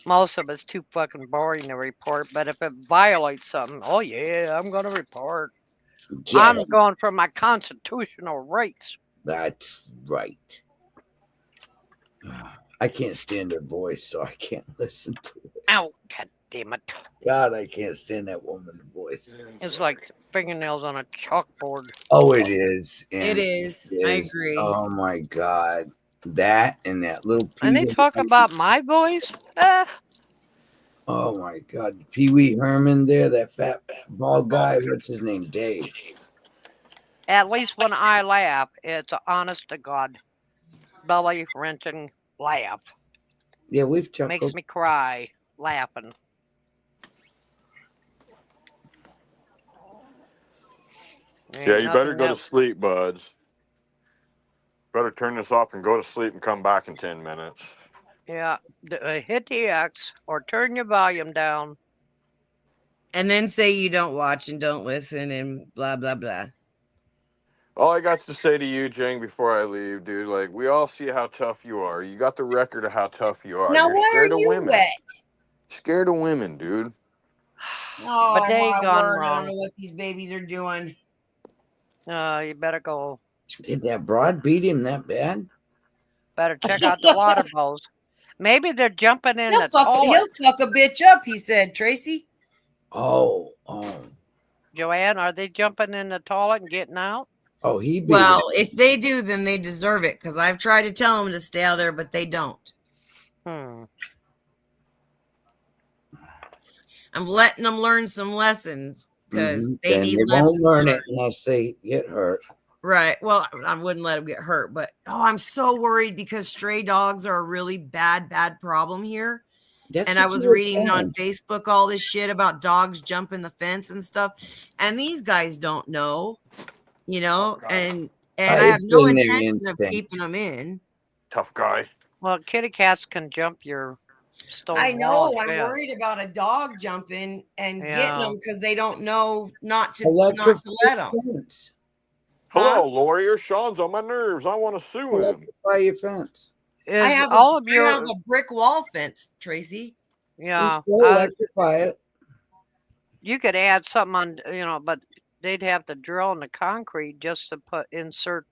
most of it's too fucking boring to report. But if it violates something, oh yeah, I'm gonna report. I'm Get it. going for my constitutional rights. That's right. I can't stand her voice, so I can't listen to it. Oh, God damn it. God, I can't stand that woman's voice. It's like fingernails on a chalkboard. Oh, it is. It and is. I agree. Oh my God, that and that little. And they Pee-wee- talk about my voice? Oh my God, Pee Wee Herman there, that fat bald guy. What's his name? Dave. At least when I laugh, it's an honest to God, belly wrenching laugh. Yeah, we've Makes chuckled. me cry laughing. Yeah, Ain't you better nothing go to else. sleep, buds. Better turn this off and go to sleep and come back in 10 minutes. Yeah, hit the X or turn your volume down. And then say you don't watch and don't listen and blah blah blah. All I got to say to you, Jang, before I leave, dude, like, we all see how tough you are. You got the record of how tough you are. Now You're why are scared of you women. wet? Scared of women, dude. Oh But they my gone word! I don't wrong. know what these babies are doing. You better go. Did that broad beat him that bad? Better check out the water bowls. Maybe they're jumping in the He'll toilet. fuck a bitch up. He said, Tracy. Oh, Joanne, are they jumping in the toilet and getting out? oh, he beat Well, if they do, then they deserve it. Because I've tried to tell them to stay out there, but they don't. Hmm. I'm letting them learn some lessons because him. they Then need they won't lessons learn learned. it unless they get hurt. Right. Well, I wouldn't let them get hurt, but I'm so worried because stray dogs are a really bad problem here. That's And I what was you were reading on saying. Facebook all this shit about dogs jumping the fence and stuff. And these guys don't know, and I have It's no in their intention of instinct. keeping them in. Tough guy. Well, kitty cats can jump your stone I wall. know. I'm fence. worried about a dog jumping and getting Yeah. them because they don't know not to Electric let them. fence. Hello, lawyer. Sean's on my nerves. I want to sue him. Electrify your fence. Is I have all of I have you? a brick wall fence, Tracy. Yeah. Still electrify it. You could add something on, but they'd have to drill in the concrete just to insert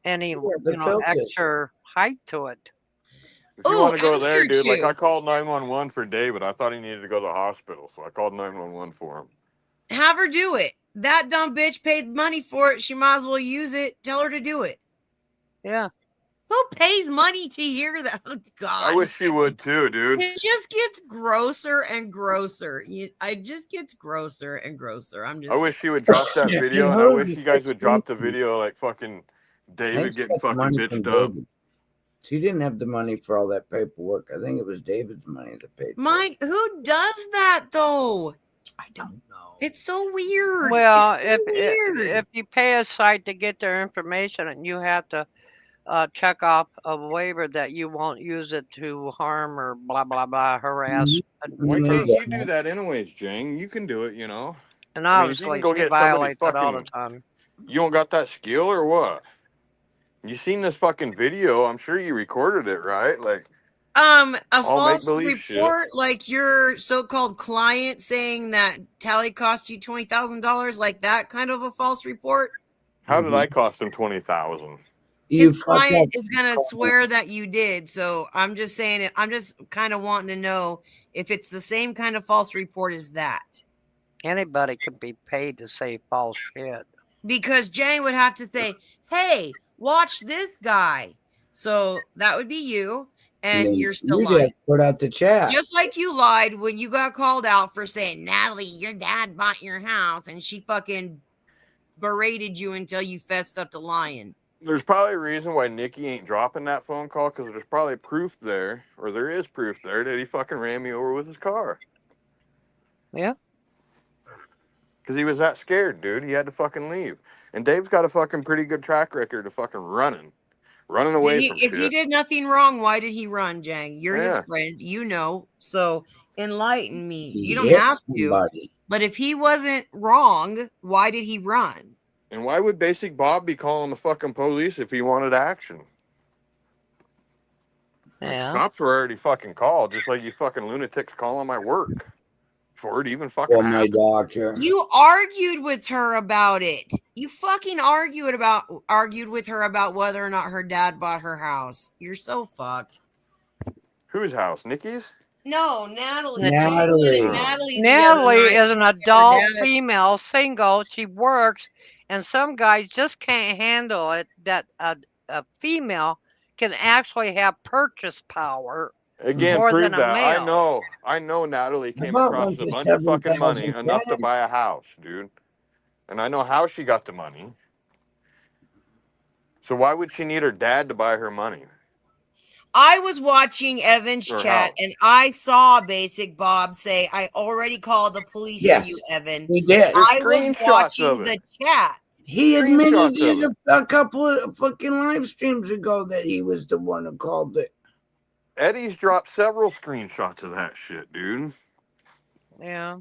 any the filters. extra height to it. If you Ooh, want to go there, Oscar dude, like chew. I called 911 for David. I thought he needed to go to the hospital, so I called 911 for him. Have her do it. That dumb bitch paid money for it. She might as well use it. Tell her to do it. Yeah. Who pays money to hear that? Oh, God. I wish she would too, dude. It just gets grosser and grosser. It just gets grosser and grosser. I'm just. I wish she would drop that Yeah, video, you and I heard wish me. you guys would drop the Explain. video like fucking David Thanks getting for the fucking money from bitched up. David. She didn't have the money for all that paperwork. I think it was David's money that paid for it. Who does that though? I don't know. It's so weird. Well, It's so weird. if you pay a site to get their information, and you have to check off a waiver that you won't use it to harm or blah blah blah harass. Why Mm, can't yeah. you do that anyways, Jang? You can do it, you know. And I mean, if you obviously, can go she get somebody violates it all the fucking, time. you don't got that skill or what? You seen this fucking video? I'm sure you recorded it, right? Like, A all false make-believe shit. report, like your so-called client saying that Tally cost you $20,000, like that kind of a false report. How did I cost him 20,000? You His client is gonna swear that you did. So I'm just saying it. I'm just kind of wanting to know if it's the same kind of false report as that. Anybody can be paid to say false shit. Because Jane would have to say, "Hey, watch this guy." So that would be you, and you're still you lying. just put out the chat. Just like you lied when you got called out for saying, Natalie, your dad bought your house, and she fucking berated you until you fessed up to lying. There's probably a reason why Nikki ain't dropping that phone call, because there's probably proof there, or there is proof there, that he fucking ran me over with his car. Yeah. Because he was that scared, dude. He had to fucking leave. And Dave's got a fucking pretty good track record of fucking running away from If shit. he did nothing wrong, why did he run, Jang? You're Yeah. his friend, so enlighten me. He You don't hit have to, somebody. but if he wasn't wrong, why did he run? And why would Basic Bob be calling the fucking police if he wanted action? Yeah. Cops were already fucking called, just like you fucking lunatics calling my work. Before it even fucking Well, my happened. doctor. You argued with her about it. You fucking argued with her about whether or not her dad bought her house. You're so fucked. Whose house? Nikki's? No, Natalie. Natalie. Natalie. Natalie is an adult dad- female, single. She works, and some guys just can't handle it that a female can actually have purchase power Again, more prove than a that. male. I know Natalie I came bought across one with a for bunch of fucking money, 7,000 enough to cash. buy a house, dude. And I know how she got the money. So why would she need her dad to buy her money? I was watching Evan's Or chat how? and I saw Basic Bob say, I already called the police for Yes. you, Evan. He did. There's I was screenshots watching of the it. chat. He admitted Screenshots of it a couple of fucking live streams ago that he was the one who called it. Eddie's dropped several screenshots of that shit, dude. Yeah.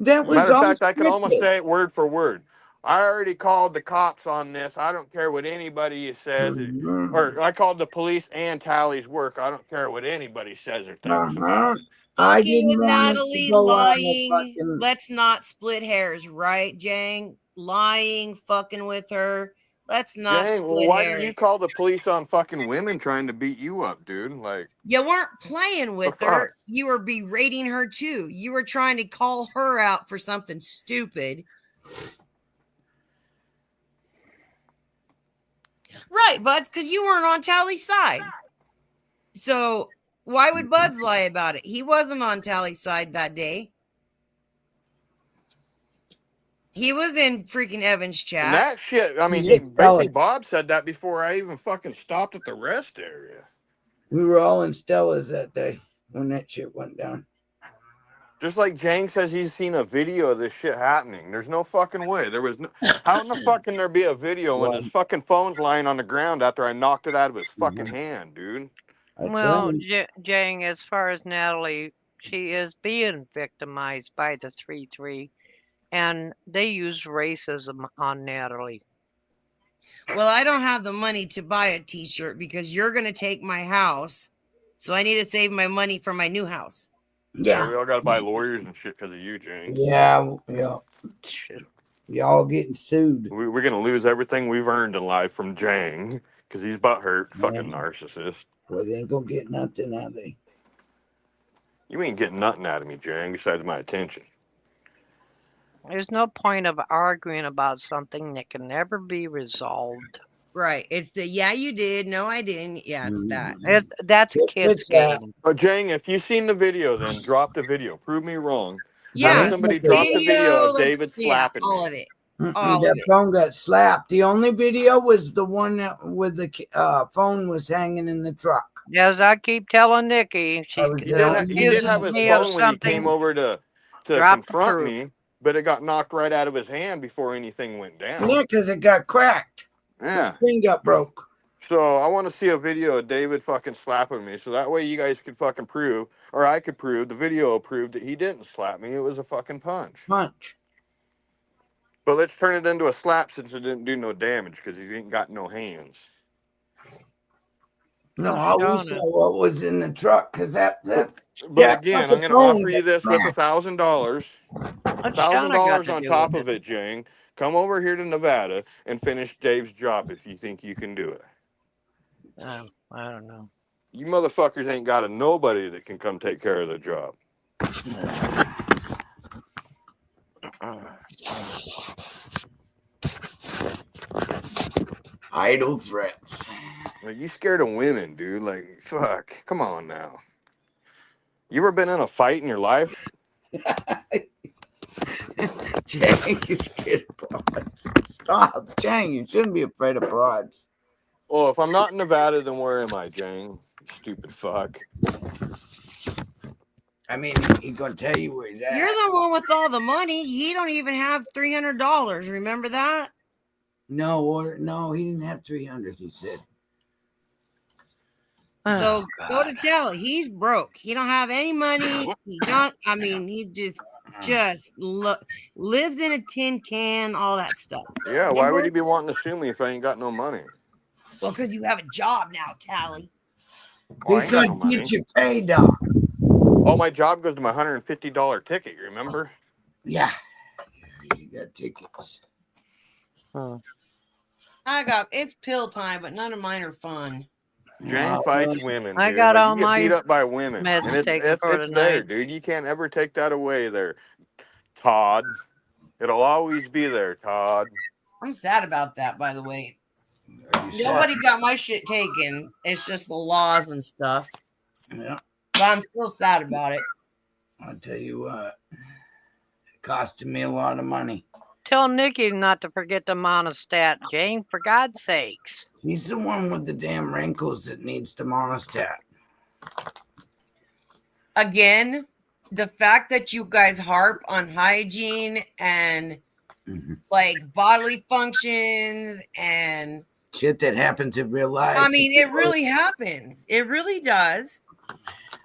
That was Matter of all fact, I can almost scripted. say it word for word. I already called the cops on this. I don't care what anybody says. Mhm. Or I called the police and Tally's work. I don't care what anybody says or thinks about it. I Fucking didn't with want it to Natalie go on lying. the fucking. Let's not split hairs, right, Jang? Lying, fucking with her. Let's not Dang, well, split why hairs. didn't you call the police on fucking women trying to beat you up, dude? Like, You weren't playing with The her. fuck? You were berating her too. You were trying to call her out for something stupid. Right, Buds, because you weren't on Tally's side. So why would Buds lie about it? He wasn't on Tally's side that day. He was in freaking Evan's and chat. that shit, I mean, Yes, tell basically it. Bob said that before I even fucking stopped at the rest area. We were all in Stella's that day when that shit went down. Just like Jang says he's seen a video of this shit happening. There's no fucking way. There was no. How in the fuck can there be a video when his fucking phone's lying on the ground after I knocked it out of his fucking hand, dude? Well, Jang, as far as Natalie, she is being victimized by the 3-3, and they use racism on Natalie. Well, I don't have the money to buy a t-shirt because you're going to take my house. So I need to save my money for my new house. Yeah, we all got to buy lawyers and shit because of you, Jang. Yeah. Shit. Y'all getting sued. We're going to lose everything we've earned in life from Jang because he's butthurt, fucking narcissist. Well, they ain't gonna get nothing, are they? You ain't getting nothing out of me, Jang, besides my attention. There's no point of arguing about something that can never be resolved. Right. It's the, yeah, you did. No, I didn't. Yeah, it's that. That's a kid's game. But Jang, if you've seen the video, then drop the video. Prove me wrong. Yeah. Have somebody drop the video of let's- David yeah, slapping all me. of it. All of That it. phone got slapped. The only video was the one that with the phone was hanging in the truck. As I keep telling Nikki, she was He did have his phone when he came over to Drop the confront proof. me, but it got knocked right out of his hand before anything went down. Yeah, because it got cracked. Yeah. The screen got broke. So I want to see a video of David fucking slapping me, so that way you guys could fucking prove, or I could prove, the video proved that he didn't slap me. It was a fucking punch. But let's turn it into a slap since it didn't do no damage because he ain't got no hands. No, I wish I what was in the truck because that. But yeah, again, I'm fucking going to phone offer you this with $1,000. $1,000 on top of it, Jang. Come over here to Nevada and finish Dave's job if you think you can do it. I don't know. You motherfuckers ain't got a nobody that can come take care of the job. Idle threats. Like, you scared of women, dude. Like, fuck. Come on now. You ever been in a fight in your life? Jang is scared of broads. Stop, Jang. You shouldn't be afraid of broads. Well, if I'm not in Nevada, then where am I, Jang? You stupid fuck. I mean, he's gonna tell you where he's at. You're the one with all the money. He don't even have $300. Remember that? No, he didn't have 300. He said. So go to tell it. He's broke. He don't have any money. He don't. I mean, he just lives in a tin can. All that stuff. Yeah, why would he be wanting to sue me if I ain't got no money? Well, because you have a job now, Tally. Oh, I ain't got Because no money. get your pay, dog. Oh, my job goes to my $150 ticket. You remember? Yeah, you got tickets. It's pill time, but none of mine are fun. Jane fights women, I dude. got Like, all you get my beat up by women, meds and taken for it's there, tonight. dude. You can't ever take that away, there, Todd. It'll always be there, Todd. I'm sad about that, by the way. Are you Nobody got my shit taken. It's just the laws and stuff. sad? Yeah. But I'm still sad about it. I'll tell you what. It costed me a lot of money. Tell Nikki not to forget the monostat, Jane, for God's sakes. He's the one with the damn wrinkles that needs the monostat. Again, the fact that you guys harp on hygiene and like bodily functions and Shit that happens in real life. I mean, it really happens. It really does.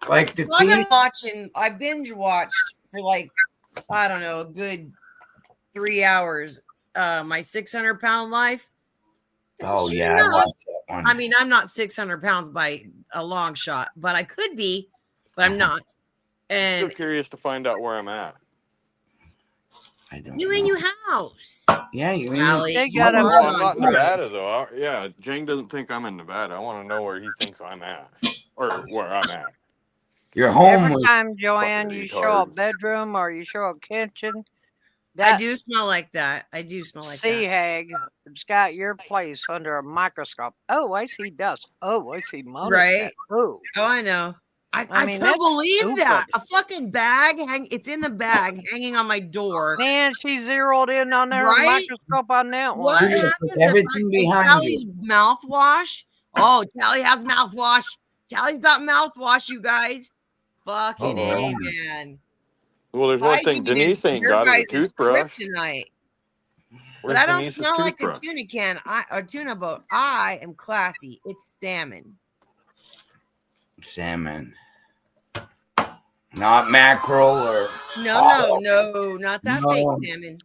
Like the So I've been teen. watching, I binge watched for like, I don't know, a good 3 hours. My 600-pound life. Oh, Sure yeah, I enough, watched that one. I mean, I'm not 600 pounds by a long shot, but I could be, but I'm not. I'm And still curious to find out where I'm at. I don't you know. in your house. Yeah, you mean Allie, They you got are him Well, on I'm not in on Nevada, though. Yeah, Jane doesn't think I'm in Nevada. I want to know where he thinks I'm at, or where I'm at. you're Every homeless? time, Joanne, Fucking you show a retard. bedroom or you show a kitchen, I that do smell like that. I do smell like sea that. hag has got your place under a microscope. Oh, I see dust. Oh, I see monostat. Right. Oh, Oh, I know. I mean, can't that's believe that. stupid. A fucking bag it's in the bag hanging on my door. Man, she zeroed in on her Right? microscope on that What one. Dude, happens put if everything behind Tally's you. mouthwash? Oh, Tally has mouthwash. Tally's got mouthwash, you guys. Fucking Oh, A, yeah. man. Well, there's one thing Hygiene Denise is ain't your got is a guys' toothbrush. kryptonite. But Where's I don't Denise's smell like a toothbrush? tuna can. Or tuna boat. I am classy. It's salmon. Salmon. Not mackerel or. No, not that No. fake salmon.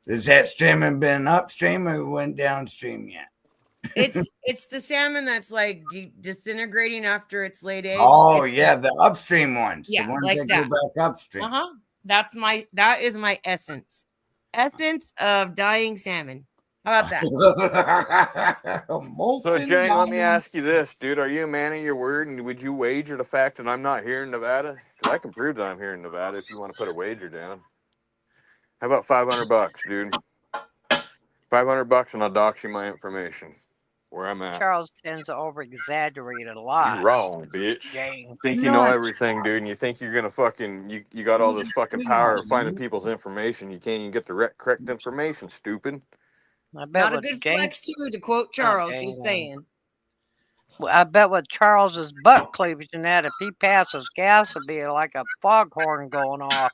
Has that salmon been upstream or went downstream yet? It's the salmon that's like disintegrating after it's laid eggs. Oh, It's yeah, the upstream ones. Yeah, the ones like that that. go back upstream. Uh-huh. That is my essence. Essence of dying salmon. How about that? So, Jane, let me ask you this, dude. Are you a man of your word, and would you wager the fact that I'm not here in Nevada? Because I can prove that I'm here in Nevada if you want to put a wager down. How about $500, dude? $500 and I'll dox you my information. Where I'm at. Charles tends to over-exaggerate it a lot. You're wrong, bitch. Jane. You think you know everything, dude, and you think you're gonna fucking you got all this fucking power of finding people's information. You can't even get the correct information, stupid. I bet Not a with good Jane, flex, too, to quote Charles. Okay, Just then. saying. I bet with Charles's butt cleavage and that, if he passes gas, would be like a foghorn going off.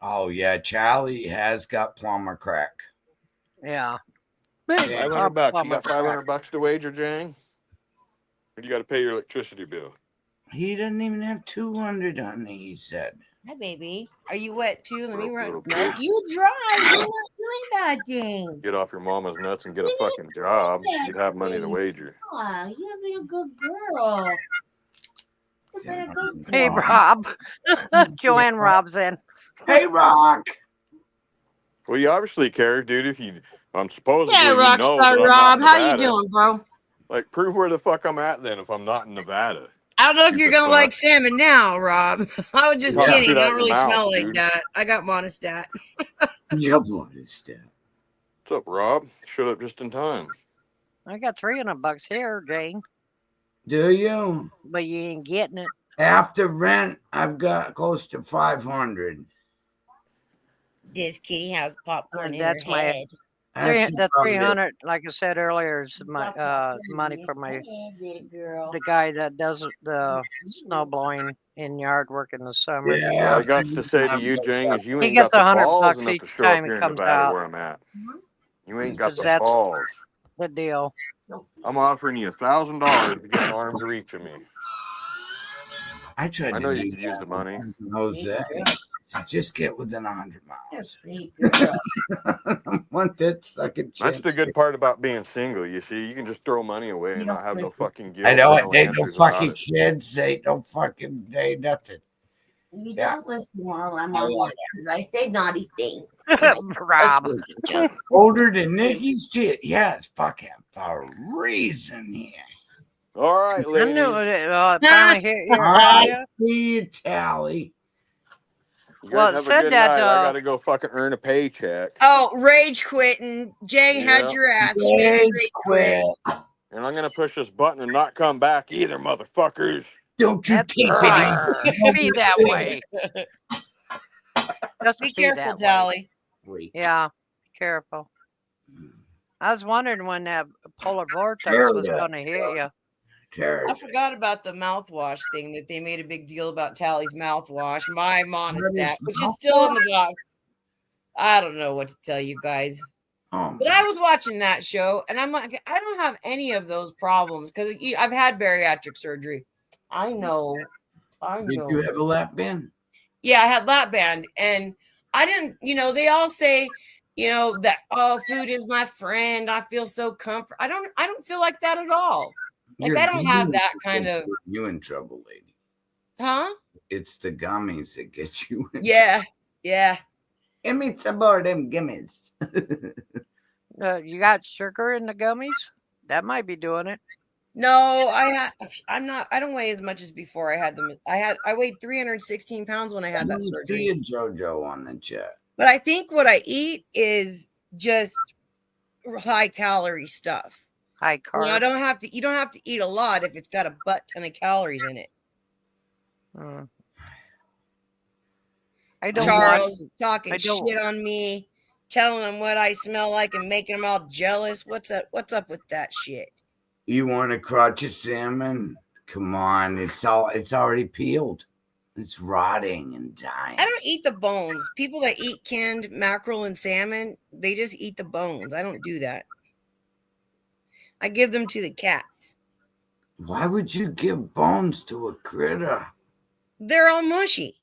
Oh, yeah, Charlie has got plumber crack. Yeah. Big Yeah. $500. You plumber got $500 to wager, Jane? Or you got to pay your electricity bill? He doesn't even have 200 on me, he said. Hi, baby. Are you wet, too? Let me Broke run. little No, bitch. you dry. You're not doing bad things. Get off your mama's nuts and get a fucking job. You'd have money to wager. Aw, you've been a good girl. You've been a good Hey, girl. Rob. Joanne Rob's in. Hey, Rock! Well, you obviously care, dude. If you, I'm supposedly Yeah, you know that Rockstar I'm not Rob. in How you Nevada. doing, bro? Like, prove where the fuck I'm at then if I'm not in Nevada. I don't know if you're Stupid gonna fuck. like salmon now, Rob. I was just Talk kidding. shit I out don't your really mouth, smell like dude. that. I got monostat. Your monostat. What's up, Rob? Showed up just in time. I got $300 here, Jane, Do you? but you ain't getting it. After rent, I've got close to 500. This kitty has popcorn in That's her my- head. That's The about it. 300, like I said earlier, is my money for my the guy that does the snow blowing in yard work in the summer. What Yeah, I got to say to you, Jane, is you He ain't gets got the $100 balls enough to each show up time he here in comes Nevada out. where I'm at. You ain't got the That's- balls. The deal. I'm offering you $1,000 to get arm's reach of me. I tried I to know do you could use the money. Jose. So just get within 100 miles. Sweet girl. Want that second That's chance. the good part about being single. You see, you can just throw money away and You not don't have no listen. fucking guilt. I know or it. They no answers about fucking it. kids. They don't fucking. They nothing. You Yeah. don't listen while I'm I on love one because I say naughty things. Rob. Older than Nikki's shit. Yeah, it's fucking for a reason here. All right, I ladies. knew it finally hit your I area. see you, Tally. You Well, guys it have a said good that, night. I gotta go fucking earn a paycheck. Oh, rage quitting. Jay had Yeah. your ass. He made you Rage rage quit. And I'm gonna push this button and not come back either, motherfuckers. Don't you That's tape right. it Be that way. Just Be be careful, that way. Tally. in. Yeah, be careful. I was wondering when that polar vortex Tear was it up. going to hit you. Terry. I forgot about the mouthwash thing that they made a big deal about Tally's mouthwash, my monostat, which is still in the box. I don't know what to tell you guys. But I was watching that show and I'm like, I don't have any of those problems because I've had bariatric surgery. I know. Did you have a lap band? Yeah, I had lap band and I didn't, they all say, that food is my friend. I feel so comfort. I don't feel like that at all. Like I don't have that kind of You in trouble, lady. huh? It's the gummies that get you in. Yeah. Yeah. Give me some more of them gummies. You got sugar in the gummies? That might be doing it. No, I don't weigh as much as before I had them. I weighed 316 pounds when I had that Do surgery. you, JoJo, on the chat? But I think what I eat is just high calorie stuff. High carb. You don't have to eat a lot if it's got a butt ton of calories in it. Mm. I don't Charles talking I don't- shit on me, telling them what I smell like and making them all jealous. What's up with that shit? You want a crotch of salmon? Come on, it's already peeled. It's rotting and dying. I don't eat the bones. People that eat canned mackerel and salmon, they just eat the bones. I don't do that. I give them to the cats. Why would you give bones to a critter? They're all mushy.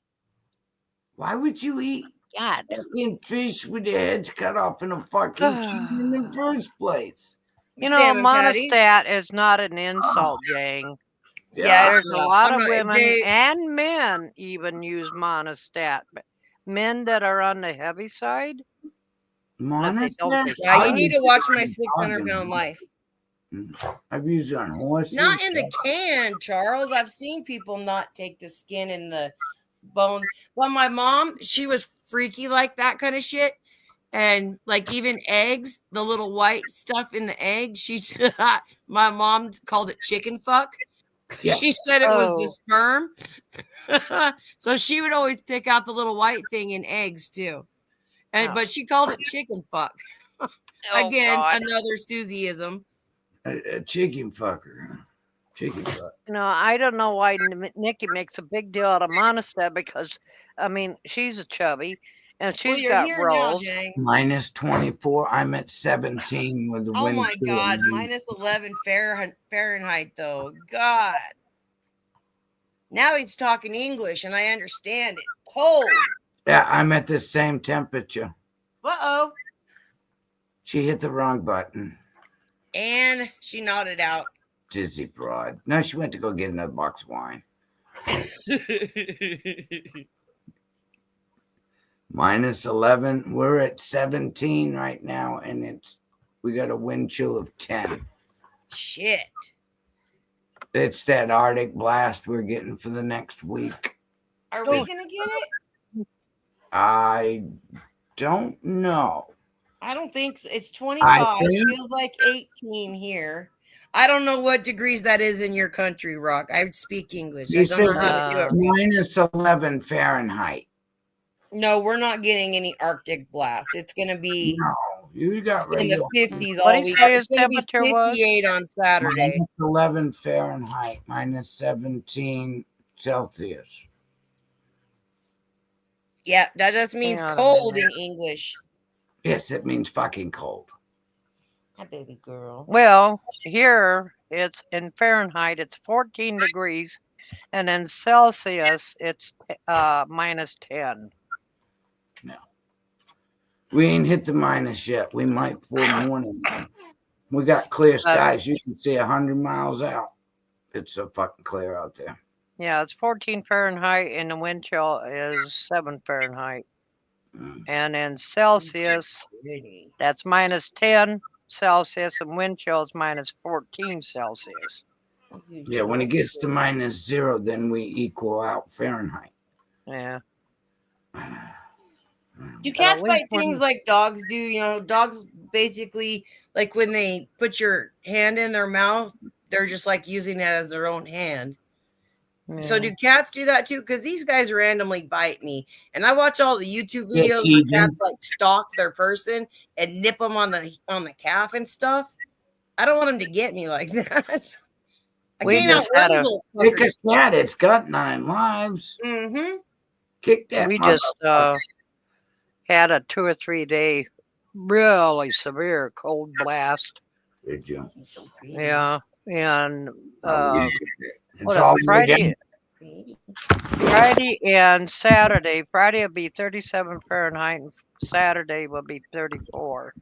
Why would you eat God. fucking fish with their heads cut off in a fucking can in the first place? You know, Salmon patties. monostat is not an insult, Jang. Yeah, There's a lot I'm of not- women they- and men even use monostat. But men that are on the heavy side, Monostat? Yeah, you need to watch my 600-pound life. I've used it on horses. Not in the can, Charles. I've seen people not take the skin and the bone. Well, my mom, she was freaky like that kind of shit. And like even eggs, the little white stuff in the egg, my mom called it chicken fuck. Yeah. She said it was the sperm. So she would always pick out the little white thing in eggs too. But she called it chicken fuck. Again, God. another Susieism. A chicken fucker. Chicken fuck. No, I don't know why Nikki makes a big deal out of monostat because, I mean, she's a chubby and Well, she's you're got here now, rolls. Jang. Minus 24. I'm at 17 with the Oh wind. my chill. God, minus 11 Fahrenheit though. God. Now he's talking English and I understand it. Cold. Yeah, I'm at the same temperature. Uh-oh. She hit the wrong button. And she nodded out. Dizzy broad. No, she went to go get another box of wine. Minus 11. We're at 17 right now, and we got a wind chill of 10. Shit. It's that Arctic blast we're getting for the next week. Are we gonna get it? I don't know. I don't think so. It's 25. It feels like 18 here. I don't know what degrees that is in your country, Rock. I speak English. I You don't know said how to do it. minus 11 Fahrenheit. No, we're not getting any Arctic blast. It's gonna be No, you got in the radio. 50s What all did you week. say It's his gonna be temperature was? 58 on Saturday. Minus 11 Fahrenheit, minus 17 Celsius. Yeah, that just means Hang on a cold in minute. English. Yes, it means fucking cold. Hi, baby girl. Well, here it's in Fahrenheit, it's 14 degrees, and in Celsius, it's minus 10. We ain't hit the minus yet. We might before morning. We got clear skies. You can see 100 miles out. It's so fucking clear out there. Yeah, it's 14 Fahrenheit, and the wind chill is 7 Fahrenheit. Mm. And in Celsius, Pretty. that's minus 10 Celsius, and wind chill is minus 14 Celsius. Yeah, when it gets to -0, then we equal out Fahrenheit. Yeah. Do But at cats least bite things like dogs do? You know, dogs basically, like when they put your hand in their mouth, they're just like using that as their own hand. So yeah. do cats do that too? Because these guys randomly bite me, and I watch all the YouTube Yeah, videos where Keegan. cats like stalk their person and nip them on the calf and stuff. I don't want them to get me like that. I We can't just outrun had these a little Pick a fuckers. cat. It's got 9 lives. Mm-hmm. Kick that we mother. just had a 2 or 3 day really severe cold blast. Did you? Yeah. And Oh, it's what all Friday again. Friday and Saturday. Friday will be 37 Fahrenheit, and Saturday will be 34.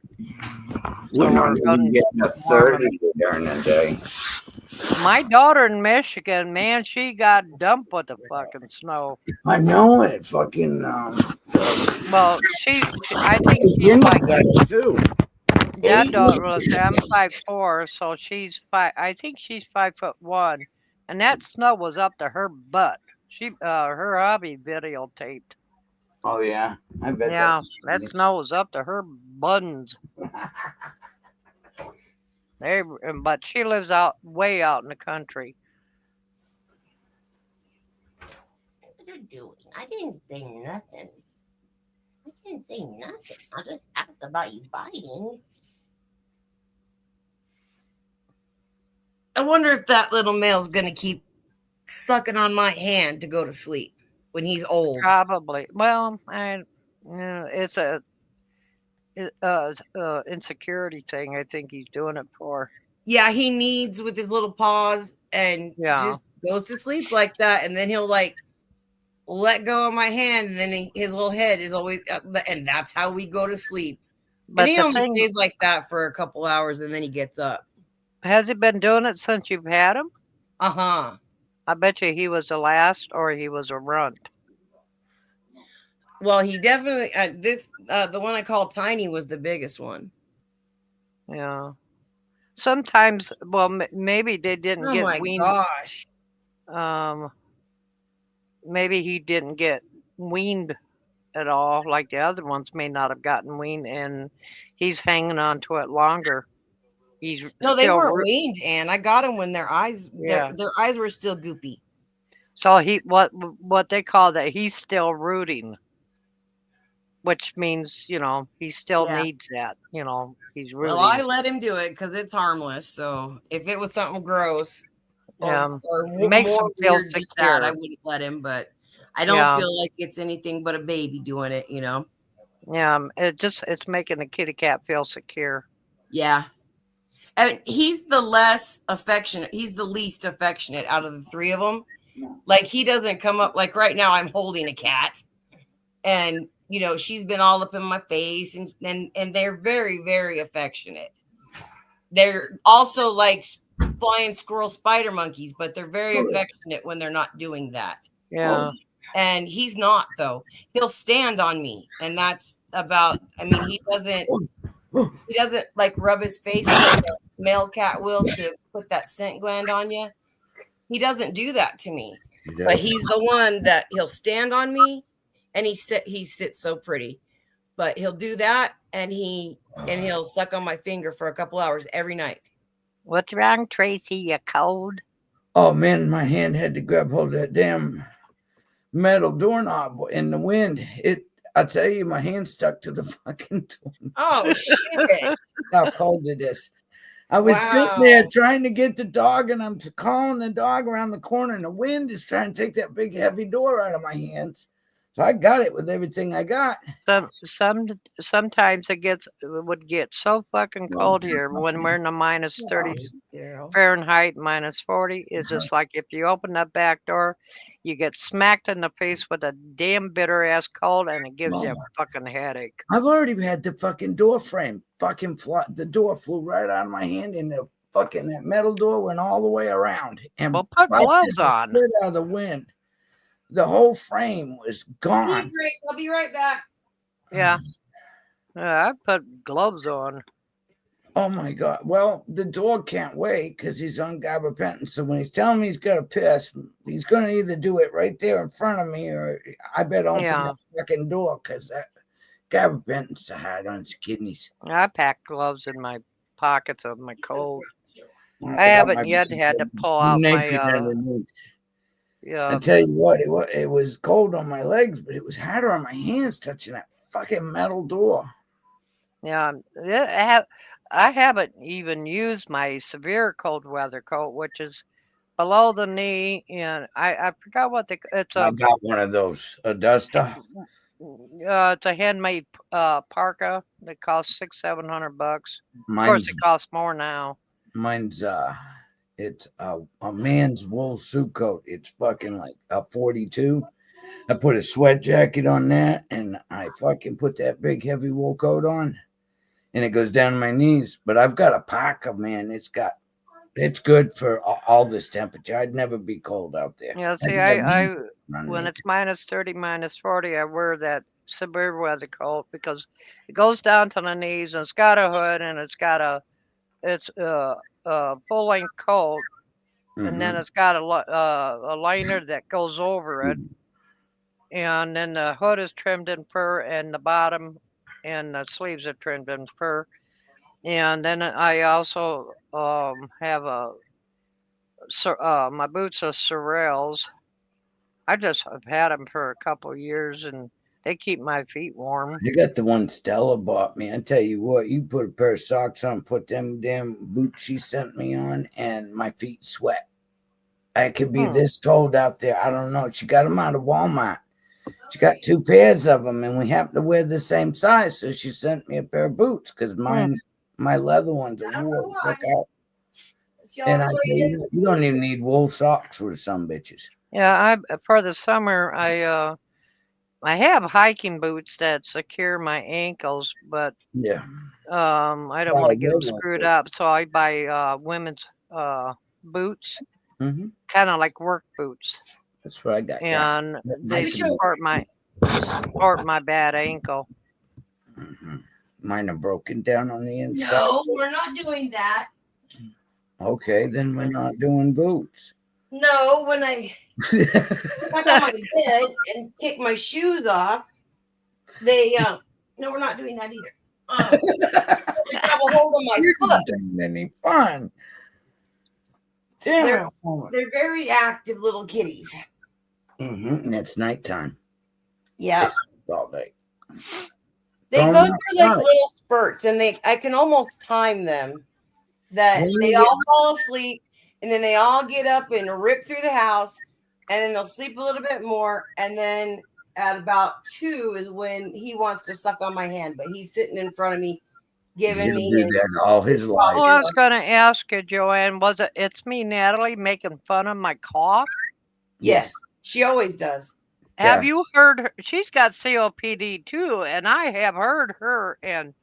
We're So not we're even done getting a warming 30 during the day. My daughter in Michigan, man, she got dumped with the fucking snow. I know it. Fucking. Well, I think she's Virginia like got it too. that 8 daughter. Well, inches. I'm 5'4", so she's 5. I think she's 5'1", and that snow was up to her butt. Her hubby videotaped. Oh yeah, I bet. Yeah, that snow was up to her buttons. But she lives way out in the country. What are you doing? I didn't say nothing. I didn't say nothing. I just asked about you biting. I wonder if that little male's gonna keep sucking on my hand to go to sleep when he's old. Probably. Well, it's a insecurity thing. I think he's doing it for. Yeah, he needs with his little paws and Yeah. just goes to sleep like that, and then he'll like let go of my hand, and then his little head is always, and that's how we go to sleep. But And he the only thing, stays like that for a couple hours, and then he gets up. has he been doing it since you've had him? Uh-huh. I bet you he was the last, or he was a runt. Well, he definitely the one I call Tiny was the biggest one. Yeah. Sometimes, well, maybe they didn't Oh get my weaned. gosh. Maybe he didn't get weaned at all, like the other ones may not have gotten weaned, and he's hanging on to it longer. He's No, they still weren't weaned, and I got them when their eyes Yeah. their eyes were still goopy. So what they call that, he's still rooting, which means he still Yeah. needs that. He's rooting. Well, I let him do it because it's harmless. So if it was something gross or It makes more him feel weird than that, I secure. wouldn't let him. But I don't Yeah. feel like it's anything but a baby doing it. Yeah, it's making the kitty cat feel secure. Yeah. I mean, he's the less affectionate. He's the least affectionate out of the three of them. Like he doesn't come up like right now. I'm holding a cat, and she's been all up in my face, and they're very, very affectionate. They're also like flying squirrel spider monkeys, but they're very affectionate when they're not doing that. Yeah. And he's not though. He'll stand on me, and that's about. I mean, he doesn't like rub his face like a male cat will to put that scent gland on you. He doesn't do that to me, but he's the one that he'll stand on me, and he sits so pretty, but he'll do that, and he'll suck on my finger for a couple hours every night. What's wrong, Tracy? You cold? Oh man, my hand had to grab hold of that damn metal doorknob in the wind. I tell you, my hand stuck to the fucking door. Oh shit! How cold it is. I was sitting there trying to get the dog, and I'm calling the dog around the corner, and the wind is trying to take that big heavy door out of my hands. So I got it with everything I got. Sometimes it would get so fucking cold here when we're in the minus 30 Fahrenheit, minus 40. It's just like if you open that back door, you get smacked in the face with a damn bitter ass cold, and it gives you a fucking headache. I've already had the fucking door frame. The door flew right out of my hand, and the fucking that metal door went all the way around and Well, put busted gloves the on. shit out of the wind. The whole frame was gone. I'll be right back. Yeah. I put gloves on. Oh my god! Well, the dog can't wait because he's on gabapentin. So when he's telling me he's got to piss, he's going to either do it right there in front of me, or I better open Yeah. that fucking door because that gabapentin's so hard on his kidneys. I pack gloves in my pockets of my coat. I got haven't my yet had to pull out naked my underneath. I yeah. tell you what, it was cold on my legs, but it was harder on my hands touching that fucking metal door. Yeah, I haven't even used my severe cold weather coat, which is below the knee, and I forgot what it's I a got one of those, a duster. it's a handmade parka that costs $600-700. Of course, it costs more now. Mine's it's a man's wool suit coat. It's fucking like a 42. I put a sweat jacket on that, and I fucking put that big heavy wool coat on, and it goes down to my knees. But I've got a parka, man. It's good for all this temperature. I'd never be cold out there. Yeah, see, when it's -30, -40, I wear that severe weather coat because it goes down to the knees and it's got a hood and it's a full length coat, and then it's got a liner that goes over it, and then the hood is trimmed in fur and the bottom and the sleeves are trimmed in fur, and then I also have my boots are Sorels. I've had them for a couple of years and they keep my feet warm. I got the one Stella bought me. I tell you what, you put a pair of socks on, put them damn boots she sent me on, and my feet sweat. I could be this cold out there. I don't know. She got them out of Walmart. She got 2 pairs of them, and we happen to wear the same size. So she sent me a pair of boots because my leather ones are wool. Look out. And I tell you, you don't even need wool socks with some bitches. Yeah, for the summer I have hiking boots that secure my ankles, but yeah, I don't want to get them screwed up, so I buy women's boots, kind of like work boots. That's what I got. And they support my bad ankle. Mine are broken down on the inside. No, we're not doing that. Okay, then we're not doing boots. No, when I on my bed and kick my shoes off, they no, we're not doing that either. They grab a hold of my foot. Any fun? They're very active little kitties. And it's nighttime. Yeah, all day. They go through like little spurts, and I can almost time them. That they all fall asleep, and then they all get up and rip through the house, and then they'll sleep a little bit more, and then at about 2 is when he wants to suck on my hand, but he's sitting in front of me, giving me all his life. Oh, I was going to ask you, Joanne, it's me, Natalie, making fun of my cough? Yes, she always does. Have you heard her? She's got COPD too, and I have heard her, and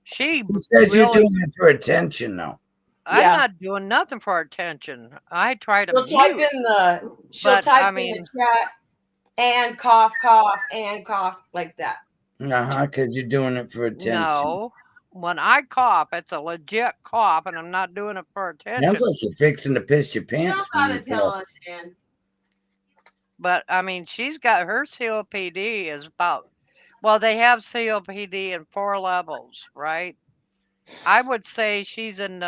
she says you're doing it for attention, though. I'm not doing nothing for attention. I try to. She'll type in the chat and cough, and cough like that. Because you're doing it for attention. No, when I cough, it's a legit cough, and I'm not doing it for attention. Sounds like you're fixing to piss your pants. You don't gotta tell us, Ann. But I mean, she's got her COPD is about. Well, they have COPD in 4 levels, right? I would say she's in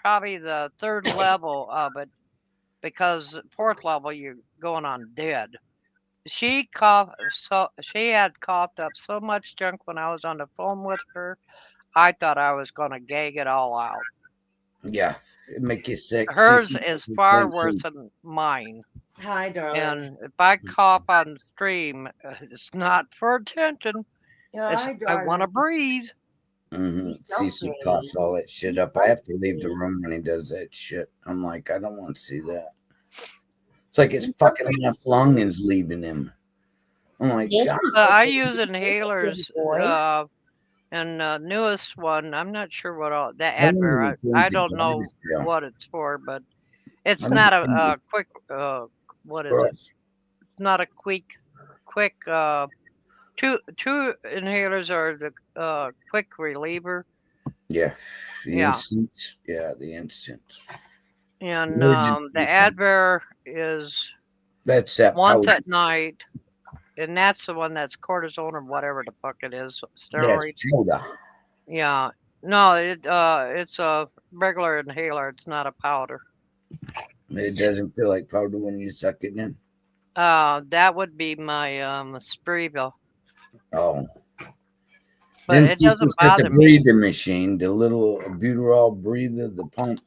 probably the 3rd level of it, because 4th level you're going on dead. She had coughed up so much junk when I was on the phone with her. I thought I was going to gag it all out. Yeah, it make you sick. Hers is far worse than mine. Hi, darling. And if I cough on stream, it's not for attention. I want to breathe. Cecil coughs all that shit up. I have to leave the room when he does that shit. I'm like, I don't want to see that. It's like his fucking left lung is leaving him. I'm like, God. I use inhalers, And newest one, I'm not sure what all that I wonder Advair. if they I did don't the know latest deal. what it's for, but it's I not think a quick. What is it? Gross. It's not a quick. Two inhalers are the quick reliever. Yeah. The Yeah. instant. Yeah, the instant. And Emergency the thing. Advair is That's that once powder. at night, and that's the one that's cortisone or whatever the fuck it is, Yes, steroids. powder. Yeah. No, it's a regular inhaler. It's not a powder. It doesn't feel like powder when you suck it in. That would be my Spreeville, Oh. but Then it she's doesn't just got the bother me. breathing machine, the little butyrol breather, the pump.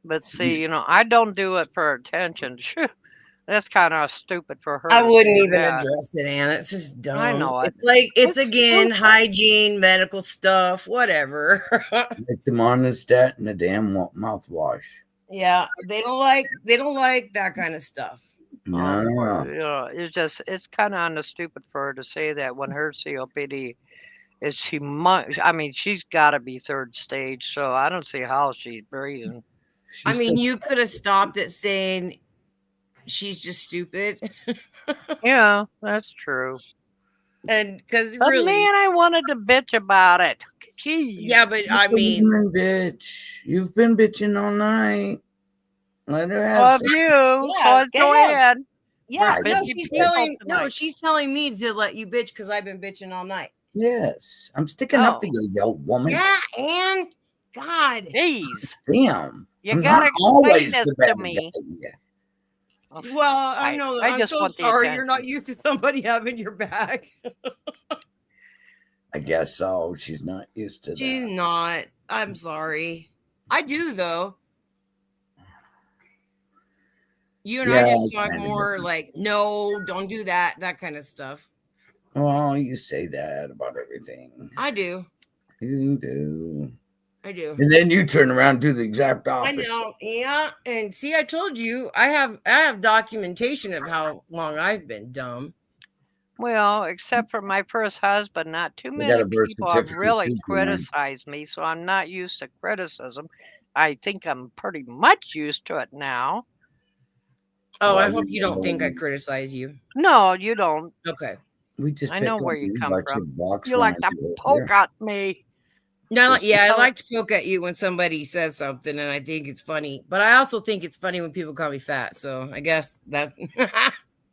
But see, I don't do it for attention. Shoo, that's kind of stupid for her I to wouldn't say even that. address it, Anna. It's just dumb. I know it. It's like it's It's again stupid. hygiene, medical stuff, whatever. Like the monostat and the damn mouthwash. Yeah, they don't like that kind of stuff. No. It's kind of on the stupid for her to say that when her COPD is humongous. I mean, she's got to be third stage, so I don't see how she's breathing. I mean, you could have stopped at saying she's just stupid. Yeah, that's true. And because But really, man, I wanted to bitch about it. Jeez. yeah, but I mean, bitch, you've been bitching all night. Let her have Love some. you. Yeah, So is go ahead. Joanne. yeah, We're no, bitchy she's people telling tonight. she's telling me to let you bitch because I've been bitching all night. Yes, I'm sticking up for Oh. you, yo woman. Yeah, and God, Jeez. Damn. You I'm gotta not explain always this the to bad me. guy. Oh, well, I know. I I'm just so want the sorry you're not attention. used to somebody having your back. I guess so. She's not used to She's that. not. I'm sorry. I do though. You and I Yeah, just talk kinda more different. like, no, don't do that kind of stuff. Well, you say that about everything. I do. You do. I do. And then you turn around and do the exact I opposite. know. Yeah. And see, I told you I have documentation of how long I've been dumb. Well, except for my first husband, not too I many got a birth people have certificate really too for mine. criticized me, so I'm not used to criticism. I think I'm pretty much used to it now. Oh, Well, I hope you don't think I know, criticize you. No, you don't. Okay. we just I pick know on where you you come about your from. box You like lines to right poke there. at me. No, Just- yeah, I So- like to poke at you when somebody says something, and I think it's funny. But I also think it's funny when people call me fat. So I guess that's.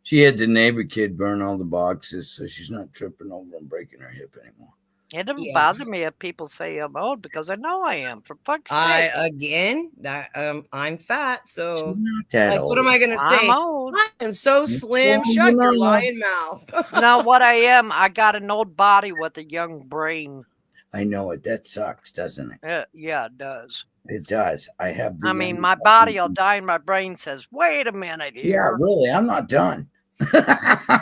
She had the neighbor kid burn all the boxes, so she's not tripping over and breaking her hip anymore. It doesn't Yeah. bother me if people say I'm old because I know I am. For fuck's I sake, again that I'm fat, so She's not that like, old. what am I gonna I'm say? old. I am so slim. Well, Shut you your know. lying mouth. Now, what I am, I got an old body with a young brain. I know it. That sucks, doesn't it? Yeah, it does. It does. I have the I mean, young my person. body will die and my brain says, wait a minute Yeah, here. really. I'm not done.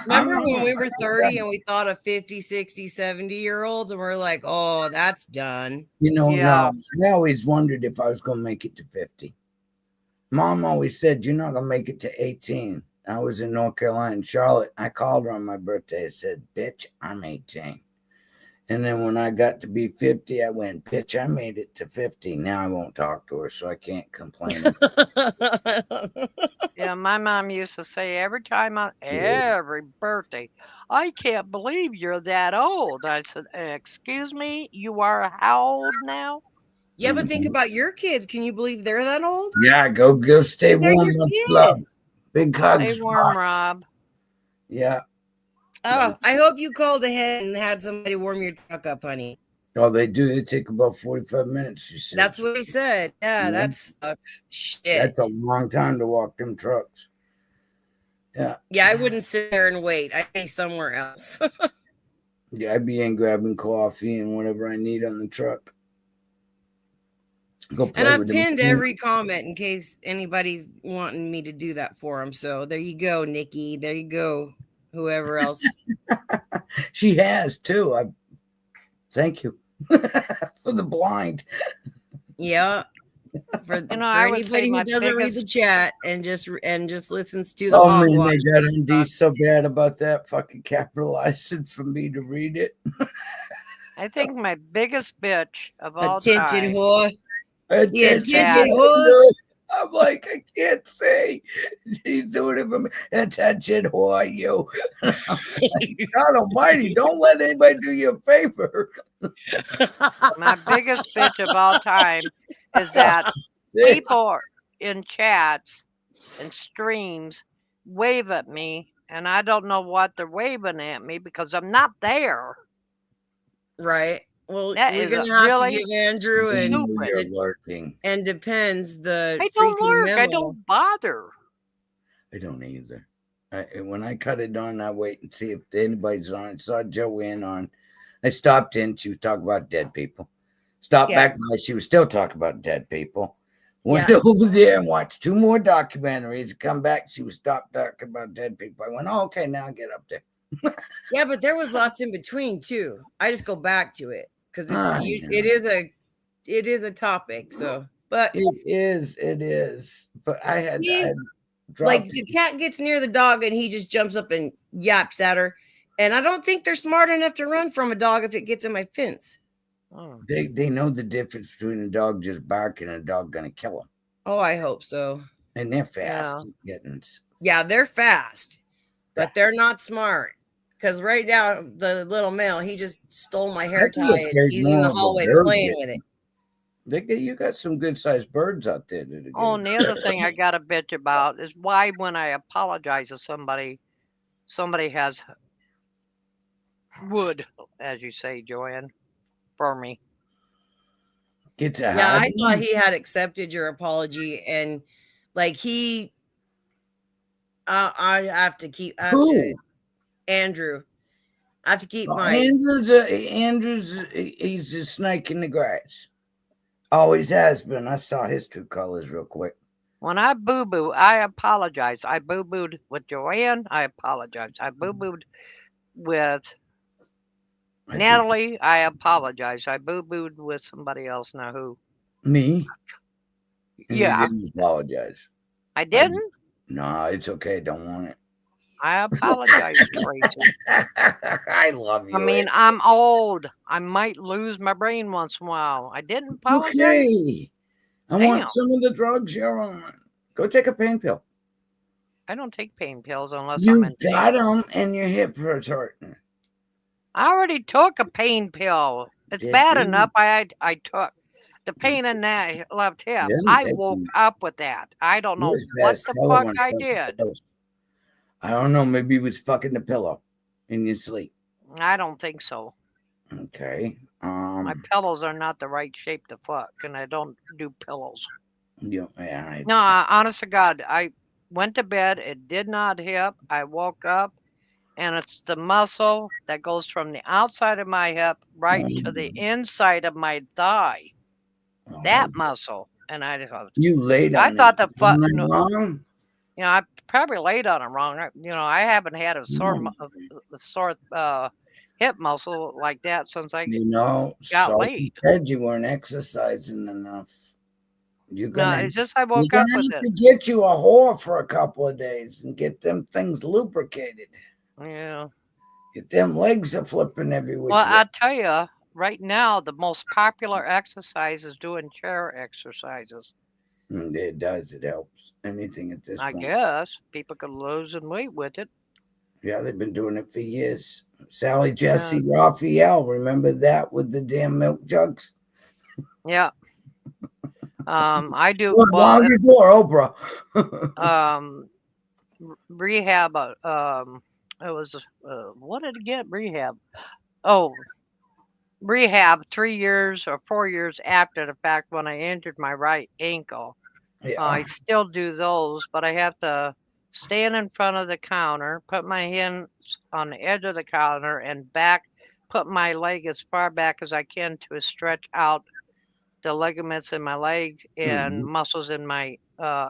Remember when we were 30 and we thought of 50, 60, 70-year-olds and we're like, oh, that's done. You know, Yeah. no, I always wondered if I was going to make it to 50. Mom always said, you're not going to make it to 18. I was in North Carolina, in Charlotte. I called her on my birthday. I said, bitch, I'm 18. And then when I got to be 50, I went, bitch, I made it to 50. Now I won't talk to her, so I can't complain. Yeah, my mom used to say every birthday, I can't believe you're that old. I said, excuse me, you are how old now? Yeah, but think about your kids. Can you believe they're that old? Yeah, go stay They're warm. your Much kids. love. Big hugs. Stay warm, Rob. Yeah. Oh, I hope you called ahead and had somebody warm your truck up, honey. Oh, they do. They take about 45 minutes, she said. That's what he said. Yeah, Yeah. that sucks. Shit. That's a long time to walk them trucks. Yeah. Yeah, I wouldn't sit there and wait. I'd be somewhere else. Yeah, I'd be in grabbing coffee and whatever I need on the truck. Go play And I've with them. pinned every comment in case anybody's wanting me to do that for them. So there you go, Nikki. There you go. Whoever else. She has too. Thank you for the blind. Yeah. For I would say anybody who my doesn't read the biggest. chat and just listens to the Oh man, hogwash. they got on D so bad about that fucking capitalized for me to read it. I think my biggest bitch of all Attention, time. whore. Yeah, Is attention, that- whore. I'm like, I can't say. She's doing it for me. Attention, who are you? God almighty, don't let anybody do you a favor. My biggest bitch of all time is that people in chats and streams wave at me, and I don't know what they're waving at me because I'm not there. Right. Well, That we're is gonna have really to give Andrew and stupid. You're lurking. and Depends the I don't freaking lurk. memo. I don't bother. I don't either. When I cut it on, I wait and see if anybody's on. I saw Joanne on. I stopped in. She was talking about dead people. Stopped Yeah. back by. She was still talking about dead people. Went Yeah. over there and watched 2 more documentaries. Come back. She was stopped talking about dead people. I went, oh, okay, now I get up there. Yeah, but there was lots in between too. I just go back to it because I it is a topic. So, but It is. But I had like dropped the cat gets near the dog and he just jumps up and yaps at her, and I don't think they're smart enough to run from a dog if it gets in my fence. Oh. They know the difference between a dog just barking and a dog gonna kill them. Oh, I hope so. And they're fast kittens. Yeah, they're fast, but they're not smart. Because right now, the little male, he just stole my hair I think tie if and there's he's in more the of a hallway bird playing getting- with it. You got some good sized birds out there. Oh, and the other thing I got a bitch about is why when I apologize to somebody has wood, as you say, Joanne, for me. Get to Yeah, I hide thought them. he had accepted your apology, and like I have to keep. Who? Andrew. I have to keep my. Andrew's he's a snake in the grass. Always has been. I saw his true colors real quick. When I boo-boo, I apologize. I boo-booed with Joanne. I apologize. I boo-booed with Natalie. I apologize. I boo-booed with somebody else. Now who? Me? And you Yeah. didn't apologize. I didn't. No, it's okay. Don't want it. I apologize, Tracy. I love you. I mean, I'm old. I might lose my brain once in a while. I didn't apologize. Okay. I Damn. want some of the drugs you're on. Go take a pain pill. I don't take pain pills unless I'm You've in got pain. them and your hip hurts hurting. I already took a pain pill. It's Did bad you? enough I took the pain in that left hip. Yeah, I they woke can- up with that. I don't know Yours what best the color fuck when it I comes to did. pills. I don't know. Maybe it was fucking the pillow in your sleep. I don't think so. Okay. My pillows are not the right shape to fuck, and I don't do pillows. Yeah. No, honest to God, I went to bed. It did not hip. I woke up, and it's the muscle that goes from the outside of my hip right to the inside of my thigh. That muscle. And I thought, You laid on I thought the fuck. Am I No, wrong? I probably laid on it wrong. I haven't had a sore hip muscle like that since I got Salty laid. said you weren't exercising enough. You're No, gonna, it's just I you're woke up gonna with have it. to get you a whore for a couple of days and get them things lubricated. Yeah. Get them legs are flipping every which Well, way. I'll tell you, right now, the most popular exercise is doing chair exercises. It does. It helps. Anything at this I point. guess people could lose in weight with it. Yeah, they've been doing it for years. Sally Jesse Raphael, remember that with the damn milk jugs? Yeah. I do. Well, Well, your door, Oprah. rehab. It was what did it get? Rehab. Oh, rehab 3 years or 4 years after the fact when I injured my right ankle. Yeah. I still do those, but I have to stand in front of the counter, put my hands on the edge of the counter, and put my leg as far back as I can to stretch out the ligaments in my leg and muscles in my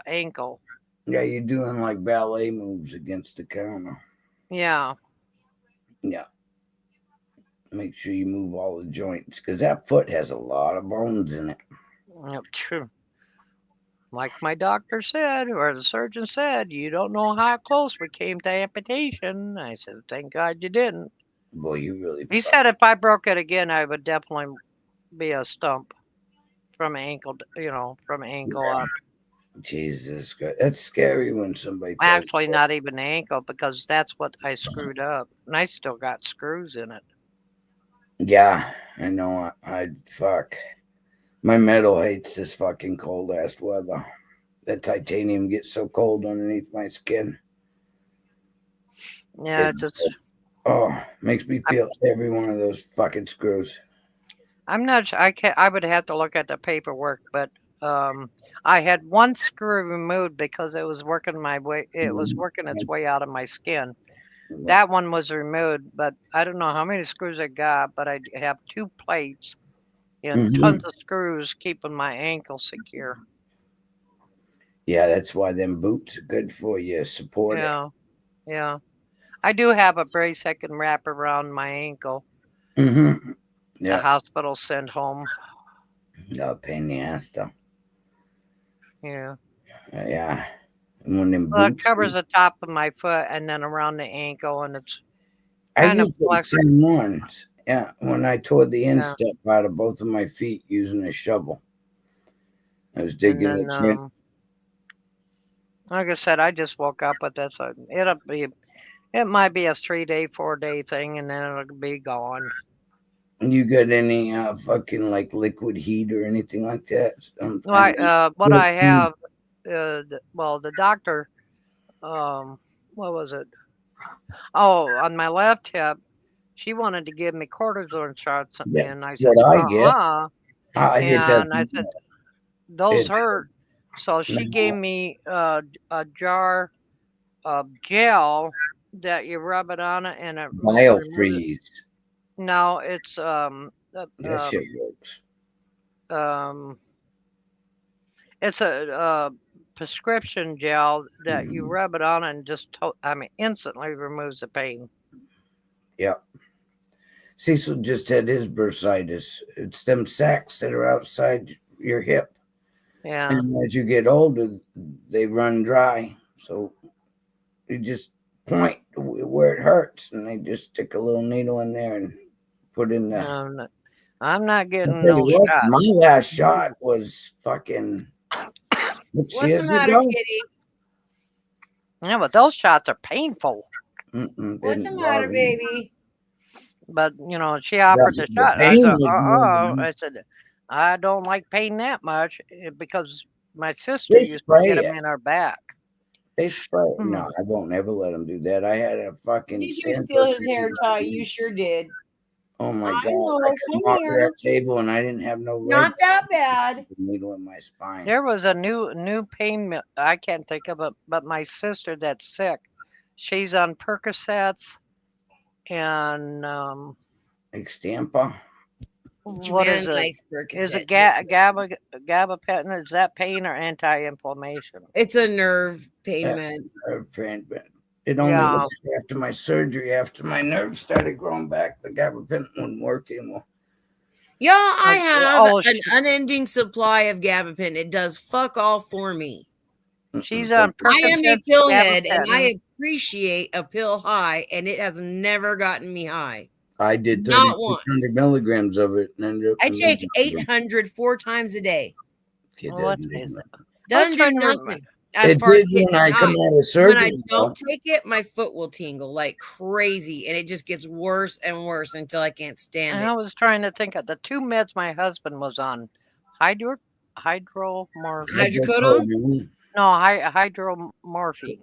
ankle. Yeah, you're doing like ballet moves against the counter. Yeah. Yeah. Make sure you move all the joints because that foot has a lot of bones in it. True. like my doctor said, or the surgeon said, you don't know how close we came to amputation. I said, thank God you didn't. Boy, you really. He fuck- said if I broke it again, I would definitely be a stump from ankle, from ankle Yeah. up. Jesus Christ, that's scary when somebody tells Actually, you. not even ankle because that's what I screwed up, and I still got screws in it. Yeah, I know. I fuck. My metal hates this fucking cold ass weather. That titanium gets so cold underneath my skin. Yeah, It it just makes me feel every one of those fucking screws. I'm not sure. I would have to look at the paperwork, but I had one screw removed because it was working my way. It was working its way out of my skin. That one was removed, but I don't know how many screws I got. But I have 2 plates and Mhm. tons of screws keeping my ankle secure. Yeah, that's why them boots are good for you. Support Yeah, yeah. I do have a brace I can wrap around my ankle. it. Mm-hmm. The Yeah. hospital sent home. No pain in the ass though. Yeah. Yeah. And when them Well, it boots. covers the top of my foot and then around the ankle, and it's I kind of used the flexible. same ones. Yeah, when I tore the Yeah. instep out of both of my feet using a shovel. I was And digging then, a trench. like I said, I just woke up with this. It might be a 3-day, 4-day thing, and then it'll be gone. You got any fucking like liquid heat or anything like that? What I have, the doctor, what was it? Oh, on my left hip, she wanted to give me cortisone shots, That's and I said, what I get. It doesn't. and I said, those It, hurt. So she no, gave me a jar of gel that you rub it on it, and it removes. biofreeze. No, it's That shit works. it's a prescription gel that you Mhm. rub it on and just instantly removes the pain. Yep. Cecil just had his bursitis. It's them sacs that are outside your hip. Yeah. And as you get older, they run dry. So you just point where it hurts, and they just stick a little needle in there and put in the. I'm not I'll getting tell you those what, shots. my last shot was fucking 6 What's years the matter, ago. kitty? Yeah, but those shots are painful. What's the Didn't matter, bother me. baby? But she offered the The shot. I pain said, was more than- I said, I don't like pain that much because my sister They used to spray get them it. in her back. They spray. Hmm. No, I won't ever let them do that. I had a fucking. Did you steal his hair tie? You sure did. Oh my I god! know, I come come off of here. that table and I didn't have no legs. Not that bad. Needle in my spine. There was a new pain. I can't think of it, but my sister that's sick, she's on Percocets and Extampa. what is Joanne it? likes Is it Percocet. gabapentin? Is that pain or anti-inflammation? It's a nerve pain Yeah. med. Friend, but it only Yeah. worked after my surgery. After my nerves started growing back, the gabapentin wouldn't work anymore. Yeah, I have Oh, an unending supply of gabapentin. It does fuck all for me. She's on I am a Percocets, pill head, and gabapentin. I appreciate a pill high, and it has never gotten me high. I did Not 3,600 milligrams of it, and ended up. I take 800 4 times a day. What is it? Doesn't do trying to nothing. As It far as did when getting I high. come out of When surgery. I don't take it, my foot will tingle like crazy, and it just gets worse and worse until I can't stand And it. I was trying to think of the 2 meds my husband was on. Hydromorphine. Hydrocodone? No, hydromorphine.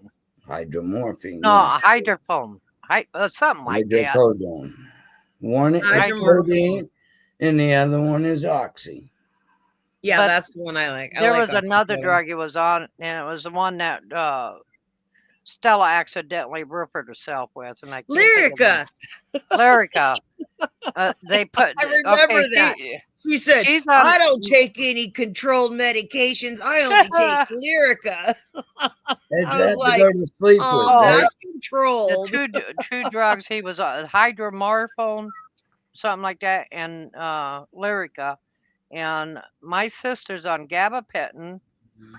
Hydromorphine. No, yeah. hydrophone. Something like that. Hydrocodone. One is Hydromorphine. codeine, and the other one is oxy. Yeah, But that's the one I like. There I like was another oxycodone. drug he was on, and it was the one that Stella accidentally roofed herself with, and I can't think of Lyrica. Lyrica. They put. I remember that. She said, she's on- I don't take any controlled medications. I only take Lyrica. That's I was that like, to go to sleep with. Oh, right? that's the controlled. two drugs he was on, hydromorphone, something like that, and Lyrica. And my sister's on gabapentin,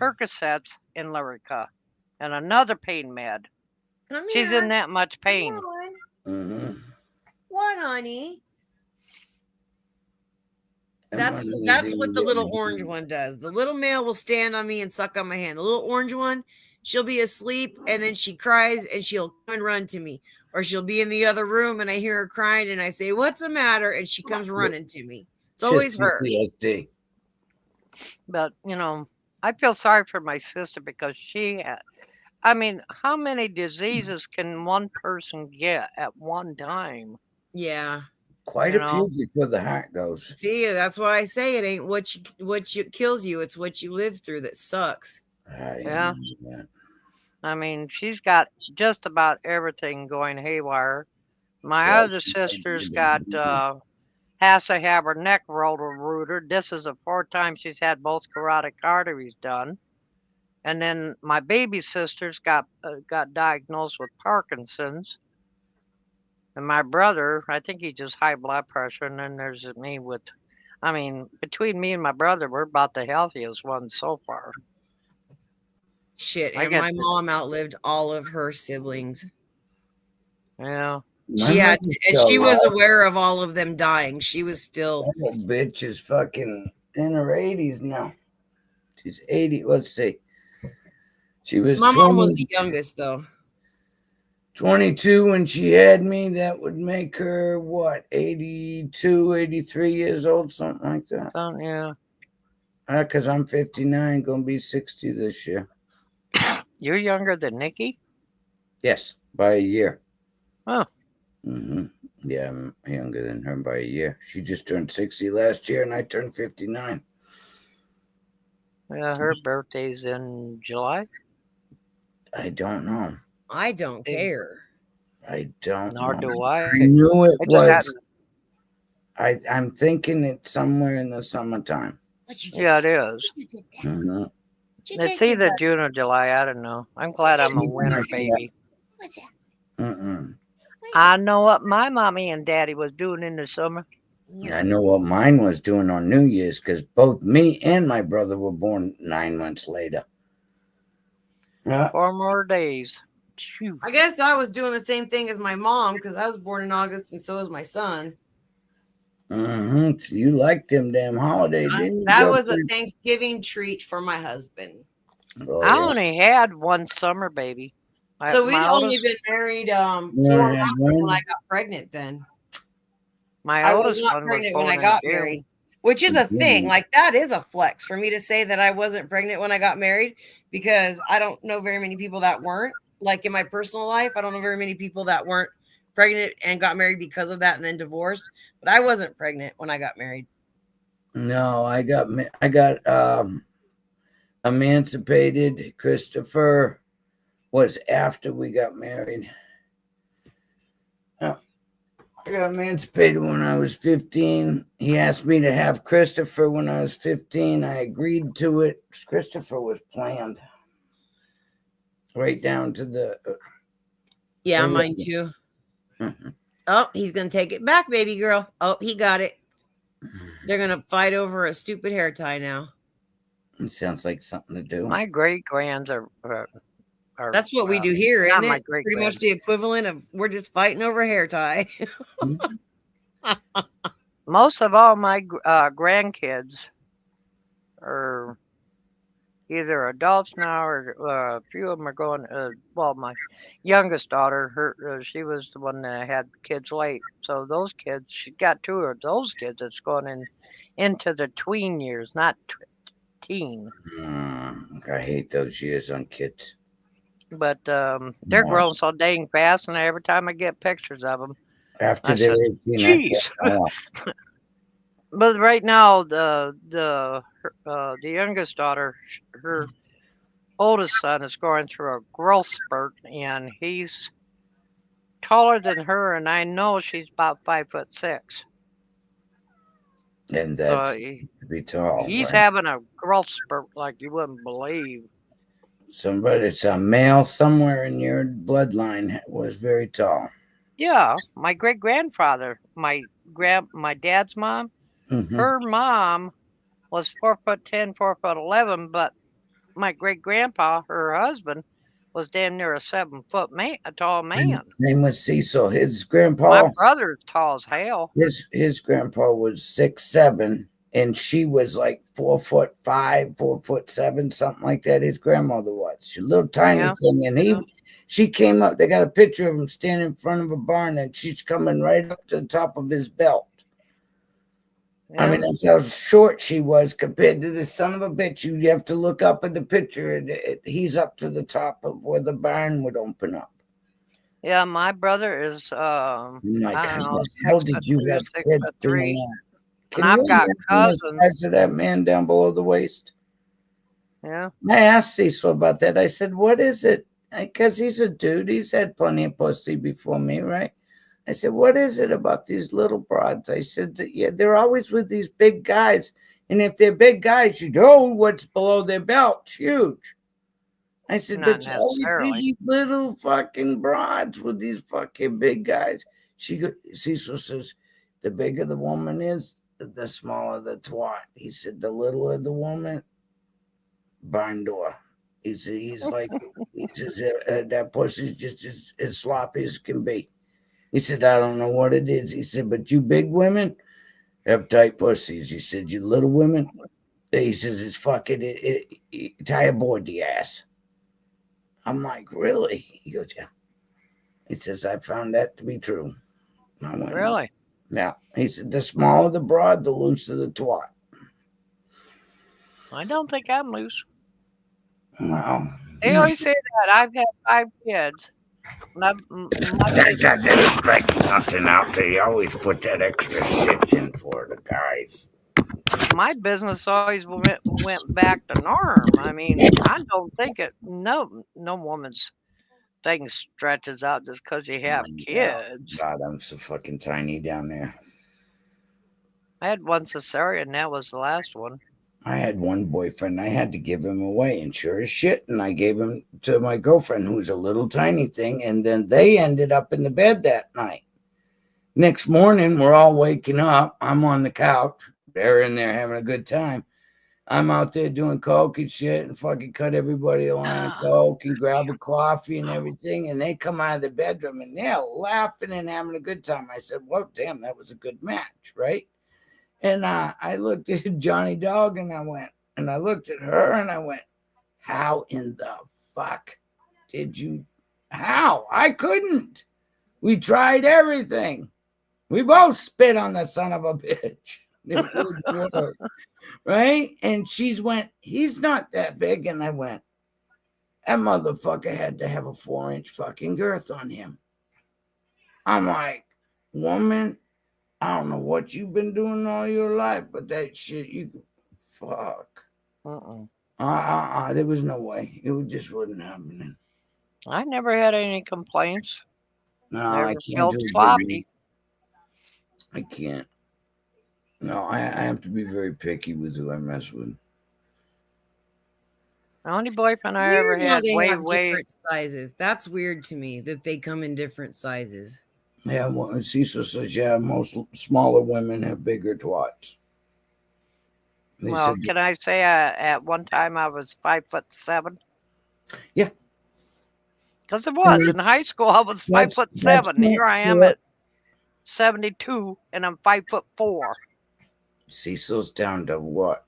Percocets in Lyrica and another pain med. Come She's here. in that much Come pain. on. Mm-hmm. What, honey? I'm That's gonna that's do what the little that. orange one does. The little male will stand on me and suck on my hand. The little orange one, she'll be asleep and then she cries and she'll come and run to me. Or she'll be in the other room and I hear her crying and I say, "What's the matter?" And she comes running to me. It's always Just her. PTSD. But, I feel sorry for my sister because I mean, how many diseases can one person get at one time? Yeah. Quite You a few know? before the heart goes. See, that's why I say it ain't what you kills you, it's what you live through that sucks. Yeah. Yeah. I mean, she's got just about everything going haywire. My So other sister's got has to have her neck rotor-rooted. This is the fourth time she's had both carotid arteries done. And then my baby sister's got diagnosed with Parkinson's. And my brother, I think he just high blood pressure. And then there's me with, I mean, between me and my brother, we're about the healthiest ones so far. Shit. I And get my the- mom outlived all of her siblings. Yeah. She had, mother's and still she was alive. aware of all of them dying. She was still. That little bitch is fucking in her 80s now. She's 80. Let's see. She was My mom was 20, the youngest, though. 22 when she had me. That would make her, what, 82, 83 years old, something like that. Yeah. Because I'm 59, going to be 60 this year. You're younger than Nikki? Yes, by a year. Oh. Mm-hmm. Yeah, I'm younger than her by a year. She just turned 60 last year, and I turned 59. Yeah, her birthday's in July. I don't know. I don't care. I don't Nor know. do I. I knew it just was. hadn't- I'm thinking it's somewhere in the summertime. Yeah, it is. Mm-hmm. It's either June or July. I don't know. I'm glad I'm a winter baby. What's that? Mm-mm. I know what my mommy and daddy was doing in the summer. I know what mine was doing on New Year's because both me and my brother were born 9 months later. Yeah. 4 more days. Phew. I guess I was doing the same thing as my mom because I was born in August and so was my son. Mm-hmm. So you liked them damn holidays, didn't you? That was a Guthrie? Thanksgiving treat for my husband. Oh, I yeah. only had one summer baby. So we'd my only oldest, been married Yeah, 4 yeah, months when I got pregnant then. my I was oldest not one was pregnant when born I in got June. married, which is a thing. Mhm. Like that is a flex for me to say that I wasn't pregnant when I got married because I don't know very many people that weren't. Like in my personal life, I don't know very many people that weren't pregnant and got married because of that and then divorced. But I wasn't pregnant when I got married. No, I got emancipated. Christopher was after we got married. I got emancipated when I was 15. He asked me to have Christopher when I was 15. I agreed to it. Christopher was planned right down to the. Yeah, Oh, mine yeah. too. Mhm. Oh, he's gonna take it back, baby girl. Oh, he got it. They're gonna fight over a stupid hair tie now. It sounds like something to do. My great grands are That's what we do here, not isn't my it? great Pretty much grands. the equivalent of we're just fighting over a hair tie. Most of all my grandkids are either adults now or a few of them are going. Well, my youngest daughter, she was the one that had kids late. So those kids, she got 2 of those kids that's going into the tween years, not teen. I hate those years on kids. But they're Wow. growing so dang fast, and every time I get pictures of them, After I they're said, 18, I "Jeez." can't off. But right now, the youngest daughter, her oldest son is going through a growth spurt, and he's taller than her, and I know she's about 5'6". And So that's to be tall. he's Right? having a growth spurt like you wouldn't believe. It's a male somewhere in your bloodline was very tall. Yeah, my great grandfather, my dad's mom, Mhm. her mom was 4'10", 4'11", but my great grandpa, her husband, was damn near a 7-foot man, a tall man. His name was Cecil. His My grandpa, brother's tall as hell. his grandpa was 6'7", and she was like 4'5", 4'7", something like that. His grandmother was. She's a little tiny Yeah. thing, and she came up. They got a picture of him standing in front of a barn, and she's coming right up to the top of his belt. Yeah. I mean, that's how short she was compared to this son of a bitch. You have to look up at the picture, and he's up to the top of where the barn would open up. Yeah, my brother is My I God, don't know, how did you 6'2", have kids doing 6'3". that? And I've got imagine cousins. the size of that man down below the waist? Yeah. I asked Cecil about that. I said, "What is it?" Because he's a dude. He's had plenty of pussy before me, right? I said, "What is it about these little broads?" I said, "Yeah, they're always with these big guys, and if they're big guys, you know what's below their belt. It's huge." I said, Not "But you always see necessarily. these little fucking broads with these fucking big guys." Cecil says, "The bigger the woman is, the smaller the twat." He said, "The littler the woman, barn door." He said, he says, "That pussy's just as sloppy as can be." He said, "I don't know what it is." He said, "But you big women have tight pussies." He said, "You little women," he says, "it's fucking tie a board to your ass." I'm like, "Really?" He goes, "Yeah." He says, "I found that to be true." I went, Really? "Yeah." He said, "The smaller the broad, the looser the twat." I don't think I'm loose. Well, They always say that. I've had 5 kids. My that kids, doesn't strike nothing out. They always put that extra stitch in for the guys. my business always went back to norm. I mean, I don't think no woman's thing stretches out just because you have kids. God, I'm so fucking tiny down there. I had one cesarean. That was the last one. I had one boyfriend. I had to give him away, and sure as shit, and I gave him to my girlfriend, who's a little tiny thing, and then they ended up in the bed that night. Next morning, we're all waking up. I'm on the couch. They're in there having a good time. I'm out there doing coke and shit and fucking cut everybody a line of coke and grab a coffee and everything. And they come out of the bedroom and they're laughing and having a good time. I said, "Well, damn, that was a good match, right?" And I looked at Johnny Dog and I looked at her and I went, "How in the fuck did you, how? I couldn't. We tried everything. We both spit on the son of a bitch." It wouldn't work, right? And she's went, "He's not that big." And I went, "That motherfucker had to have a 4-inch fucking girth on him." I'm like, "Woman, I don't know what you've been doing all your life, but that shit, you fuck." There was no way. It just wasn't happening. I never had any complaints. No, Never I can't felt do it. sloppy. I can't. No, I have to be very picky with who I mess with. The only boyfriend I Weird ever how had they way have different sizes. That's weird to me that they come in different sizes. Yeah, well, Cecil says, yeah, most smaller women have bigger twats. They well, said, can I say at one time I was 5'7"? Yeah. Because it was in high school I was 5'7". Here I am at 72 and I'm 5'4". Cecil's down to what,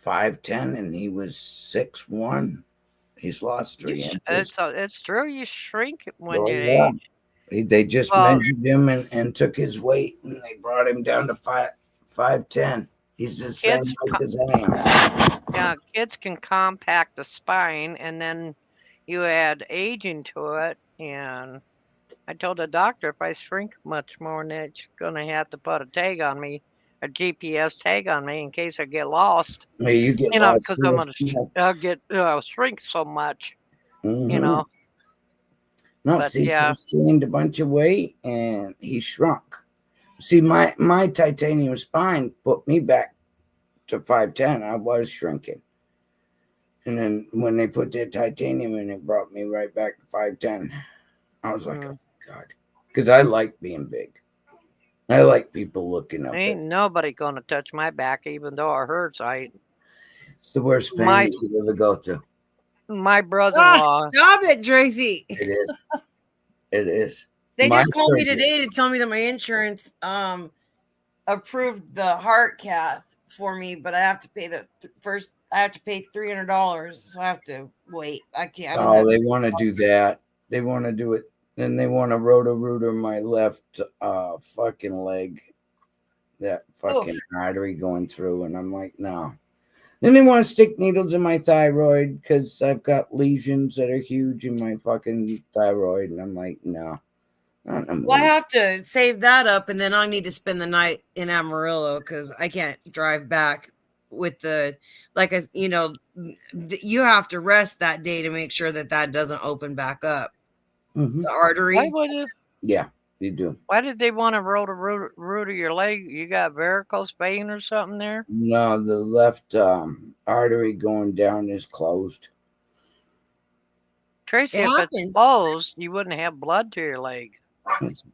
5'10", and he was 6'1". He's lost 3 inches. It's true. You shrink when Oh, you yeah. age. They just Well- measured him and took his weight, and they brought him down to 5'10". He's the same height as I am. Yeah, kids can compact the spine, and then you add aging to it. And I told the doctor if I shrink much more than that, you're gonna have to put a tag on me, a GPS tag on me, in case I get lost. Hey, you get You know, lost because in I'm this gonna stuff. shrink so much. Mhm. You know. No, But, Cecil's yeah. gained a bunch of weight and he shrunk. See, my titanium spine put me back to 5'10". I was shrinking. And then when they put their titanium in, it brought me right back to 5'10". I was like, oh, God. Because I like being big. I like people looking up at Ain't me. nobody gonna touch my back, even though it hurts. It's the worst pain you could ever go to. My brother-in-law. Stop it, Tracy. It is. It is. They My just called me surgery- today to tell me that my insurance approved the heart cath for me, but I have to pay first. I have to pay $300, so I have to wait. I can't. I don't Oh, have they want to do that. They want to do it. Then they want to roto-rooter my left fucking leg. That fucking artery going through. And I'm like, no. Then they want to stick needles in my thyroid because I've got lesions that are huge in my fucking thyroid. And I'm like, no. Not in a Well, I mood. have to save that up, and then I need to spend the night in Amarillo because I can't drive back with the you have to rest that day to make sure that doesn't open back up Mhm. the Why artery. would it? Yeah, you do. Why did they want to roll the root of your leg? You got varicose vein or something there? No, the left artery going down is closed. Tracy, It if it's happens. closed, you wouldn't have blood to your leg.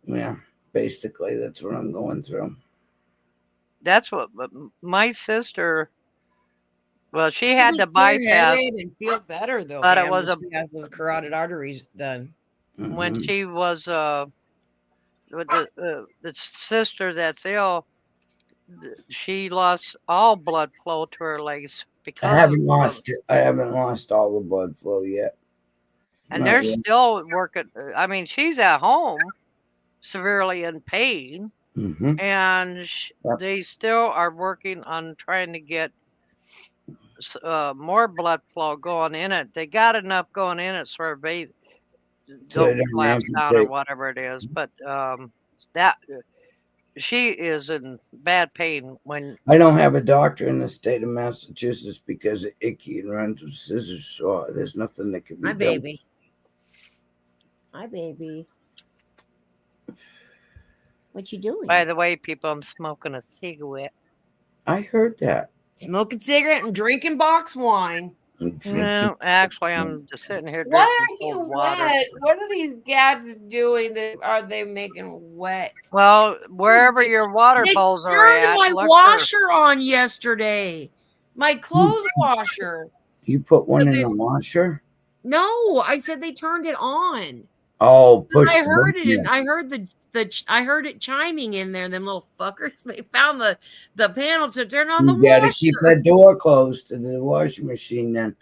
Yeah, basically, that's what I'm going through. That's what but my sister. Well, she You had look to bypass clear-headed and feel better though. But it man, was when a- she has those carotid arteries done. when Mhm. she was with the sister that's ill. She lost all blood flow to her legs I because haven't of lost it. I haven't lost all the blood flow yet. and Not they're yet. still working. I mean, she's at home, severely in pain, Mhm. and Yep. they still are working on trying to get more blood flow going in it. They got enough going in it, so her baby So they don't don't collapse down or amputate. whatever it is. But that she is in bad pain when I don't have a doctor in the state of Massachusetts because Icky and runs with scissors, so there's nothing that can be My done. baby. Hi, baby. What you doing? By the way, people, I'm smoking a cigarette. I heard that. Smoking cigarette and drinking box wine. I'm drinking- No, actually, I'm just sitting here Why drinking are you cold water. wet? What are these gads doing that are they making wet? Well, wherever your water They bowls are turned at, my look for- washer on yesterday. My clothes washer. You put one Was in it- the washer? No, I said they turned it on. Oh, push. I heard the it, button. and I heard I heard it chiming in there. Them little fuckers. They found the panel to turn on the You gotta washer. keep that door closed to the washing machine then.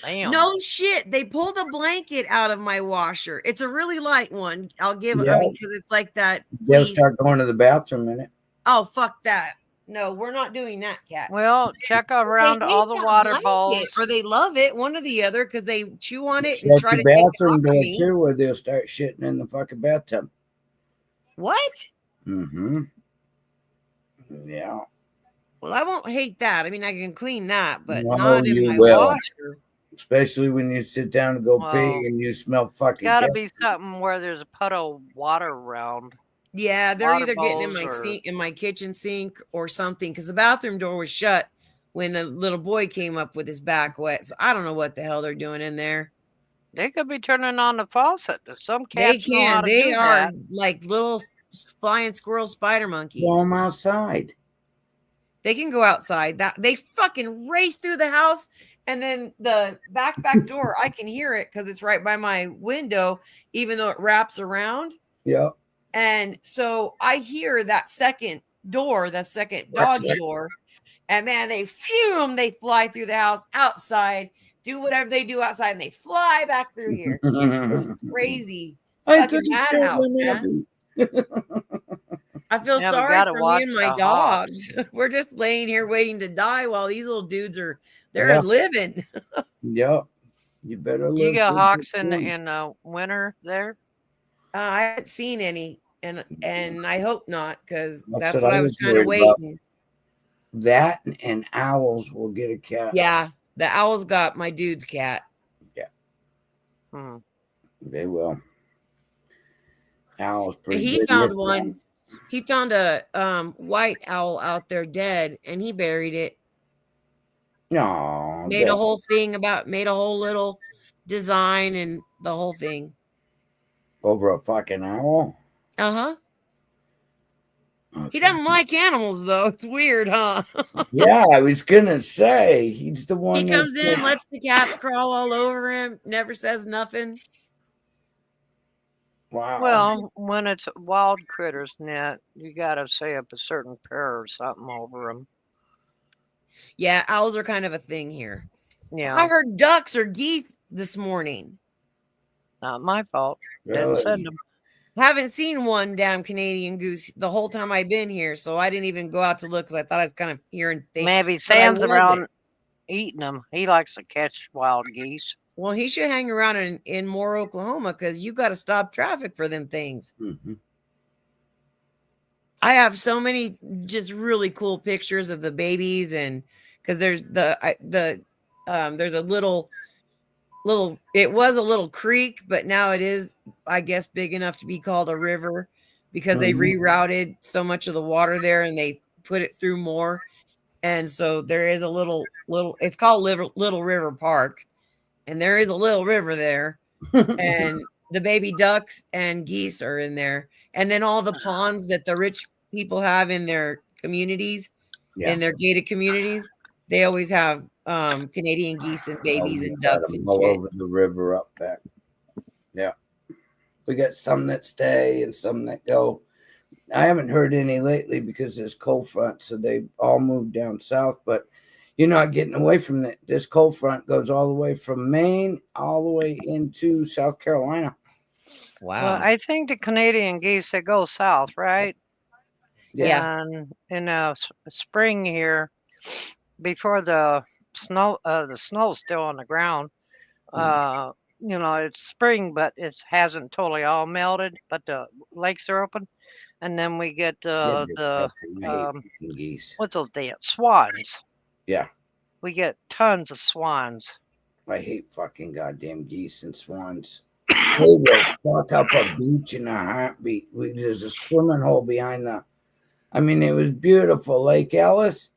Damn. No shit. They pulled a blanket out of my washer. It's a really light one. I'll give it. I Yeah. mean, because it's like that. They'll fleece. start going to the bathroom in it. Oh, fuck that. No, we're not doing that, Cat. Well, check around They hate all the that water blanket, bowls. or they love it, one or the other, because they chew on it and Shut try the to take it bathroom off of door me. too, or they'll start shitting in the fucking bathtub. What? Mm-hmm. Yeah. Well, I won't hate that. I mean, I can clean that, but No, not in you my will. washer. Especially when you sit down to go Well, pee and you smell fucking Gotta gas. be something where there's a puddle of water around. Yeah, they're Water either getting in bowls my or- sink, in my kitchen sink, or something, because the bathroom door was shut when the little boy came up with his back wet. So I don't know what the hell they're doing in there. They could be turning on the faucet. Some They cats know how can. to They do are that. like little flying squirrel spider monkeys. Throw 'em outside. They can go outside. That they fucking race through the house, and then the back door, I can hear it because it's right by my window, even though it wraps around. Yep. And so I hear that second door, that second That's doggy right. door, and man, they fly through the house outside, do whatever they do outside, and they fly back through here. It's crazy. I Fucking think it's madhouse, so man. I feel Yeah, we sorry gotta for watch me and my the hawk. dogs. We're just laying here waiting to die while these little dudes are they're Yeah. living. Yep. You better You live get good hawks for in them. winter there. I haven't seen any, and I hope not, because That's that's what what I I was was kind of worried about. waiting. That and owls will get a cat. Yeah, the owl's got my dude's cat. Hmm. They will. Owl's pretty He good. found Yes, one. He found a white owl out there dead, and he buried it. No. Made a whole little design and the whole thing. Over a fucking owl. Uh-huh. Oh, He doesn't like animals though. It's weird, huh? Yeah, I was gonna say he's the one He comes in, lets the cats crawl all over him, never says nothing. wow. Well, when it's wild critters, Net, you gotta say up a certain prayer or something over them. Yeah, owls are kind of a thing here. I Yeah, heard ducks or geese this morning. not my fault. Didn't Really? send them. Haven't seen one damn Canadian goose the whole time I've been here, so I didn't even go out to look because I thought I was kind of hearing things. Maybe but I Sam's wasn't. around eating them. He likes to catch wild geese. Well, he should hang around in Moore, Oklahoma, because you got to stop traffic for them things. Mm-hmm. I have so many just really cool pictures of the babies, and because there's there's a little it was a little creek, but now it is, I guess, big enough to be called a river because they rerouted so much of the water there and they put it through more. And so there is a little it's called Little River Park, and there is a little river there, and the baby ducks and geese are in there, and then all the ponds that the rich people have in their communities, in their gated communities, they always have Canadian geese and babies and ducks and all shit. over the river up back. Yeah, we got some that stay and some that go. I haven't heard any lately because there's cold front, so they all moved down south. But you're not getting away from it. This cold front goes all the way from Maine all the way into South Carolina. Wow. Well, I think the Canadian geese, they go south, right? Yeah. And in spring here, before the snow's still on the ground, it's spring, but it hasn't totally all melted, but the lakes are open. And then we get Disgusting. I hate fucking geese. what's those damn swans? Yeah, We get tons of swans. I hate fucking goddamn geese and swans. They will fuck up a beach in a heartbeat. There's a swimming hole behind it was beautiful. Lake Ellis.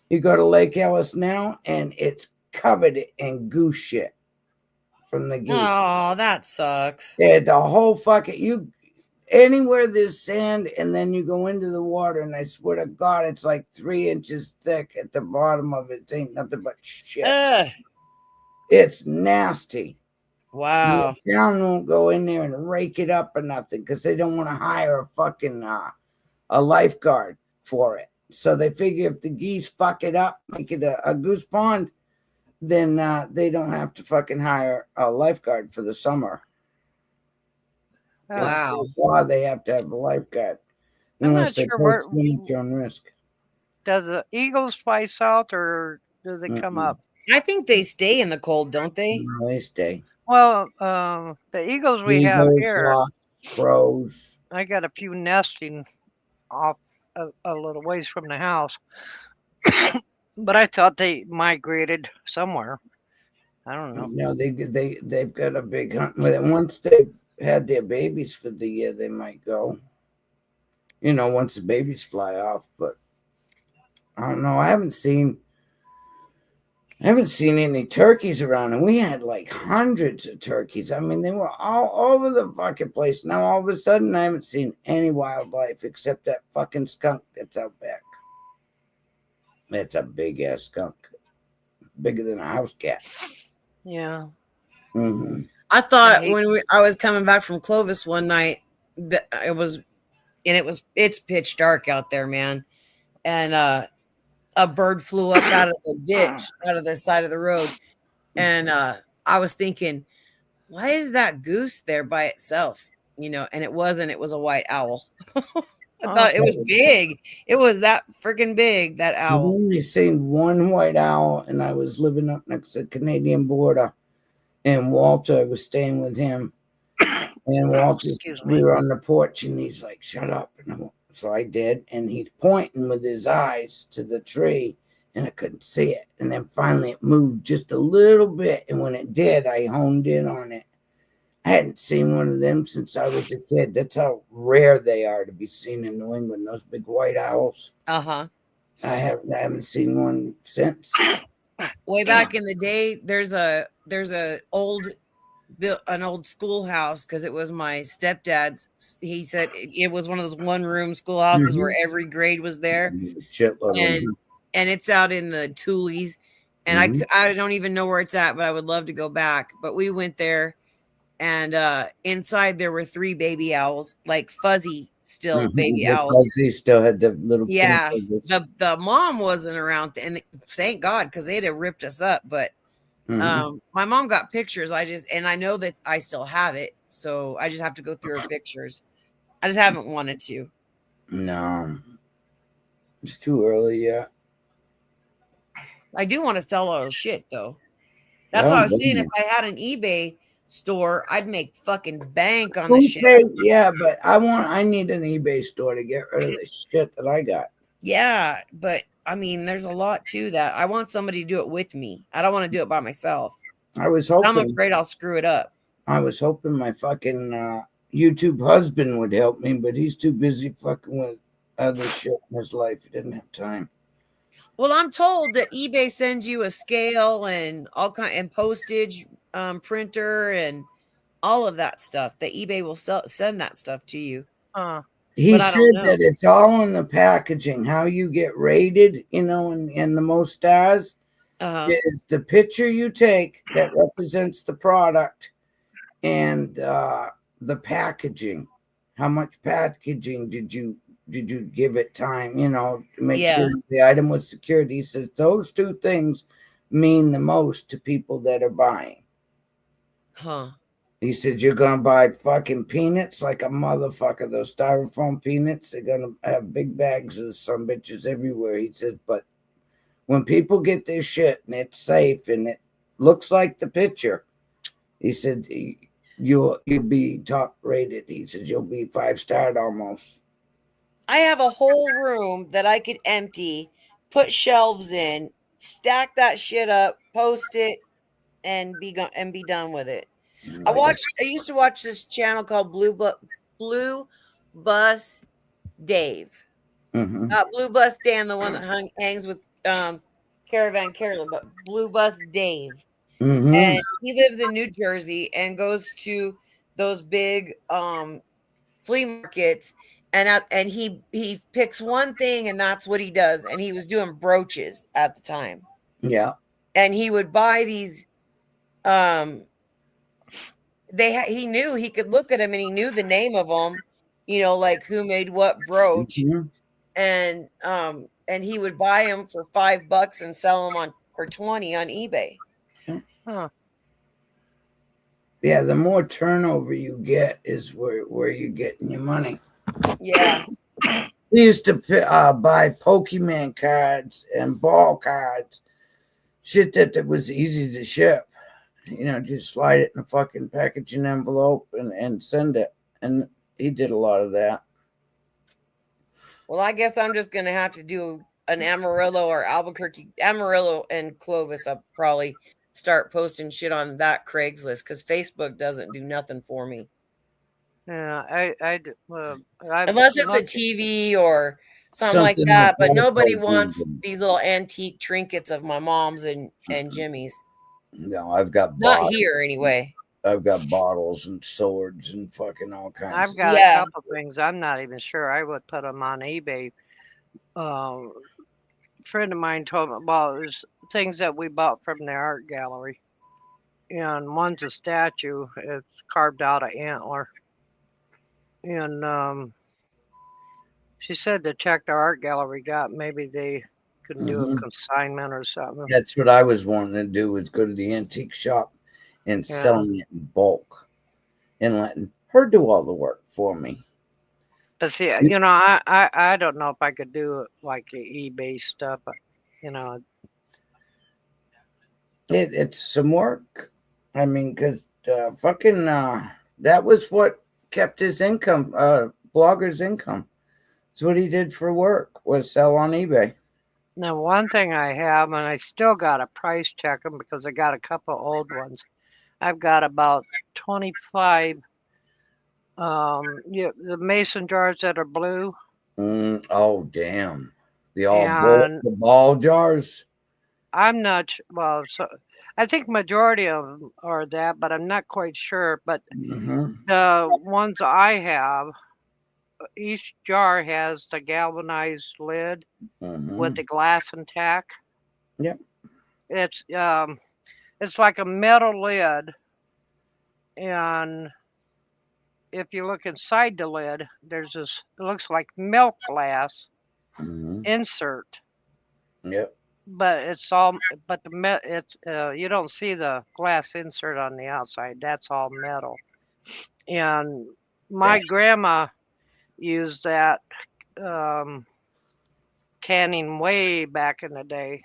You go to Lake Ellis now, and it's covered in goose shit from the geese. Oh, that sucks. Yeah, the whole fucking anywhere there's sand, and then you go into the water, and I swear to God, it's like 3 inches thick at the bottom of it. It ain't nothing but shit. Ugh. It's nasty. Wow. The town won't go in there and rake it up or nothing because they don't want to hire a fucking a lifeguard for it. So they figure if the geese fuck it up, make it a goose pond, then they don't have to fucking hire a lifeguard for the summer. Wow. Why they have to have a lifeguard I'm unless not they sure swim at your own risk. Does the eagles fly south or do they come up? I think they stay in the cold, don't they? No, they stay. Well, the eagles we have Eagles, here, hawks, crows. I got a few nesting off a little ways from the house, but I thought they migrated somewhere. I don't know. No, they've got a big hunt. Once they've had their babies for the year, they might go. Once the babies fly off, but I don't know. I haven't seen any turkeys around, and we had like hundreds of turkeys. I mean, they were all over the fucking place. Now all of a sudden, I haven't seen any wildlife except that fucking skunk that's out back. That's a big ass skunk, bigger than a house cat. Yeah. Mm-hmm. I thought when I was coming back from Clovis one night that it's pitch dark out there, man, and a bird flew up out of the ditch, out of the side of the road, and I was thinking, why is that goose there by itself? And it wasn't. It was a white owl. I thought it was big. It was that freaking big, that owl. I've only seen one white owl, and I was living up next to the Canadian border, and Walter was staying with him. And Walter, we were on the porch, and he's like, "Shut up!" And so I did, and he's pointing with his eyes to the tree, and I couldn't see it. And then finally, it moved just a little bit, and when it did, I honed in on it. I hadn't seen one of them since I was a kid. That's how rare they are to be seen in New England. Those big white owls. Uh-huh. I haven't seen one since. Way back in the day, there's a old built an old schoolhouse because it was my stepdad's. He said it was one of those one room schoolhouses where every grade was there, Shitload of and them. it's out in the Tules, and Mhm. I don't even know where it's at, but I would love to go back. But we went there, and inside there were 3 baby owls, like fuzzy still baby The owls. fuzzy still had the little pink Yeah, feathers. the mom wasn't around, and thank God because they'd have ripped us up. But my mom got pictures. And I know that I still have it, so I just have to go through her pictures. I just haven't wanted to. No, it's too early yet. I do want to sell all her shit though. That's Oh, what I was saying. If goodness. I had an eBay store, I'd make fucking bank on the shit. Okay, yeah, but I need an eBay store to get rid of the shit that I got. Yeah, but I mean, there's a lot to that. I want somebody to do it with me. I don't want to do it by myself. I was I'm hoping afraid I'll screw it up. my fucking YouTube husband would help me, but he's too busy fucking with other shit in his life. He didn't have time. Well, I'm told that eBay sends you a scale and and postage printer and all of that stuff. That eBay will send that stuff to you. He But I don't said know. that it's all in the packaging, how you get rated, and the most stars is the picture you take that represents the product and the packaging. How much packaging did you give it time, to make sure the item was secured? He says those 2 things mean the most to people that are buying. He said you're gonna buy fucking peanuts like a motherfucker. Those styrofoam peanuts, they're gonna have big bags of some bitches everywhere. He said, but when people get this shit and it's safe and it looks like the picture, he said you'll be top rated. He says you'll be 5-star almost. I have a whole room that I could empty, put shelves in, stack that shit up, post it, and be done with it. I used to watch this channel called Blue Bus Dave. Blue Bus Dan, the one that hangs with Caravan Carolyn, but Blue Bus Dave. And he lives in New Jersey and goes to those big flea markets, and he picks one thing and that's what he does. And he was doing brooches at the time. Yeah. And he would buy these he knew, he could look at them and he knew the name of them, like who made what brooch. And he would buy them for $5 and sell them for 20 on eBay. Yeah, the more turnover you get is where you're getting your money. Yeah. We used to buy Pokemon cards and ball cards, shit that was easy to ship. Just slide it in a fucking packaging envelope and send it. And he did a lot of that. Well, I guess I'm just going to have to do an Amarillo or Albuquerque. Amarillo and Clovis, I'll probably start posting shit on that Craigslist because Facebook doesn't do nothing for me. Yeah, unless it's a TV or something like that. But nobody wants these little antique trinkets of my mom's and Jimmy's. No, I've got not here anyway. I've got bottles and swords and fucking all kinds. I've got a couple things. I'm not even sure I would put them on eBay. A friend of mine told me about there's things that we bought from the art gallery, and one's a statue. It's carved out of antler, and she said to check the art gallery. Maybe they could do a consignment or something. That's what I was wanting to do, was go to the antique shop and selling it in bulk and letting her do all the work for me. But see, I don't know if I could do it like the eBay stuff. It's some work. I mean, because fucking that was what kept his income, blogger's income. That's what he did for work, was sell on eBay. Now, one thing I have, and I still got to price check them because I got a couple old ones. I've got about 25 the mason jars that are blue. Oh, damn. The ball jars. I'm not well. So I think majority of them are that, but I'm not quite sure. But Mm-hmm. the ones I have, each jar has the galvanized lid with Mm-hmm. the glass intact. Yep. It's it's like a metal lid, and if you look inside the lid, there's this. It looks like milk glass Mm-hmm. insert, Yep. but it's all. But it's you don't see the glass insert on the outside. That's all metal. And my Dang. grandma used that um, canning way back in the day.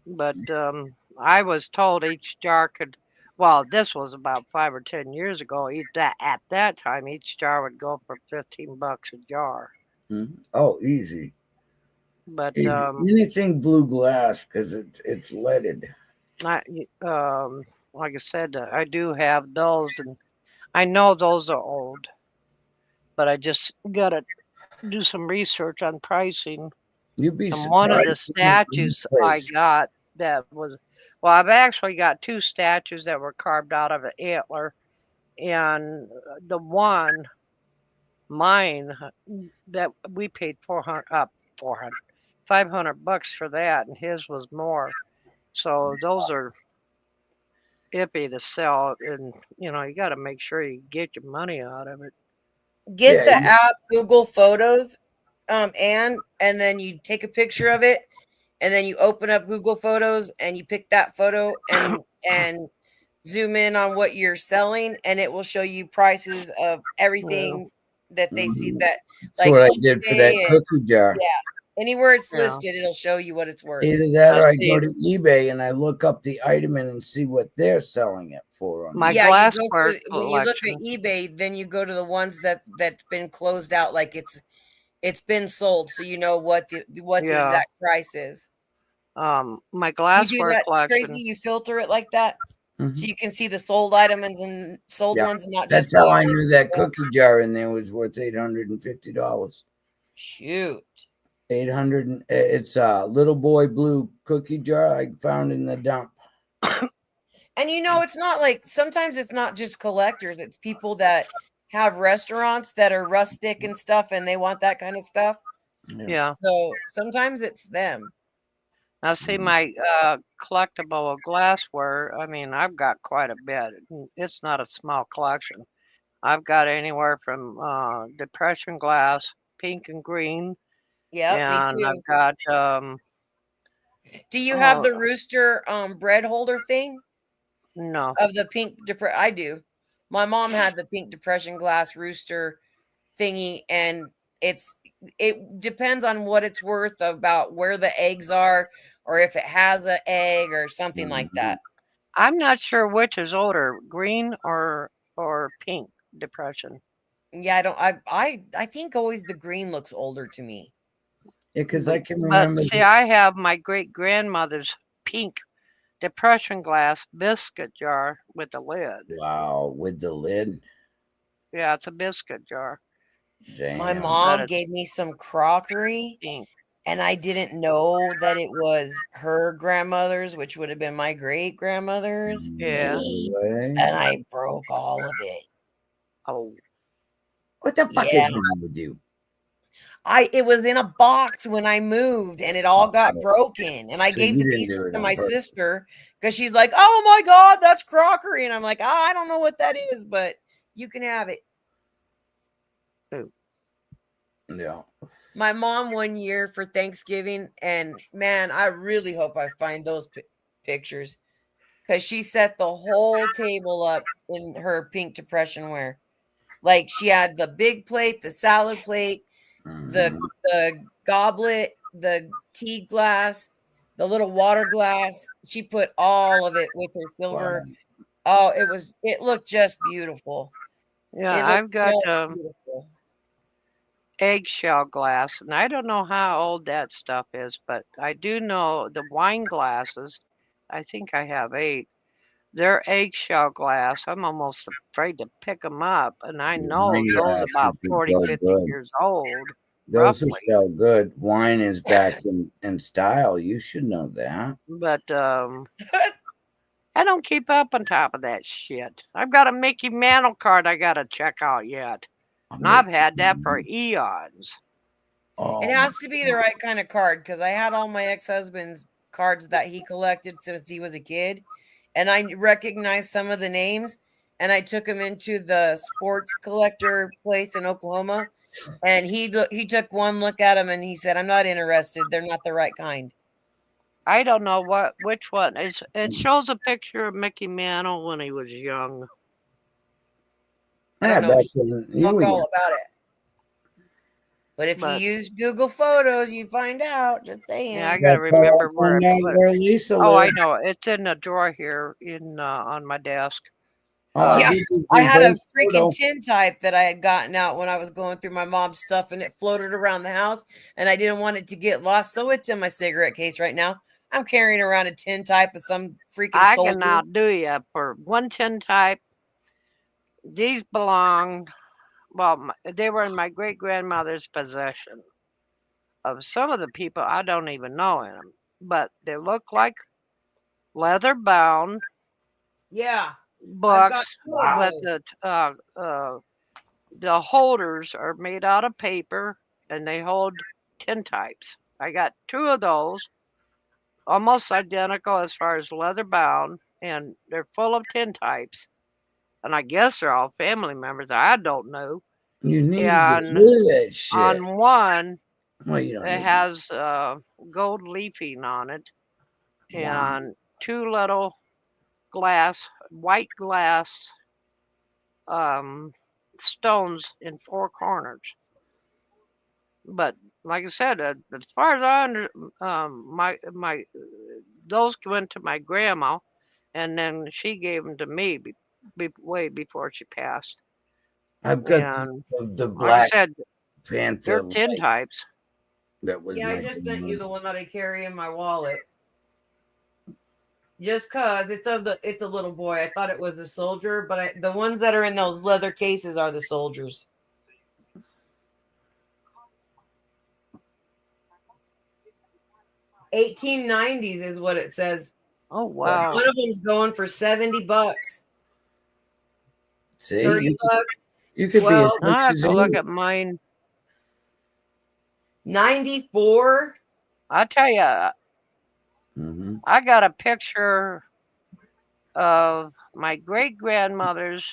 But I was told each jar could. Well, this was about 5 or 10 years ago. That at that time, each jar would go for $15 a jar. Mm-hmm. Oh, easy. But Easy. Anything blue glass because it's leaded. I, like I said, I do have those, and I know those are old. But I just gotta do some research on pricing. You'd be And one of the surprised. statues I got that was, well, I've actually got two statues that were carved out of an antler, and the one, mine, that we paid 500 bucks for that, and his was more. So those are iffy to sell, and you got to make sure you get your money out of it. Get Yeah, the app Google Photos, and then you take a picture of it, and then you open up Google Photos and you pick that photo and zoom in on what you're selling, and it will show you prices of everything that they see Mhm. that, That's like what I did for that eBay and cookie jar. anywhere it's Yeah. listed, it'll show you what it's worth. Either that or I I go see. to eBay and I look up the item and see what they're selling it for. On My Yeah, you go glassware for when you look at collection. eBay, then you go to the ones that's been closed out, like it's been sold, so you know what the Yeah. exact price is. My You do glassware that, Tracy? collection. You filter it like that, so Mhm. you can see the sold items and sold Yeah. ones, and not That's just how the I knew that cookie jar in there was worth $850. shoot. 800. It's a little boy blue cookie jar I found in the dump. And it's not like, sometimes it's not just collectors, it's people that have restaurants that are rustic and stuff, and they want that kind of stuff. Yeah. So sometimes it's them. Now, see, my collectible glassware, I mean, I've got quite a bit. It's not a small collection. I've got anywhere from depression glass, pink and green, Yep, me and too. I've got Do you have oh the rooster bread holder thing no, of the pink I do. My mom had the pink depression glass rooster thingy, and it depends on what it's worth, about where the eggs are, or if it has an egg or something like that. I'm not sure which is older, green or pink depression. Yeah, I don't. I think always the green looks older to me. Yeah, because I can But remember. see, I have my great grandmother's pink depression glass biscuit jar with the lid. Wow, with the lid. Yeah, it's a biscuit jar. My Damn. mom it's gave me some crockery, pink. and I didn't know that it was her grandmother's, which would have been my great grandmother's. Yeah. No way. And I broke all of it. Oh, What the fuck Yeah. is wrong with you? It was in a box when I moved, and it all got Oh. broken. And I So gave you the didn't piece do it to on my purpose. sister, because she's like, "Oh my God, that's crockery," and I'm like, "I don't know what that is, but you can have it." Yeah. My mom one year for Thanksgiving, and man, I really hope I find those pictures, because she set the whole table up in her pink depression wear. Like, she had the big plate, the salad plate, the goblet, the tea glass, the little water glass. She put all of it with her silver. Wow. Oh, it looked just beautiful. yeah. It looked I've got just beautiful. eggshell glass, and I don't know how old that stuff is, but I do know the wine glasses. I think I have 8. They're eggshell glass. I'm almost afraid to pick them up, and I know Wine those glasses about would 40, go 50 good. years old. Those are roughly. so good. Wine is back in style. You should know that. But I don't keep up on top of that shit. I've got a Mickey Mantle card I got to check out yet. And I've had that for eons. Oh, It has to be the right kind of card because I had all my ex-husband's cards that he collected since he was a kid, and I recognized some of the names, and I took him into the sports collector place in Oklahoma, and he took one look at them and he said, "I'm not interested. They're not the right kind." I don't know which one. It shows a picture of Mickey Mantle when he was young. I yeah, don't know back when you fuck were all young. about it. But if But you use Google Photos, you find out. Just saying. yeah, I got to That's how I remember found out where Lisa Oh, I lived. know. It's in a drawer here on my desk. Oh, Yeah, did you I had a reverse freaking photo? tintype that I had gotten out when I was going through my mom's stuff, and it floated around the house, and I didn't want it to get lost, so it's in my cigarette case right now. I'm carrying around a tintype of some freaking I soldier. can outdo you for 110 type. These belonged, well, they were in my great grandmother's possession. Of some of the people I don't even know in them, but they look like leather bound Yeah, I've got books two of with those. the holders are made out of paper and they hold tintypes. I got two of those, almost identical as far as leather bound, and they're full of tintypes. And I guess they're all family members. I don't know. You need to get And rid of that shit. on one, Well, you don't it need has gold leafing on it, Wow. and two little white glass stones in four corners. But like I said, as far as I my those went to my grandma, and then she gave them to me way before she passed. I've got And the like I Black said, Panther they're tin light types. that was Yeah, I my just sent you grandma. the one that I carry in my wallet. Just cause it's a little boy. I thought it was a soldier, but the ones that are in those leather cases are the soldiers. $1890s is what it says. Oh wow! One of them's going for $70. See, 30 bucks, you could be as 12, rich I have as to look you. at mine. 94. I tell you, Mm-hmm. I got a picture of my great grandmother's.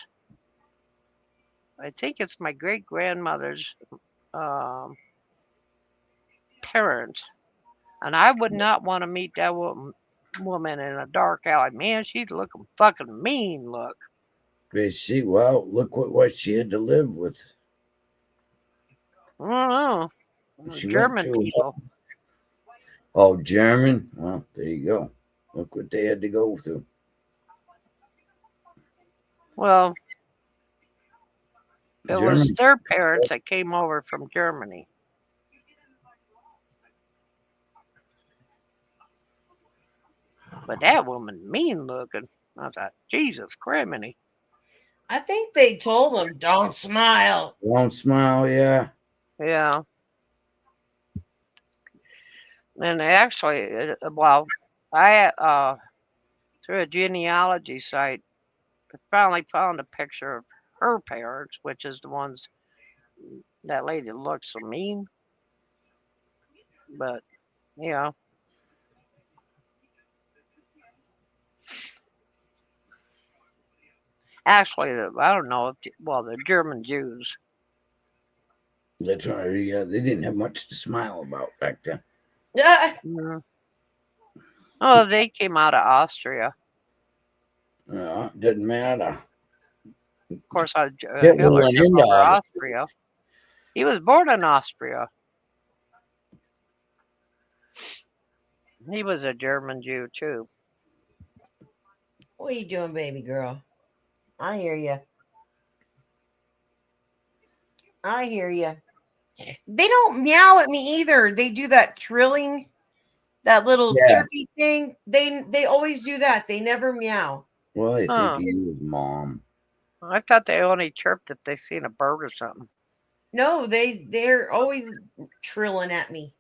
I think it's my great grandmother's parents, and I would not want to meet that woman in a dark alley. Man, she's looking fucking mean. Look, But see, well, look what she had to live with. I don't know. She went German through. people. Oh, German. Well, there you go. Look what they had to go through. Well, it was Germans. their parents that came over from Germany. But that woman mean looking. I thought, Jesus criminy. I think they told them don't smile. Don't smile, yeah. Yeah. And actually, well, I through a genealogy site, I finally found a picture of her parents, which is the ones that lady looks so mean. But yeah, actually, I don't know if well, the German Jews. That's right. Yeah, they didn't have much to smile about back then. Yeah. Yeah. Oh, they came out of Austria. Doesn't matter. Of course, Hitler Hitler went took into over Austria. Austria. He was born in Austria. He was a German Jew too. What are you doing, baby girl? I hear you. I hear you. They don't meow at me either. They do that trilling, that little Yeah. chirpy thing. They always do that. They never meow. Well, I think Huh. he was mom. I thought they only chirped if they seen a bird or something. No, they're always trilling at me.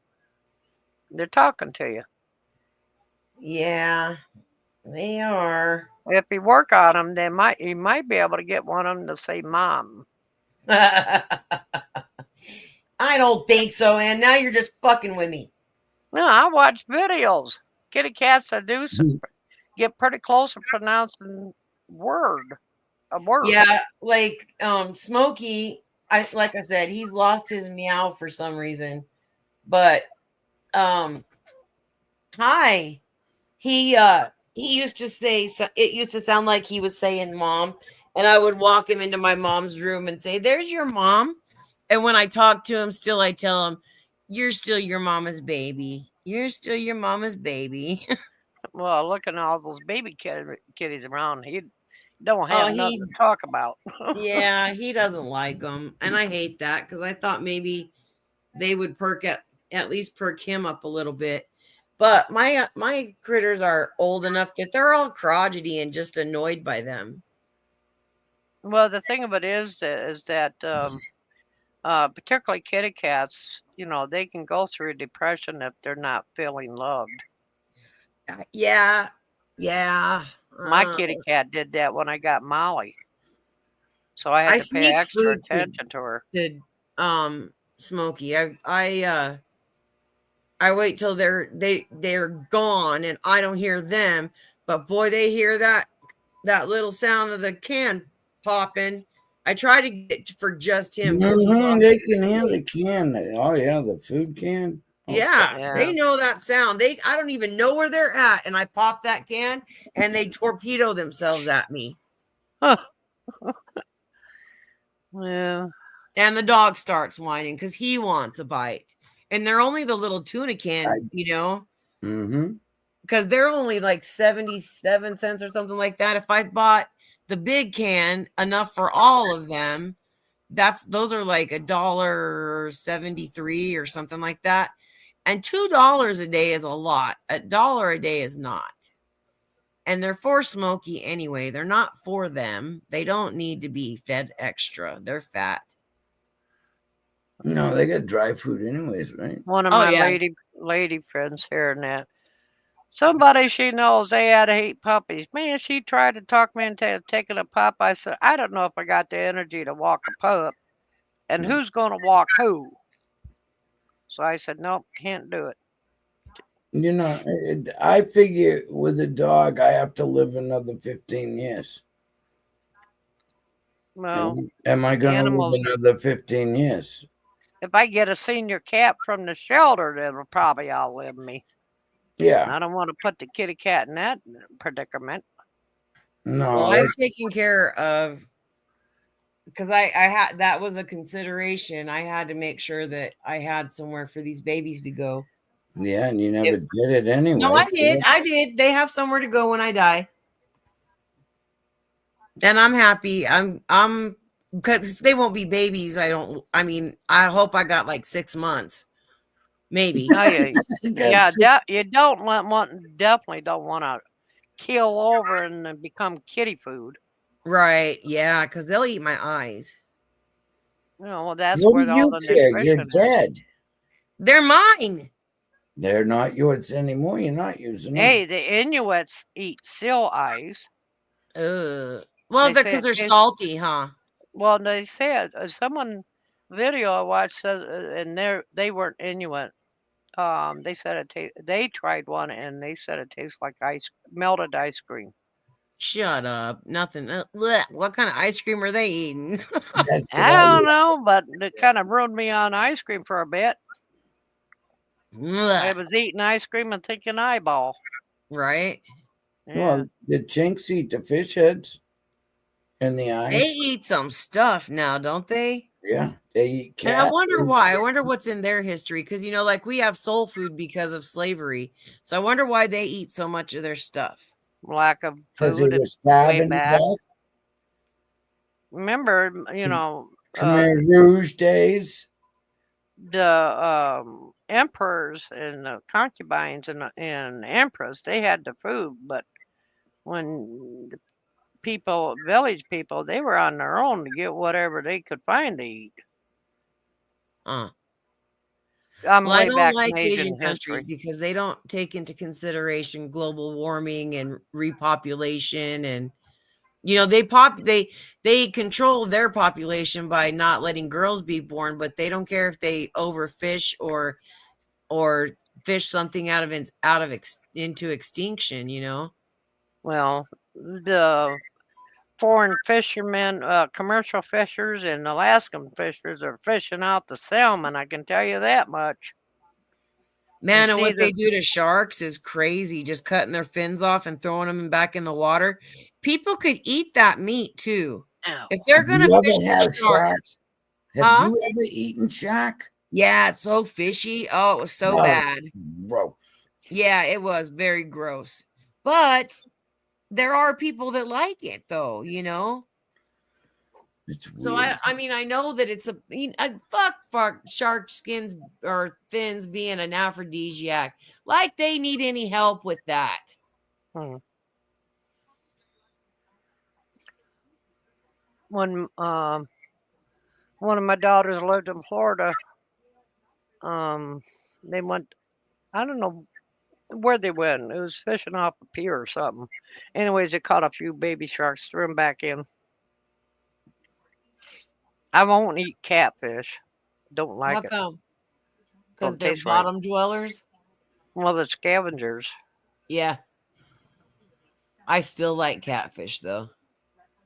They're talking to you. Yeah, they are. If you work on them, you might be able to get one of them to say "mom." I don't think so, and now you're just fucking with me. No, I watch videos. Kitty cats that get pretty close to pronouncing a word. Yeah, like Smokey, like I said, he's lost his meow for some reason. But hi. He used to say, it used to sound like he was saying mom, and I would walk him into my mom's room and say, "There's your mom." And when I talk to him still, I tell him, "You're still your mama's baby. You're still your mama's baby." Well, looking at all those baby kitties around, he don't Oh, have nothing to talk about. Yeah, he doesn't like them, and I hate that because I thought maybe they would at least perk him up a little bit. But my critters are old enough that they're all crotchety and just annoyed by them. Well, the thing of it is that particularly kitty cats, they can go through depression if they're not feeling loved. Yeah. My kitty cat did that when I got Molly, so I had to pay extra attention to her. Smokey, I wait till they're gone and I don't hear them, but boy, they hear that little sound of the can popping. I try to get it for just him. They can hear the can. Oh yeah, the food can. Yeah, they know that sound. I don't even know where they're at, and I pop that can, and they torpedo themselves at me. Huh. Yeah. And the dog starts whining because he wants a bite, and they're only the little tuna can, because they're only like 77 cents or something like that. If I bought the big can, enough for all of them, those are like $1.73 or something like that. And $2 a day is a lot. $1 a day is not. And they're for Smokey anyway. They're not for them. They don't need to be fed extra. They're fat. No, they got dry food anyways, right? One of my lady friends hearing that. Somebody she knows, they had 8 puppies. Man, she tried to talk me into taking a pup. I said, I don't know if I got the energy to walk a pup. And who's going to walk who? So I said, nope, can't do it. I figure with a dog, I have to live another 15 years. Well, am I going to live another 15 years? If I get a senior cat from the shelter, that'll probably outlive me. Yeah. I don't want to put the kitty cat in that predicament. No. Well, I'm taking care of, because I had, that was a consideration. I had to make sure that I had somewhere for these babies to go. Yeah, and you never did it anyway. No, I did. They have somewhere to go when I die. And I'm happy. I'm because they won't be babies. I hope I got like 6 months. Maybe. Oh, yeah, you definitely don't want to keel over and become kitty food. Right. Yeah, because they'll eat my eyes. Well, that's where all the nutrition You're dead. They're mine. They're not yours anymore. You're not using them. Hey, the Inuits eat seal eyes. Well, because they're salty, huh? Well, they said video I watched said, and they weren't Inuit. They said they tried one and they said it tastes like melted ice cream. Shut up! Nothing. What kind of ice cream are they eating? I don't know, but it kind of ruined me on ice cream for a bit. I was eating ice cream and thinking eyeball. Right. Yeah. Well, the chinks eat the fish heads in the eyes. They eat some stuff now, don't they? Yeah, they eat cat. And I wonder why. I wonder what's in their history, because like we have soul food because of slavery. So I wonder why they eat so much of their stuff. Lack of food is way bad. Remember, Khmer Rouge days. The emperors and the concubines and emperors, they had the food, but when the village people, they were on their own to get whatever they could find to eat. Uh. I'm Well, I way don't back like in Asian Asian countries history. because they don't take into consideration global warming and repopulation, and they control their population by not letting girls be born, but they don't care if they overfish or fish something into extinction. Well, the foreign fishermen, commercial fishers, and Alaskan fishers are fishing out the salmon. I can tell you that much. Man, and See what they the do to sharks is crazy, just cutting their fins off and throwing them back in the water. People could eat that meat too. Ow. If they're Have gonna you fish ever the had shark? sharks, Have huh? you ever eaten shark? Yeah, it's so fishy. Oh, it was so No. bad. Gross. Yeah, it was very gross. But there are people that like it though. It's So weird. I mean I know that it's fuck shark skins or fins being an aphrodisiac. Like they need any help with that. Hmm. When one of my daughters lived in Florida, they went. I don't know where they went. It was fishing off a pier or something. Anyways, they caught a few baby sharks, threw them back in. I won't eat catfish. Don't How like it. come? Because Don't they're taste right. bottom dwellers. Well, the scavengers. Yeah. I still like catfish though.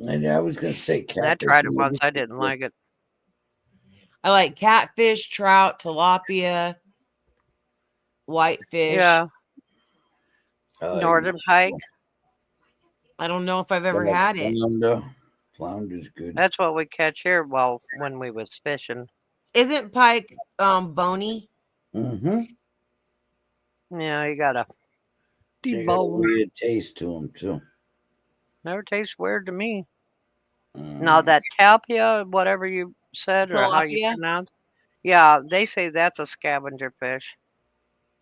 And I was going to say I catfish. tried it once. I didn't like it. I like catfish, trout, tilapia, whitefish. Yeah, northern pike. I don't know if I've ever had it. Flounder's good. That's what we catch here. Well, when we was fishing. Isn't pike bony? Mm-hmm. Yeah, you gotta They got a debone. weird taste to them too. Never tastes weird to me. Now that talpia, whatever you said or how you Tilapia? pronounce, yeah, they say that's a scavenger fish.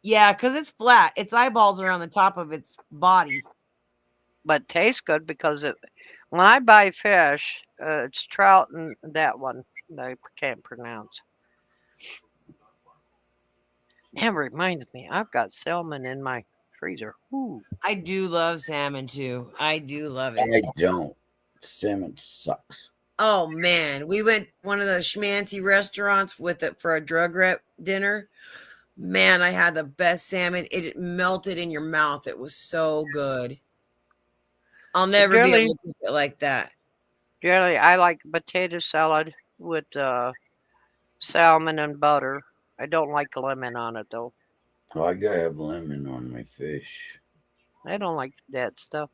Yeah, because it's flat. Its eyeballs are on the top of its body. But tastes good because when I buy fish, it's trout and that one that I can't pronounce. That reminds me, I've got salmon in my freezer. Ooh. I do love salmon too. I do love it. I don't. Salmon sucks. Oh man, we went one of the schmancy restaurants with it for a drug rep dinner. Man, I had the best salmon. It melted in your mouth. It was so good. I'll never be able to cook it like that. Generally, I like potato salad with salmon and butter. I don't like lemon on it though. Oh, I gotta have lemon on my fish. I don't like that stuff.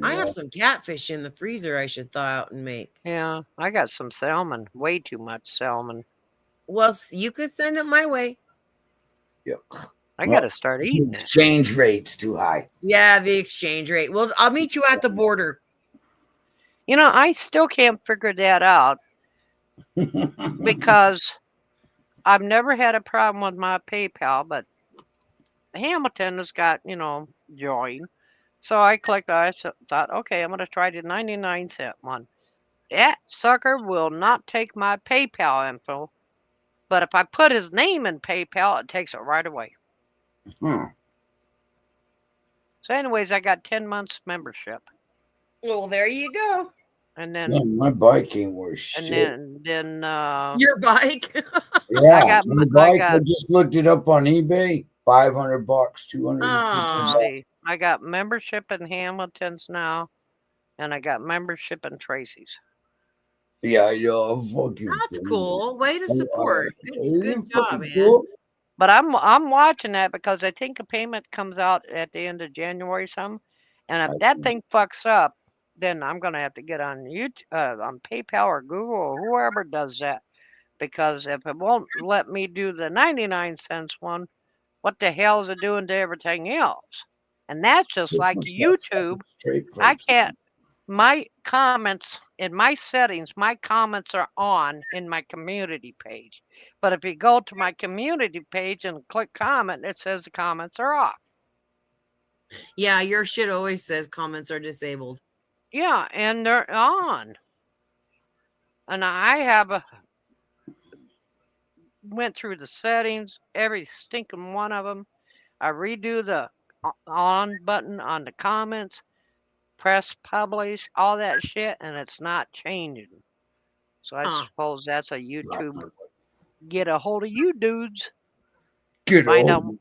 I have Yeah. some catfish in the freezer I should thaw out and make. Yeah, I got some salmon. Way too much salmon. Well, you could send it my way. Yuck. I Well, gotta start eating it. Exchange rate's too high. Yeah, the exchange rate. Well, I'll meet you at the border. You know, I still can't figure that out because I've never had a problem with my PayPal, but Hamilton has got, join. So I clicked, I thought, okay, I'm going to try the 99-cent one. That sucker will not take my PayPal info, but if I put his name in PayPal, it takes it right away. Huh. So anyways, I got 10 months membership. Well, there you go. And then, Man, my bike ain't worth and shit. then Your bike. Yeah, my bike. I got- just looked it up on eBay. $500, $250. Aw. let's see, I got membership in Hamilton's now, and I got membership in Tracy's. Yeah, I know. Fucking That's crazy. cool. Way to support. Isn't Good it job, fucking man. cool? But I'm watching that because I think a payment comes out at the end of January some, and if that thing fucks up, then I'm gonna have to get on YouTube, on PayPal or Google or whoever does that, because if it won't let me do the 99-cent one, what the hell is it doing to everything else? And that's just This like one's got YouTube. fucking straight I plates. can't. My comments in my settings, my comments are on in my community page. But if you go to my community page and click comment, it says the comments are off. Yeah, your shit always says comments are disabled. Yeah, and they're on. And I have went through the settings, every stinking one of them. I redo the on button on the comments, press publish, all that shit, and it's not changing. So I Huh. suppose that's a YouTube. Get a hold of you dudes. Get Find out on.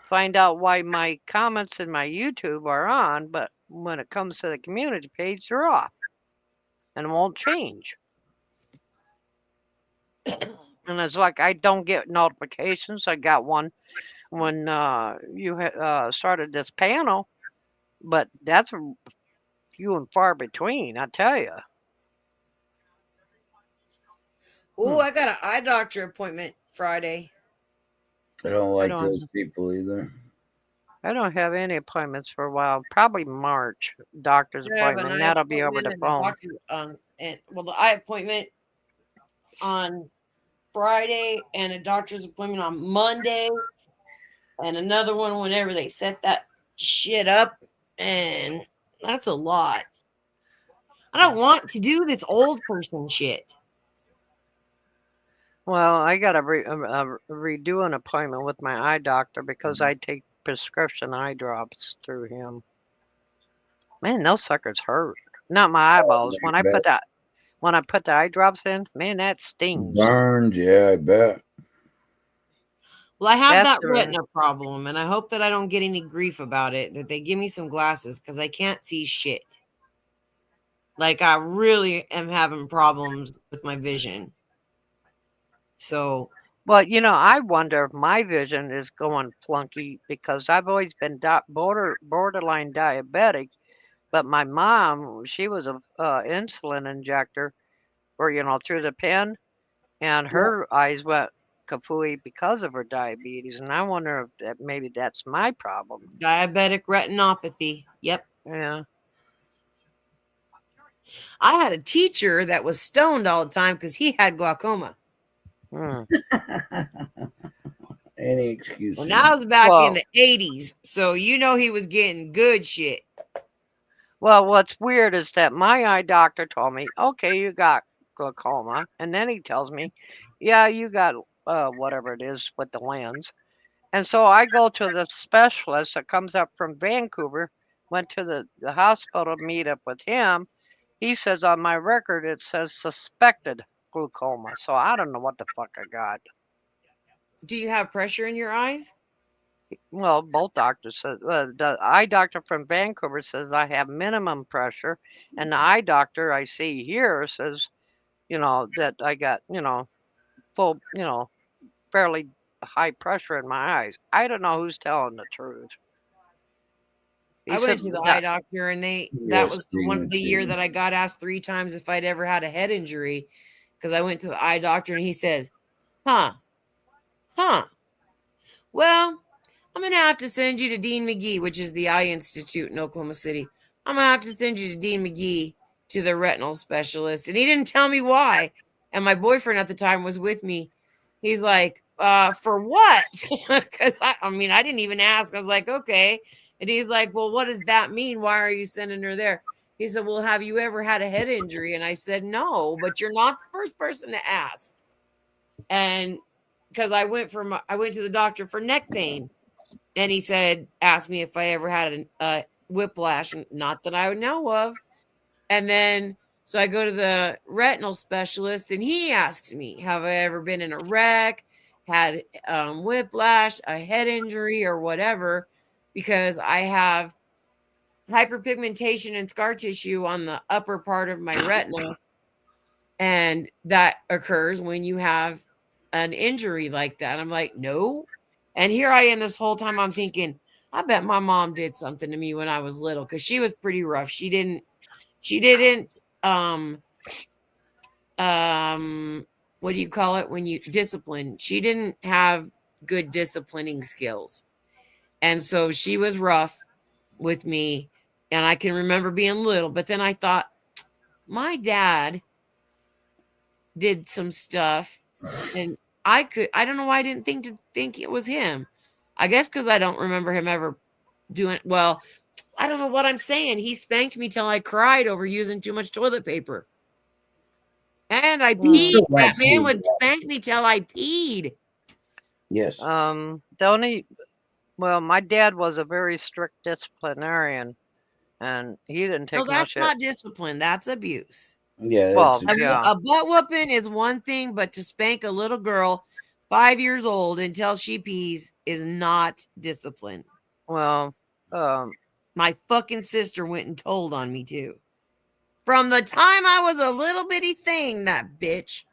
find out why my comments in my YouTube are on, but when it comes to the community page, they're off and won't change. And it's like I don't get notifications. I got one when you started this panel, but that's few and far between, I tell you. Oh, I got an eye doctor appointment Friday. I don't like don't- those people either. I don't have any appointments for a while. Probably March doctor's I have an appointment. eye That'll be over appointment the and a phone. doctor, and well, the eye appointment on Friday and a doctor's appointment on Monday, and another one whenever they set that shit up, and that's a lot. I don't want to do this old person shit. Well, I got to redo an appointment with my eye doctor because I take prescription eye drops through him. Man, those suckers hurt. Not my eyeballs. I When I put the eye drops in, man, that stings. Burned, yeah, I bet. Well, I have That's that right. retina problem, and I hope that I don't get any grief about it, that they give me some glasses because I can't see shit. Like, I really am having problems with my vision. So, Well, I wonder if my vision is going flunky because I've always been borderline diabetic, but my mom, she was a insulin injector, or through the pen, and her eyes went kafooey because of her diabetes, and I wonder if maybe that's my problem. diabetic retinopathy. Yep. Yeah. I had a teacher that was stoned all the time because he had glaucoma. Hmm. Any excuse. Well, now it's back Well- in the 80s, so he was getting good shit. Well, what's weird is that my eye doctor told me, okay, you got glaucoma, and then he tells me, yeah, you got whatever it is with the lens. And so I go to the specialist that comes up from Vancouver, went to the hospital to meet up with him. He says on my record, it says suspected glaucoma. So I don't know what the fuck I got. Do you have pressure in your eyes? Well, both doctors said, the eye doctor from Vancouver says I have minimum pressure. And the eye doctor I see here says, that I got, full, fairly high pressure in my eyes. I don't know who's telling the truth. He I went said to the that- eye doctor, and that Yes, was the year that I got asked 3 times if I'd ever had a head injury, because I went to the eye doctor, and he says, huh, well, I'm going to have to send you to Dean McGee, which is the Eye Institute in Oklahoma City. I'm going to have to send you to Dean McGee to the retinal specialist. And he didn't tell me why. And my boyfriend at the time was with me. He's like, for what? Because I didn't even ask. I was like, okay. And he's like, well, what does that mean? Why are you sending her there? He said, well, have you ever had a head injury? And I said, no, but you're not the first person to ask. And because I went to the doctor for neck pain, and he asked me if I ever had a whiplash, not that I would know of. And then, so I go to the retinal specialist, and he asks me, have I ever been in a wreck, had whiplash, a head injury, or whatever, because I have hyperpigmentation and scar tissue on the upper part of my retina. And that occurs when you have an injury like that. I'm like, no. And here I am this whole time, I'm thinking, I bet my mom did something to me when I was little, because she was pretty rough. She didn't what do you call it when you discipline? She didn't have good disciplining skills. And so she was rough with me. And I can remember being little, but then I thought, my dad did some stuff, and I don't know why I didn't think it was him. I guess because I don't remember him ever doing, well, I don't know what I'm saying. He spanked me till I cried over using too much toilet paper. And I Mm. peed. Still That like man you, would yeah. spank me till I peed. Yes. The only, well, my dad was a very strict disciplinarian, and he didn't No, take no that's shit. not discipline. That's abuse. Yeah, Well, that's yeah. A butt whooping is one thing, but to spank a little girl 5 years old until she pees is not discipline. Well, My fucking sister went and told on me too. From the time I was a little bitty thing, that bitch.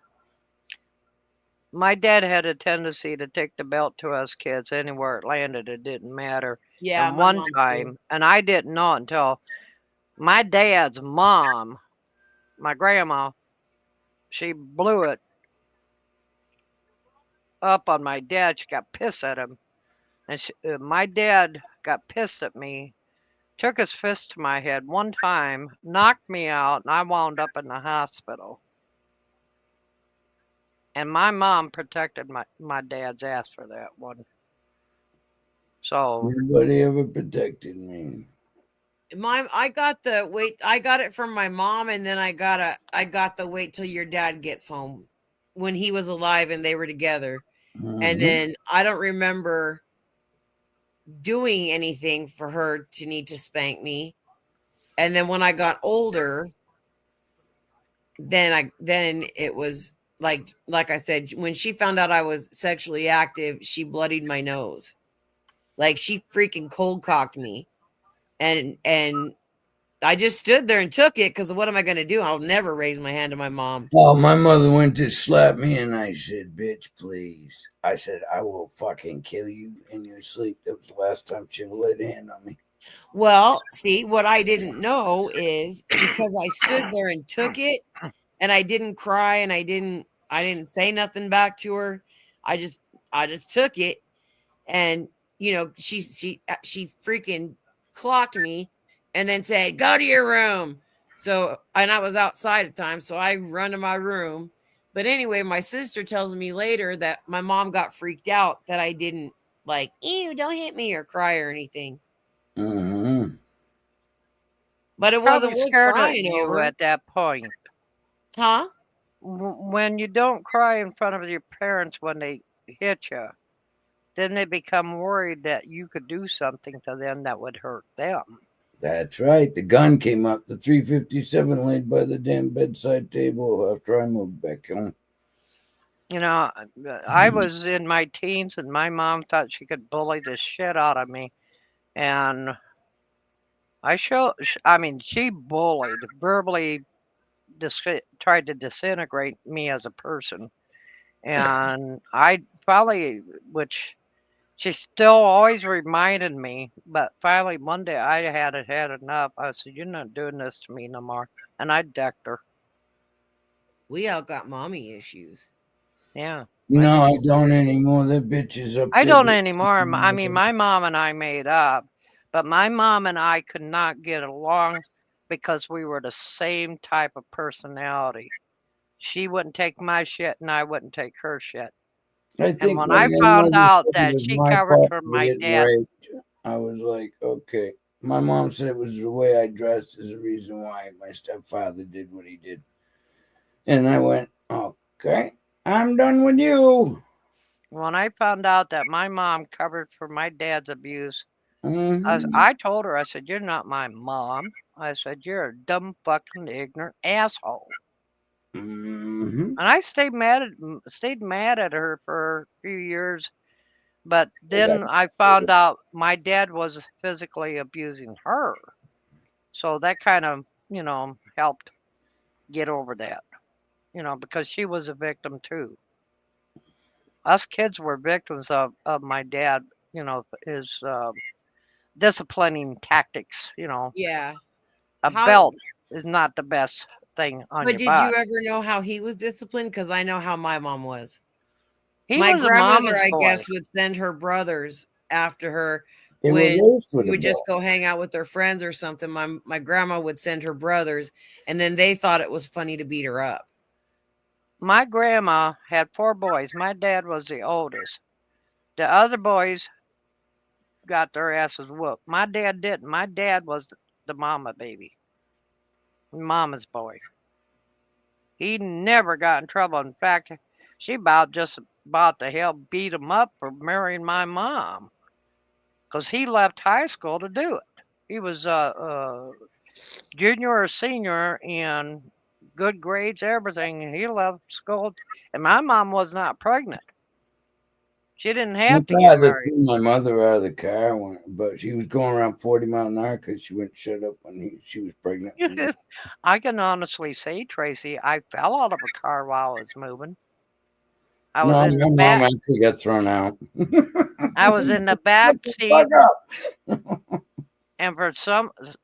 my dad had a tendency to take the belt to us kids anywhere it landed. It didn't matter. Yeah, And my one mom too. time, and I didn't know until my dad's mom, my grandma, she blew it up on my dad. She got pissed at him. And my dad got pissed at me, took his fist to my head one time, knocked me out, and I wound up in the hospital. And my mom protected my dad's ass for that one. So, nobody ever protected me. I got it from my mom, and then I got the wait till your dad gets home when he was alive and they were together. And Mhm. then I don't remember doing anything for her to need to spank me. And then when I got older, then it was like I said, when she found out I was sexually active, she bloodied my nose. Like she freaking cold cocked me. And I just stood there and took it because what am I going to do? I'll never raise my hand to my mom. Oh, my mother went to slap me, and I said, "Bitch, please." I said, "I will fucking kill you in your sleep." That was the last time she ever laid a hand on me. Well, see, what I didn't know is because I stood there and took it and I didn't cry and I didn't say nothing back to her. I just took it and she freaking clocked me and then said, "Go to your room." So, and I was outside at the time, so I run to my room. But anyway, my sister tells me later that my mom got freaked out that I didn't like, "Ew, don't hit me," or cry or anything. Mm-hmm. But it wasn't probably worth scared of crying you over. at that point. Huh? When you don't cry in front of your parents when they hit you, then they become worried that you could do something to them that would hurt them. That's right. The gun came up. The 357 laid by the damn bedside table after I moved back home. You know, I was in my teens and my mom thought she could bully the shit out of me. And she bullied, verbally tried to disintegrate me as a person. And which she still always reminded me, but finally one day I had enough. I said, "You're not doing this to me no more." And I decked her. We all got mommy issues. Yeah. No, I did. don't anymore. That bitch is up I there. don't anymore. I mean, my mom and I made up, but my mom and I could not get along because we were the same type of personality. She wouldn't take my shit and I wouldn't take her shit. I And think when when I my found mother out said it that was she my covered fault for for my getting dad, raped, I was like, okay. My mom said it was the way I dressed is the reason why my stepfather did what he did. And I went, okay, I'm done with you. when I found out that my mom covered for my dad's abuse, Mhm. I told her, I said, "You're not my mom." I said, "You're a dumb, fucking, ignorant asshole." Mhm. And I stayed mad at her for a few years. But I got then I found out my dad was physically abusing her. So that kind of, helped get over that, because she was a victim too. Us kids were victims of my dad, his disciplining tactics. Yeah. A How belt is not the best thing on But your did you butt. ever know how he was disciplined? Because I know how my mom was. He My was a grandmother, mama's I boy. guess, would send her brothers after her They were when raised with she a would just belt. go hang out with their friends or something. My grandma would send her brothers, and then they thought it was funny to beat her up. My grandma had 4 boys. My dad was the oldest. The other boys got their asses whooped. My dad didn't. My dad was the mama baby, mama's boy. He never got in trouble. In fact, she about the hell beat him up for marrying my mom because he left high school to do it. He was junior or senior in good grades, everything, and he left school. And my mom was not pregnant. She didn't My have to get father married. threw my mother out of the car, but she was going around 40 mile an hour because she wouldn't shut up when she was pregnant. I can honestly say, Tracy, I fell out of a car while I was moving. I was No, in the my mom back. actually got thrown out. I was in the back Shut the seat, fuck up. and for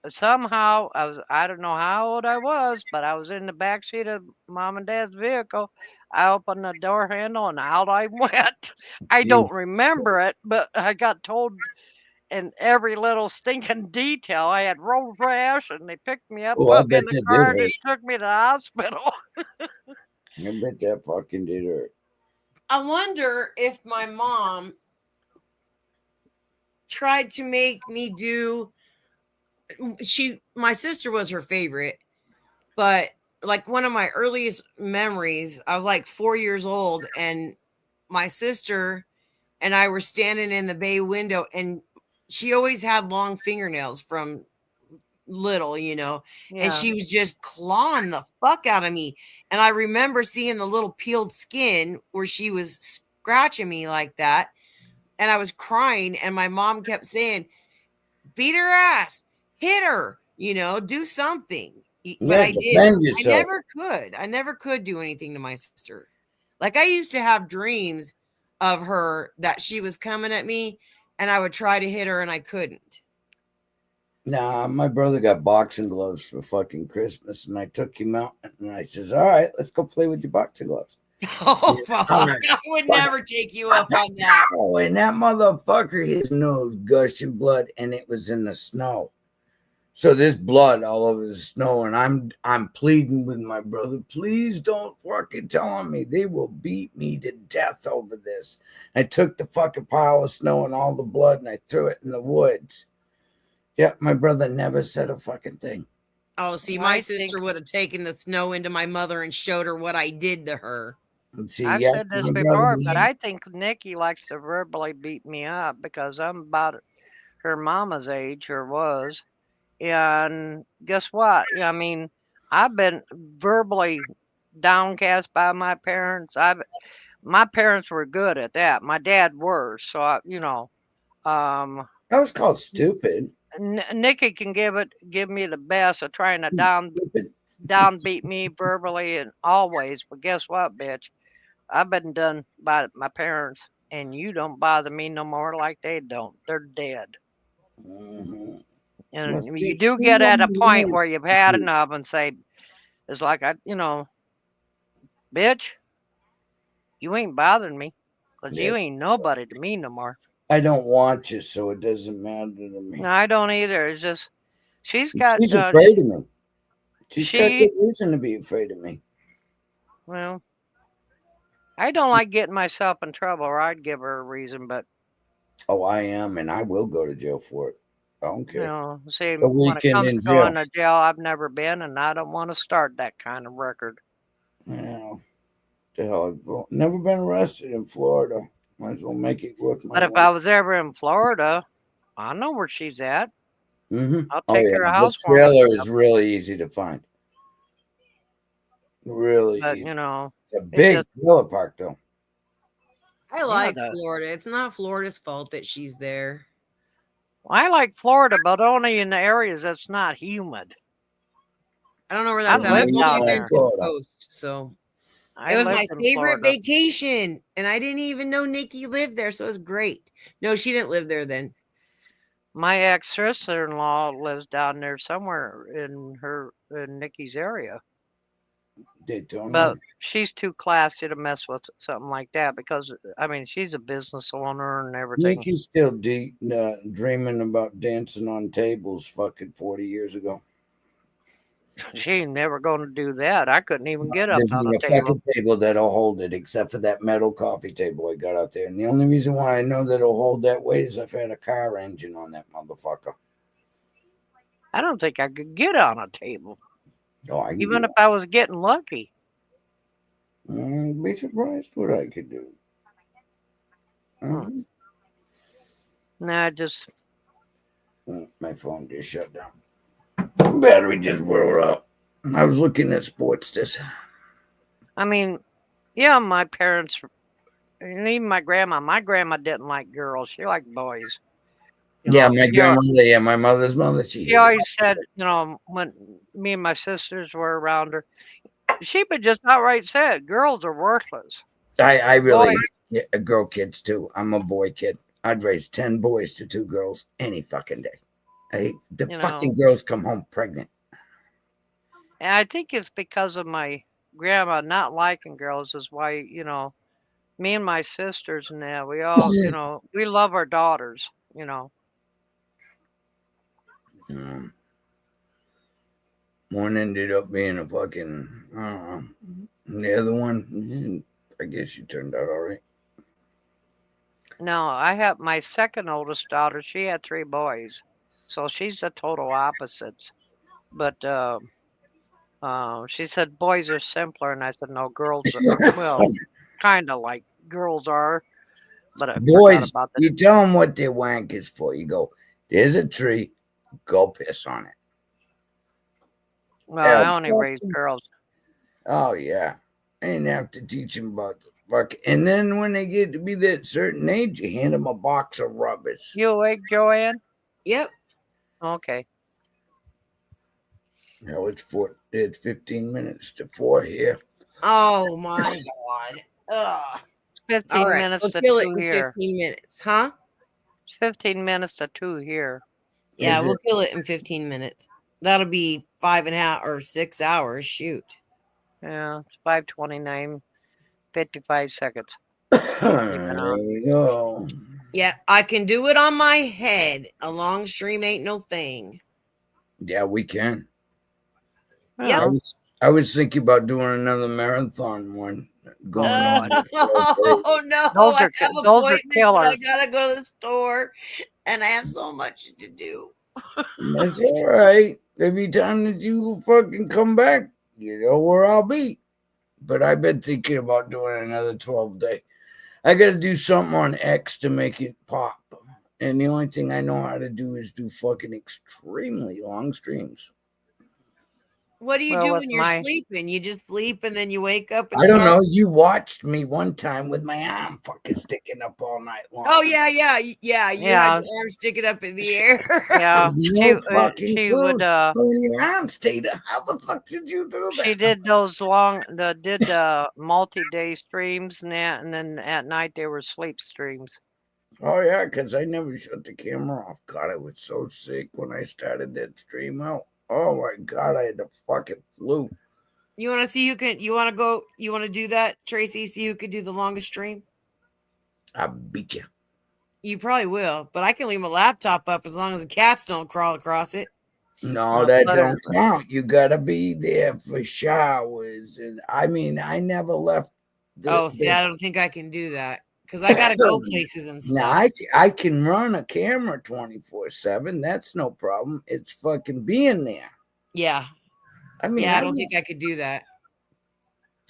somehow I don't know how old I was, but I was in the back seat of mom and dad's vehicle. I opened the door handle and out I went. I don't Jesus. remember it, but I got told in every little stinking detail. I had road rash, and they picked me up, Oh, I put me bet in the that car, did and hurt. they took me to the hospital. I bet that fucking did hurt. I wonder if my mom tried to make me do. My sister was her favorite, but like one of my earliest memories, I was like 4 years old, and my sister and I were standing in the bay window, and she always had long fingernails from little, and Yeah. she was just clawing the fuck out of me. And I remember seeing the little peeled skin where she was scratching me like that. And I was crying, and my mom kept saying, beat her ass, hit her, do something. But Yeah, I didn't. defend I yourself. never could. I never could do anything to my sister. Like, I used to have dreams of her that she was coming at me, and I would try to hit her, and I couldn't. Nah, my brother got boxing gloves for fucking Christmas, and I took him out, and I says, "All right, let's go play with your boxing gloves." Oh, Yeah, fuck. all right. I would never take you up on that. Oh, and that motherfucker, his nose gushing blood, and it was in the snow. So there's blood all over the snow, and I'm pleading with my brother, please don't fucking tell on me. They will beat me to death over this. I took the fucking pile of snow and all the blood, and I threw it in the woods. Yeah, my brother never said a fucking thing. Oh, see, I my think sister would have taken the snow into my mother and showed her what I did to her. And see, I've yeah, said this my brother before, but did. I think Nikki likes to verbally beat me up because I'm about her mama's age, or was. And guess what? I mean, I've been verbally downcast by my parents. My parents were good at that. My dad was, so um, I was called stupid. Nikki can give me the best of trying to Stupid. downbeat me verbally and always. But guess what, bitch? I've been done by my parents, and you don't bother me no more like they don't. They're dead. Mm-hmm. And Well, you see, do she get at a wanted point me where you've had to- enough and say, it's like, bitch, you ain't bothering me because you Yes. ain't nobody to me no more. I don't want you, so it doesn't matter to me. No, I don't either. It's just, she's got, She's afraid of me. She's got she, good reason to be afraid of me. well, I don't like getting myself in trouble, or I'd give her a reason, but, Oh, I am, and I will go to jail for it. I don't care. see, A when it weekend comes in to jail. going to jail, I've never been, and I don't want to start that kind of record. You know, the hell, I've never been arrested in Florida. Might as well make it worth my But if while. I was ever in Florida, I know where she's at. Mm-hmm. I'll Oh take yeah, her a the housewarming trailer stuff. is really easy to find. Really But easy. you know, It's a it big just trailer park, though. I like the Florida. It's not Florida's fault that she's there. I like Florida, but only in the areas that's not humid. I don't know where I that's at. I've lived only down been there. to the Florida. coast, so I it was my lived in favorite Florida. vacation, and I didn't even know Nikki lived there, so it was great. No, she didn't live there then. My ex sister-in-law lives down there somewhere in Nikki's area, Daytona. but she's too classy to mess with something like that because I mean she's a business owner and everything. Nikki's still dreaming about dancing on tables fucking 40 years ago. She ain't never going to do that. I couldn't even get up There's on not a a table. fucking table that'll hold it except for that metal coffee table I got out there. And the only reason why I know that it'll hold that weight is I've had a car engine on that motherfucker. I don't think I could get on a table, Oh, I can even get if I was getting lucky. Be surprised what I could do. Hmm. Mhm. Nah, just My phone just shut down. Battery just wore out. I was looking at sports this. I mean, yeah, my parents and even my grandma didn't like girls. She liked boys. Yeah, my She al- grandmother. Yeah, my mother's mother. She she hated. always said, when me and my sisters were around her, she would just outright said, "Girls are worthless." I really Boys, yeah, girl kids too. I'm a boy kid. I'd raise 10 boys to 2 girls any fucking day. I hate the you fucking know, girls come home pregnant. and I think it's because of my grandma not liking girls is why, me and my sisters and that we all, we love our daughters, Um, one ended up being a fucking. The other one, I guess she turned out all right. No, I have my second oldest daughter. She had 3 boys, so she's the total opposites. But she said boys are simpler, and I said no, girls. Well, kind of like girls are, but I forgot Boys, about that. you tell them what their wank is for. You go, there's a tree, go piss on it. Well, Yeah, I only raised girls. oh yeah, I didn't have to teach them about the fuck. And then when they get to be that certain age, you hand them a box of rubbish. You awake, Joanne? Yep. Okay. No, it's 15 minutes to 4 here. Oh my god. Ugh. 15 All right, minutes we'll to kill it 2 in here. 15 minutes, huh? 15 minutes to 2 here. Yeah, Is we'll it- kill it in 15 minutes. That'll be 5.5 or 6 hours. Shoot. Yeah, it's 5:29, 55 seconds. There we go. Yeah, I can do it on my head. A long stream ain't no thing. Yeah, we can. Yep. Yeah. I was thinking about doing another marathon one. Going on. Oh no, Those I are have those are appointments, but I killers. gotta go to the store, and I have so much to do. That's all right. Every time that you fucking come back, you know where I'll be. But I've been thinking about doing another 12-day. I got to do something on X to make it pop. And the only thing I know how to do is do fucking extremely long streams. What do you Well, do with when you're my sleeping? You just sleep and then you wake up and I don't start. know. You watched me one time with my arm fucking sticking up all night long. Oh yeah. You had Yeah. your arm sticking up in the air. yeah, No fucking she clue. would When your arm stayed up, how the fuck did you do that? she did multi-day streams and that, and then at night they were sleep streams. Oh yeah, because I never shut the camera off. God, I was so sick when I started that stream out. Oh my god, I had the fucking flu. You want to see who can? You want to go? You want to do that, Tracy? See who could do the longest stream? I beat you. You probably will, but I can leave my laptop up as long as the cats don't crawl across it. No, Well, that better- don't count. You gotta be there for showers, and I mean, I never left. See, I don't think I can do that because I gotta go places and stuff. Now I can run a camera 24/7. That's no problem. It's fucking being there. Yeah, I mean, I don't think I could do that.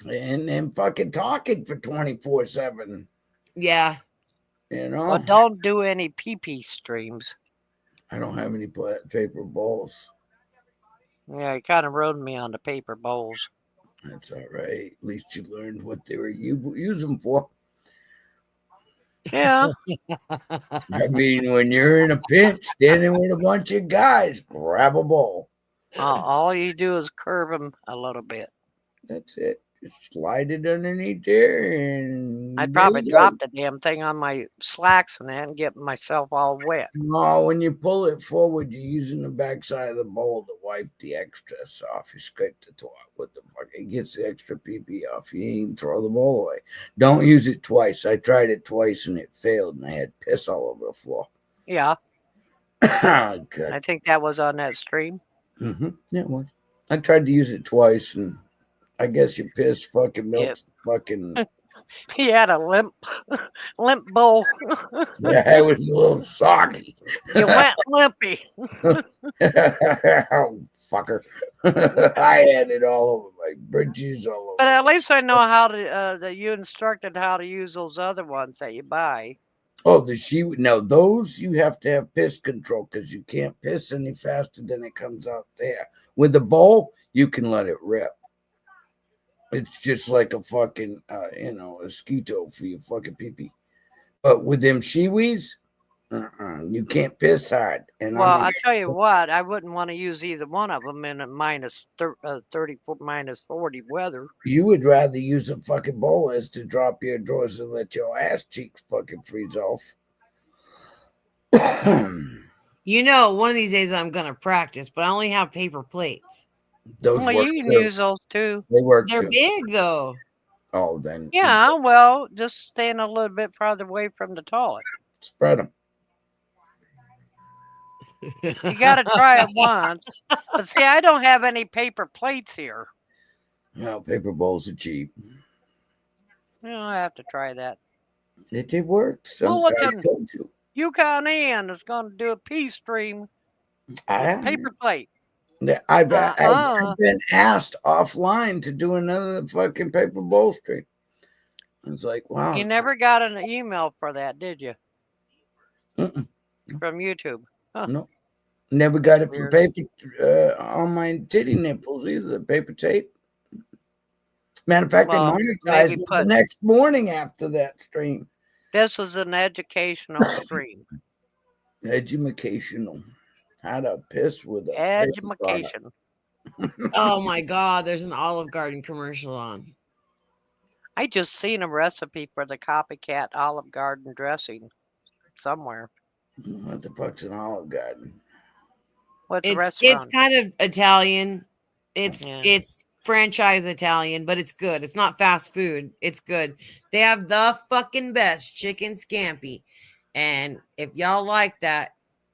and fucking talking for 24/7. Yeah, You know, Well, don't do any pee streams. I don't have any paper bowls. Yeah, you kind of ruined me on the paper bowls. That's all right. At least you learned what they were use them for. Yeah. I mean, when you're in a pinch, standing with a bunch of guys, grab a bowl. All you do is curve them a little bit. That's it. Just slide it underneath there, and I'd there probably you go. drop the damn thing on my slacks and that and get myself all wet. No, when you pull it forward, you're using the backside of the bowl to wipe the excess off. You scrape the top with the fuck. It gets the extra pee off. You ain't throw the bowl away. Don't use it twice. I tried it twice and it failed, and I had piss all over the floor. Yeah, Good. I think that was on that stream. Yeah, it was. I tried to use it twice, and I guess your piss fucking melts fucking. He had a limp bowl. Yeah, it was a little soggy. You went limpy. Oh, fucker. I had it all over my bridges, all over. But at least I know how to, that you instructed how to use those other ones that you buy. Oh, no, those you have to have piss control because you can't piss any faster than it comes out there. With the bowl, you can let it rip. It's just like a fucking, a mosquito for your fucking pee-pee. But with them shiwis, you can't piss hard. And Well, I tell you what, I wouldn't want to use either one of them in a minus 30, minus 40 weather. You would rather use a fucking bowl as to drop your drawers and let your ass cheeks fucking freeze off. You know, one of these days I'm gonna practice, but I only have paper plates. Those Well, work you can too. use those too. They work They're too. big though. Oh, then Yeah, well, just stand a little bit farther away from the toilet. spread them. You got to try it once. But see, I don't have any paper plates here. No, paper bowls are cheap. I have to try that. It did work. Well, look I at- told you. Yukon Ann is going to do a peace stream paper plate. I've been asked offline to do another fucking paper bowl stream. It's like, wow. You never got an email for that, did you? Mm-mm. From YouTube. No. Never got it for Weird. paper on my titty nipples either. Paper tape. Matter of fact, Well, they monetized maybe me the put- next morning after that stream. This is an educational stream. Educational. How to piss with a paper product. Education. Oh my god, there's an Olive Garden commercial on. I just seen a recipe for the copycat Olive Garden dressing somewhere. What the fuck's an Olive Garden? What's a It's restaurant? kind of Italian. It's Yeah. it's franchise Italian, but it's good. It's not fast food. It's good. They have the fucking best chicken scampi. And if y'all like that,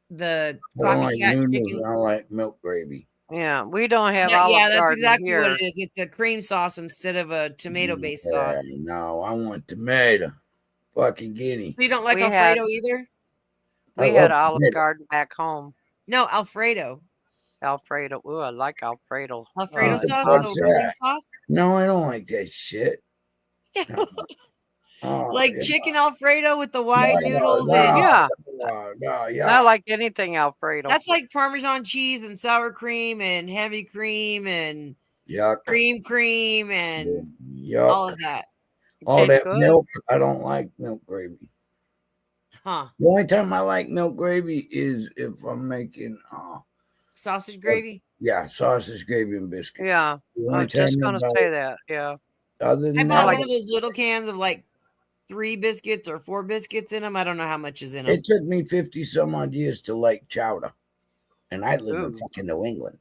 the I don't like copycat noodles. chicken. I like milk gravy. Yeah, we don't have Yeah, Olive that's Garden exactly here. what it is. It's a cream sauce instead of a tomato-based sauce. No, I want tomato. Fucking guinea. So you don't like We Alfredo had- either? We I had love Olive tomato. Garden back home. No, Alfredo. Alfredo. Ooh, I like Alfredo. Alfredo the sauce, fuck's no cream that? sauce. No, I don't like that shit. Oh, Like yeah. chicken Alfredo with the wide No, noodles no, and Yeah, no, yeah. not like anything Alfredo. that's like Parmesan cheese and sour cream and heavy cream and Yuck. cream and Yuck. all of that. All Tastes that good. milk. I don't like milk gravy. Huh. The only time I like milk gravy is if I'm making, Sausage gravy. sausage gravy and biscuits. Yeah, The I only was just time going to about say it. that. Yeah. Other I than bought that, one of those little cans of like 3 biscuits or 4 biscuits in them. I don't know how much is in them. it took me 50 some odd years to like chowder. And I live in Ooh. fucking New England.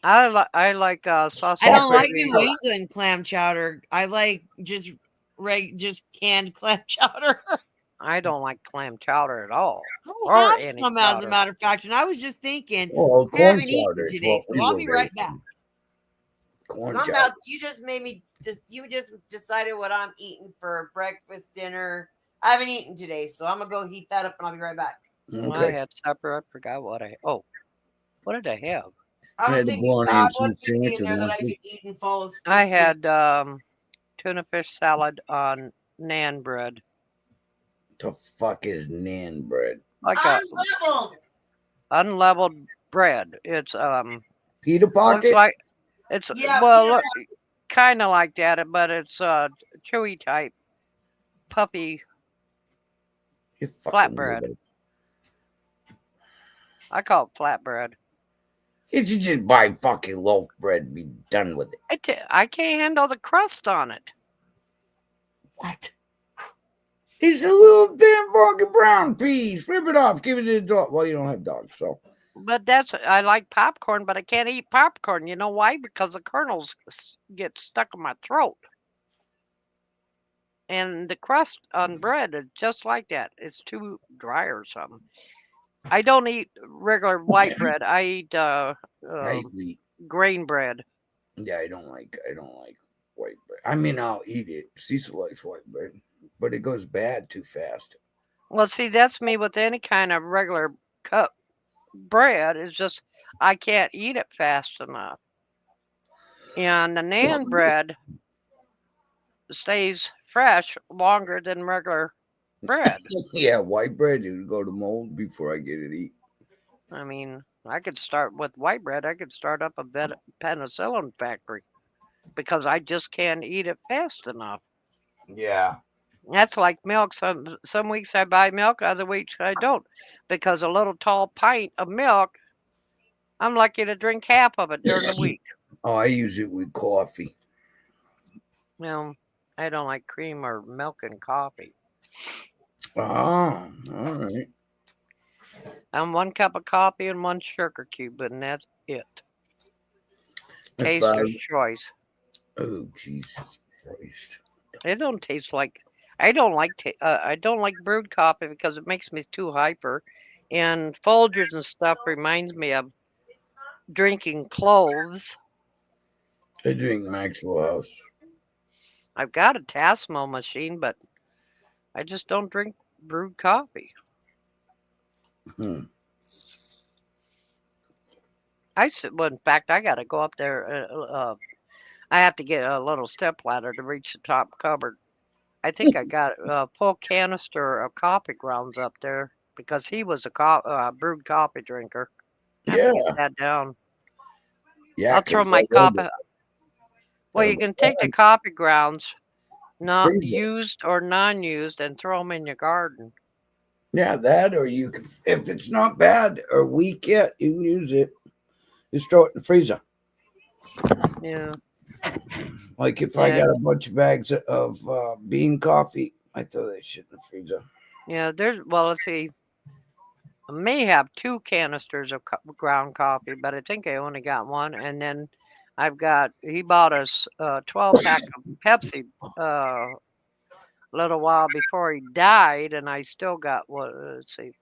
I like sausage I don't like gravy. New England clam chowder. I like just canned clam chowder. I don't like clam chowder at all. Or Or have any some, as a chowder. matter of fact. And I was just thinking, Well, we corn haven't eaten chowder is today, what we so I'll were be right raised back. on. Corn I'm chowder. about, you just made me you just decided what I'm eating for breakfast, dinner. I haven't eaten today, so I'm gonna go heat that up and I'll be right back. Well, I Okay. had supper. I forgot what what did I have? I I was had a thinking, bologna God, and what some could be sandwich in there and that I one could eat and fall asleep I to? had tuna fish salad on naan bread. The fuck is naan bread? Like a Unleveled. unleveled bread. It's Peter looks pocket? like it's Yeah, well Peter kind of like that, but it's chewy type, puffy. You fucking flatbread. weirdo. I call it flatbread. You should just buy fucking loaf bread and be done with it. I can't handle the crust on it. What? It's a little damn fucking brown piece. Rip it off. Give it to the dog. Well, you don't have dogs, so. But I like popcorn, but I can't eat popcorn. You know why? Because the kernels get stuck in my throat. And the crust on bread is just like that. It's too dry or something. I don't eat regular white bread. I eat I eat. grain bread. Yeah, I don't like white bread. I mean, I'll eat it. Cecil likes white bread, but it goes bad too fast. Well, see, that's me with any kind of regular cup bread. It's just I can't eat it fast enough. And the nan bread stays fresh longer than regular bread. Yeah, white bread would go to mold before I get it eat. I mean, I could start with white bread. I could start up a penicillin factory because I just can't eat it fast enough. Yeah. That's like milk. Some weeks I buy milk, other weeks I don't, because a little tall pint of milk, I'm lucky to drink half of it during the week. Oh, I use it with coffee. You know, I don't like cream or milk in coffee. Oh, all right. I'm 1 cup of coffee and 1 sugar cube, and that's it. If Taster's choice. Oh, Jesus Christ. It don't taste like. I don't like brewed coffee because it makes me too hyper, and Folgers and stuff reminds me of drinking cloves. I drink Maxwell House. I've got a Tasmo machine, but I just don't drink brewed coffee. Hmm. Well, in fact, I got to go up there. I have to get a little step ladder to reach the top cupboard. I think I got a full canister of coffee grounds up there because he was a brewed coffee drinker. I have to Yeah. get that down. Yeah. I'll throw 'cause my I love coffee. it. Well, you can take the coffee grounds, not Freeze it. used or non-used, and throw them in your garden. Yeah, that, or you can, if it's not bad or weak yet, you can use it. Just throw it in the freezer. Yeah. Like if I Yeah. got a bunch of bags of bean coffee, I throw that shit in the freezer. Yeah. Well, let's see. I may have 2 canisters of ground coffee, but I think I only got 1. And then he bought us a 12-pack of Pepsi a little while before he died, and I still got, let's see,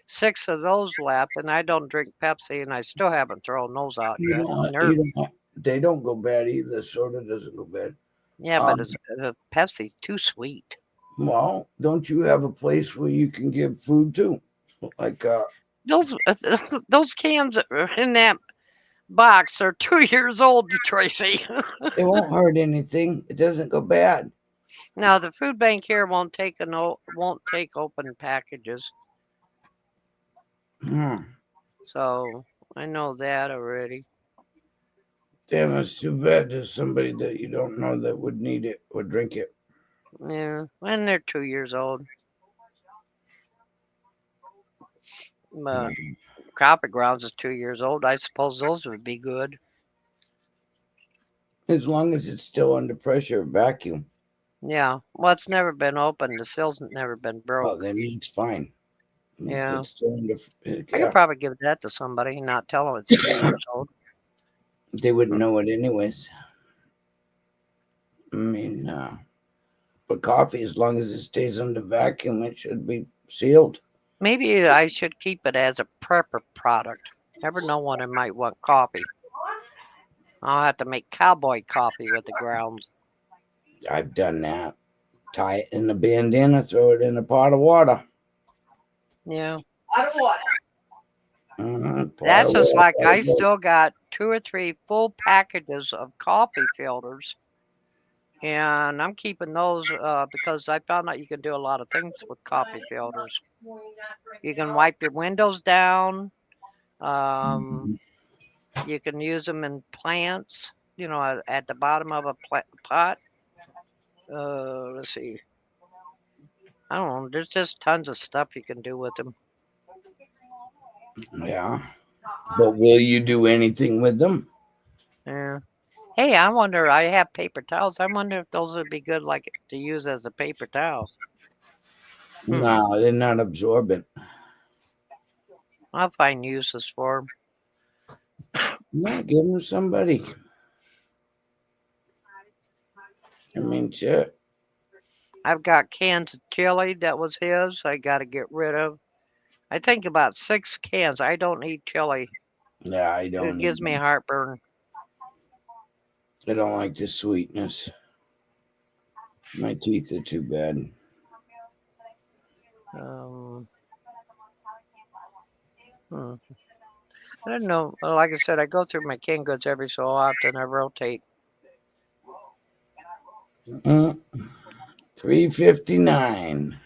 6 of those left, and I don't drink Pepsi, and I still haven't thrown those out yet. They don't go bad either. Soda doesn't go bad. Yeah, but Pepsi's too sweet. Well, don't you have a place where you can give food to? Like Those cans that are in that box are 2 years old, Tracy. it won't hurt anything. It doesn't go bad. Now the food bank here won't take open packages, so I know that already. Damn, it's too bad there's somebody that you don't know that would need it or drink it. Yeah, and they're 2 years old. But coffee grounds is 2 years old. I suppose those would be good. As long as it's still under pressure, vacuum. Yeah, well, it's never been open. The seal's never been broke. Oh, then it's fine. Yeah. It's still under, I could probably give that to somebody and not tell them it's 2 years old. They wouldn't know it anyways. I mean, but coffee, as long as it stays under vacuum, it should be sealed. Maybe I should keep it as a prepper product. Never know when I might want coffee. I'll have to make cowboy coffee with the grounds. I've done that. Tie it in a bandana, throw it in a pot of water. Yeah. Out of water. That's just like I still got 2 or 3 full packages of coffee filters. And I'm keeping those because I found out you can do a lot of things with coffee filters. You can wipe your windows down. You can use them in plants, at the bottom of a pot. Let's see. I don't know. There's just tons of stuff you can do with them. Yeah. But will you do anything with them? Yeah. Hey, I wonder, I have paper towels. I wonder if those would be good to use as a paper towel. No, they're not absorbent. I'll find uses for them. No, give them to somebody. I mean, shit. I've got cans of chili that was his. I got to get rid of. I think about 6 cans. I don't eat chili. Yeah, I don't. It gives me heartburn. I don't like the sweetness. My teeth are too bad. Hmm. I don't know. Well, like I said, I go through my canned goods every so often. I rotate. 3:59.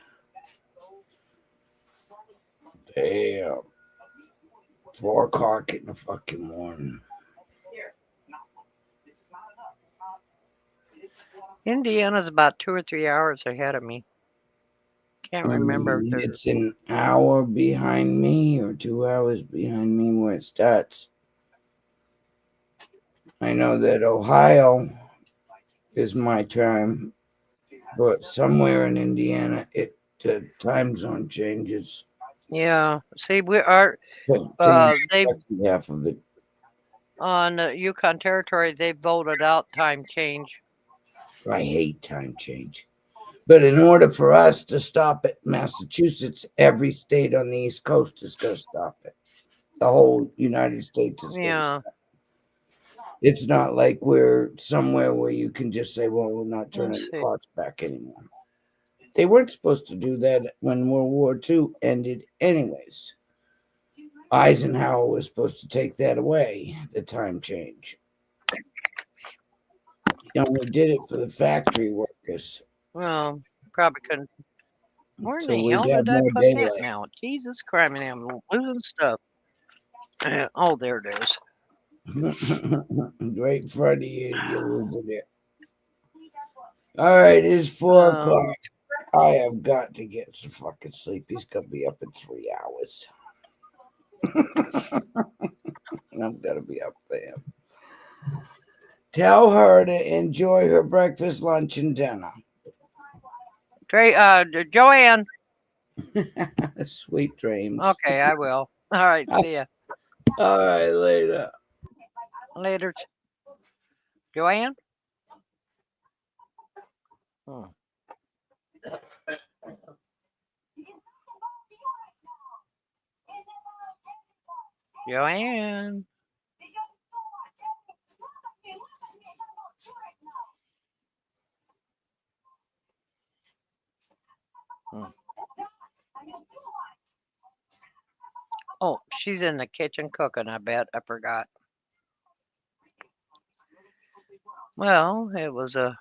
Damn. 4 o'clock in the fucking morning. Indiana's about 2 or 3 hours ahead of me. Can't remember if there's. It's an hour behind me or 2 hours behind me where it starts. I know that Ohio is my time, but somewhere in Indiana, the time zone changes. Yeah. See, we are. They Half of it. on the Yukon Territory. They voted out time change. I hate time change. But in order for us to stop it, Massachusetts, every state on the East Coast is going to stop it. The whole United States is going to stop it. It's not like we're somewhere where you can just say, well, we're not turning the clocks back anymore. They weren't supposed to do that when World War II ended anyways. Eisenhower was supposed to take that away, the time change. He only did it for the factory workers. Well, probably couldn't. Where in So the we hell got did I more put daylight. that now? Jesus Christ, man, I'm losing stuff. Oh, there it is. Right in front of you, you're losing it. All right, it's 4 o'clock. I have got to get some fucking sleep. He's gonna be up in 3 hours. And I'm gonna be up for him. Tell her to enjoy her breakfast, lunch, and dinner. Joanne. Sweet dreams. Okay, I will. All right, see ya. All right, later. Later. Joanne? Joanne. Oh, she's in the kitchen cooking, I bet. I forgot. Well, it was a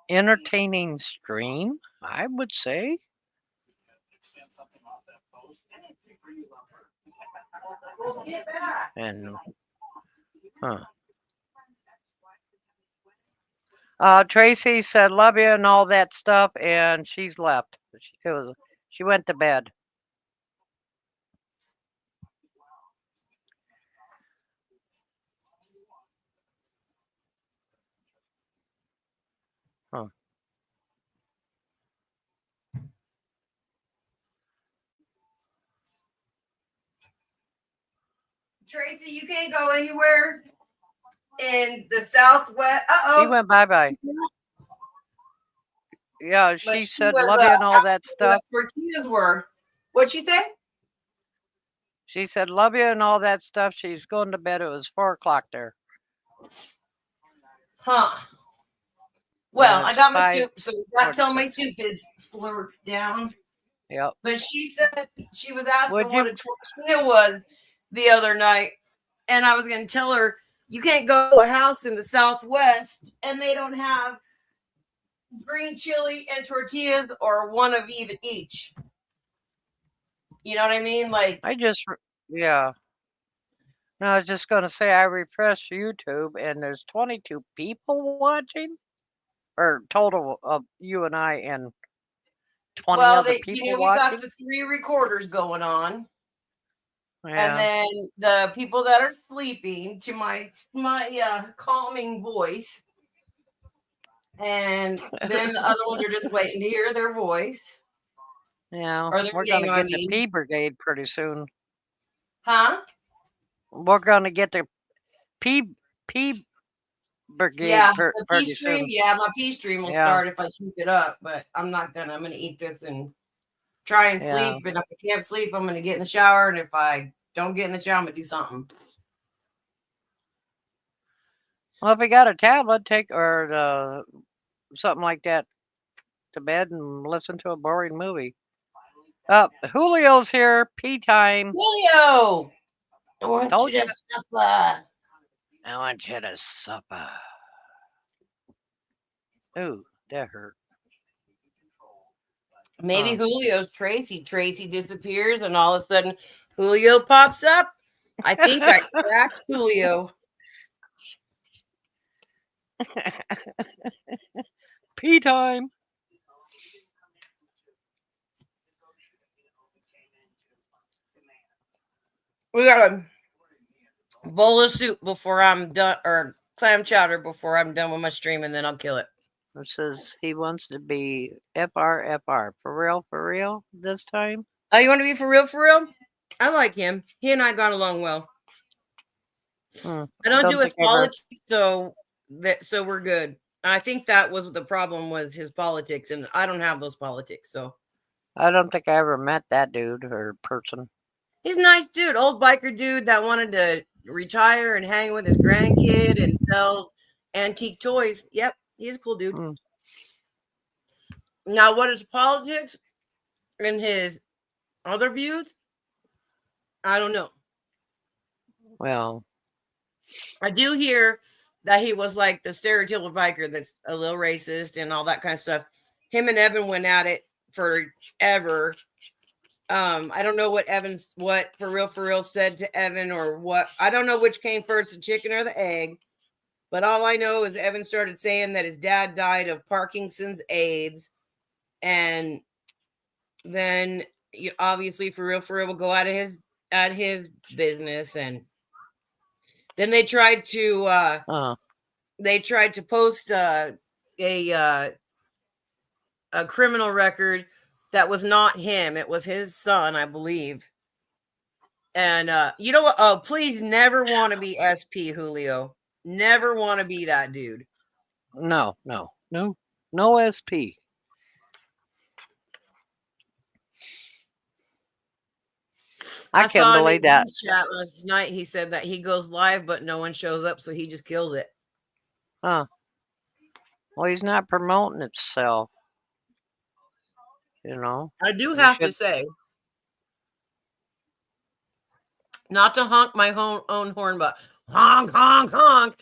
entertaining stream, I would say. And Tracy said love you and all that stuff, and she's left. She went to bed. Tracy, you can't go anywhere in the Southwest. She went bye-bye. Yeah, she said love you and all that stuff. Tortillas were. What'd she say? She said love you and all that stuff. She's going to bed. It was 4 o'clock there. Huh. Well, I got my soup, so not till my soup is splurged down. Yep. But she said she was asking what a tortilla was the other night, and I was going to tell her you can't go to a house in the Southwest and they don't have green chili and tortillas or one of either each. You know what I mean? Like yeah. No, I was just going to say I refreshed YouTube and there's 22 people watching, or total of you and I and 20 other people we watching. got the 3 recorders going on. Yeah. And then the people that are sleeping to my calming voice. And then the other ones are just waiting to hear their voice. Yeah, we're going to get the P Brigade pretty soon. Huh? We're going to get the P Brigade. Yeah, the P stream. Soon. Yeah, my P stream will start if I keep it up. But I'm not gonna. I'm gonna eat this and try and sleep. And if I can't sleep, I'm gonna get in the shower. And if I don't get in the shower, I'm gonna do something. Well, if you got a tablet, take or something like that to bed and listen to a boring movie. Julio's here. Pee time. Julio, I want Told you ya. to suffer. I want you to supper. Ooh, that hurt. Maybe Julio's Tracy. Tracy disappears, and all of a sudden, Julio pops up. I think I cracked Julio. Pee time. We got a bowl of soup before I'm done, or clam chowder before I'm done with my stream, and then I'll kill it. It says he wants to be FR. For real this time? Oh, you want to be for real? For real? I like him. He and I got along well. I don't do his politics, so we're good. I think that was the problem, was his politics, and I don't have those politics, so. I don't think I ever met that dude or person. He's a nice dude, old biker dude that wanted to retire and hang with his grandkid and sell antique toys. Yep, he's a cool dude. Now, what is politics and his other views? I don't know. Well, I do hear that he was like the stereotypical biker that's a little racist and all that kind of stuff. Him and Evan went at it forever. I don't know what For Real said to Evan, or what. I don't know which came first, the chicken or the egg. But all I know is Evan started saying that his dad died of Parkinson's AIDS. And then obviously For Real will go out of his business. And then they tried to post a criminal record that was not him. It was his son, I believe. And you know what? Oh, please never want to be SP, Julio. Never want to be that dude. No SP. I can't believe that. Chat last night, he said that he goes live, but no one shows up, so he just kills it. Well, he's not promoting himself. You know, I do have to say, not to honk my own horn, but honk, honk, honk.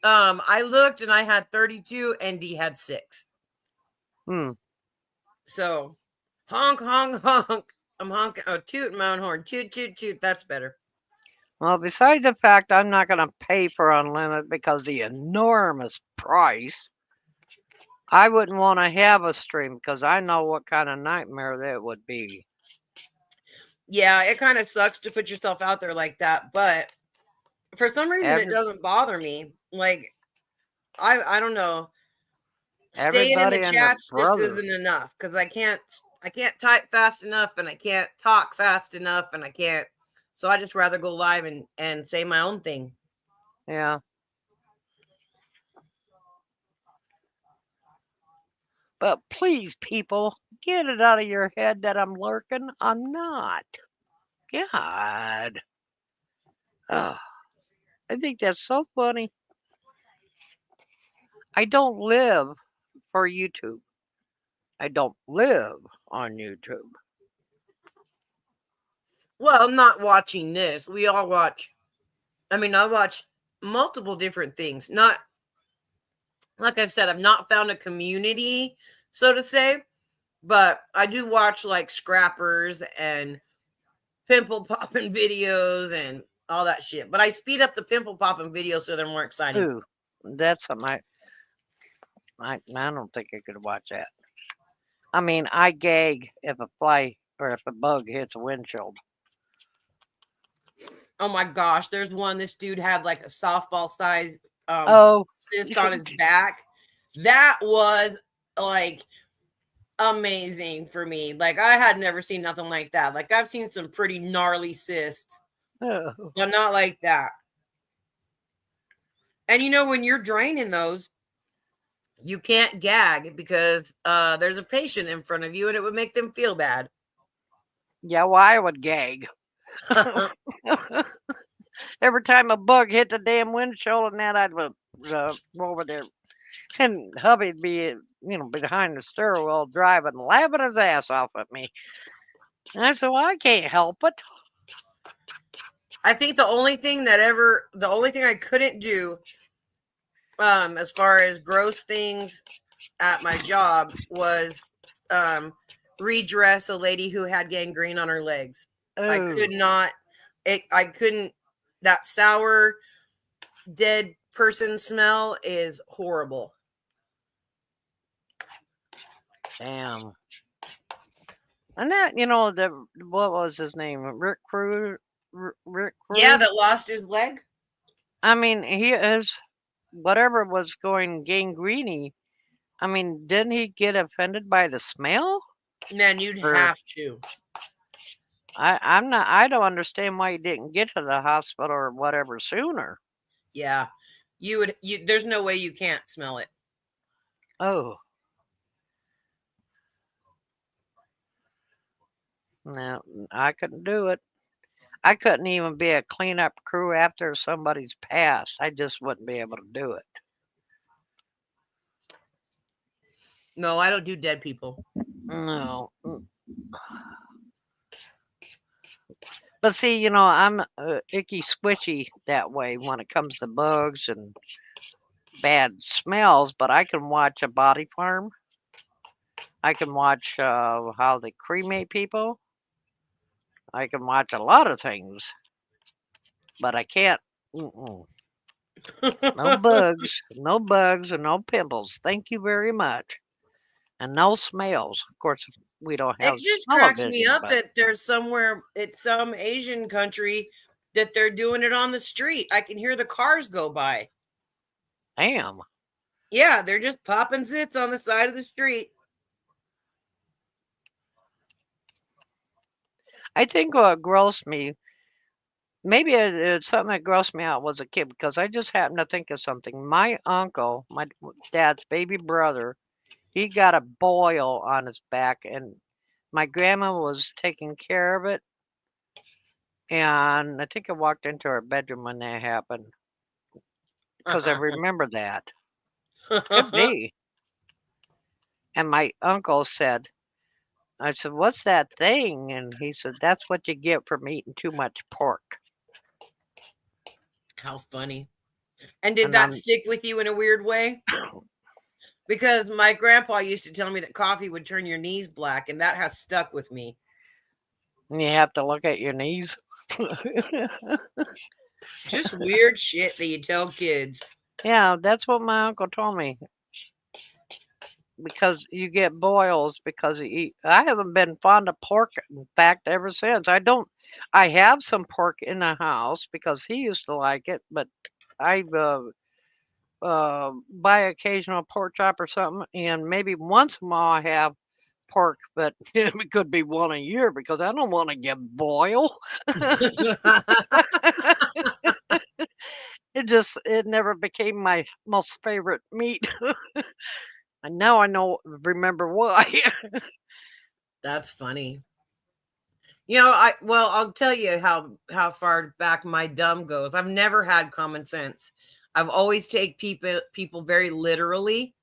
I looked and I had 32 and D had 6. So honk, honk, honk. I'm honking, tooting my own horn. Toot, toot, toot. That's better. Well, besides the fact I'm not going to pay for unlimited because the enormous price, I wouldn't want to have a stream because I know what kind of nightmare that would be. Yeah, it kind of sucks to put yourself out there like that, but for some reason it doesn't bother me. Like, I don't know. Staying in the chats just isn't enough because I can't type fast enough, and I can't talk fast enough, and I can't. So I just rather go live and say my own thing. Yeah. But please, people, get it out of your head that I'm lurking. I'm not. God. I think that's so funny. I don't live for YouTube. I don't live on YouTube. Well, I'm not watching this. We all watch. I mean, I watch multiple different things. Not, like I've said, I've not found a community, so to say, but I do watch like scrappers and pimple popping videos and all that shit. But I speed up the pimple popping videos so they're more exciting. Ooh, that's something I don't think I could watch that. I mean, I gag if a fly or if a bug hits a windshield. Oh my gosh, there's one. This dude had like a softball size cyst on his back. That was like amazing for me. Like, I had never seen nothing like that. Like, I've seen some pretty gnarly cysts, but not like that. And you know, when you're draining those, you can't gag because there's a patient in front of you and it would make them feel bad. Yeah, well, I would gag. Every time a bug hit the damn windshield and that, I'd go over there. And hubby'd be, behind the steering wheel driving, laughing his ass off at me. And I said, well, I can't help it. I think the only thing I couldn't do, as far as gross things at my job was, redress a lady who had gangrene on her legs. I could Oh, not. I couldn't. That sour, dead person smell is horrible. damn. And that, what was his name? Rick Crew? Rick Yeah, Crew? that lost his leg. I mean, he is, whatever was going gangrene. I mean, didn't he get offended by the smell? Man, you'd Or have to. I don't understand why he didn't get to the hospital or whatever sooner. Yeah, you would. There's no way you can't smell it. Oh. No, I couldn't do it. I couldn't even be a cleanup crew after somebody's passed. I just wouldn't be able to do it. No, I don't do dead people. No. But see, I'm icky squishy that way when it comes to bugs and bad smells, but I can watch a body farm. I can watch how they cremate people. I can watch a lot of things, but I can't. No bugs, no bugs, and no pimples. Thank you very much. And no smells. Of course, we don't have It just cracks me television, up but that there's somewhere, it's some Asian country, that they're doing it on the street. I can hear the cars go by. damn. Yeah, they're just popping zits on the side of the street. I think what grossed me, maybe it's something that grossed me out was a kid because I just happened to think of something. My uncle, my dad's baby brother, he got a boil on his back, and my grandma was taking care of it. And I think I walked into her bedroom when that happened because I remember that. Could be. And my uncle said, I said, what's that thing? And he said, that's what you get from eating too much pork. How funny. And did And that stick with you in a weird way? Because my grandpa used to tell me that coffee would turn your knees black, and that has stuck with me. you have to look at your knees. Just weird shit that you tell kids. Yeah, that's what my uncle told me. Because you get boils because you eat. I haven't been fond of pork, in fact, ever since. I have some pork in the house because he used to like it, but I buy occasional pork chop or something, and maybe once in a while I have pork, but it could be one a year because I don't want to get boil. It never became my most favorite meat. And now remember why. That's funny. I'll tell you how far back my dumb goes. I've never had common sense. I've always take people very literally.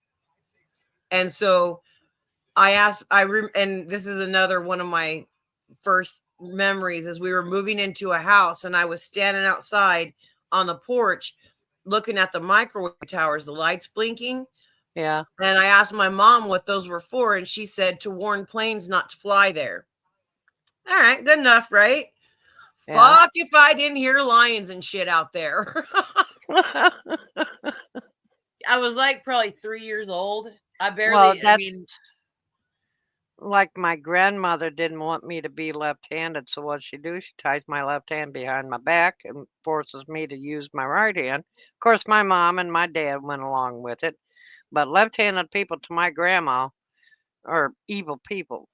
And so and this is another one of my first memories, as we were moving into a house and I was standing outside on the porch looking at the microwave towers, the lights blinking. Yeah. And I asked my mom what those were for, and she said to warn planes not to fly there. All right, good enough, right? Yeah. Fuck if I didn't hear lions and shit out there. I was like probably 3 years old. Well, that's like my grandmother didn't want me to be left-handed, so what she do? She ties my left hand behind my back and forces me to use my right hand. Of course, my mom and my dad went along with it, but left-handed people to my grandma are evil people.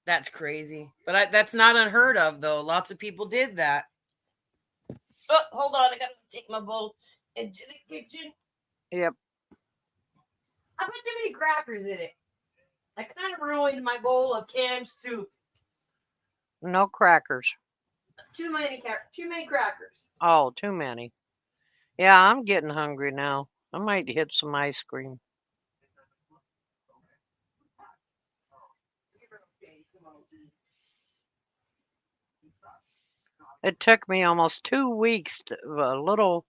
That's crazy. But that's not unheard of, though. Lots of people did that. Oh, hold on. I got to take my bowl into the kitchen. Yep. I put too many crackers in it. I kind of ruined my bowl of canned soup. No crackers. Too many crackers. Oh, too many. Yeah, I'm getting hungry now. I might hit some ice cream. It took me almost 2 weeks to a little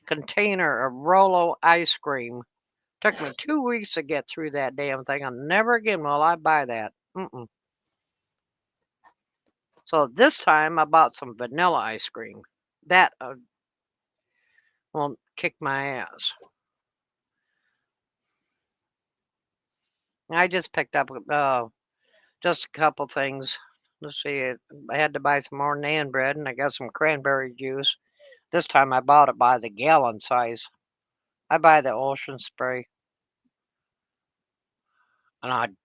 container of Rolo ice cream. Took me 2 weeks to get through that damn thing, and never again will I buy that. Mm-mm. So this time I bought some vanilla ice cream. That won't kick my ass. I just picked up just a couple things. Let's see, I had to buy some more naan bread, and I got some cranberry juice. This time I bought it by the gallon size. I buy the Ocean Spray. And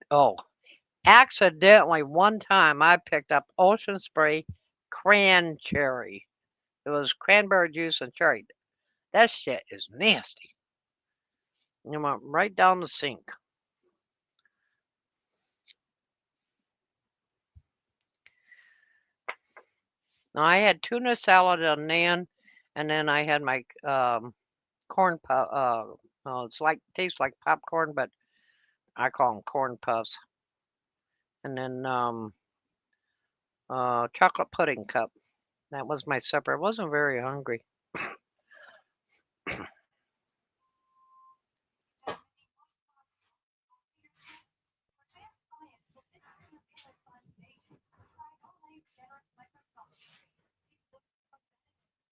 accidentally one time I picked up Ocean Spray cran cherry. It was cranberry juice and cherry. That shit is nasty. It went right down the sink. Now I had tuna salad and naan, and then I had my corn puff. It's like tastes like popcorn, but I call them corn puffs. And then chocolate pudding cup. That was my supper. I wasn't very hungry.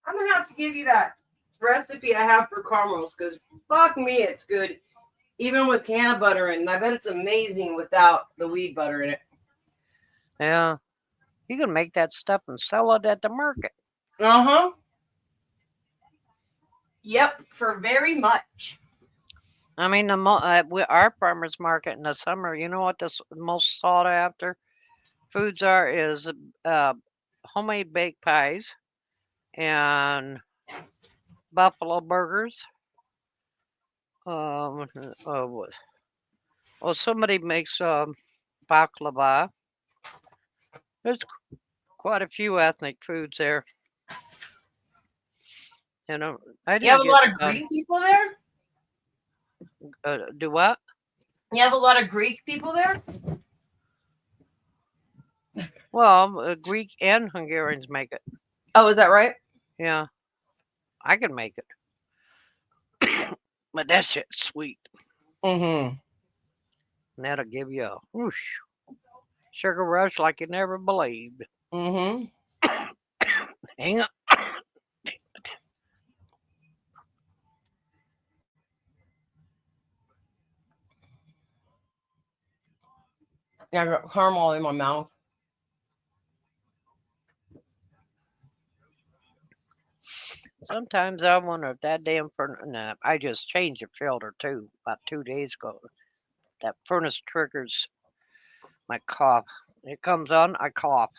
I'm gonna have to give you that recipe I have for caramels because fuck me, it's good. Even with can of butter in it. I bet it's amazing without the weed butter in it. Yeah. You can make that stuff and sell it at the market. Uh-huh. Yep, for very much. I mean, our farmers market in the summer, you know what the most sought after foods are is homemade baked pies and buffalo burgers. Somebody makes baklava. There's quite a few ethnic foods there. You know, You have a lot of Greek people there? Do what? You have a lot of Greek people there? Well, Greek and Hungarians make it. Oh, is that right? Yeah, I can make it. But that shit's sweet. Mm-hmm. And that'll give you a whoosh, sugar rush like you never believed. Mm-hmm. Hang on. Yeah, I got caramel in my mouth. Sometimes I wonder if that damn furnace. Nah, I just changed the filter too about 2 days ago. That furnace triggers my cough. It comes on, I cough.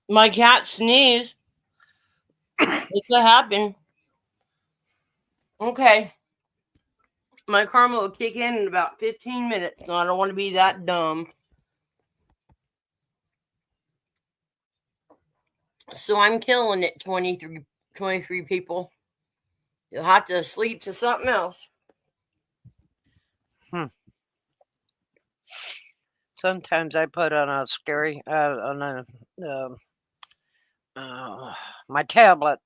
My cat sneezed. It could happen. Okay. My caramel will kick in about 15 minutes, so I don't want to be that dumb. So I'm killing it, 23 people. You'll have to sleep to something else. Sometimes I put on a scary my tablet,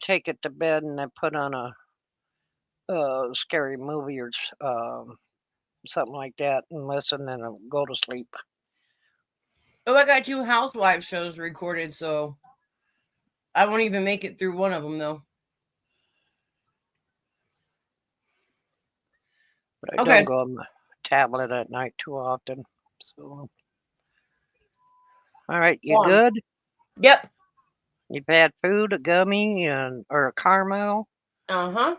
take it to bed, and I put on a scary movie or something like that, and listen, and I'll go to sleep. Oh, I got 2 Housewives shows recorded, so I won't even make it through one of them, though. But I don't go on the tablet at night too often. So, all right, you good? Yep. You've had food, a gummy, or a caramel. Uh-huh.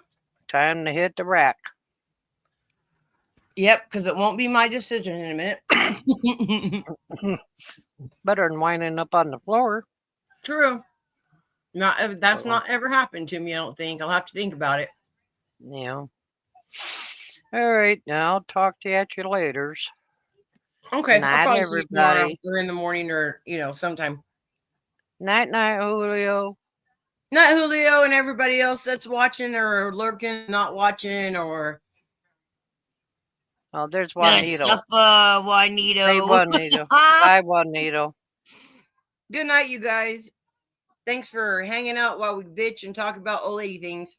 Time to hit the rack. Yep, because it won't be my decision in a minute. Better than winding up on the floor. True. That's not ever happened to me, I don't think. I'll have to think about it. Yeah. All right, now I'll talk to you later. Okay. Night, I'll probably see you tomorrow everybody. or in the morning or, sometime. Night, Julio. Night, Julio, and everybody else that's watching or lurking, not watching, or... Oh, there's Juanito. Juanito. Hey, Juanito. Bye, Juanito. Good night, you guys. Thanks for hanging out while we bitch and talk about old lady things.